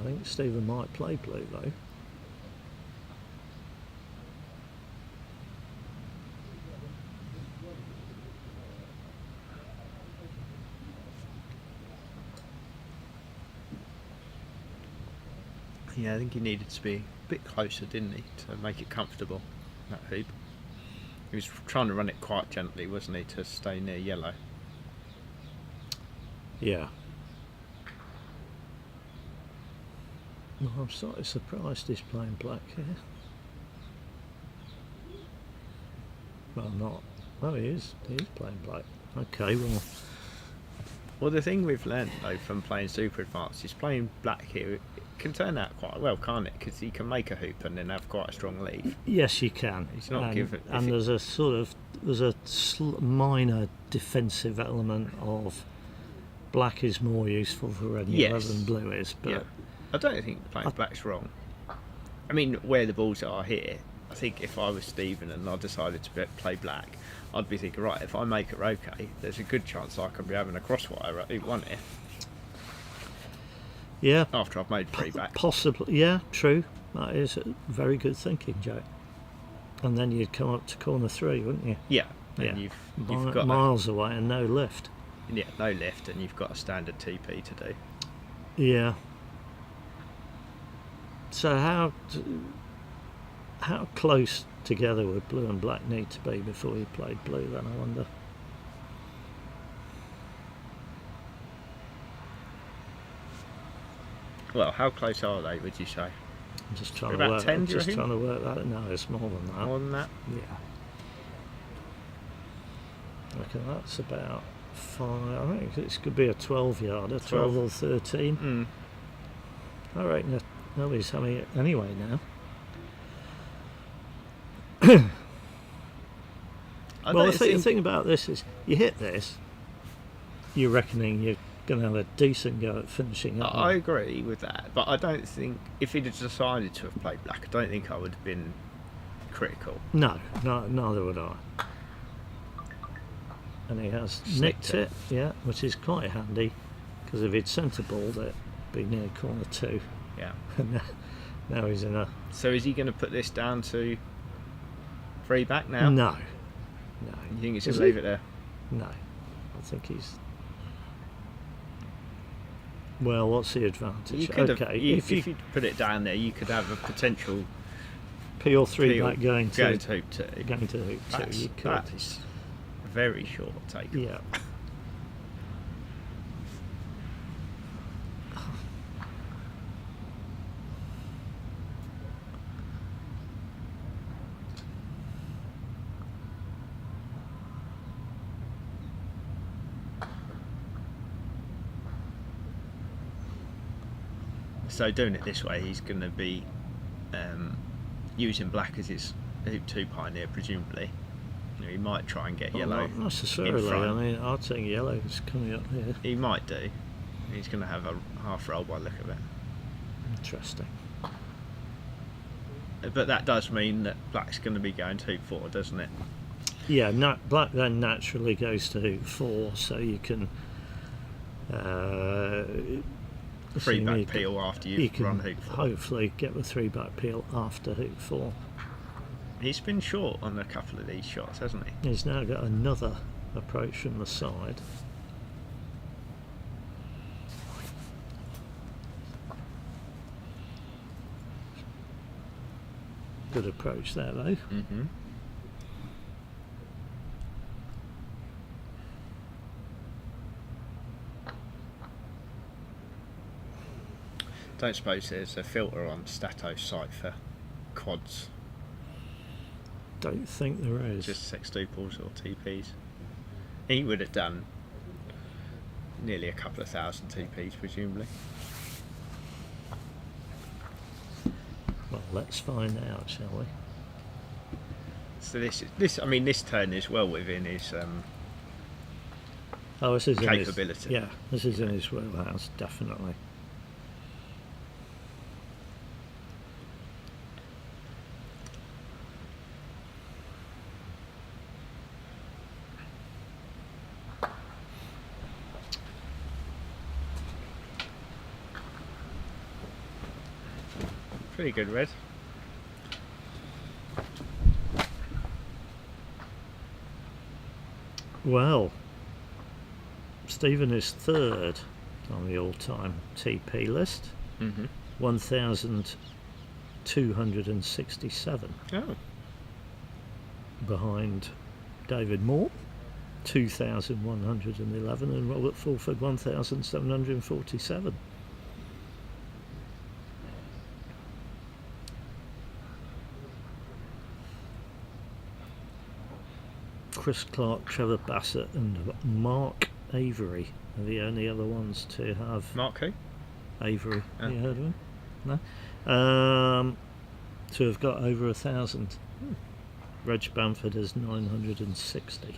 S3: I think Stephen might play blue though.
S5: Yeah, I think he needed to be a bit closer, didn't he, to make it comfortable, that hoop. He was trying to run it quite gently, wasn't he, to stay near yellow.
S3: Yeah. Well, I'm slightly surprised he's playing black here. Well, not. Oh, he is. He is playing black. Okay, well,
S5: Well, the thing we've learned, though, from playing Super Advanced is playing black here, it can turn out quite well, can't it? Because he can make a hoop and then have quite a strong lead.
S3: yes, you can.
S5: He's not
S3: and,
S5: given- if
S3: And
S5: it-
S3: there's a sort of minor defensive element of black is more useful for red and yellow
S5: Yes.
S3: than blue is, but
S5: Yeah. I don't think playing black's wrong. I mean, where the balls are here, I think if I was Stephen and I decided to play black, I'd be thinking, right, if I make a roquet, there's a good chance I can be having a crosswire at one here
S3: yeah,
S5: after I've made 3 back.
S3: possibly. Yeah, true. That is very good thinking, Joe. And then you'd come up to corner 3, wouldn't you?
S5: Yeah,
S3: Yeah.
S5: and you've got
S3: miles away and no lift.
S5: no lift, and you've got a standard TP to do.
S3: Yeah. So how close together would blue and black need to be before you played blue then, I wonder?
S5: Well, how close are they, would you say?
S3: I'm just trying
S5: About
S3: to work
S5: 10, do you
S3: just
S5: reckon?
S3: trying to work that. No, it's more than that.
S5: More than that?
S3: Yeah. I reckon that's about 5. I think this could be a 12-yarder, 12 or 13.
S5: Mm.
S3: I reckon nobody's having it anyway now. Well, the thing about this is, you hit this, you're reckoning you're going to have a decent go at finishing up.
S5: I agree with that, but I don't think if he'd have decided to have played black, I don't think I would have been critical.
S3: No, neither would I. and he has
S5: Snicked
S3: nicked it, yeah, which is quite handy, because if he'd sent a ball, that'd be near corner 2.
S5: Yeah.
S3: And now he's in a...
S5: So is he going to put this down to 3 back now?
S3: No.
S5: You think he's
S3: Is
S5: going to leave
S3: he?
S5: it there?
S3: No. I think he's... Well, what's the advantage?
S5: You could
S3: okay,
S5: have,
S3: if you
S5: if you put it down there, you could have a potential
S3: peel 3
S5: peel
S3: back going to
S5: hoop 2.
S3: going to hoop 2, you could.
S5: That is a very short take.
S3: Yeah.
S5: So doing it this way, he's going to be using black as his hoop 2 pioneer, presumably. You know, he might try and get
S3: Well,
S5: yellow.
S3: not necessarily.
S5: in front.
S3: I mean, I'd think yellow's coming up here.
S5: He might do. He's going to have a half roll by the look of it.
S3: Interesting.
S5: But that does mean that black's going to be going to hoop 4, doesn't it?
S3: Yeah, black then naturally goes to hoop 4, so you can...
S5: 3 back
S3: you
S5: peel after
S3: you
S5: you've
S3: can
S5: run hoop 4.
S3: hopefully get the 3 back peel after hoop 4.
S5: He's been short on a couple of these shots, hasn't he?
S3: He's now got another approach from the side. Good approach there though.
S5: Mm-hmm. Don't suppose there's a filter on Stato's site for quads,
S3: Don't think there is.
S5: just sextuples or TPs. He would have done nearly a couple of thousand TPs, presumably.
S3: Well, let's find out, shall we?
S5: So this turn is well within his
S3: Oh, this is
S5: capability.
S3: In his, yeah, this is in his wheelhouse, definitely.
S5: Pretty good red.
S3: Well, Stephen is third on the all-time TP list,
S5: Mm-hmm.
S3: 1,267,
S5: Oh,
S3: behind David Moore, 2,111, and Robert Fulford, 1,747. Chris Clark, Trevor Bassett and Mark Avery are the only other ones to have
S5: Mark who?
S3: Avery.
S5: Oh.
S3: You heard of him? No? To have got over 1,000. Reg Bamford is 960.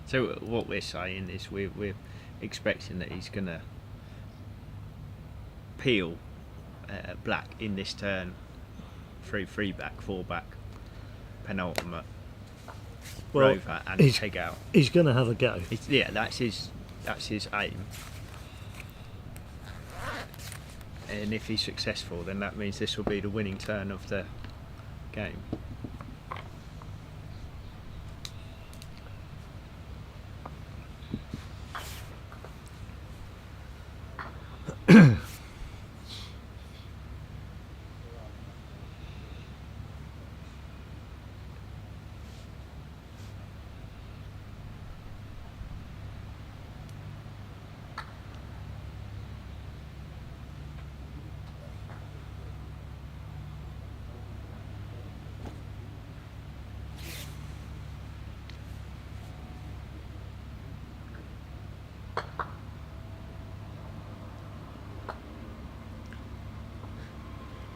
S5: So what we're saying is we're expecting that he's going to peel black in this turn through 3 back, 4 back, penultimate,
S3: Well,
S5: rover and
S3: he's-
S5: peg out.
S3: He's going to have a go.
S5: Yeah, that's his aim. And if he's successful, then that means this will be the winning turn of the game.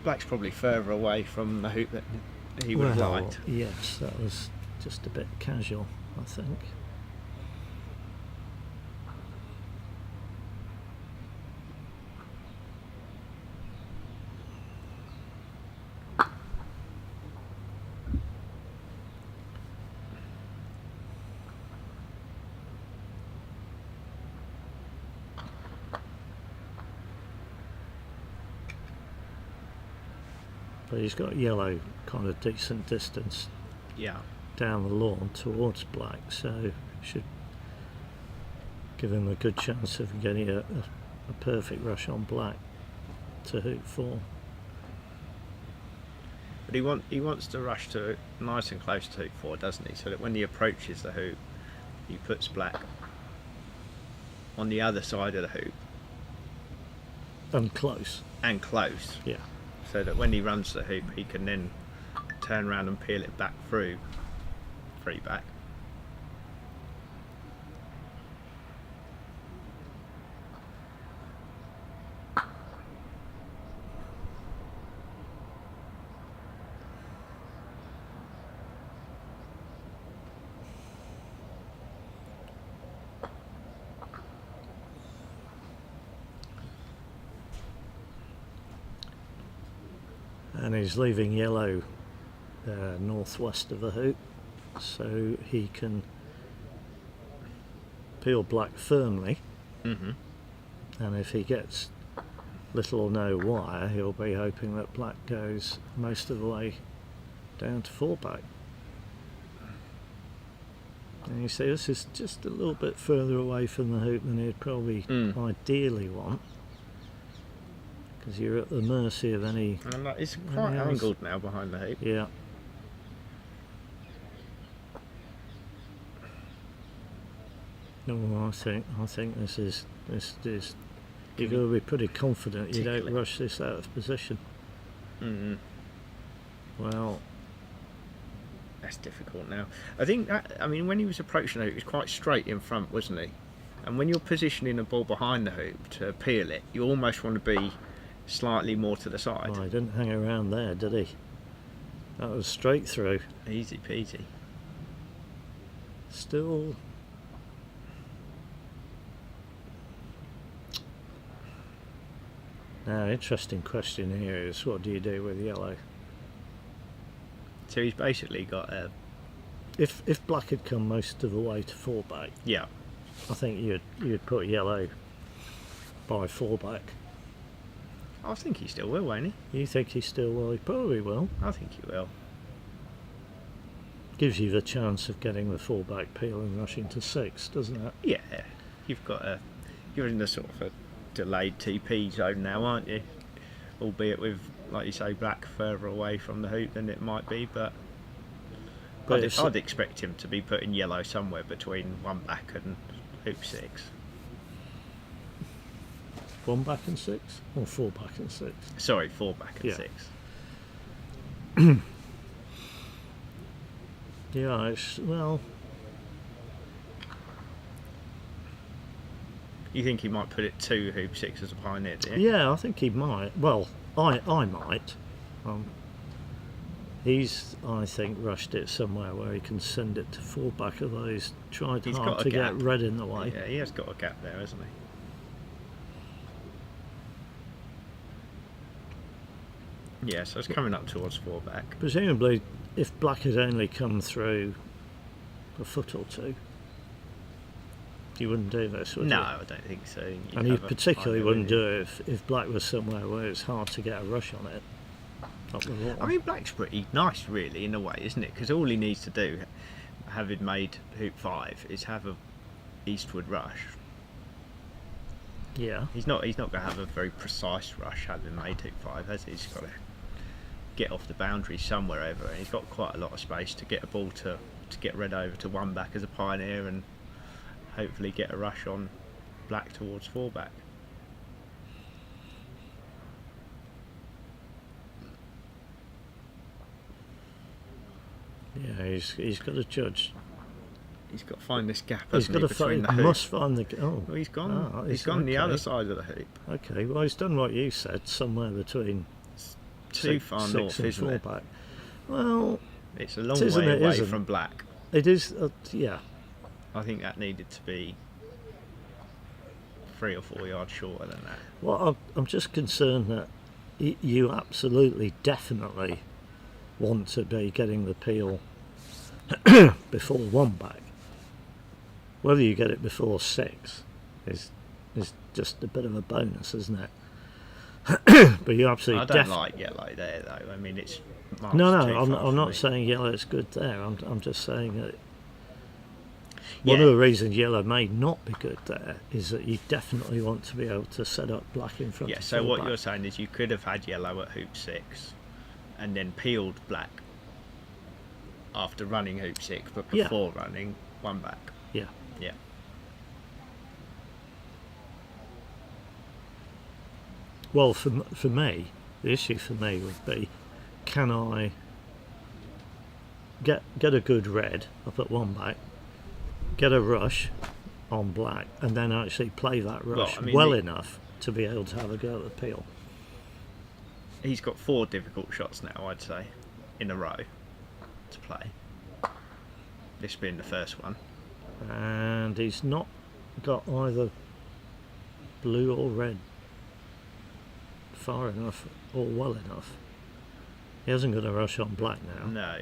S5: Black's probably further away from the hoop that he would have
S3: Well,
S5: liked.
S3: yes, that was just a bit casual, I think. but he's got yellow kind of decent distance
S5: Yeah.
S3: down the lawn towards black, so should give him a good chance of getting a perfect rush on black to hoop 4.
S5: But he wants to rush to nice and close to hoop 4, doesn't he? So that when he approaches the hoop, he puts black on the other side of the hoop
S3: And close.
S5: and close,
S3: Yeah.
S5: so that when he runs the hoop, he can then turn around and peel it back through 3 back.
S3: And he's leaving yellow northwest of the hoop, so he can peel black firmly,
S5: Mm-hmm.
S3: and if he gets little or no wire, he'll be hoping that black goes most of the way down to 4 back. And you see, this is just a little bit further away from the hoop than he'd probably ideally want, because you're at the mercy of any.
S5: And it's quite
S3: else?
S5: angled now behind the hoop.
S3: Yeah. No, I think this is you've got to be pretty confident you don't
S5: Tickling.
S3: rush this out of position.
S5: Mm-hmm.
S3: Well,
S5: That's difficult now. I think that, I mean, when he was approaching the hoop, he was quite straight in front, wasn't he? And when you're positioning the ball behind the hoop to peel it, you almost want to be slightly more to the side.
S3: well, he didn't hang around there, did he? That was straight through.
S5: Easy peasy.
S3: Still. Now, interesting question here is, what do you do with yellow?
S5: So he's basically got a
S3: If black had come most of the way to 4 back,
S5: yeah.
S3: I think you'd put yellow by 4 back.
S5: I think he still will, won't he?
S3: You think he still will? He probably will.
S5: I think he will.
S3: Gives you the chance of getting the 4 back peel and rushing to 6, doesn't it?
S5: Yeah, you're in the sort of a delayed TP zone now, aren't you? Albeit with, like you say, black further away from the hoop than it might be, but I'd expect him to be putting yellow somewhere between 1 back and hoop 6.
S3: 1 back and 6, or 4 back and 6.
S5: Sorry, 4 back and
S3: Yeah.
S5: 6.
S3: Yeah, well,
S5: You think he might put it to hoop 6 as a pioneer, do you?
S3: yeah, I think he might. Well, I might. He's, I think, rushed it somewhere where he can send it to 4 back, although he's tried
S5: He's
S3: hard
S5: got a
S3: to
S5: gap.
S3: get red in the way.
S5: Yeah, he has got a gap there, hasn't he? Yeah, so it's coming up towards 4 back.
S3: Presumably, if black had only come through a foot or 2, you wouldn't do this, would
S5: No,
S3: you?
S5: I don't think so. You'd
S3: And you
S5: have a
S3: particularly
S5: pioneer,
S3: wouldn't
S5: wouldn't
S3: do it if black was somewhere where it's hard to get a rush on it. Up the lawn.
S5: I mean, black's pretty nice, really, in a way, isn't it? Because all he needs to do, having made hoop 5, is have a eastward rush.
S3: Yeah.
S5: He's not going to have a very precise rush having made hoop 5, has he? He's got to get off the boundary somewhere over, and he's got quite a lot of space to get a ball to get red over to 1 back as a pioneer, and hopefully get a rush on black towards 4 back.
S3: Yeah, he's got to judge.
S5: He's got to find this gap,
S3: He's
S5: hasn't
S3: got
S5: he,
S3: to
S5: between
S3: find.
S5: the hoop.
S3: Must find the. Oh,
S5: Well, he's gone.
S3: Ah,
S5: He's gone the
S3: okay.
S5: other side of the hoop.
S3: Okay, well, he's done what you said, somewhere between
S5: Too
S3: six-
S5: far
S3: 6
S5: north,
S3: and
S5: isn't
S3: 4
S5: it?
S3: back. Well,
S5: It's a long
S3: It isn't,
S5: way
S3: it
S5: away
S3: isn't.
S5: from black.
S3: it is. Yeah,
S5: I think that needed to be 3 or 4 yards shorter than that.
S3: well, I'm just concerned that you absolutely, definitely want to be getting the peel before 1 back. Whether you get it before 6 is just a bit of a bonus, isn't it? But you absolutely
S5: I don't like yellow there though. I mean, it's miles
S3: No,
S5: too
S3: no,
S5: far
S3: I'm
S5: for
S3: not
S5: me.
S3: saying yellow's good there. I'm just saying that
S5: Yeah.
S3: one of the reasons yellow may not be good there is that you definitely want to be able to set up black in front
S5: Yeah.
S3: of
S5: So what
S3: fullback.
S5: you're saying is you could have had yellow at hoop 6, and then peeled black after running hoop 6, but
S3: Yeah.
S5: before running one back.
S3: Yeah.
S5: Yeah.
S3: Well, for me, the issue for me would be, can I get a good red up at one back, get a rush on black, and then actually play that rush
S5: I mean,
S3: well enough to be able to have a go at the peel?
S5: He's got 4 difficult shots now, I'd say, in a row to play. This being the first one.
S3: And he's not got either blue or red far enough or well enough. He hasn't got a rush on black now.
S5: No.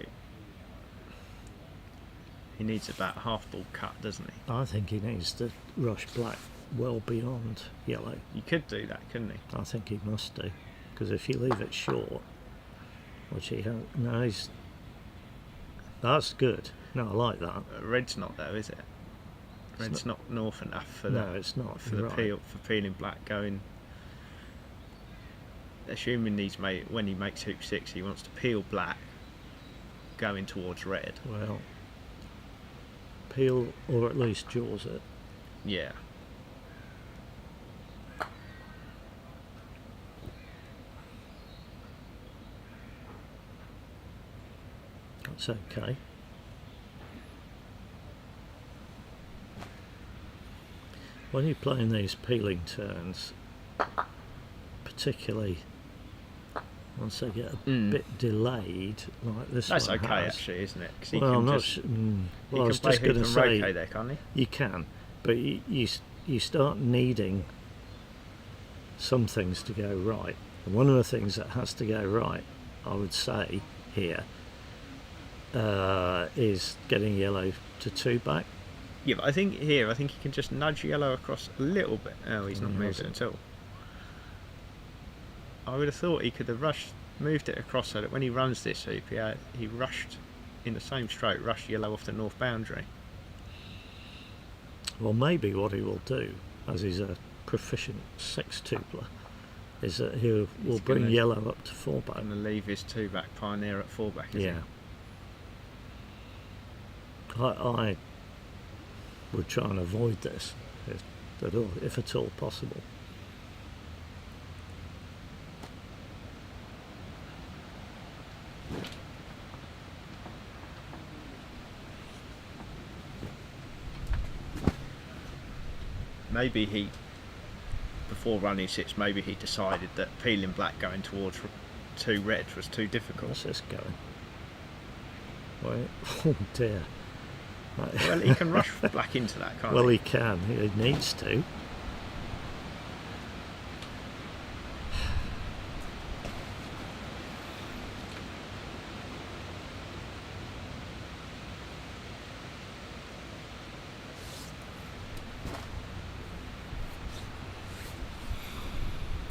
S5: He needs about a half ball cut, doesn't he?
S3: I think he needs to rush black well beyond yellow.
S5: You could do that, couldn't he?
S3: I think he must do, because if you leave it short, which he has, no, he's, that's good. No, I like that.
S5: Red's not though, is it? Red's not north enough for
S3: No,
S5: that.
S3: it's not.
S5: For
S3: You're
S5: the
S3: right.
S5: peel, for peeling black going. Assuming when he makes hoop 6, he wants to peel black, going towards red.
S3: Well, peel or at least jaws it.
S5: Yeah.
S3: That's okay. When you're playing these peeling turns, particularly once they get a bit delayed, like this
S5: That's
S3: one
S5: okay
S3: has,
S5: actually, isn't it? 'Cause he
S3: well,
S5: can
S3: I'm not.
S5: just,
S3: Well, I was
S5: play
S3: just going
S5: hoop
S3: to
S5: and
S3: say
S5: rotate there, can't he?
S3: you can, but you start needing some things to go right. And one of the things that has to go right, I would say here, is getting yellow to 2 back.
S5: Yeah, but I think he can just nudge yellow across a little bit. Oh, he's not
S3: He
S5: moved it
S3: hasn't.
S5: at all. I would have thought he could have moved it across so that when he runs this hoop, he rushed in the same stroke, rushed yellow off the north boundary.
S3: Well, maybe what he will do, as he's a proficient sextupler, is that he will
S5: He's
S3: bring
S5: gonna-
S3: yellow up to 4 back.
S5: And leave his 2-back pioneer at 4-back, is
S3: Yeah. I would try and avoid this if at all possible.
S5: Maybe before running 6, maybe he decided that peeling black going towards 2 red was too difficult.
S3: What's this going? Wait. Oh dear.
S5: Well, he can rush black into that, can't
S3: Well,
S5: he?
S3: he can. He needs to.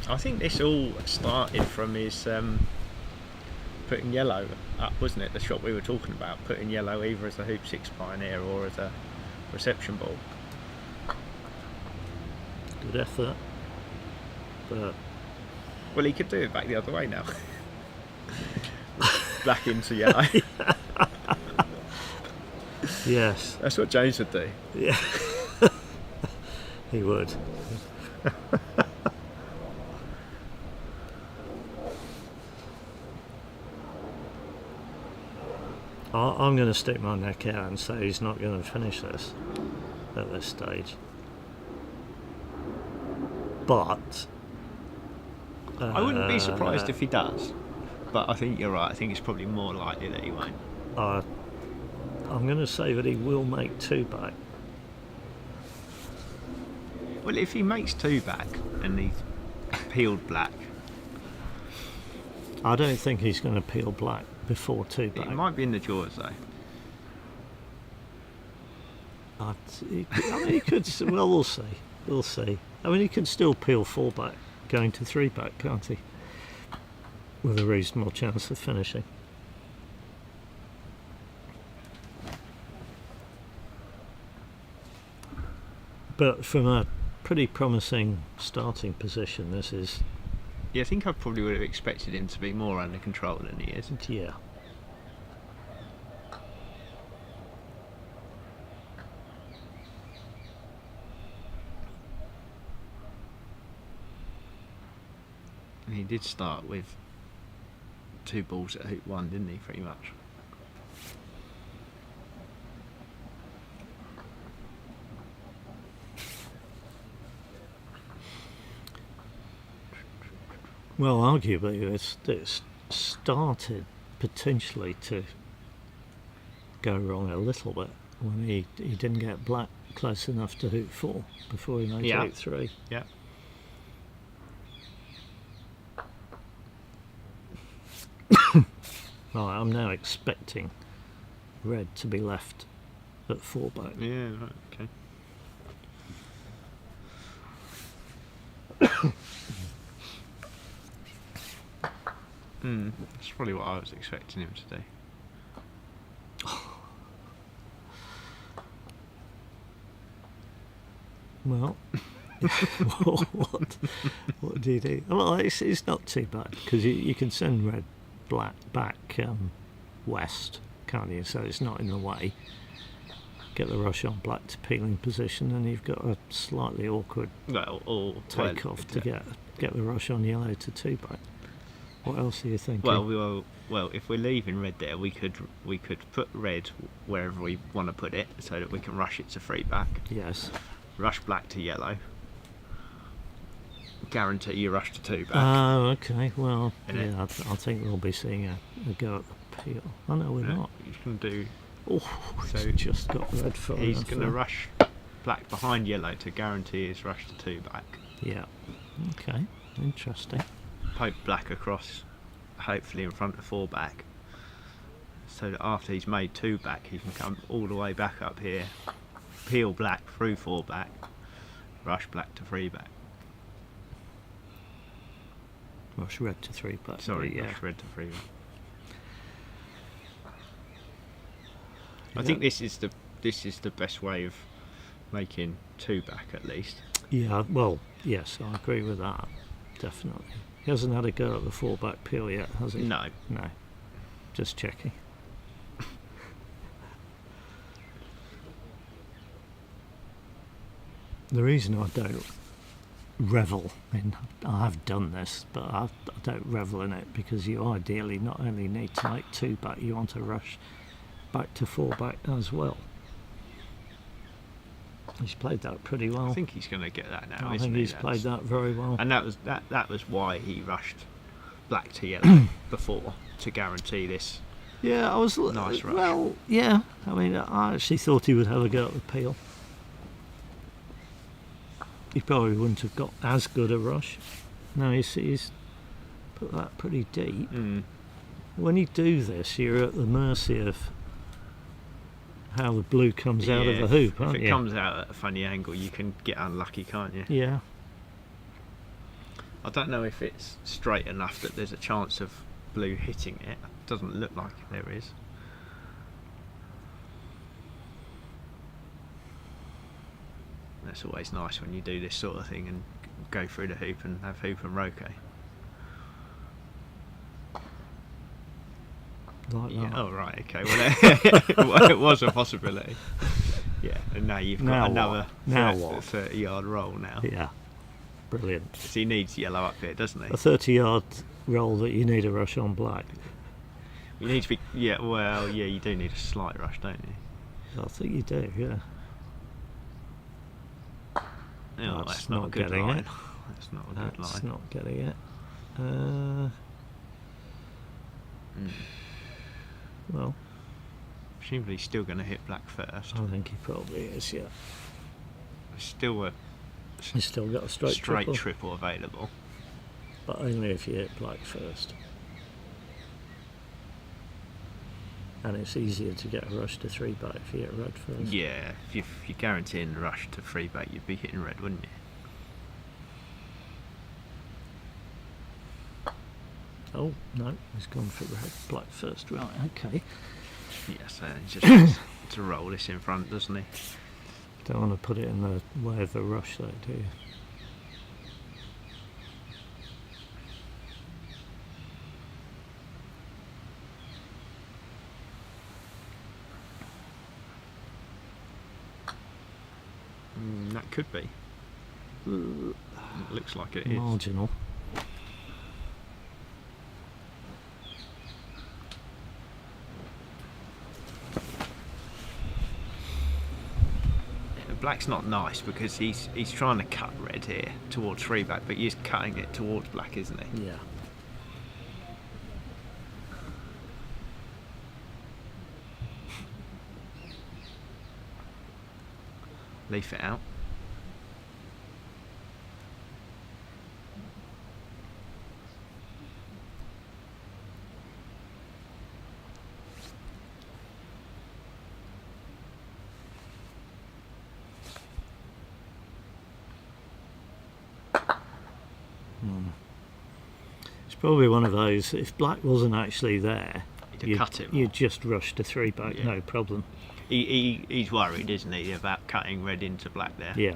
S5: I think this all started from his putting yellow up, wasn't it? The shot we were talking about, putting yellow either as a hoop 6 pioneer or as a reception ball.
S3: Good effort. But
S5: Well, he could do it back the other way now. Black into yellow.
S3: yes,
S5: That's what James would do.
S3: yeah, he would. I'm going to stick my neck out and say he's not going to finish this at this stage. But
S5: I wouldn't be surprised if he does. But I think you're right. I think it's probably more likely that he won't.
S3: I'm going to say that he will make 2 back.
S5: Well, if he makes 2 back and he's peeled black,
S3: I don't think he's going to peel black before 2
S5: it
S3: back.
S5: might be in the jaws though.
S3: I mean, he could. Well, we'll see. We'll see. I mean, he could still peel 4 back going to 3-back, can't he? With a reasonable chance of finishing. But from a pretty promising starting position, this is,
S5: Yeah, I think I probably would have expected him to be more under control than he is.
S3: yeah.
S5: And he did start with 2 balls at hoop 1, didn't he, pretty much?
S3: Well, arguably, it's started potentially to go wrong a little bit when he didn't get black close enough to hoop 4 before he made
S5: Yeah.
S3: hoop 3.
S5: Yeah.
S3: Right, I'm now expecting red to be left at 4-back.
S5: Yeah, right, okay. That's probably what I was expecting him to do.
S3: Well, what do you do? Well, it's not too bad because you can send red black back west, can't you? So it's not in the way. Get the rush on black to peeling position, and you've got a slightly awkward
S5: Well, or
S3: take off to get the rush on yellow to 2-back. What else are you thinking?
S5: Well, if we're leaving red there, we could put red wherever we want to put it, so that we can rush it to 3-back.
S3: yes.
S5: Rush black to yellow. Guarantee you rush to 2-back.
S3: Oh, okay. Well,
S5: Innit?
S3: yeah, I think we'll be seeing a go at the peel. Oh no, we're not.
S5: You can do.
S3: Oh,
S5: So
S3: he's just got red for
S5: He's going to rush black behind yellow to guarantee his rush to 2-back.
S3: Yeah. Okay. Interesting.
S5: Poke black across, hopefully in front of 4-back, so that after he's made 2-back, he can come all the way back up here, peel black through 4-back, rush black to 3-back.
S3: Rush red to 3-back.
S5: Sorry,
S3: yeah.
S5: rush red to 3-back. I think this is the best way of making 2-back at least.
S3: Yeah. Well, yes, I agree with that. Definitely. He hasn't had a go at the 4-back peel yet, has he?
S5: No.
S3: No. Just checking. The reason I don't revel in, I have done this, but I don't revel in it because you ideally not only need to make 2-back, you want to rush back to 4-back as well. He's played that pretty well.
S5: I think he's going to get that now.
S3: I
S5: isn't
S3: think
S5: he?
S3: he's played that very well.
S5: And that was why he rushed black to yellow before, to guarantee this.
S3: Yeah, I was
S5: Nice rush.
S3: well. Yeah, I mean, I actually thought he would have a go at the peel. He probably wouldn't have got as good a rush. No, he's put that pretty deep. When you do this, you're at the mercy of how the blue comes out of the hoop,
S5: if
S3: aren't
S5: it
S3: you?
S5: comes out at a funny angle, you can get unlucky, can't you?
S3: Yeah.
S5: I don't know if it's straight enough that there's a chance of blue hitting it. Doesn't look like there is. That's always nice when you do this sort of thing and go through the hoop and have hoop and roquet.
S3: Like
S5: Yeah.
S3: that.
S5: Oh right. Okay. Well, it was a possibility. Yeah. And now you've got
S3: Now
S5: another
S3: what? Now what?
S5: 30-yard roll now.
S3: Yeah. Brilliant.
S5: 'Cause he needs yellow up here, doesn't he?
S3: A 30-yard roll that you need a rush on black.
S5: You need to be. Yeah. Well. Yeah. You do need a slight rush, don't you?
S3: I think you do, yeah.
S5: Oh,
S3: That's
S5: that's not a
S3: not
S5: good
S3: getting
S5: line.
S3: it.
S5: That's not a good
S3: That's
S5: line.
S3: not getting it. Well,
S5: Presumably he's still going to hit black first.
S3: I think he probably is, yeah.
S5: There's still a
S3: He's still got a straight triple,
S5: triple available.
S3: but only if you hit black first. And it's easier to get a rush to 3-back if you hit red first.
S5: Yeah, if you're guaranteeing the rush to 3-back, you'd be hitting red, wouldn't
S3: Oh, no, he's gone for red, black first. Right, okay.
S5: Yeah, so he just has to roll this in front, doesn't he?
S3: Don't want to put it in the way of the rush, though, do you?
S5: That could be. It looks like it is.
S3: Marginal.
S5: Black's not nice because he's trying to cut red here towards 3-back, but he's cutting it towards black, isn't he?
S3: Yeah.
S5: Leaf it out.
S3: It's probably one of those, if black wasn't actually there,
S5: You'd cut him.
S3: you'd just rush to 3-back,
S5: Yeah.
S3: no problem.
S5: He's worried, isn't he, about cutting red into black there.
S3: Yeah.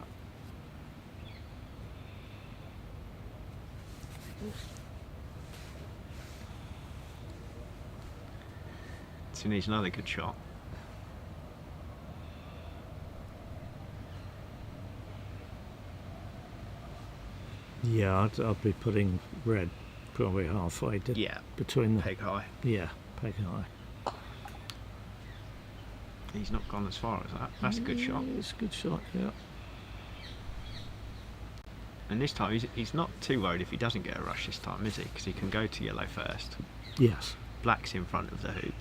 S5: So he needs another good shot.
S3: Yeah, I'd be putting red probably halfway
S5: Yeah,
S3: between the...
S5: peg high.
S3: Yeah, peg high.
S5: He's not gone as far as that. That's a good shot.
S3: It's a good shot, yeah.
S5: And this time he's not too worried if he doesn't get a rush this time, is he? Because he can go to yellow first.
S3: Yes.
S5: Black's in front of the hoop.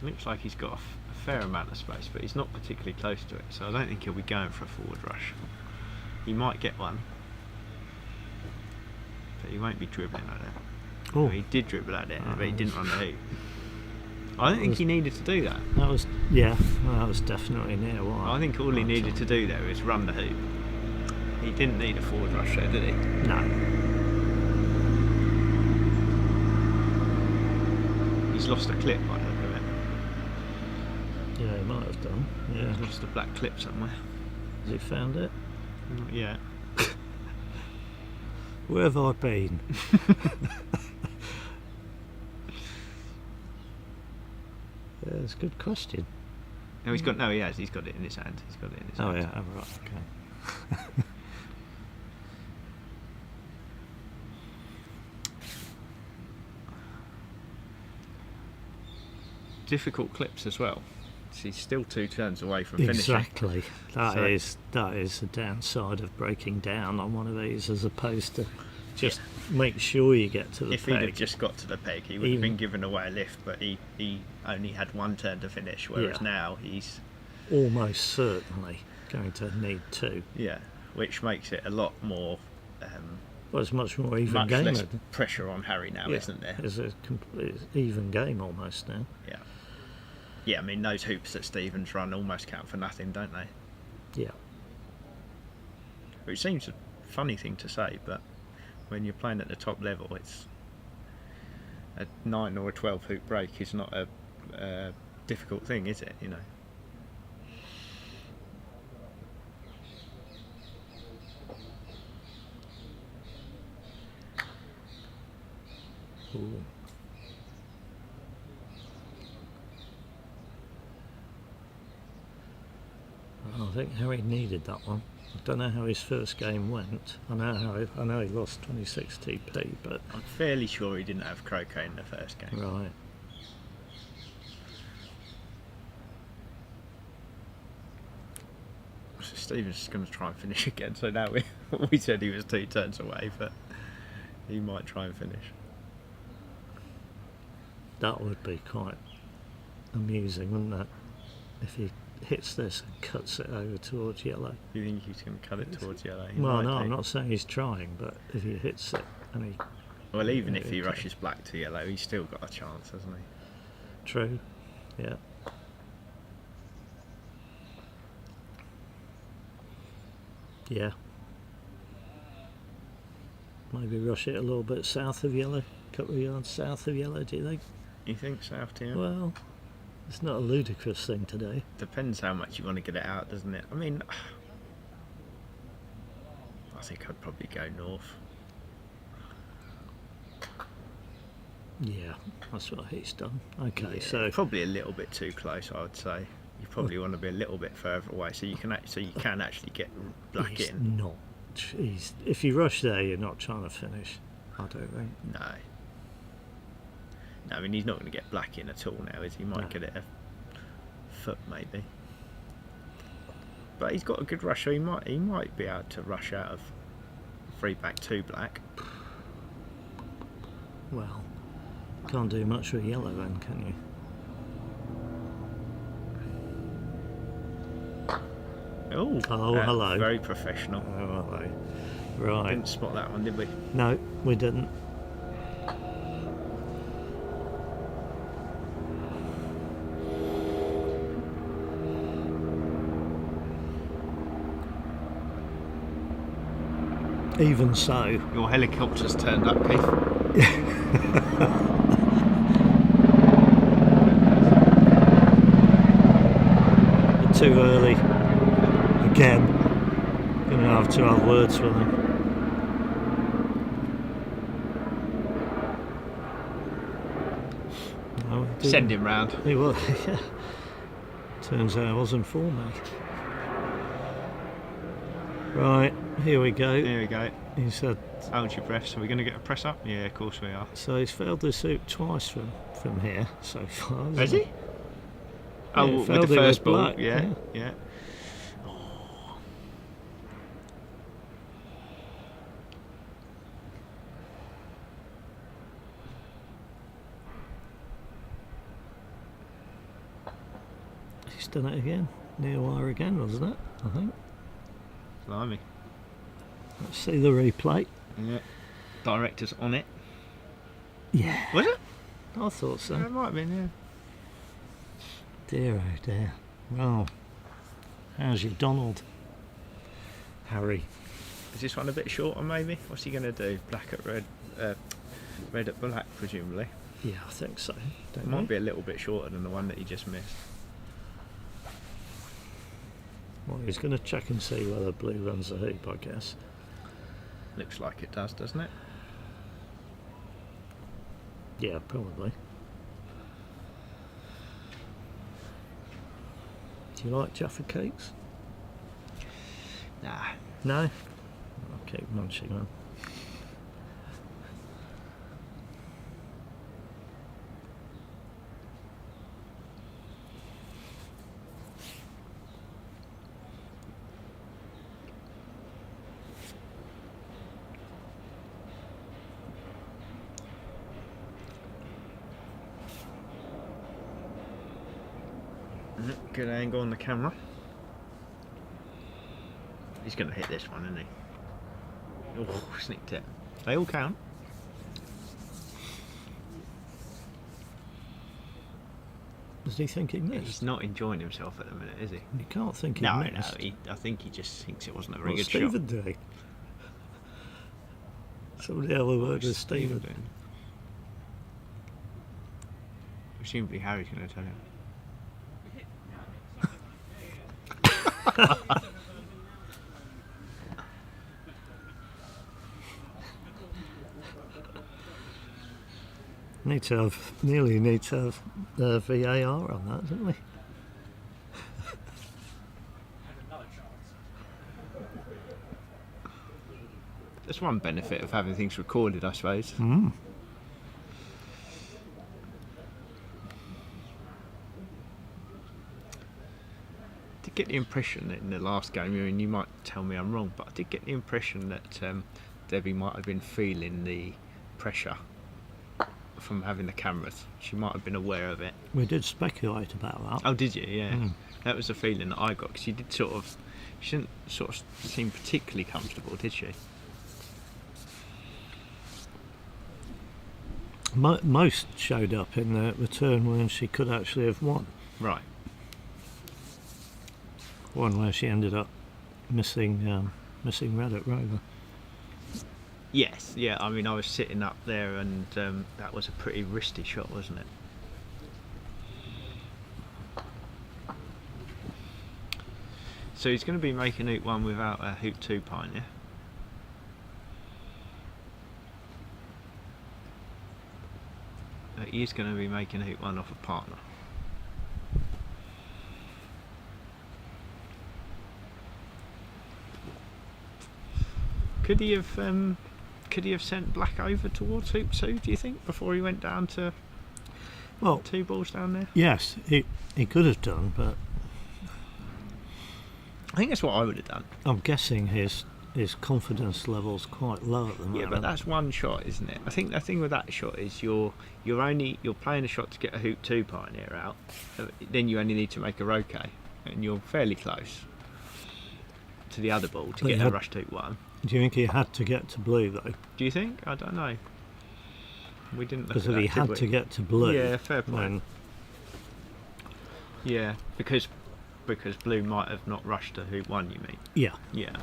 S5: Looks like he's got a fair amount of space, but he's not particularly close to it, so I don't think he'll be going for a forward rush. He might get one, but he won't be dribbling at it.
S3: Oh,
S5: He did dribble at it, but he didn't run the hoop. I don't think he needed to do that.
S3: that was, yeah, that was definitely near one.
S5: I think all he needed to do there is run the hoop. He didn't need a forward rush there, did he?
S3: No.
S5: He's lost a clip by the look of it.
S3: Yeah, he might have done. Yeah.
S5: He's lost a black clip somewhere.
S3: Has he found it?
S5: Not yet.
S3: Where have I been? Yeah, it's a good question.
S5: No, he has. He's got it in his hand. He's got it in his
S3: Oh,
S5: hand.
S3: yeah, oh, right, okay.
S5: Difficult clips as well. He's still 2 turns away from finishing.
S3: Exactly. That
S5: So-
S3: is the downside of breaking down on one of these, as opposed to just make sure you get to the
S5: If
S3: peg.
S5: he'd have just got to the peg, he would have
S3: Even-
S5: been given away a lift, but he only had 1 turn to finish, whereas
S3: Yeah.
S5: now he's...
S3: Almost certainly going to need 2.
S5: Yeah, which makes it a lot more...
S3: Well, it's much more even
S5: much
S3: game.
S5: less pressure on Harry now, isn't there?
S3: It's a complete even game almost now.
S5: Yeah. Yeah, I mean, those hoops that Stevens run almost count for nothing, don't they?
S3: Yeah.
S5: Which seems a funny thing to say, but when you're playing at the top level, it's a 9 or a 12 hoop break is not a difficult thing, is it? You know.
S3: Ooh. I think Harry needed that one. I don't know how his first game went. I know he lost 26 TP, but
S5: I'm fairly sure he didn't have Croquet in the first game.
S3: right.
S5: So Stevens is going to try and finish again. So now we said he was 2 turns away, but he might try and finish.
S3: That would be quite amusing, wouldn't it? If he hits this and cuts it over towards yellow.
S5: You think he's going to cut it towards yellow? He
S3: Well,
S5: might
S3: no,
S5: do.
S3: I'm not saying he's trying, but if he hits it and he...
S5: Well, even if
S3: Yeah,
S5: he
S3: okay.
S5: rushes black to yellow, he's still got a chance, hasn't he?
S3: True. Yeah. Yeah. Maybe rush it a little bit south of yellow, a couple of yards south of yellow, do you think?
S5: You think south here?
S3: Well, it's not a ludicrous thing to do.
S5: Depends how much you want to get it out, doesn't it? I mean, I think I'd probably go north.
S3: Yeah, that's what he's done. Okay,
S5: Yeah,
S3: so
S5: probably a little bit too close, I would say. You probably want to be a little bit further away so you can actually get black
S3: he's
S5: in.
S3: not. If you rush there, you're not trying to finish. I don't think.
S5: No. No, I mean he's not going to get black in at all now, is he? He might
S3: No.
S5: get it a foot maybe. But he's got a good rush, so he might be able to rush out of 3 back 2 black.
S3: Well, can't do much with yellow then, can you?
S5: Oh,
S3: hello.
S5: Very professional.
S3: Oh, hello. Right.
S5: Didn't spot that one, did we?
S3: No, we didn't. Even so,
S5: Your helicopter's turned up, Keith.
S3: too early. Again, gonna have to have words with him. No, he didn't.
S5: Send him round.
S3: He was. Yeah. Turns out it wasn't for me. Right, here we go.
S5: There we go.
S3: He said.
S5: Hold your breath. So we're going to get a press up? Yeah, of course we are.
S3: So he's failed the suit twice from here so far.
S5: Has he? Oh,
S3: Yeah,
S5: with
S3: failed
S5: the
S3: it
S5: first
S3: with
S5: ball.
S3: black,
S5: Yeah,
S3: yeah.
S5: yeah.
S3: He's done it again. Near wire again, wasn't it? I think.
S5: Blimey.
S3: Let's see the replay.
S5: Yeah. Director's on it.
S3: Yeah.
S5: Was it?
S3: I thought so.
S5: Yeah, it might have been, yeah.
S3: Dear oh dear. Well, how's your Donald? Harry.
S5: Is this one a bit shorter, maybe? What's he going to do? Black at red, red at black, presumably.
S3: Yeah, I think so.
S5: It
S3: Don't
S5: might
S3: you?
S5: be a little bit shorter than the one that he just missed.
S3: Well, he's going to check and see whether blue runs the hoop, I guess.
S5: Looks like it does, doesn't it?
S3: Yeah, probably. Do you like Jaffa cakes?
S5: Nah.
S3: No? I'll keep munching them.
S5: Good angle on the camera. He's going to hit this one, isn't he? Oh, sneaked it. They all count.
S3: Does he think he missed?
S5: He's not enjoying himself at the minute, is he?
S3: You can't think he
S5: No,
S3: missed.
S5: I think he just thinks it wasn't a very
S3: What's
S5: good
S3: Stephen doing? Somebody ever
S5: shot.
S3: worked with Stephen.
S5: doing? Presumably Harry's going to tell him.
S3: Nearly need to have VAR on that, don't we?
S5: That's one benefit of having things recorded, I suppose.
S3: Mm.
S5: I did get the impression that in the last game, and you might tell me I'm wrong, but I did get the impression that Debbie might have been feeling the pressure from having the cameras. She might have been aware of it.
S3: We did speculate about that.
S5: Oh, did you? Yeah.
S3: Mm.
S5: That was the feeling that I got, because she did she didn't sort of seem particularly comfortable, did she?
S3: Most showed up in the return when she could actually have won.
S5: Right.
S3: One where she ended up missing red at Rover.
S5: Yes, yeah. I mean, I was sitting up there, and that was a pretty wristy shot, wasn't it? So he's going to be making hoop 1 without a hoop 2 pioneer. He's going to be making hoop 1 off a partner. Could he have sent black over towards hoop 2, do you think, before he went down to
S3: Well,
S5: 2 balls down there?
S3: yes, he could have done, but
S5: I think that's what I would have done.
S3: I'm guessing his confidence level's quite low at the moment.
S5: Yeah, but that's one shot, isn't it? I think the thing with that shot is you're playing a shot to get a hoop 2 pioneer out. Then you only need to make a roquet, and you're fairly close to the other ball to
S3: But
S5: get
S3: he
S5: a
S3: had-
S5: rush hoop 1.
S3: Do you think he had to get to blue though?
S5: Do you think? I don't know. We didn't look
S3: Because
S5: at
S3: if he
S5: that, did
S3: had
S5: we?
S3: to get to blue,
S5: Yeah, fair point.
S3: then
S5: Yeah, because blue might have not rushed to hoop 1. You mean?
S3: yeah.
S5: Yeah.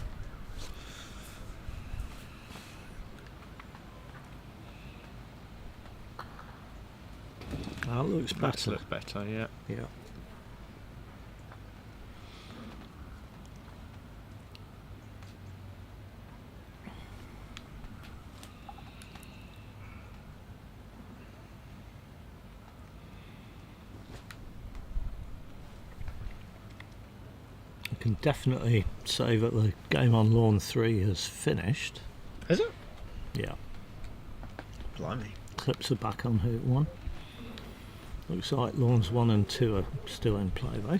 S3: That looks
S5: That
S3: better.
S5: looks better. Yeah.
S3: Yeah. I can definitely say that the game on lawn 3 has finished.
S5: Is it?
S3: Yeah.
S5: Blimey.
S3: Clips are back on hoop 1. Looks like lawns 1 and 2 are still in play though.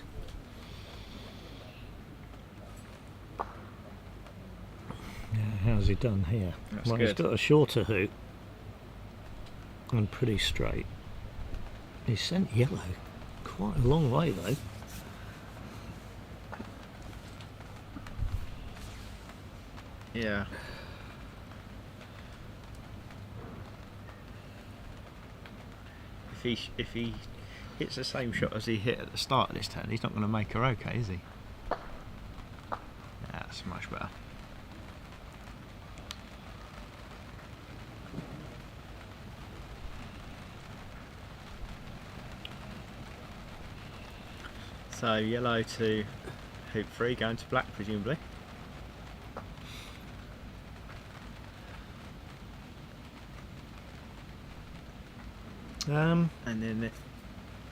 S3: Yeah, how's he done here?
S5: That's
S3: Well,
S5: good.
S3: he's got a shorter hoop and pretty straight. He sent yellow quite a long way though.
S5: Yeah. If he hits the same shot as he hit at the start of this turn, he's not going to make her okay, is he? That's much better. So yellow to hoop 3, going to black presumably. And then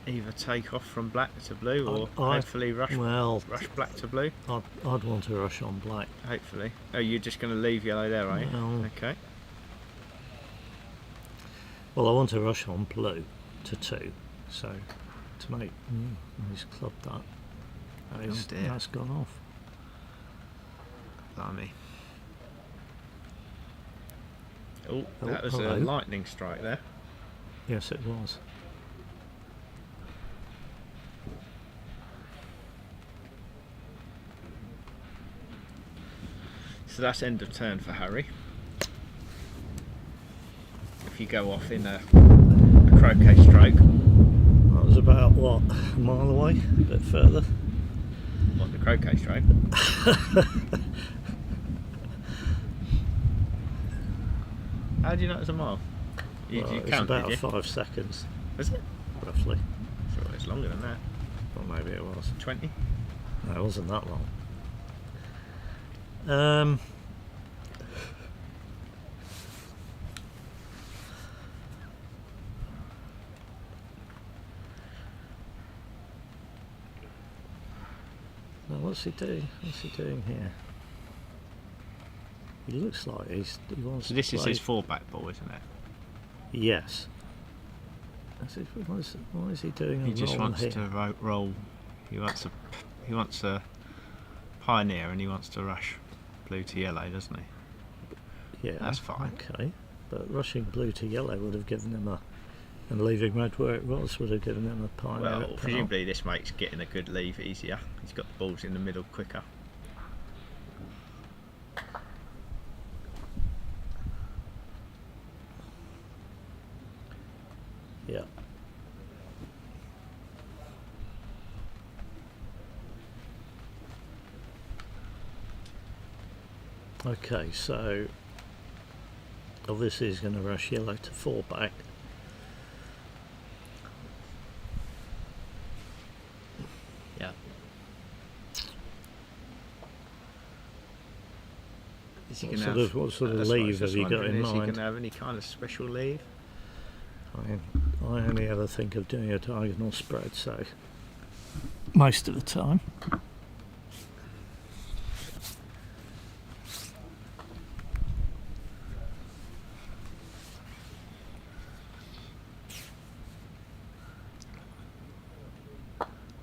S5: either take off from black to blue, or hopefully rush black to blue.
S3: I'd want to rush on black.
S5: Hopefully. Oh, you're just going to leave yellow there, are you?
S3: Well,
S5: Okay.
S3: Well, I want to rush on blue to 2, so to make he's clubbed that.
S5: Dear.
S3: That's gone off.
S5: Blimey. Oh,
S3: Oh,
S5: that was
S3: hello.
S5: a lightning strike there.
S3: Yes, it was.
S5: So that's end of turn for Harry. If you go off in a croquet stroke.
S3: That was about what, a mile away, a bit further.
S5: What, the croquet stroke? How do you know it was a mile? You
S3: It's
S5: counted,
S3: about
S5: did you?
S3: 5 seconds,
S5: Was it?
S3: roughly.
S5: Sure, it's longer than that.
S3: Or maybe it was.
S5: 20?
S3: No, it wasn't that long. Now what's he doing? What's he doing here? He looks like he wants
S5: So this
S3: to
S5: is
S3: play.
S5: his 4-back ball, isn't it?
S3: Yes. What is he doing?
S5: He
S3: on
S5: just
S3: roll
S5: wants
S3: here?
S5: to roll. He wants a pioneer, and he wants to rush blue to yellow, doesn't he?
S3: Yeah,
S5: That's fine.
S3: Okay, but rushing blue to yellow would have given him a, and leaving red where it was would have given him a pioneer.
S5: Well,
S3: at par.
S5: presumably this makes getting a good leave easier. He's got the balls in the middle quicker.
S3: Yeah. Okay, so Obviously he's going to rush yellow to 4 back.
S5: Yeah. Is he
S3: What
S5: gonna
S3: sort of- what sort of
S5: that's what I
S3: leave
S5: was just
S3: have you got
S5: wondering,
S3: in
S5: is he
S3: mind?
S5: going to have any kind of special leave?
S3: I only ever think of doing a diagonal spread, so most of the time.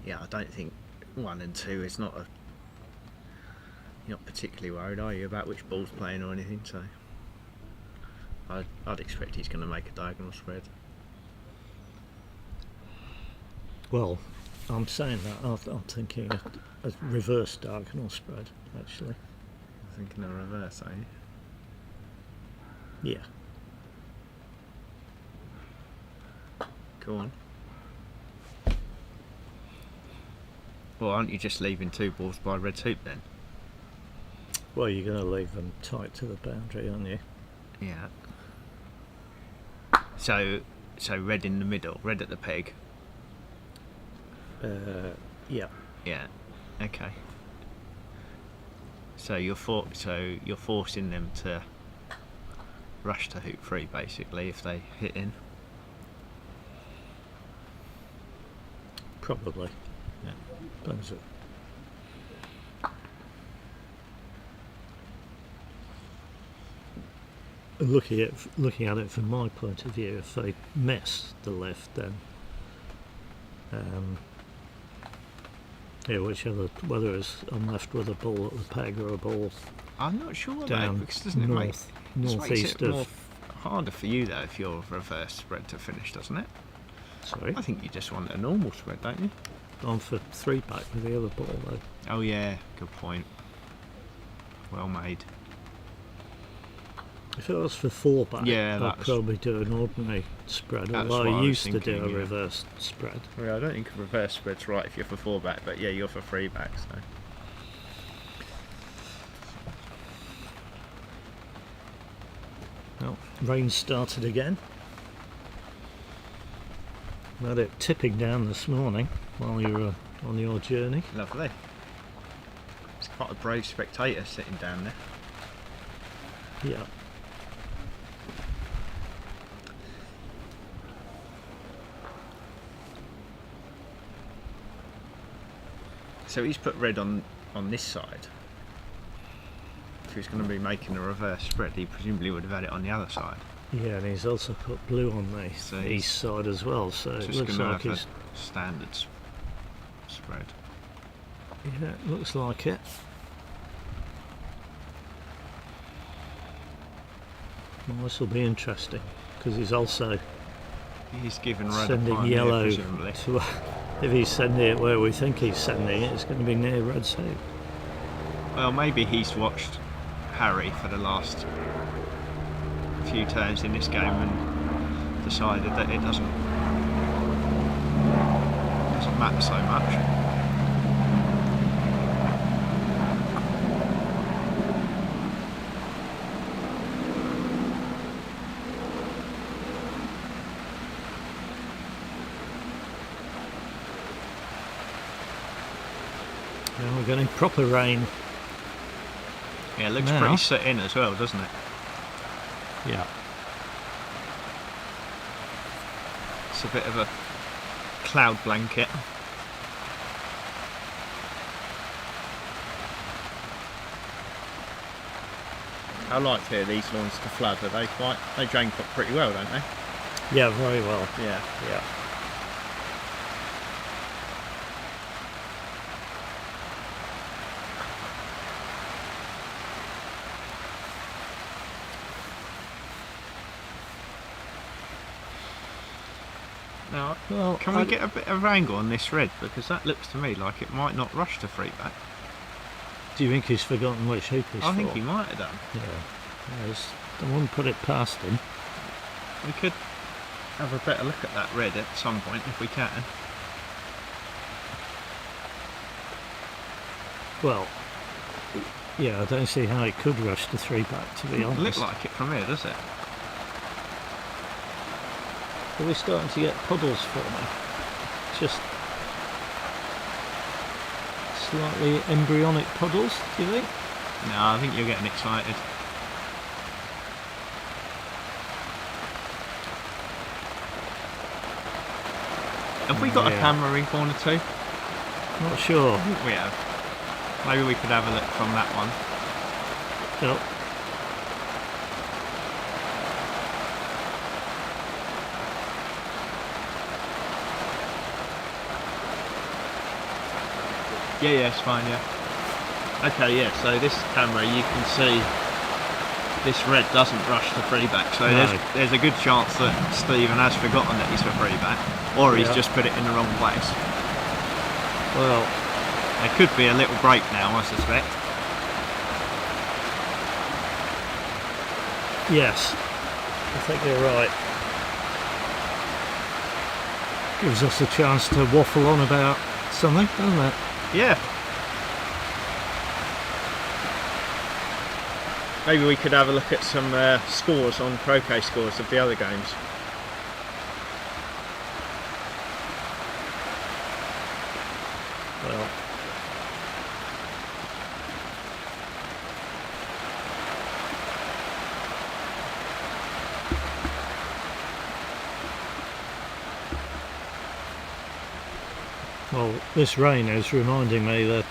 S5: Yeah, I don't think 1 and 2 is not a. You're not particularly worried, are you, about which ball's playing or anything? So I'd expect he's going to make a diagonal spread.
S3: Well, I'm saying that I'm thinking a reverse diagonal spread, actually.
S5: I'm thinking the reverse, are you?
S3: Yeah.
S5: Go on. Well, aren't you just leaving 2 balls by red hoop then?
S3: Well, you're going to leave them tight to the boundary, aren't you?
S5: Yeah. So red in the middle, red at the peg.
S3: Yeah.
S5: Yeah. Okay. So you're forcing them to rush to hoop 3 basically if they hit in.
S3: Probably.
S5: Yeah.
S3: Depends. Looking at it from my point of view, if they miss the lift, then whether it's I'm left with a ball at the peg or a ball
S5: I'm not sure though,
S3: down
S5: because doesn't it make this makes
S3: northeast
S5: it
S3: of.
S5: more harder for you though if you're reverse spread to finish, doesn't it?
S3: Sorry,
S5: I think you just want a normal spread, don't you?
S3: on for 3 back with the other ball though.
S5: Oh yeah, good point. Well made.
S3: If it was for 4 back,
S5: Yeah,
S3: I'd
S5: that's-
S3: probably do an ordinary spread,
S5: That's
S3: although
S5: what I
S3: I
S5: was
S3: used to do
S5: thinking,
S3: a
S5: yeah.
S3: reverse spread.
S5: Well, I don't think a reverse spread's right if you're for 4 back, but yeah, you're for 3 back, so.
S3: Well, rain started again. We had it tipping down this morning while you were on your journey.
S5: Lovely. It's quite a brave spectator sitting down there.
S3: Yeah.
S5: So he's put red on this side. If he's going to be making a reverse spread, he presumably would have had it on the other side.
S3: Yeah, and he's also put blue on the
S5: So he's
S3: east side as well, so it
S5: Just
S3: looks
S5: going to
S3: like
S5: have
S3: he's.
S5: a standard spread.
S3: Yeah, it looks like it. Well, this will be interesting because he's also
S5: He's given red a
S3: sending
S5: prime here,
S3: yellow
S5: presumably.
S3: to. If he's sending it where we think he's sending it, it's going to be near red's hoop.
S5: Well, maybe he's watched Harry for the last few turns in this game and decided that it doesn't matter so much.
S3: Now we're getting proper rain.
S5: Yeah, it looks
S3: Now-
S5: pretty set in as well, doesn't it?
S3: Yeah.
S5: It's a bit of a cloud blanket. How likely are these lawns to flood? Are they drain pretty well, don't they?
S3: Yeah, very well.
S5: Yeah.
S3: Yeah.
S5: Now,
S3: Well,
S5: can we get a bit of angle on this red? Because that looks to me like it might not rush to 3 back.
S3: Do you think he's forgotten which hoop he's
S5: I think
S3: for?
S5: he might have done.
S3: Yeah. I wouldn't put it past him.
S5: We could have a better look at that red at some point if we can.
S3: Well, yeah, I don't see how it could rush to 3 back, to be
S5: Doesn't
S3: honest.
S5: look like it from here, does it?
S3: Are we starting to get puddles forming? Just slightly embryonic puddles, do you think?
S5: No, I think you're getting excited. Have we got a
S3: Yeah.
S5: camera in corner 2?
S3: Not sure.
S5: I think we have. Maybe we could have a look from that one.
S3: Yep.
S5: Yeah, it's fine, yeah. Okay, yeah, so this camera, you can see this red doesn't rush to free back, so
S3: No.
S5: there's a good chance that Stephen has forgotten that he's for free back, or he's
S3: Yeah.
S5: just put it in the wrong place.
S3: Well,
S5: There could be a little break now, I suspect.
S3: yes. I think you're right. Gives us a chance to waffle on about something, doesn't it?
S5: Yeah. Maybe we could have a look at some scores on croquet scores of the other games.
S3: Well, this rain is reminding me that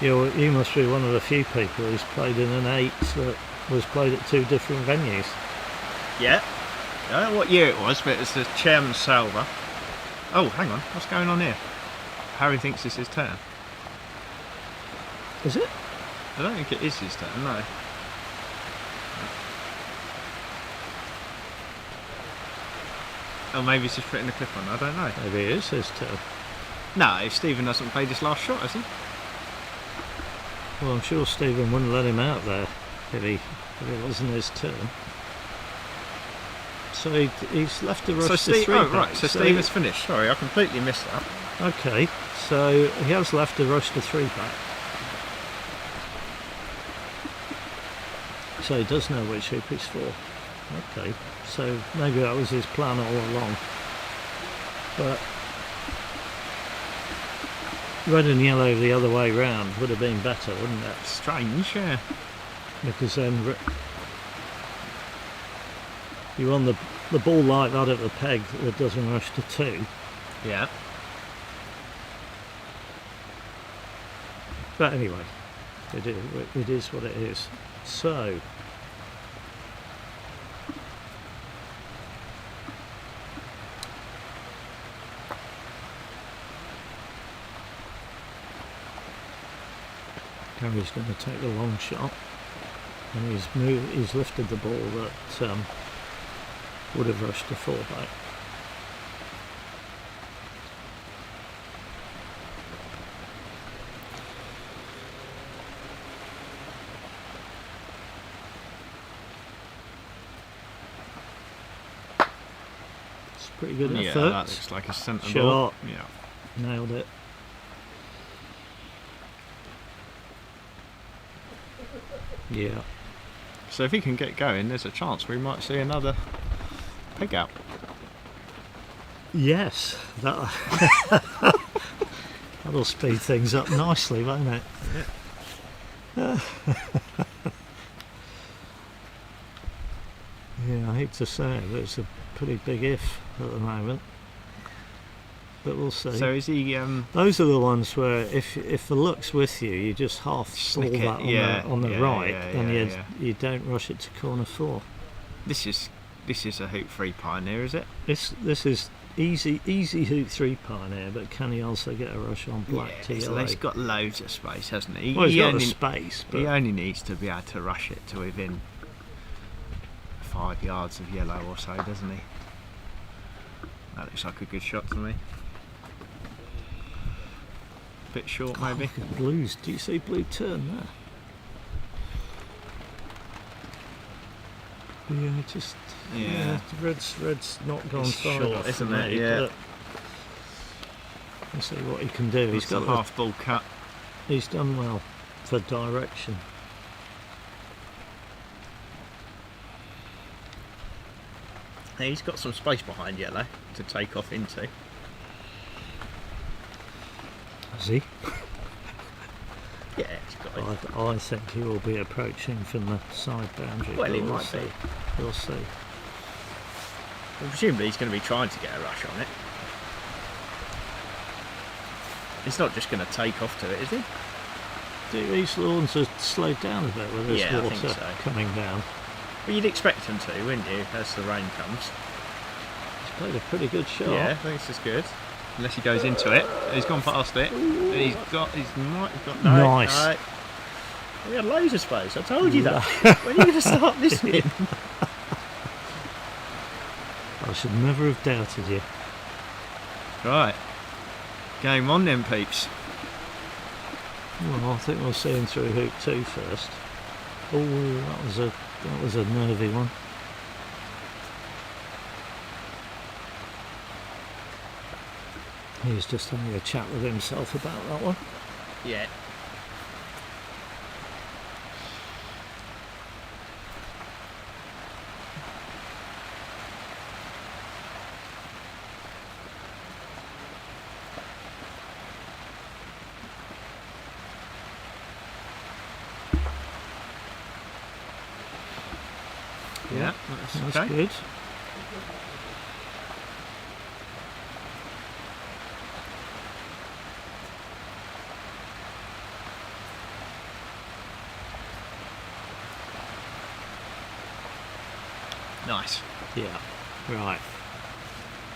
S3: you must be one of the few people who's played in an 8 that was played at 2 different venues.
S5: Yeah. I don't know what year it was, but it's the Chairman's Salver. Oh, hang on. What's going on here? Harry thinks it's his turn.
S3: Is it?
S5: I don't think it is his turn, no. Oh, maybe he's just putting the clip on. I don't know.
S3: Maybe it is his turn.
S5: No, if Stephen hasn't played his last shot, has he?
S3: Well, I'm sure Stephen wouldn't let him out there if it wasn't his turn. So he's left to rush to 3
S5: oh,
S3: back.
S5: right. So Stephen's finished. Sorry, I completely missed that.
S3: Okay, so he has left to rush to 3 back. So he does know which hoop he's for. Okay, so maybe that was his plan all along. But red and yellow the other way round would have been better, wouldn't it?
S5: Strange, yeah.
S3: Because then you want the ball like that at the peg that doesn't rush to 2.
S5: Yeah.
S3: But anyway, it is what it is. So Gary's going to take the long shot, and he's lifted the ball that would have rushed to 4 back. It's pretty good
S5: Yeah,
S3: effort.
S5: that looks like a centre
S3: Shot.
S5: ball. Yeah.
S3: Nailed it. Yeah.
S5: So if he can get going, there's a chance we might see another peg out.
S3: Yes, that'll speed things up nicely, won't it? Yeah, I hate to say it, but it's a pretty big if at the moment. But we'll see.
S5: So is he?
S3: Those are the ones where if the luck's with you, you just half stall
S5: Slick it,
S3: that on the
S5: yeah,
S3: right,
S5: yeah,
S3: and
S5: yeah.
S3: you don't rush it to corner 4.
S5: This is a hoop 3 pioneer, is it?
S3: This is easy hoop 3 pioneer, but can he also get a rush on black to yellow?
S5: He's got loads of space, hasn't he?
S3: Well, he's got the space, but
S5: He only needs to be able to rush it to within 5 yards of yellow or so, doesn't he? That looks like a good shot to me. Bit short, maybe.
S3: Look at blues. Do you see blue turn there? Yeah, just red's not gone
S5: It's
S3: far
S5: short,
S3: enough,
S5: isn't
S3: for
S5: it?
S3: me,
S5: Yeah.
S3: but we'll see what he can do.
S5: He's got a half ball cut.
S3: He's done well for direction.
S5: He's got some space behind yellow to take off into.
S3: Has he?
S5: Yeah, he's got it.
S3: I think he will be approaching from the side boundary.
S5: Well,
S3: but
S5: he
S3: we'll
S5: might
S3: see.
S5: be.
S3: We'll see.
S5: Well, presumably he's going to be trying to get a rush on it. He's not just going to take off to it, is he?
S3: Do these lawns are slowed down a bit with this
S5: Yeah, I
S3: water
S5: think so.
S3: coming down?
S5: Well, you'd expect him to, wouldn't you, as the rain comes?
S3: He's played a pretty good shot.
S5: Yeah, I think this is good. Unless he goes into it. He's gone past it. He's might have got... No,
S3: Nice.
S5: No. We had loads of space, I told you that. When are you going to start listening?
S3: I should never have doubted you.
S5: Right. Game on then, peeps.
S3: Well, I think we'll see him through hoop 2 first. Oh, that was a nervy one. He was just having a chat with himself about that one.
S5: Yeah. Yeah,
S3: That's
S5: okay.
S3: good.
S5: Nice.
S3: Yeah, right.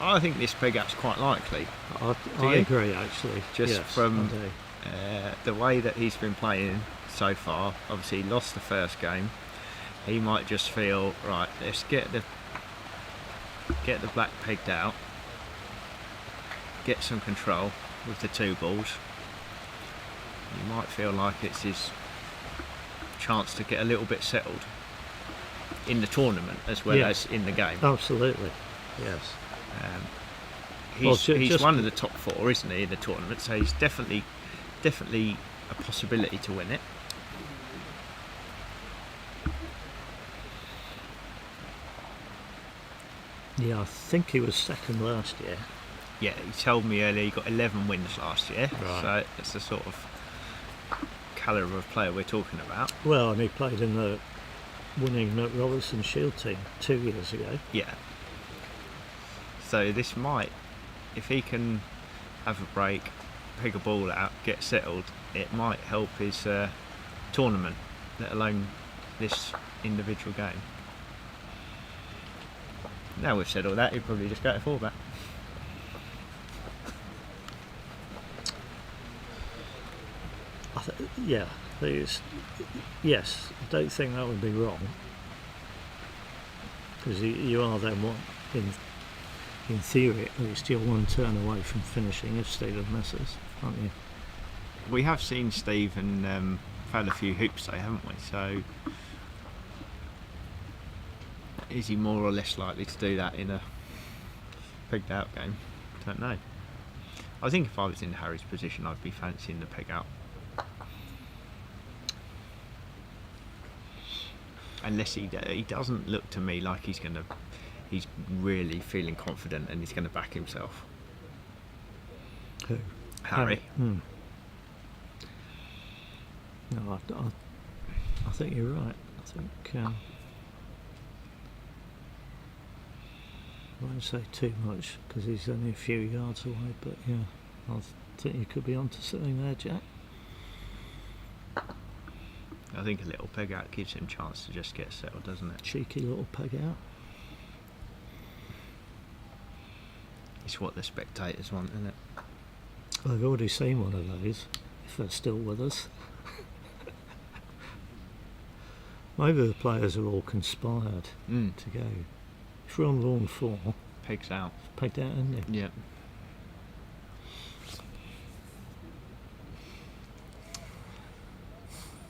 S5: I think this peg up's quite likely,
S3: I
S5: you?
S3: agree, actually.
S5: just
S3: Yes,
S5: from
S3: I do.
S5: the way that he's been playing so far. Obviously, he lost the first game. He might just feel, right, let's get the black pegged out, get some control with the 2 balls. He might feel like it's his chance to get a little bit settled in the tournament as well
S3: Yes.
S5: as in the game.
S3: Absolutely, yes.
S5: He's
S3: just-
S5: one of the top 4, isn't he, in the tournament? So he's definitely a possibility to win it.
S3: Yeah, I think he was second last year.
S5: Yeah, he told me earlier he got 11 wins last year.
S3: Right.
S5: So that's the sort of calibre of player we're talking about.
S3: Well, and he played in the winning Robertson Shield team 2 years ago.
S5: Yeah. So this might, if he can have a break, pick a ball out, get settled, it might help his tournament, let alone this individual game. Now we've said all that, he'd probably just go to 4-back.
S3: Yeah, yes, I don't think that would be wrong. Because you are then, in theory at least, you're 1 turn away from finishing if Stephen misses, aren't you?
S5: We have seen Stephen fail a few hoops though, haven't we? So is he more or less likely to do that in a pegged out game? Don't know. I think if I was in Harry's position, I'd be fancying the peg out. Unless he doesn't look to me like he's really feeling confident and he's going to back himself.
S3: Who?
S5: Harry.
S3: Hmm. No, I think you're right. I think I won't say too much because he's only a few yards away, but yeah, I think you could be onto something there, Jack.
S5: I think a little peg out gives him a chance to just get settled, doesn't it?
S3: Cheeky little peg out.
S5: It's what the spectators want, isn't it?
S3: I've already seen one of those, if they're still with us. Maybe the players are all conspired to go. If we're on lawn 4,
S5: Pegs out.
S3: it's pegged out, isn't it?
S5: Yeah.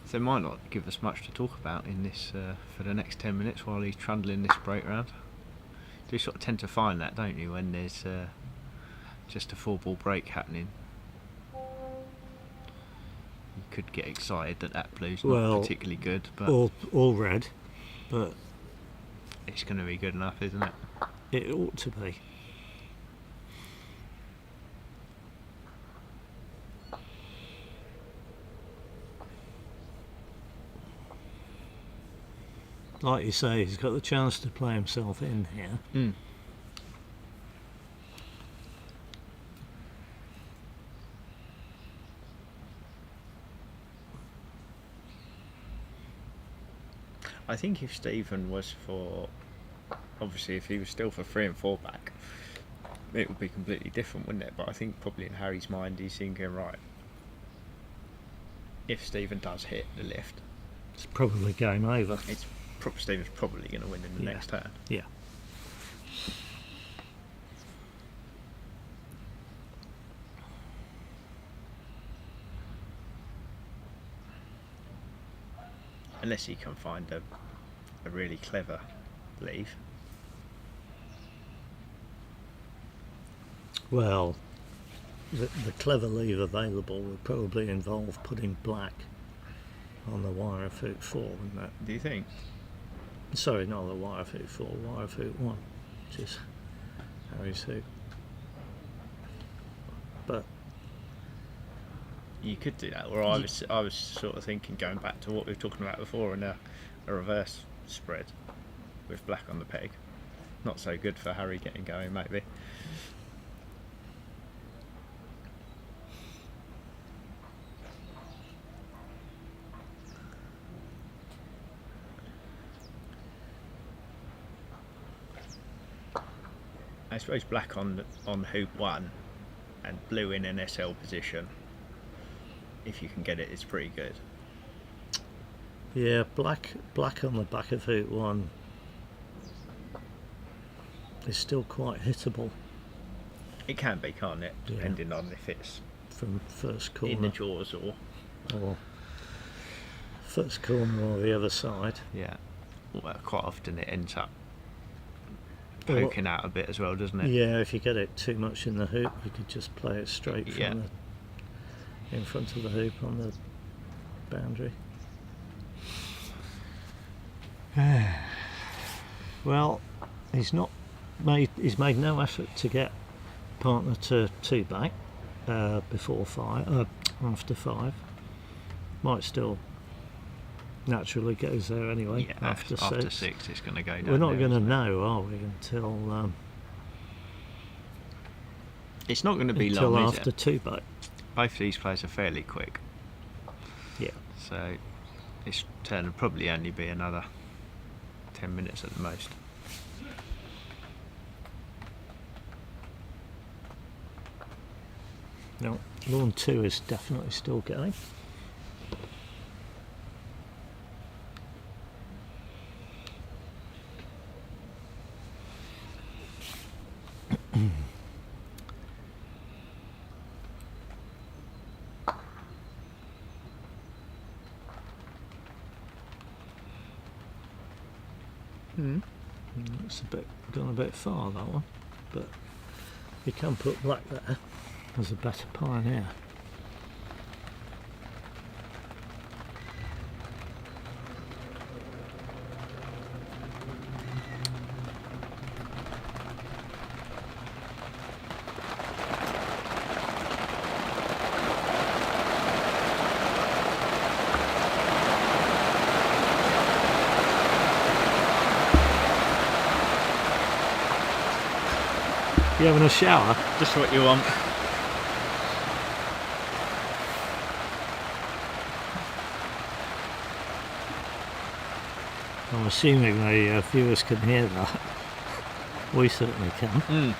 S5: So it might not give us much to talk about in this for the next 10 minutes while he's trundling this break round. You sort of tend to find that, don't you, when there's just a 4-ball break happening. You could get excited that blue's not particularly good, but
S3: all red, but
S5: it's going to be good enough, isn't it?
S3: It ought to be. Like you say, he's got the chance to play himself in here.
S5: Mm. I think if Stephen was for, obviously if he was still for 3 and 4 back, it would be completely different, wouldn't it? But I think probably in Harry's mind he's thinking, right, if Stephen does hit the lift,
S3: It's probably game over.
S5: Stephen's probably going to win in the next turn.
S3: Yeah.
S5: Unless he can find a really clever leave.
S3: Well, the clever leave available would probably involve putting black on the wire foot 4, wouldn't it?
S5: Do you think?
S3: Sorry, not the wire foot 4, wire foot 1, which is Harry's hoop. But
S5: You could do that, or I was sort of thinking, going back to what we were talking about before, and a reverse spread with black on the peg. Not so good for Harry getting going, maybe. I suppose black on hoop 1 and blue in an SL position, if you can get it, it's pretty good.
S3: yeah, black on the back of hoop 1 is still quite hittable
S5: It can be, can't it?
S3: Yeah.
S5: Depending on if it's
S3: from first corner
S5: in the jaws or...
S3: or first corner or the other side.
S5: Yeah. Well, quite often it ends up
S3: Or-
S5: poking out a bit as well, doesn't it?
S3: Yeah, if you get it too much in the hoop, you could just play it straight from
S5: Yeah.
S3: in front of the hoop on the boundary. Well, he's made no effort to get partner to 2 back before 5, after 5. Might still naturally goes there anyway.
S5: Yeah,
S3: after
S5: 6 it's going to go down.
S3: We're not
S5: there,
S3: going to
S5: isn't it?
S3: know, are we, until
S5: It's not going to be
S3: until
S5: long,
S3: after
S5: is it?
S3: 2 back.
S5: Both of these players are fairly quick,
S3: Yeah.
S5: so this turn will probably only be another 10 minutes at the most.
S3: No, lawn 2 is definitely still going. It's gone a bit far, that one, but you can put black there as a better pioneer. You having a shower?
S5: Just what you want.
S3: I'm assuming the viewers can hear that. We certainly can.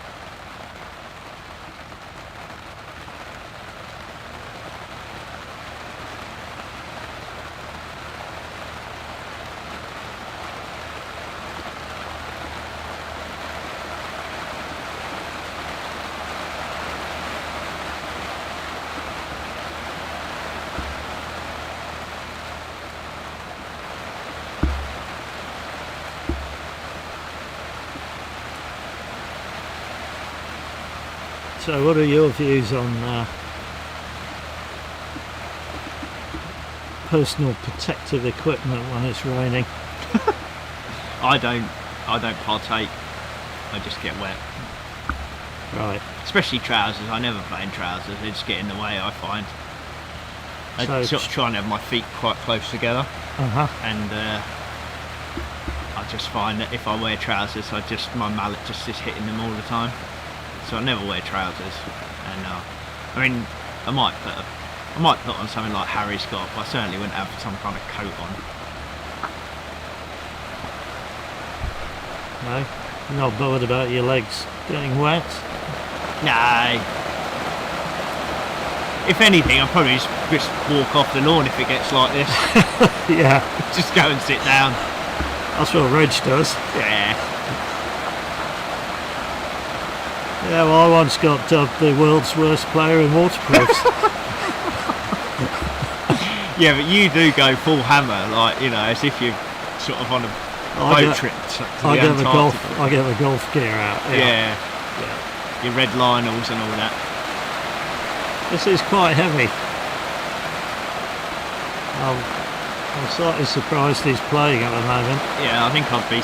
S3: So what are your views on personal protective equipment when it's raining?
S5: I don't partake. I just get wet.
S3: Right.
S5: Especially trousers. I never play in trousers. They just get in the way, I find. I
S3: So-
S5: sort of try and have my feet quite close together, and I just find that if I wear trousers, my mallet just is hitting them all the time. So I never wear trousers. And I mean, I might put on something like Harry's got, but I certainly wouldn't have some kind of coat on.
S3: No? You're not bothered about your legs getting wet?
S5: No. If anything, I'll probably just walk off the lawn if it gets like this.
S3: Yeah.
S5: Just go and sit down.
S3: That's what Reg does.
S5: Yeah.
S3: Yeah, well, I once got dubbed the world's worst player in waterproofs.
S5: Yeah, but you do go full hammer, like, you know, as if you're sort of on a boat trip to
S3: I
S5: the
S3: get the golf.
S5: Antarctica.
S3: I get the golf gear out.
S5: Yeah. Your red Lionels and all that.
S3: This is quite heavy. I'm slightly surprised he's playing at the moment.
S5: Yeah, I think I'd be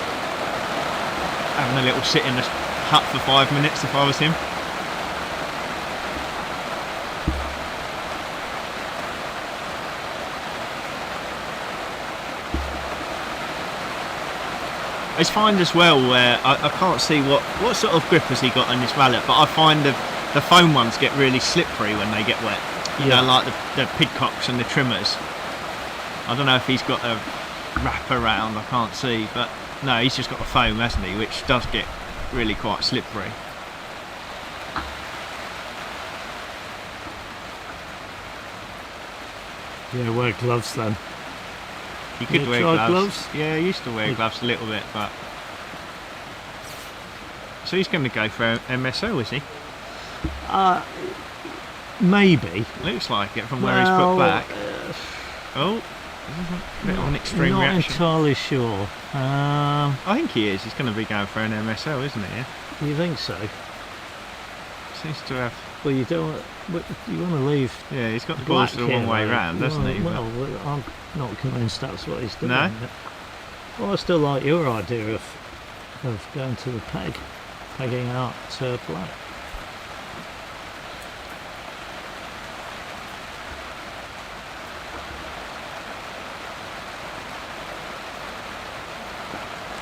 S5: having a little sit in the hut for 5 minutes if I was him. I find as well where I can't see what sort of grip has he got on this mallet, but I find the foam ones get really slippery when they get wet. You know, like the pidcocks and the trimmers. I don't know if he's got a wrap around, I can't see, but no, he's just got the foam, hasn't he, which does get really quite slippery.
S3: Yeah, wear gloves then.
S5: You could
S3: You
S5: wear
S3: tried
S5: gloves.
S3: gloves?
S5: Yeah, I used to wear gloves a little bit, but... So he's going to go for MSO, is he?
S3: Maybe.
S5: Looks like it from where he's put back. Oh, a bit of an extreme
S3: not
S5: reaction.
S3: entirely sure.
S5: I think he is. He's going to be going for an MSO, isn't he?
S3: You think so?
S5: Seems to have...
S3: Well, you don't. You want to leave.
S5: Yeah, he's got the balls the wrong way round, doesn't he?
S3: Well, I'm not convinced that's what he's doing.
S5: No?
S3: Well, I still like your idea of going to the pegging out black.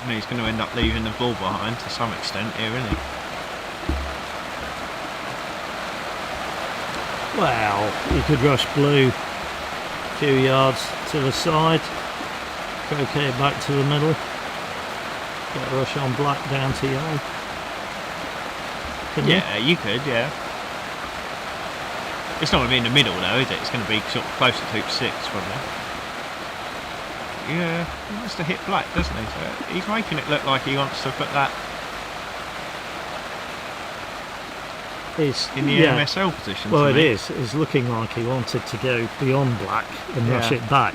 S5: And he's going to end up leaving the ball behind to some extent here, isn't he?
S3: Well, you could rush blue a few yards to the side, croquet back to the middle, get a rush on black down to yellow. Can you?
S5: Yeah, you could, yeah. It's not going to be in the middle though, is it? It's going to be sort of closer to hoop 6 probably. Yeah, he wants to hit black, doesn't he? So he's making it look like he wants to put that
S3: It's,
S5: in the MSL position.
S3: Well,
S5: to
S3: it
S5: me.
S3: is. It's looking like he wanted to go beyond black and rush
S5: Yeah.
S3: it back,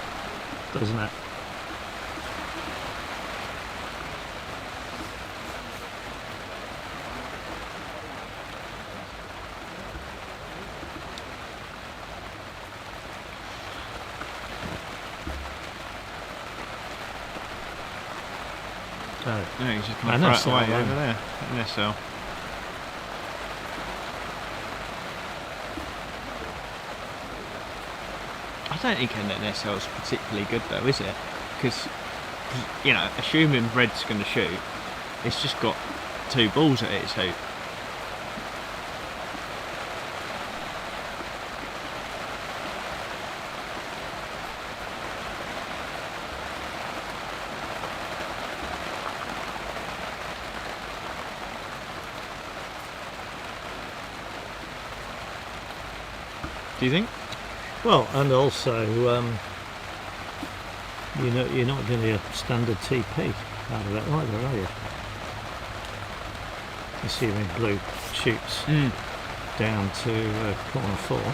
S3: doesn't it? Oh.
S5: Yeah, he's just
S3: I
S5: going
S3: know,
S5: to throw it
S3: so,
S5: away over there. MSL. I don't think an NSL is particularly good though, is it? Because, you know, assuming red's going to shoot, it's just got 2 balls at its hoop. Do you think?
S3: Well, and also, you're not going to get a standard TP out of it either, are you? Assuming blue shoots down to corner 4.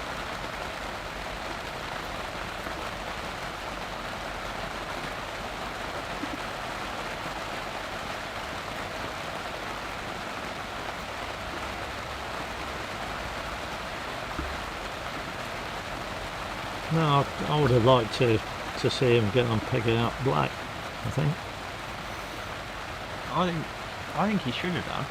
S3: No, I would have liked to see him get on pegging up black, I think.
S5: I think he should have done.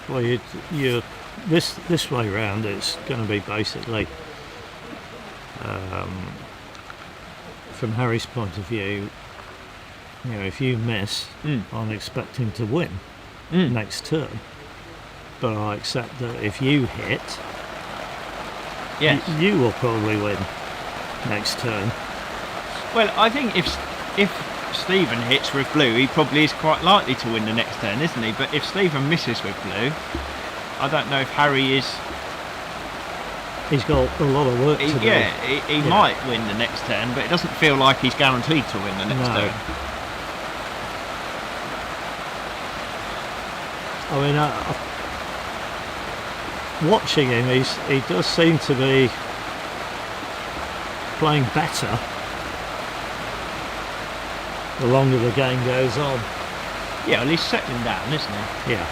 S3: Well, this way round, it's going to be basically, from Harry's point of view, if you miss, I'm expecting to win next turn. But I accept that if you hit,
S5: Yes.
S3: you will probably win next turn.
S5: Well, I think if Stephen hits with blue, he probably is quite likely to win the next turn, isn't he? But if Stephen misses with blue, I don't know if Harry is.
S3: He's got a lot of work to do.
S5: Yeah, he might win the next turn, but it doesn't feel like he's guaranteed to win the next turn.
S3: I mean, watching him, he does seem to be playing better the longer the game goes on.
S5: Yeah, well, he's settling down, isn't he?
S3: Yeah.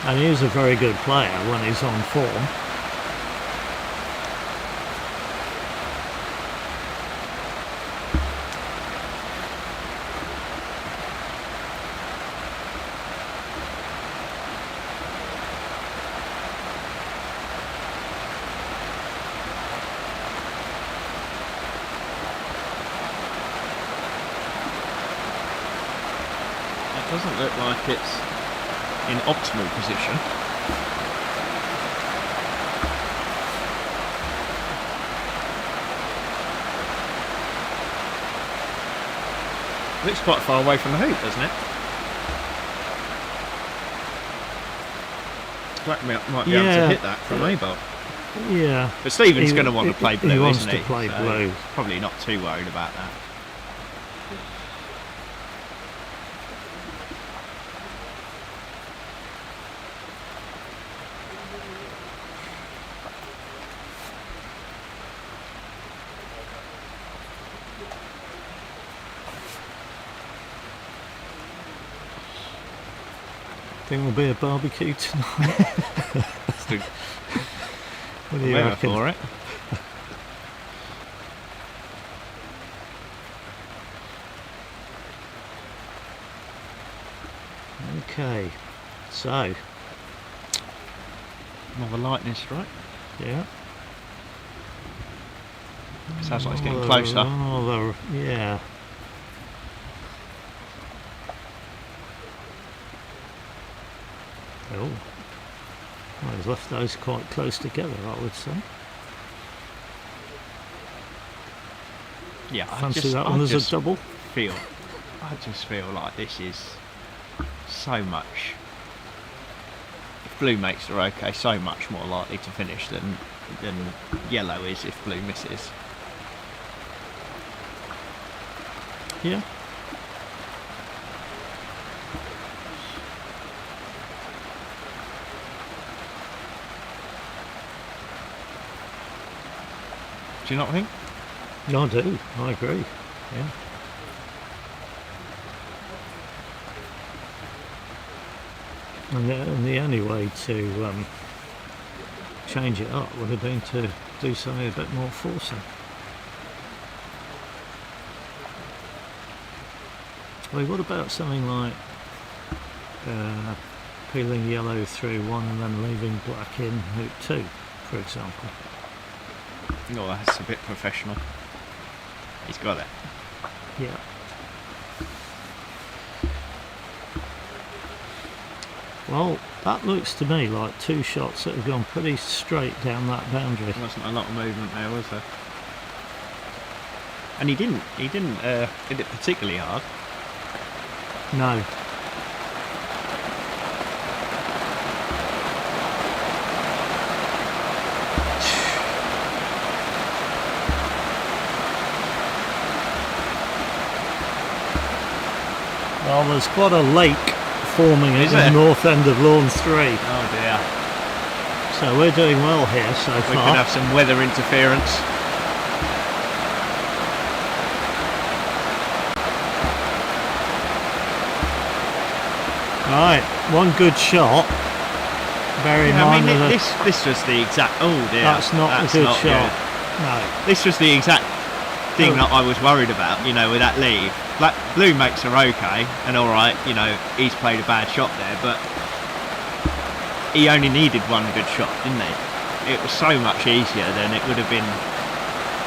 S3: And he is a very good player when he's on form.
S5: It doesn't look like it's in optimal position. Looks quite far away from the hoop, doesn't it? Black might be able to hit that from A-Bolt.
S3: Yeah.
S5: But Stephen's going to want to play blue,
S3: he wants
S5: isn't
S3: to
S5: he?
S3: play
S5: So
S3: blue.
S5: Probably not too worried about that.
S3: Think there'll be a barbecue tonight.
S5: Still
S3: What do you
S5: weather
S3: reckon?
S5: for it.
S3: Okay, so
S5: Another lightning strike.
S3: yeah.
S5: Sounds like it's getting closer.
S3: Yeah. Oh, well, he's left those quite close together, I would say.
S5: Yeah,
S3: Fancy that one as a double.
S5: I just feel like this is so much. If blue makes the okay, so much more likely to finish than yellow is if blue misses.
S3: Yeah.
S5: Do you not think?
S3: No, I do. I agree. Yeah. And the only way to change it up would have been to do something a bit more forcing. I mean, what about something like peeling yellow through one and then leaving black in hoop two, for example?
S5: Oh, that's a bit professional. He's got it.
S3: Yeah. Well, that looks to me like two shots that have gone pretty straight down that boundary.
S5: There wasn't a lot of movement there, was there? And he didn't hit it particularly hard.
S3: No. Well, there's quite a lake forming at the north end of Lawn 3.
S5: Oh dear.
S3: So we're doing well here so
S5: We
S3: far.
S5: could have some weather interference.
S3: Right, one good shot. Bear in
S5: Yeah, I
S3: mind
S5: mean,
S3: that
S5: this was the exact. Oh dear.
S3: that's not a good shot.
S5: good.
S3: No.
S5: This was the exact thing that I was worried about, you know, with that lead. Blue makes her okay, and alright, you know, he's played a bad shot there, but he only needed one good shot, didn't he? It was so much easier than it would have been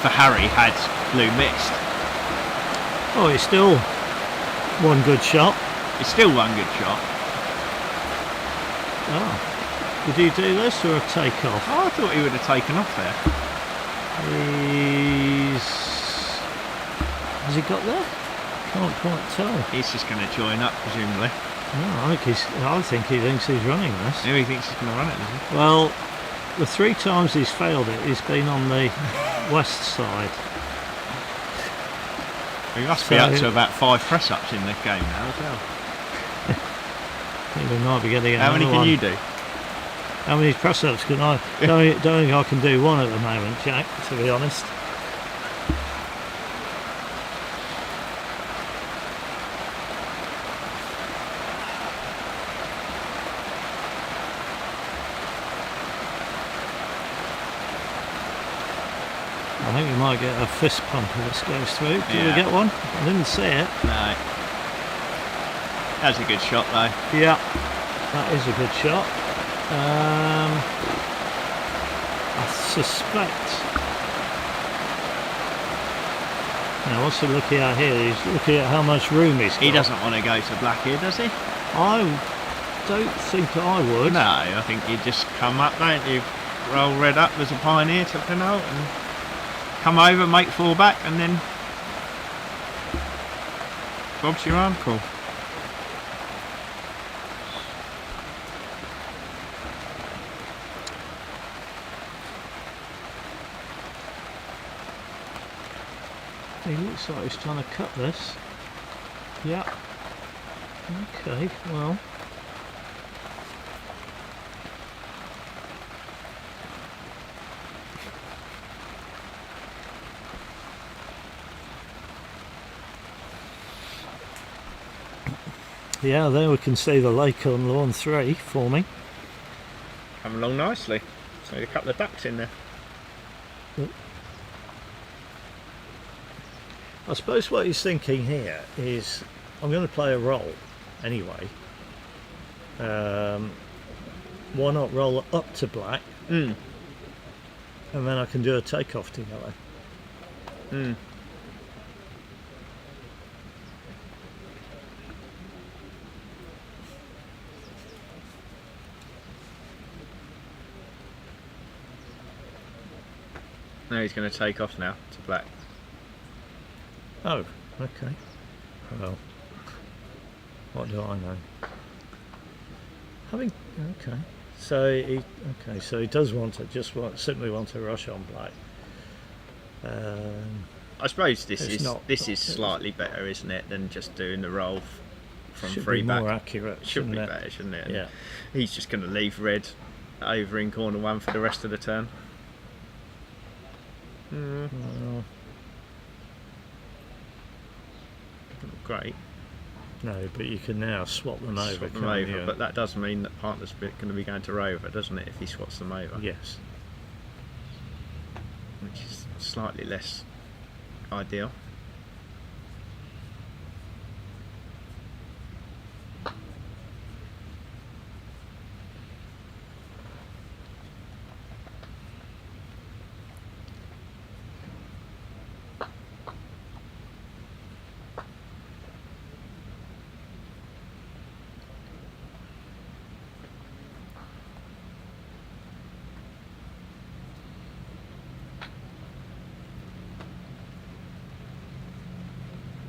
S5: for Harry had Blue missed.
S3: Oh, it's still one good shot.
S5: It's still one good shot.
S3: Oh. Did he do this or a takeoff?
S5: Oh, I thought he would have taken off there.
S3: Has he got there? Can't quite tell.
S5: He's just going to join up, presumably.
S3: No, I think he thinks he's running this.
S5: Maybe he thinks he's going to run it, does he?
S3: Well, the 3 times he's failed it, he's been on the west side.
S5: He must be up to about 5 press-ups in this game now as well.
S3: I think we might be getting
S5: How many
S3: another
S5: can
S3: one.
S5: you do?
S3: How many press-ups can I? Don't think I can do one at the moment, Jack, to be honest. I think we might get a fist pump if this goes through. Did we get one? I didn't see it.
S5: No. That's a good shot though.
S3: Yeah, that is a good shot. I suspect. Now, what's he looking at here? He's looking at how much room he's got.
S5: He doesn't want to go to black here, does he?
S3: I don't think I would.
S5: No, I think you just come up, don't you? Roll red up as a pioneer to pin out and come over, make 4 back, and then Bob's your uncle.
S3: He looks like he's trying to cut this. Yeah. Okay, well. Yeah, there we can see the lake on lawn 3 forming.
S5: Come along nicely. So a couple of ducks in there.
S3: I suppose what he's thinking here is, I'm going to play a roll anyway. Why not roll up to black, and then I can do a takeoff to yellow.
S5: No, he's going to take off now to black.
S3: Oh, okay. Well, what do I know? Okay. So he does want to simply want to rush on black.
S5: I suppose this
S3: It's
S5: is slightly better, isn't it, than just doing the roll from
S3: should
S5: 3
S3: be
S5: back.
S3: more accurate.
S5: Should be
S3: shouldn't it?
S5: better, shouldn't it?
S3: Yeah.
S5: He's just going to leave red over in corner 1 for the rest of the turn.
S3: Well,
S5: Great.
S3: no, but you can now swap them over.
S5: Swap them
S3: can't
S5: over,
S3: you?
S5: but that does mean that partner's going to be going to rover, doesn't it, if he swaps them over?
S3: Yes.
S5: Which is slightly less ideal.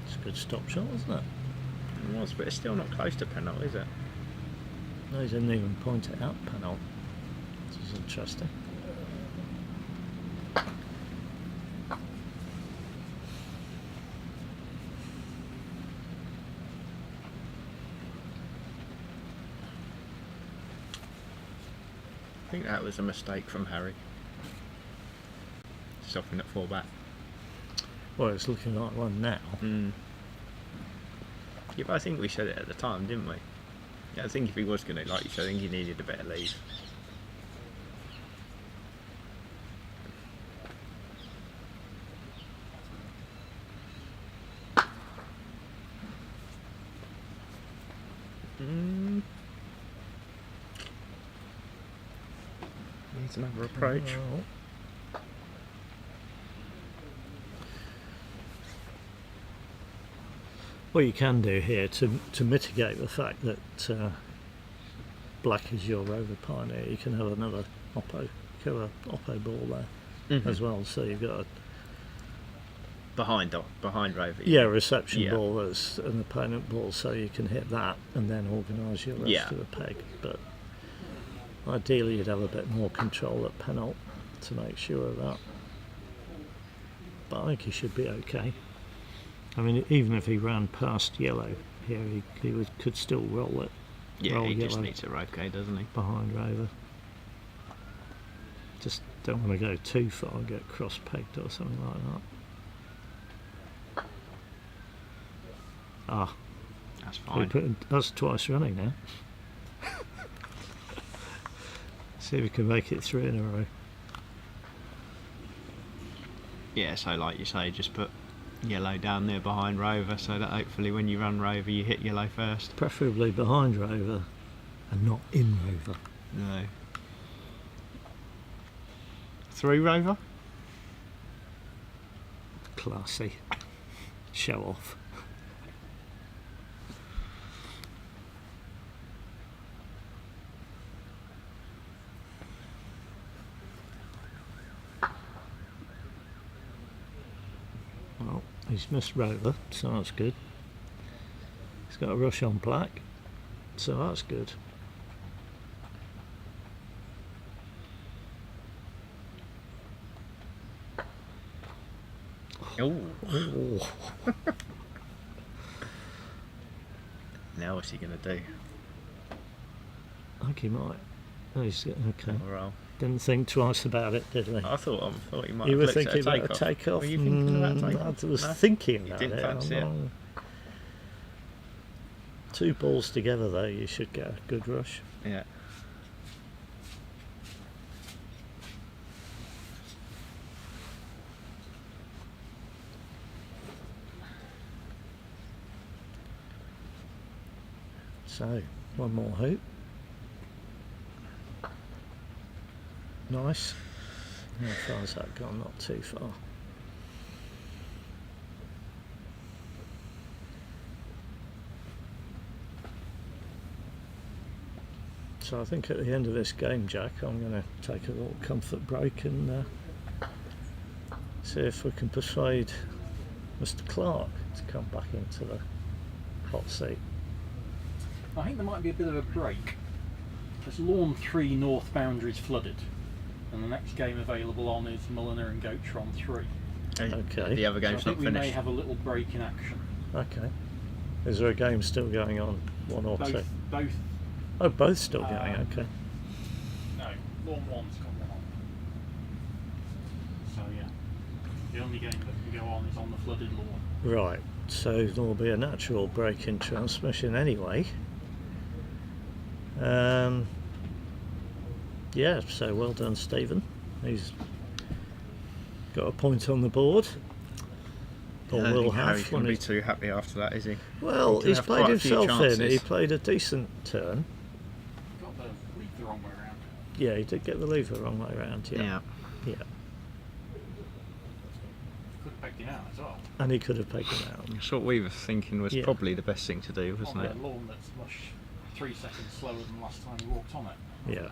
S3: It's a good stop shot, isn't it?
S5: It was, but it's still not close to penalty, is it?
S3: No, he didn't even point it out, panel. This is interesting.
S5: I think that was a mistake from Harry. Stopping at 4 back.
S3: Well, it's looking like one now.
S5: Yeah, but I think we said it at the time, didn't we? Yeah, I think if he was going to, like you said, I think he needed a better lead. Needs another approach.
S3: Oh. What you can do here to mitigate the fact that black is your rover pioneer, you can have another oppo ball there as well. So you've got a
S5: behind rover.
S3: reception
S5: Yeah.
S3: ball as an opponent ball, so you can hit that and then organise your rest of the peg. But ideally, you'd have a bit more control at penalt to make sure of that. But I think he should be okay. I mean, even if he ran past yellow here, he could still roll it.
S5: Yeah,
S3: roll
S5: he just
S3: yellow
S5: needs a roque, doesn't he?
S3: behind rover. Just don't want to go too far and get cross-pegged or something like that. Ah,
S5: That's fine.
S3: that's twice running now. See if we can make it 3 in a row.
S5: Yeah, so like you say, just put yellow down there behind rover, so that hopefully when you run rover, you hit yellow first.
S3: Preferably behind rover and not in rover.
S5: No. Through rover?
S3: Classy. Show off. Well, he's missed rover, so that's good. He's got a rush on black, so that's good.
S5: Oh.
S3: Oh,
S5: Now what's he going to do?
S3: I think he might. Oh, he's okay.
S5: Roll.
S3: Didn't think twice about it, did he?
S5: I thought he might
S3: You
S5: have
S3: were
S5: looked at
S3: thinking
S5: a
S3: about a
S5: takeoff.
S3: takeoff?
S5: Were you thinking about takeoff?
S3: I was
S5: No?
S3: thinking
S5: You
S3: about
S5: didn't
S3: it.
S5: fancy it?
S3: Two balls together, though, you should get a good rush.
S5: Yeah.
S3: So, one more hoop. Nice. How far has that gone? Not too far. So I think at the end of this game, Jack, I'm going to take a little comfort break and see if we can persuade Mr. Clark to come back into the hot seat.
S2: I think there might be a bit of a break. There's Lawn 3 north boundaries flooded, and the next game available on is Mulliner and Gocher on 3.
S3: Okay.
S5: The other
S2: So I
S5: game's
S2: think
S5: not
S2: we may
S5: finished.
S2: have a little break in action.
S3: Okay. Is there a game still going on? One or two?
S2: Both.
S3: Oh, both still going, okay.
S2: No, Lawn 1's got one on. So yeah, the only game that can go on is on the flooded lawn.
S3: Right, so there'll be a natural break in transmission anyway. Yeah, so well done, Stephen. He's got a point on the board. Or
S5: I don't
S3: will
S5: think
S3: have
S5: Harry's
S3: when
S5: going to be
S3: he's...
S5: too happy after that, is he?
S3: Well,
S5: He
S3: he's
S5: can have
S3: played
S5: quite a few
S3: himself in.
S5: chances.
S3: He played a decent turn.
S2: Got the lead the wrong way around.
S3: Yeah, he did get the lever the wrong way around, yeah.
S5: Yeah.
S2: Could have pegged him out as well.
S3: And he could have pegged him out.
S5: That's what we were thinking was
S3: Yeah.
S5: probably the best thing to do,
S2: On
S5: wasn't
S2: a
S5: it?
S2: lawn that's much 3 seconds slower than last time he walked on it.
S3: Yeah.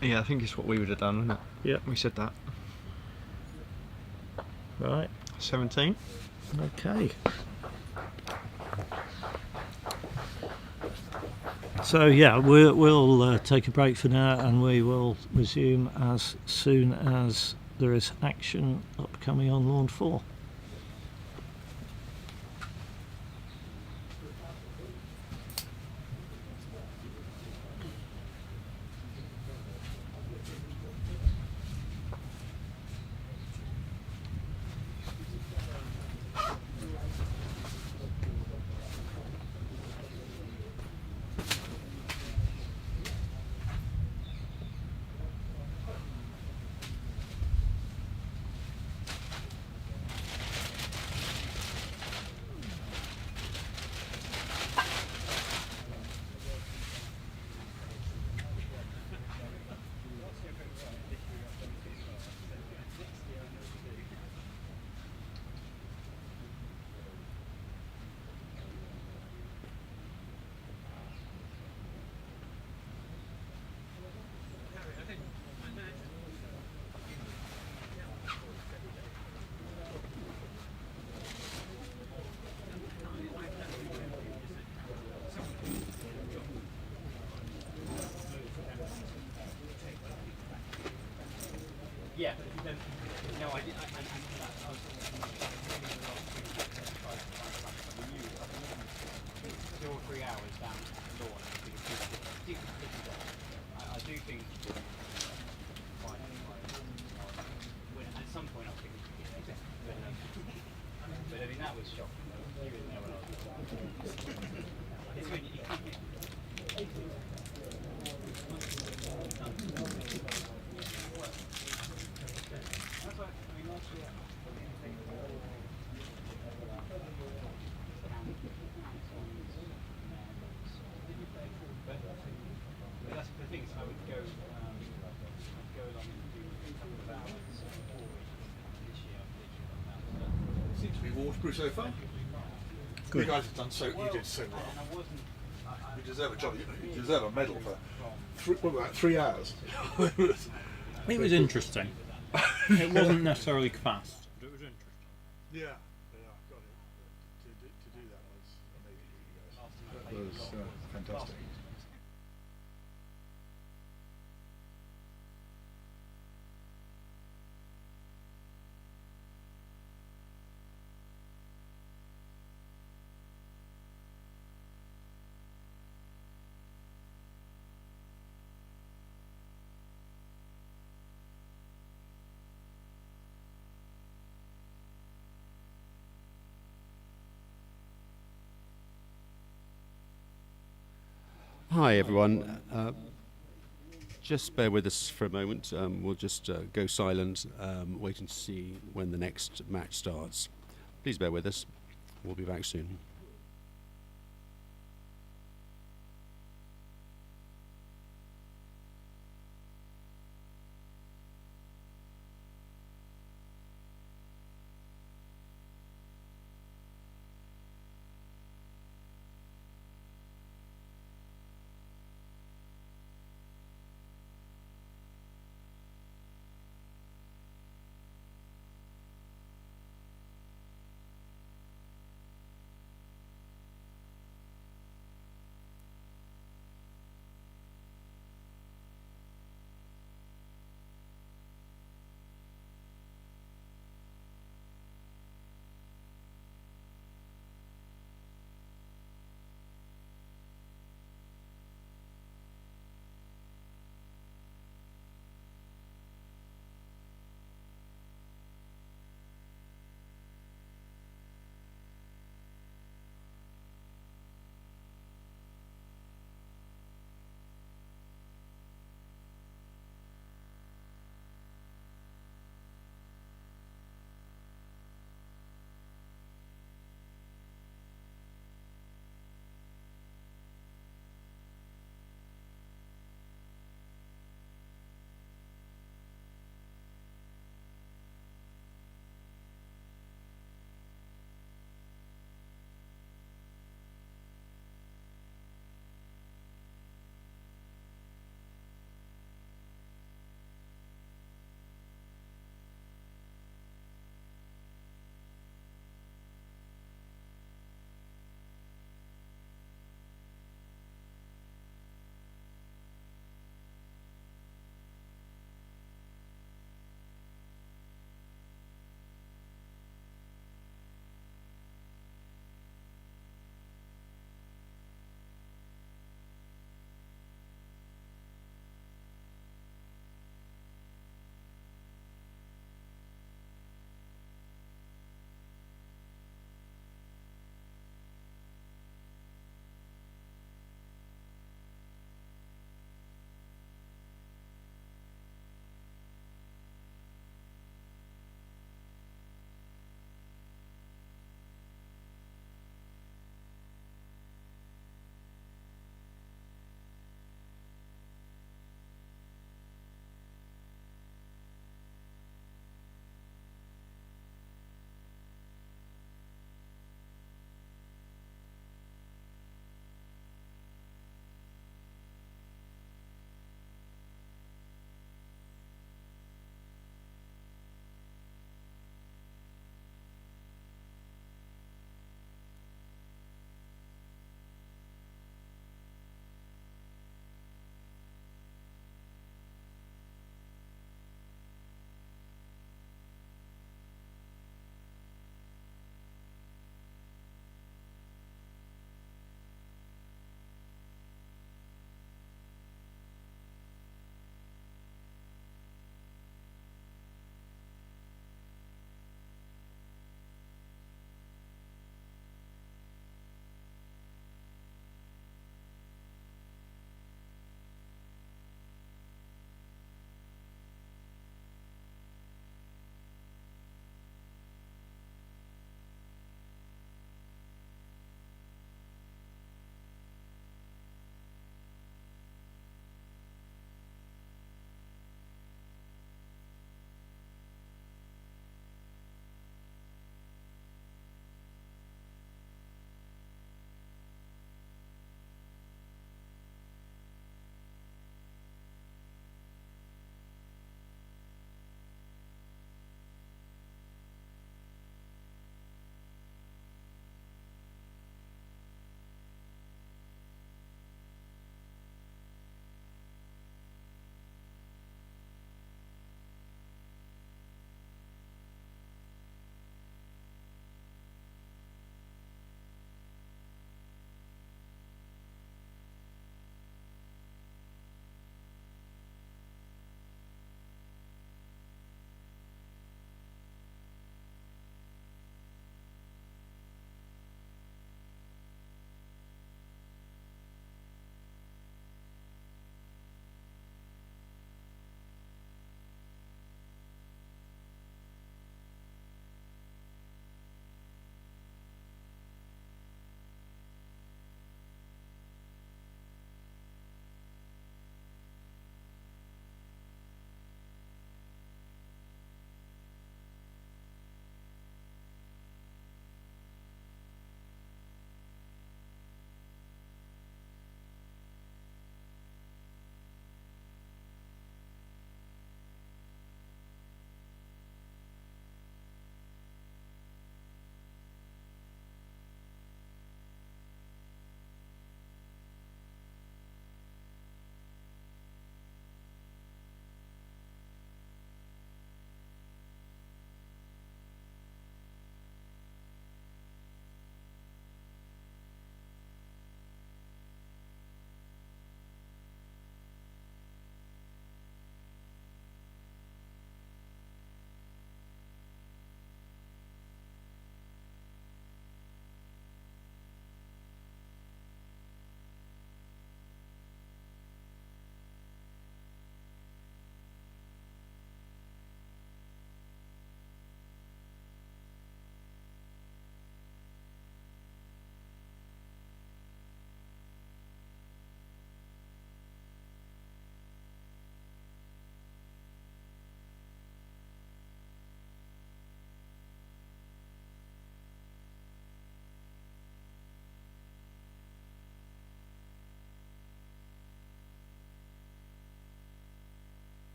S5: Yeah, I think it's what we would have done, wasn't it?
S3: Yeah.
S5: We said that.
S3: Right.
S5: 17.
S3: Okay. So yeah, we'll take a break for now, and we will resume as soon as there is action upcoming on Lawn 4.
S2: Yeah, but if you don't, no, I did. I was thinking that. I was thinking that 2 or 3 hours down the lawn. I do think quite. At some point, I was thinking, but I mean that was shocking. You didn't know what I was doing. It's when you. But that's the thing. So I would go along and do a couple of hours this year.
S6: Seems to be waterproof so far.
S3: Good.
S6: You guys have done so. You did so well.
S2: And I wasn't.
S6: You deserve a jolly. You deserve a medal for about 3 hours.
S2: It was interesting. It wasn't necessarily fast, but it was interesting.
S6: Yeah, got it. To do that was amazing for you guys. That was fantastic.
S1: Hi everyone. Just bear with us for a moment. We'll just go silent, waiting to see when the next match starts. Please bear with us. We'll be back soon.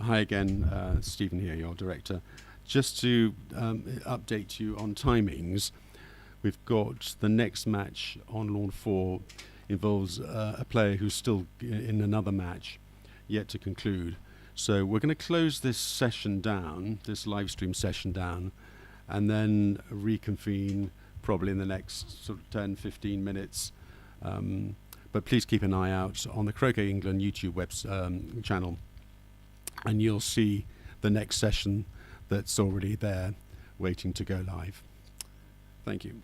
S1: Hi again, Stephen here, your director. Just to update you on timings, we've got the next match on Lawn 4 involves a player who's still in another match yet to conclude. So we're going to close this session down, this live stream session down, and then reconvene probably in the next sort of 10-15 minutes. But please keep an eye out on the Croquet England YouTube channel, and you'll see the next session that's already there waiting to go live. Thank you.